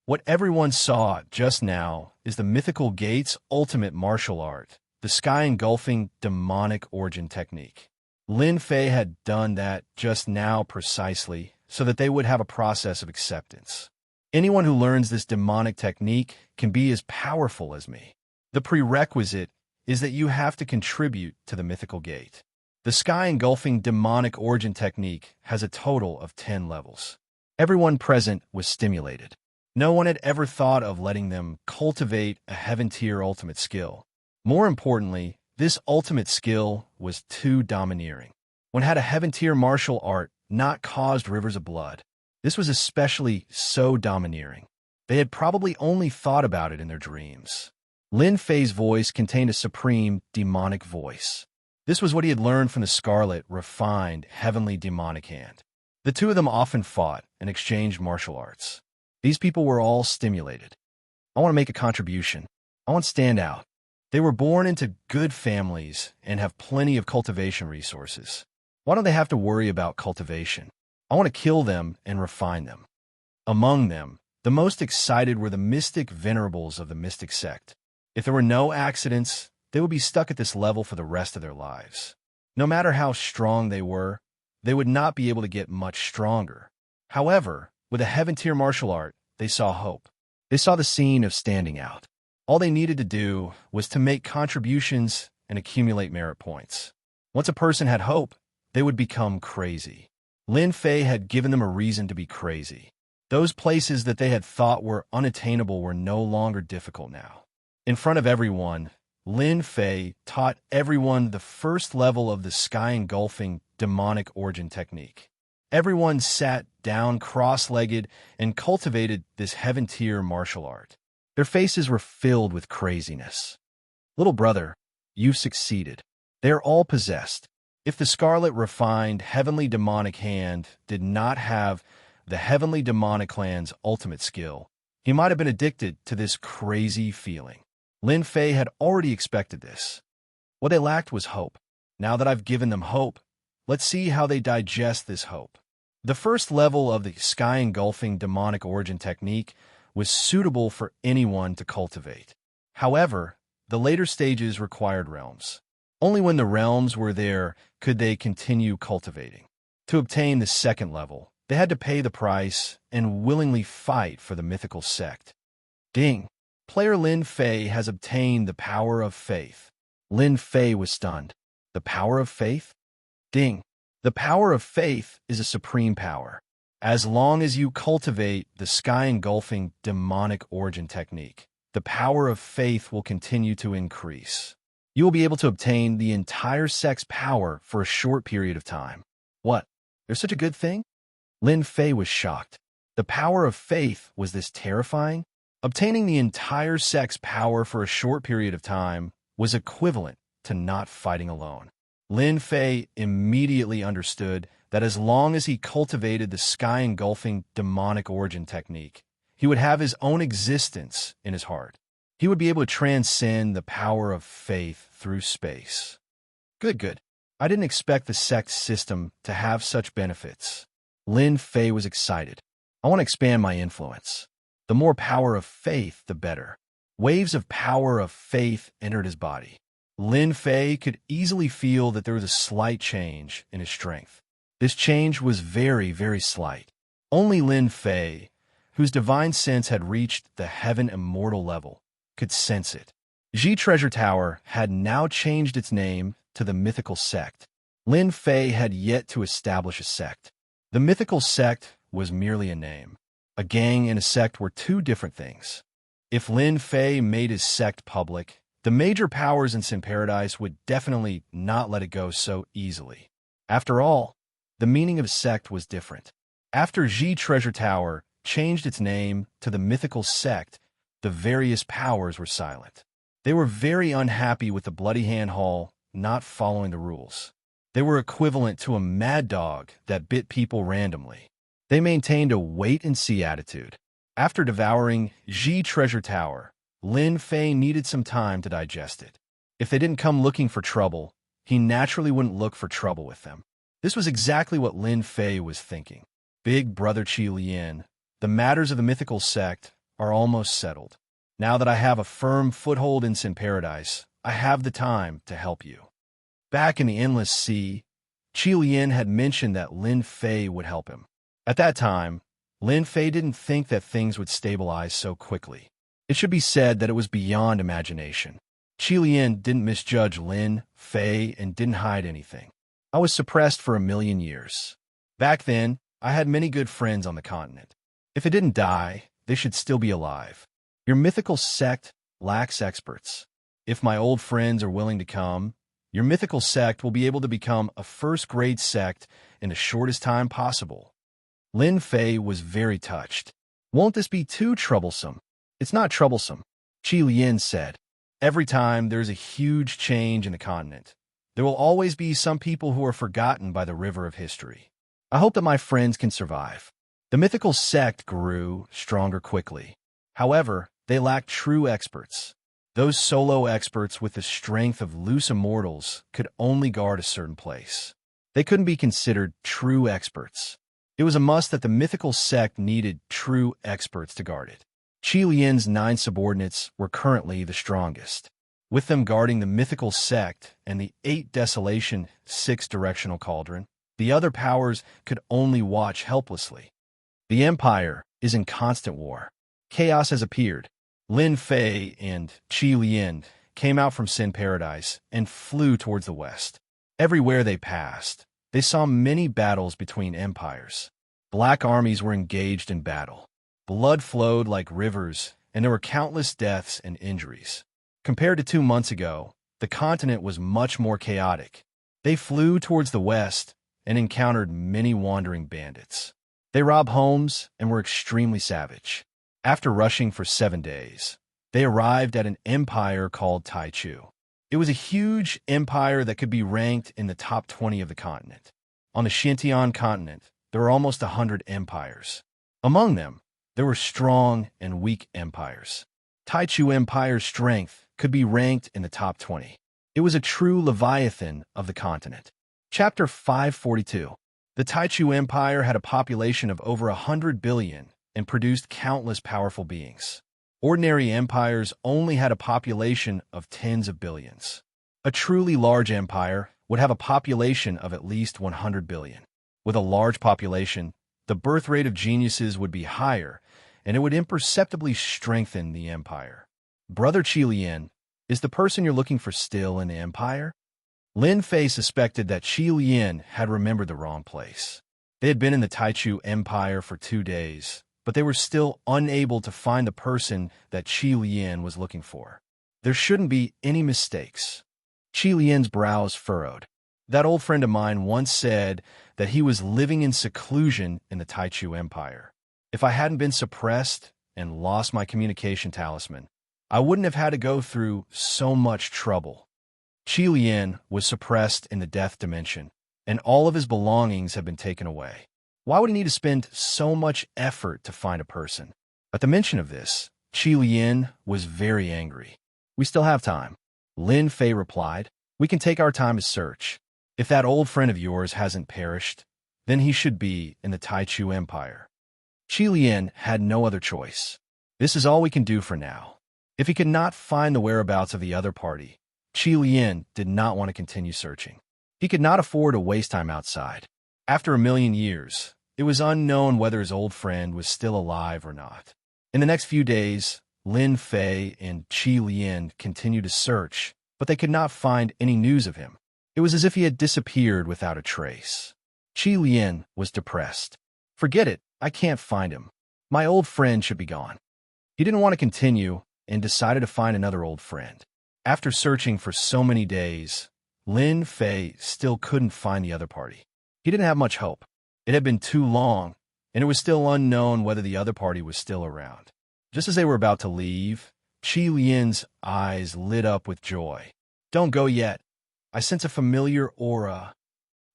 What everyone saw just now is the mythical gate's ultimate martial art, the sky-engulfing demonic origin technique. Lin Fei had done that just now precisely so that they would have a process of acceptance. Anyone who learns this demonic technique can be as powerful as me. The prerequisite is that you have to contribute to the mythical gate. The sky-engulfing demonic origin technique has a total of 10 levels. Everyone present was stimulated. No one had ever thought of letting them cultivate a heaven-tier ultimate skill. More importantly, this ultimate skill was too domineering. One had a heaven-tier martial art not caused rivers of blood. This was especially so domineering. They had probably only thought about it in their dreams. Lin Fei's voice contained a supreme, demonic voice. This was what he had learned from the scarlet, refined, heavenly demonic hand. The two of them often fought and exchanged martial arts. These people were all stimulated. I want to make a contribution. I want to stand out. They were born into good families and have plenty of cultivation resources. Why don't they have to worry about cultivation? I want to kill them and refine them. Among them, the most excited were the mystic venerables of the mystic sect. If there were no accidents, they would be stuck at this level for the rest of their lives. No matter how strong they were, they would not be able to get much stronger. However, with a heaven-tier martial art, they saw hope. They saw the scene of standing out. All they needed to do was to make contributions and accumulate merit points. Once a person had hope, they would become crazy. Lin Fei had given them a reason to be crazy. Those places that they had thought were unattainable were no longer difficult now. In front of everyone, Lin Fei taught everyone the first level of the sky-engulfing demonic origin technique. Everyone sat down cross-legged and cultivated this heaven-tier martial art. Their faces were filled with craziness. Little brother, you've succeeded. They are all possessed. If the scarlet refined heavenly demonic hand did not have the heavenly demonic clan's ultimate skill, he might have been addicted to this crazy feeling. Lin Fei had already expected this. What they lacked was hope. Now that I've given them hope, let's see how they digest this hope. The first level of the sky-engulfing demonic origin technique was suitable for anyone to cultivate. However, the later stages required realms. Only when the realms were there could they continue cultivating. To obtain the second level, they had to pay the price and willingly fight for the mythical sect. Ding! Player Lin Fei has obtained the power of faith. Lin Fei was stunned. The power of faith? Ding! The power of faith is a supreme power. As long as you cultivate the sky-engulfing demonic origin technique, the power of faith will continue to increase. You will be able to obtain the entire sect's power for a short period of time. What? There's such a good thing? Lin Fei was shocked. The power of faith was this terrifying? Obtaining the entire sect's power for a short period of time was equivalent to not fighting alone. Lin Fei immediately understood that as long as he cultivated the sky-engulfing demonic origin technique, he would have his own existence in his heart. He would be able to transcend the power of faith through space. Good. I didn't expect the sect system to have such benefits. Lin Fei was excited. I want to expand my influence. The more power of faith, the better. Waves of power of faith entered his body. Lin Fei could easily feel that there was a slight change in his strength. This change was very, very slight. Only Lin Fei, whose divine sense had reached the heaven immortal level, could sense it. Ji Treasure Tower had now changed its name to the mythical sect. Lin Fei had yet to establish a sect. The mythical sect was merely a name. A gang and a sect were two different things. If Lin Fei made his sect public, the major powers in Sin Paradise would definitely not let it go so easily. After all, the meaning of sect was different. After Ji Treasure Tower changed its name to the mythical sect, the various powers were silent. They were very unhappy with the Bloody Hand Hall not following the rules. They were equivalent to a mad dog that bit people randomly. They maintained a wait-and-see attitude. After devouring Ji Treasure Tower, Lin Fei needed some time to digest it. If they didn't come looking for trouble, he naturally wouldn't look for trouble with them. This was exactly what Lin Fei was thinking. Big Brother Qi Lian, the matters of the mythical sect are almost settled. Now that I have a firm foothold in Sin Paradise, I have the time to help you. Back in the Endless Sea, Qi Lian had mentioned that Lin Fei would help him. At that time, Lin Fei didn't think that things would stabilize so quickly. It should be said that it was beyond imagination. Qi Lian didn't misjudge Lin Fei and didn't hide anything. I was suppressed for 1,000,000 years. Back then, I had many good friends on the continent. If it didn't die, they should still be alive. Your mythical sect lacks experts. If my old friends are willing to come, your mythical sect will be able to become a first-grade sect in the shortest time possible. Lin Fei was very touched. Won't this be too troublesome? It's not troublesome, Qi Lian said. Every time there's a huge change in the continent, there will always be some people who are forgotten by the river of history. I hope that my friends can survive. The mythical sect grew stronger quickly. However, they lacked true experts. Those solo experts with the strength of loose immortals could only guard a certain place. They couldn't be considered true experts. It was a must that the mythical sect needed true experts to guard it. Qi Lian's 9 subordinates were currently the strongest. With them guarding the mythical sect and the 8 desolation 6 directional cauldron, the other powers could only watch helplessly. The Empire is in constant war. Chaos has appeared. Lin Fei and Qi Lian came out from Sin Paradise and flew towards the west. Everywhere they passed, they saw many battles between empires. Black armies were engaged in battle. Blood flowed like rivers, and there were countless deaths and injuries. Compared to 2 months ago, the continent was much more chaotic. They flew towards the west and encountered many wandering bandits. They robbed homes and were extremely savage. After rushing for 7 days, they arrived at an empire called Taichu. It was a huge empire that could be ranked in the top 20 of the continent. On the Xintian continent, there were almost 100 empires. Among them, there were strong and weak empires. Taichu Empire's strength could be ranked in the top 20. It was a true leviathan of the continent. Chapter 542. The Taichu Empire had a population of over 100 billion and produced countless powerful beings. Ordinary empires only had a population of tens of billions. A truly large empire would have a population of at least 100 billion. With a large population, the birth rate of geniuses would be higher, and it would imperceptibly strengthen the empire. Brother Qi Lian, is the person you're looking for still in the empire? Lin Fei suspected that Qi Lian had remembered the wrong place. They had been in the Taichu Empire for 2 days, but they were still unable to find the person that Qi Lian was looking for. There shouldn't be any mistakes. Qi Lian's brows furrowed. That old friend of mine once said that he was living in seclusion in the Taichu Empire. If I hadn't been suppressed and lost my communication talisman, I wouldn't have had to go through so much trouble. Qi Lian was suppressed in the death dimension, and all of his belongings have been taken away. Why would he need to spend so much effort to find a person? At the mention of this, Qi Lian was very angry. We still have time. Lin Fei replied, we can take our time to search. If that old friend of yours hasn't perished, then he should be in the Taichu Empire. Qi Lian had no other choice. This is all we can do for now. If he could not find the whereabouts of the other party, Qi Lian did not want to continue searching. He could not afford to waste time outside. After 1,000,000 years, it was unknown whether his old friend was still alive or not. In the next few days, Lin Fei and Qi Lian continued to search, but they could not find any news of him. It was as if he had disappeared without a trace. Qi Lian was depressed. Forget it, I can't find him. My old friend should be gone. He didn't want to continue and decided to find another old friend. After searching for so many days, Lin Fei still couldn't find the other party. He didn't have much hope. It had been too long, and it was still unknown whether the other party was still around. Just as they were about to leave, Qi Lian's eyes lit up with joy. Don't go yet. I sense a familiar aura.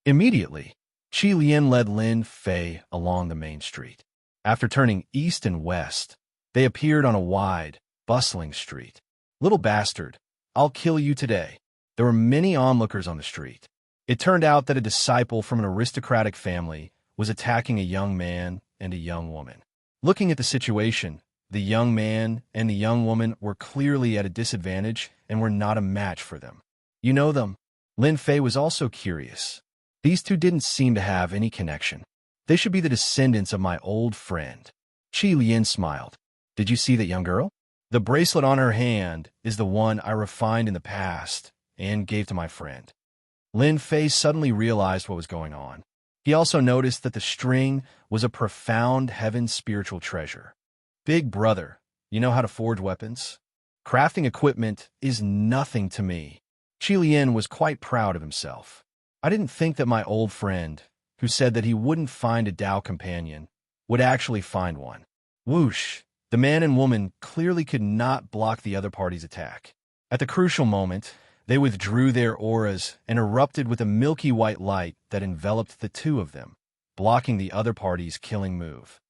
Immediately, Qi Lian led Lin Fei along the main street. After turning east and west, they appeared on a wide, bustling street. Little bastard, I'll kill you today. There were many onlookers on the street. It turned out that a disciple from an aristocratic family was attacking a young man and a young woman. Looking at the situation, the young man and the young woman were clearly at a disadvantage and were not a match for them. You know them? Lin Fei was also curious. These two didn't seem to have any connection. They should be the descendants of my old friend. Qi Lian smiled. Did you see that young girl? The bracelet on her hand is the one I refined in the past and gave to my friend. Lin Fei suddenly realized what was going on. He also noticed that the string was a profound heaven spiritual treasure. Big brother, you know how to forge weapons? Crafting equipment is nothing to me. Qi Lian was quite proud of himself. I didn't think that my old friend, who said that he wouldn't find a Tao companion, would actually find one. Whoosh! The man and woman clearly could not block the other party's attack. At the crucial moment, they withdrew their auras and erupted with a milky white light that enveloped the two of them, blocking the other party's killing move.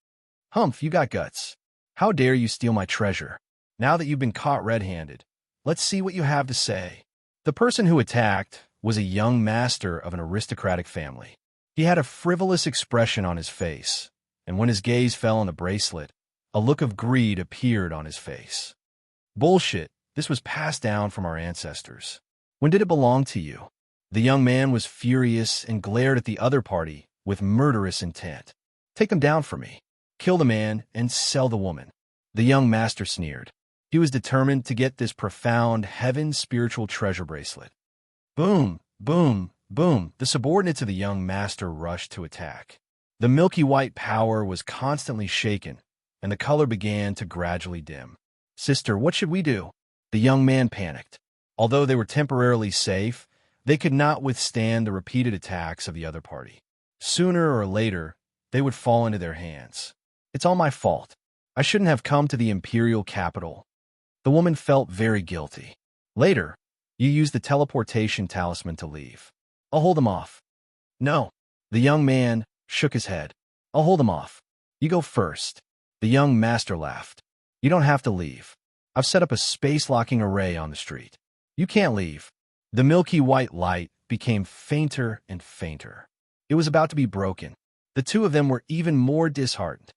Humph, you got guts. How dare you steal my treasure? Now that you've been caught red-handed, let's see what you have to say. The person who attacked was a young master of an aristocratic family. He had a frivolous expression on his face, and when his gaze fell on the bracelet, a look of greed appeared on his face. Bullshit, this was passed down from our ancestors. When did it belong to you? The young man was furious and glared at the other party with murderous intent. Take them down for me. Kill the man and sell the woman. The young master sneered. He was determined to get this profound heaven spiritual treasure bracelet. Boom, boom, boom. The subordinates of the young master rushed to attack. The milky white power was constantly shaken, and the color began to gradually dim. Sister, what should we do? The young man panicked. Although they were temporarily safe, they could not withstand the repeated attacks of the other party. Sooner or later, they would fall into their hands. It's all my fault. I shouldn't have come to the imperial capital. The woman felt very guilty. Later, you used the teleportation talisman to leave. I'll hold them off. No. The young man shook his head. I'll hold them off. You go first. The young master laughed. You don't have to leave. I've set up a space-locking array on the street. You can't leave. The milky white light became fainter and fainter. It was about to be broken. The two of them were even more disheartened.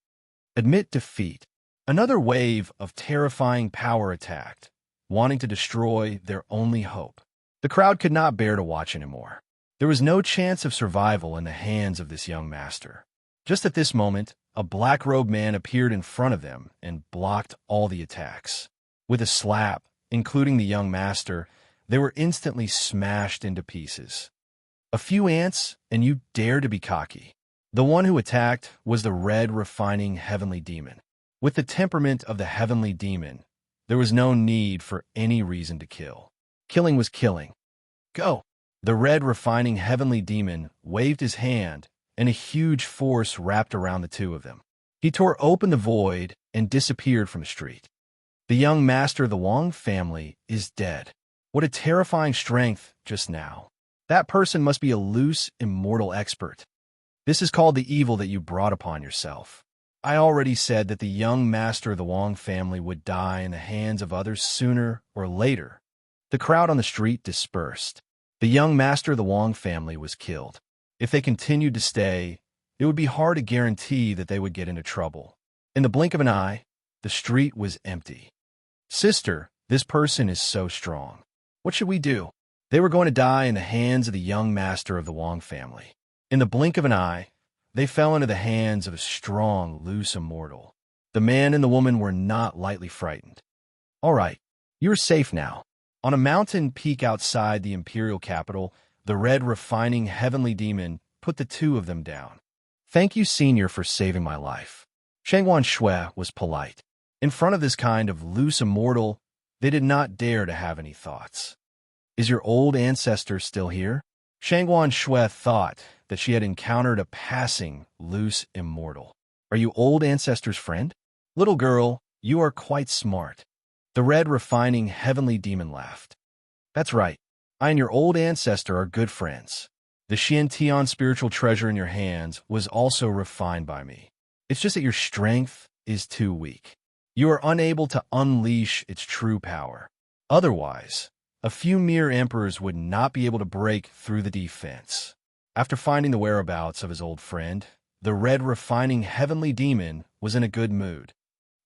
Admit defeat. Another wave of terrifying power attacked, wanting to destroy their only hope. The crowd could not bear to watch anymore. There was no chance of survival in the hands of this young master. Just at this moment, a black-robed man appeared in front of them and blocked all the attacks. With a slap, including the young master, they were instantly smashed into pieces. A few ants, and you dare to be cocky. The one who attacked was the red, refining heavenly demon. With the temperament of the heavenly demon, there was no need for any reason to kill. Killing was killing. Go! The red, refining heavenly demon waved his hand, and a huge force wrapped around the two of them. He tore open the void and disappeared from the street. The young master of the Wang family is dead. What a terrifying strength just now. That person must be a loose, immortal expert. This is called the evil that you brought upon yourself. I already said that the young master of the Wang family would die in the hands of others sooner or later. The crowd on the street dispersed. The young master of the Wang family was killed. If they continued to stay, it would be hard to guarantee that they would get into trouble. In the blink of an eye, the street was empty. Sister, this person is so strong. What should we do? They were going to die in the hands of the young master of the Wang family. In the blink of an eye, they fell into the hands of a strong, loose immortal. The man and the woman were not lightly frightened. All right, you're safe now. On a mountain peak outside the imperial capital, the red refining heavenly demon put the two of them down. Thank you, Senior, for saving my life. Shangguan Shui was polite. In front of this kind of loose immortal, they did not dare to have any thoughts. Is your old ancestor still here? Shangguan Shui thought that she had encountered a passing, loose immortal. Are you old ancestor's friend? Little girl, you are quite smart. The red refining heavenly demon laughed. That's right. I and your old ancestor are good friends. The Xian spiritual treasure in your hands was also refined by me. It's just that your strength is too weak. You are unable to unleash its true power. Otherwise, a few mere emperors would not be able to break through the defense. After finding the whereabouts of his old friend, the red refining heavenly demon was in a good mood.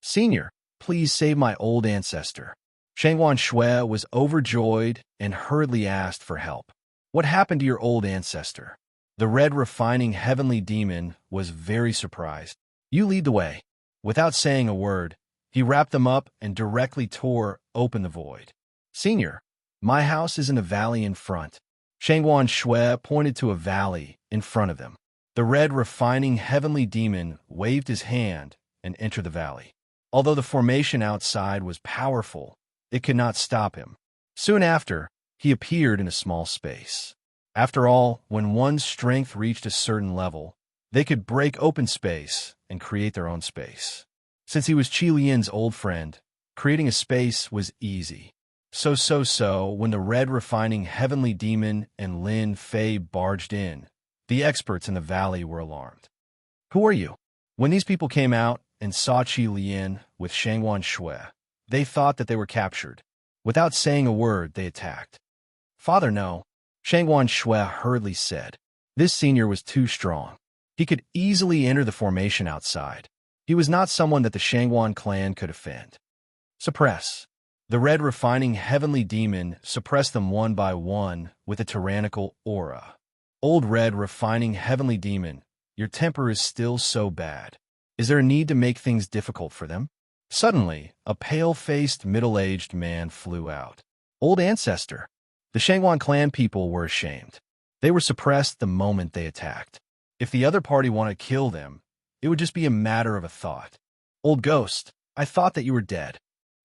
Senior, please save my old ancestor. Shangguan Shui was overjoyed and hurriedly asked for help. What happened to your old ancestor? The red refining heavenly demon was very surprised. You lead the way. Without saying a word, he wrapped them up and directly tore open the void. Senior, my house is in a valley in front. Shangguan Shui pointed to a valley in front of them. The red refining heavenly demon waved his hand and entered the valley. Although the formation outside was powerful, it could not stop him. Soon after, he appeared in a small space. After all, when one's strength reached a certain level, they could break open space and create their own space. Since he was Qi Lian's old friend, creating a space was easy. So, when the red refining heavenly demon and Lin Fei barged in, the experts in the valley were alarmed. Who are you? When these people came out and saw Qi Lian with Shangguan Shui, they thought that they were captured. Without saying a word, they attacked. Father, no, Shangguan Shui hurriedly said. This senior was too strong. He could easily enter the formation outside. He was not someone that the Shangguan clan could offend. Suppress. The red refining heavenly demon suppressed them one by one with a tyrannical aura. Old red refining heavenly demon, your temper is still so bad. Is there a need to make things difficult for them? Suddenly, a pale-faced, middle-aged man flew out. Old ancestor. The Shangguan clan people were ashamed. They were suppressed the moment they attacked. If the other party wanted to kill them, it would just be a matter of a thought. Old ghost, I thought that you were dead.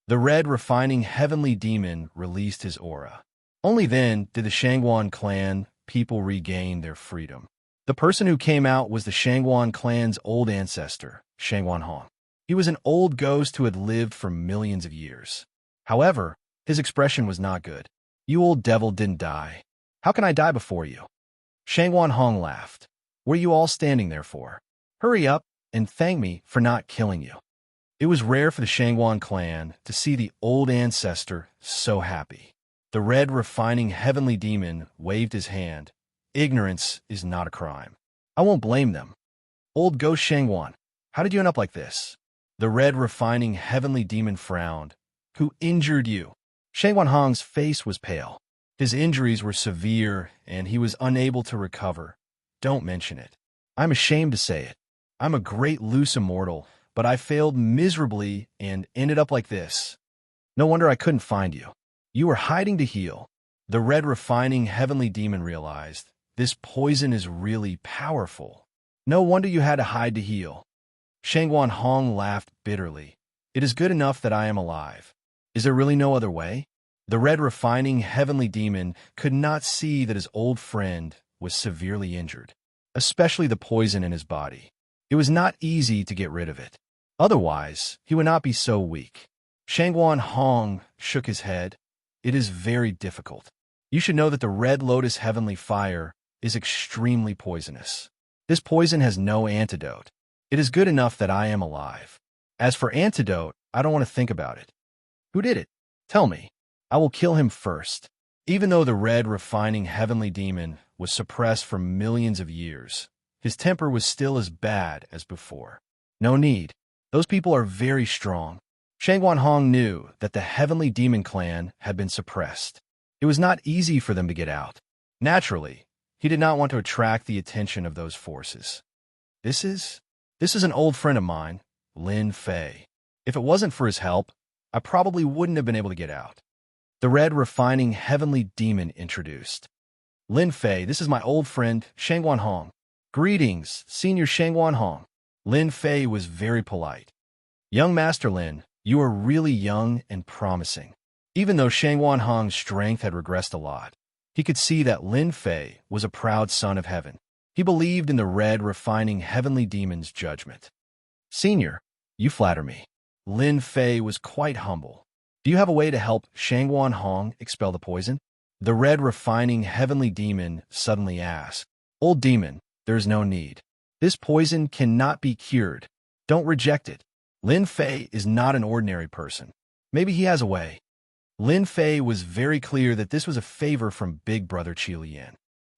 The red refining heavenly demon released his aura. Only then did the Shangguan clan people regain their freedom. The person who came out was the Shangguan clan's old ancestor, Shangguan Hong. He was an old ghost who had lived for millions of years. However, his expression was not good. You old devil didn't die. How can I die before you? Shangguan Hong laughed. What are you all standing there for? Hurry up and thank me for not killing you. It was rare for the Shangguan clan to see the old ancestor so happy. The red refining heavenly demon waved his hand. Ignorance is not a crime. I won't blame them. Old ghost Shangguan, how did you end up like this? The red refining heavenly demon frowned. Who injured you? Shangguan Hong's face was pale. His injuries were severe and he was unable to recover. Don't mention it. I'm ashamed to say it. I'm a great loose immortal, but I failed miserably and ended up like this. No wonder I couldn't find you. You were hiding to heal. The red refining heavenly demon realized, this poison is really powerful. No wonder you had to hide to heal. Shangguan Hong laughed bitterly. It is good enough that I am alive. Is there really no other way? The red refining heavenly demon could not see that his old friend was severely injured, especially the poison in his body. It was not easy to get rid of it. Otherwise, he would not be so weak. Shangguan Hong shook his head. It is very difficult. You should know that the red lotus heavenly fire is extremely poisonous. This poison has no antidote. It is good enough that I am alive. As for antidote, I don't want to think about it. Who did it? Tell me. I will kill him first. Even though the red refining heavenly demon was suppressed for millions of years, his temper was still as bad as before. No need. Those people are very strong. Shangguan Hong knew that the heavenly demon clan had been suppressed. It was not easy for them to get out. Naturally, he did not want to attract the attention of those forces. This is an old friend of mine, Lin Fei. If it wasn't for his help, I probably wouldn't have been able to get out. The red refining heavenly demon introduced. Lin Fei, this is my old friend, Shangguan Hong. Greetings, Senior Shangguan Hong. Lin Fei was very polite. Young Master Lin, you are really young and promising. Even though Shangguan Hong's strength had regressed a lot, he could see that Lin Fei was a proud son of heaven. He believed in the red refining heavenly demon's judgment. Senior, you flatter me. Lin Fei was quite humble. Do you have a way to help Shangguan Hong expel the poison? The red refining heavenly demon suddenly asked. Old demon, there is no need. This poison cannot be cured. Don't reject it. Lin Fei is not an ordinary person. Maybe he has a way. Lin Fei was very clear that this was a favor from Big Brother Qi Lian.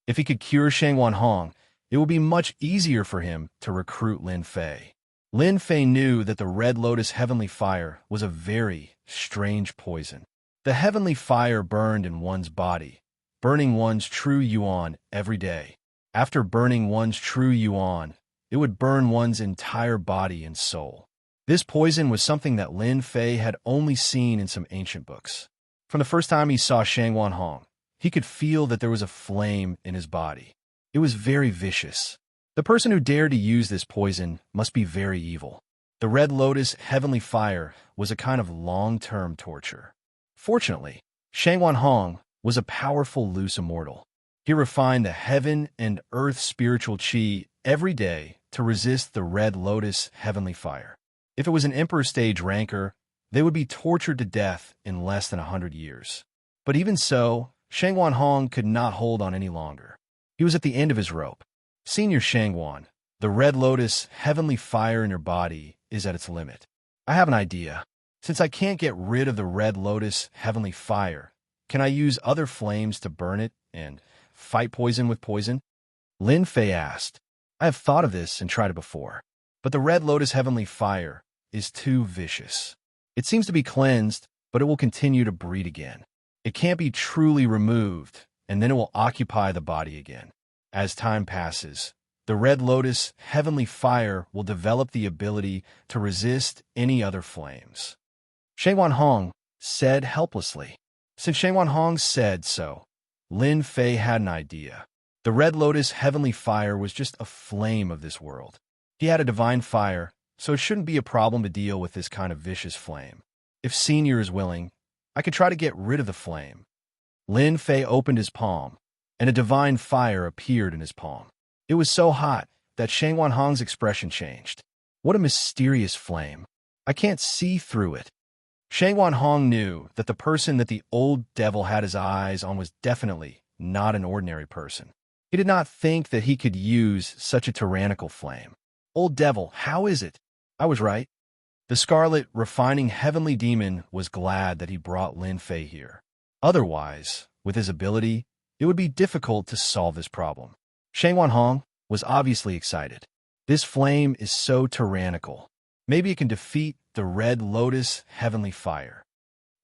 If he could cure Shangguan Hong, it would be much easier for him to recruit Lin Fei. Lin Fei knew that the Red Lotus Heavenly Fire was a very strange poison. The heavenly fire burned in one's body, burning one's true yuan every day. After burning one's true yuan, it would burn one's entire body and soul. This poison was something that Lin Fei had only seen in some ancient books. From the first time he saw Shangguan Hong, he could feel that there was a flame in his body. It was very vicious. The person who dared to use this poison must be very evil. The Red Lotus Heavenly Fire was a kind of long-term torture. Fortunately, Shangguan Hong was a powerful loose immortal. He refined the heaven and earth spiritual qi every day to resist the Red Lotus Heavenly Fire. If it was an Emperor stage ranker, they would be tortured to death in less than 100 years. But even so, Shangguan Hong could not hold on any longer. He was at the end of his rope. Senior Shangguan, the Red Lotus Heavenly Fire in your body is at its limit. I have an idea. Since I can't get rid of the Red Lotus Heavenly Fire, can I use other flames to burn it and fight poison with poison? Lin Fei asked. I have thought of this and tried it before, but the Red Lotus Heavenly Fire is too vicious. It seems to be cleansed, but it will continue to breed again. It can't be truly removed, and then it will occupy the body again. As time passes, the Red Lotus Heavenly Fire will develop the ability to resist any other flames. Shangguan Hong said helplessly. Since Shangguan Hong said so, Lin Fei had an idea. The Red Lotus Heavenly Fire was just a flame of this world. He had a divine fire, so it shouldn't be a problem to deal with this kind of vicious flame. If Senior is willing, I could try to get rid of the flame. Lin Fei opened his palm, and a divine fire appeared in his palm. It was so hot that Shangguan Hong's expression changed. What a mysterious flame. I can't see through it. Shangguan Hong knew that the person that the old devil had his eyes on was definitely not an ordinary person. He did not think that he could use such a tyrannical flame. Old devil, how is it? I was right. The scarlet, refining heavenly demon was glad that he brought Lin Fei here. Otherwise, with his ability, it would be difficult to solve this problem. Shangguan Hong was obviously excited. This flame is so tyrannical. Maybe it can defeat the Red Lotus Heavenly Fire.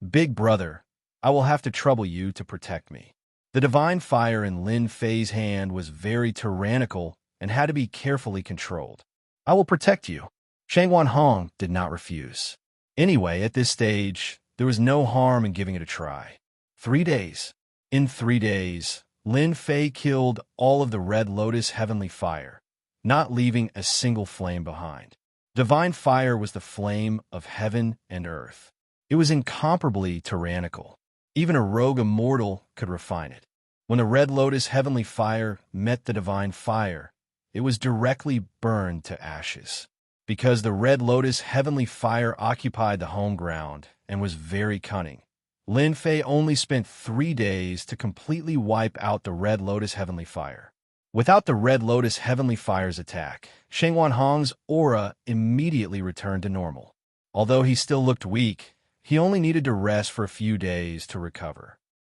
Big brother, I will have to trouble you to protect me. The divine fire in Lin Fei's hand was very tyrannical and had to be carefully controlled. I will protect you. Shangguan Hong did not refuse. Anyway, at this stage, there was no harm in giving it a try. 3 days. In 3 days, Lin Fei killed all of the Red Lotus Heavenly Fire, not leaving a single flame behind. Divine fire was the flame of heaven and earth. It was incomparably tyrannical. Even a rogue immortal could refine it. When the Red Lotus Heavenly Fire met the divine fire, it was directly burned to ashes. Because the Red Lotus Heavenly Fire occupied the home ground and was very cunning, Lin Fei only spent 3 days to completely wipe out the Red Lotus Heavenly Fire. Without the Red Lotus Heavenly Fire's attack, Shangguan Hong's aura immediately returned to normal. Although he still looked weak, he only needed to rest for a few days to recover.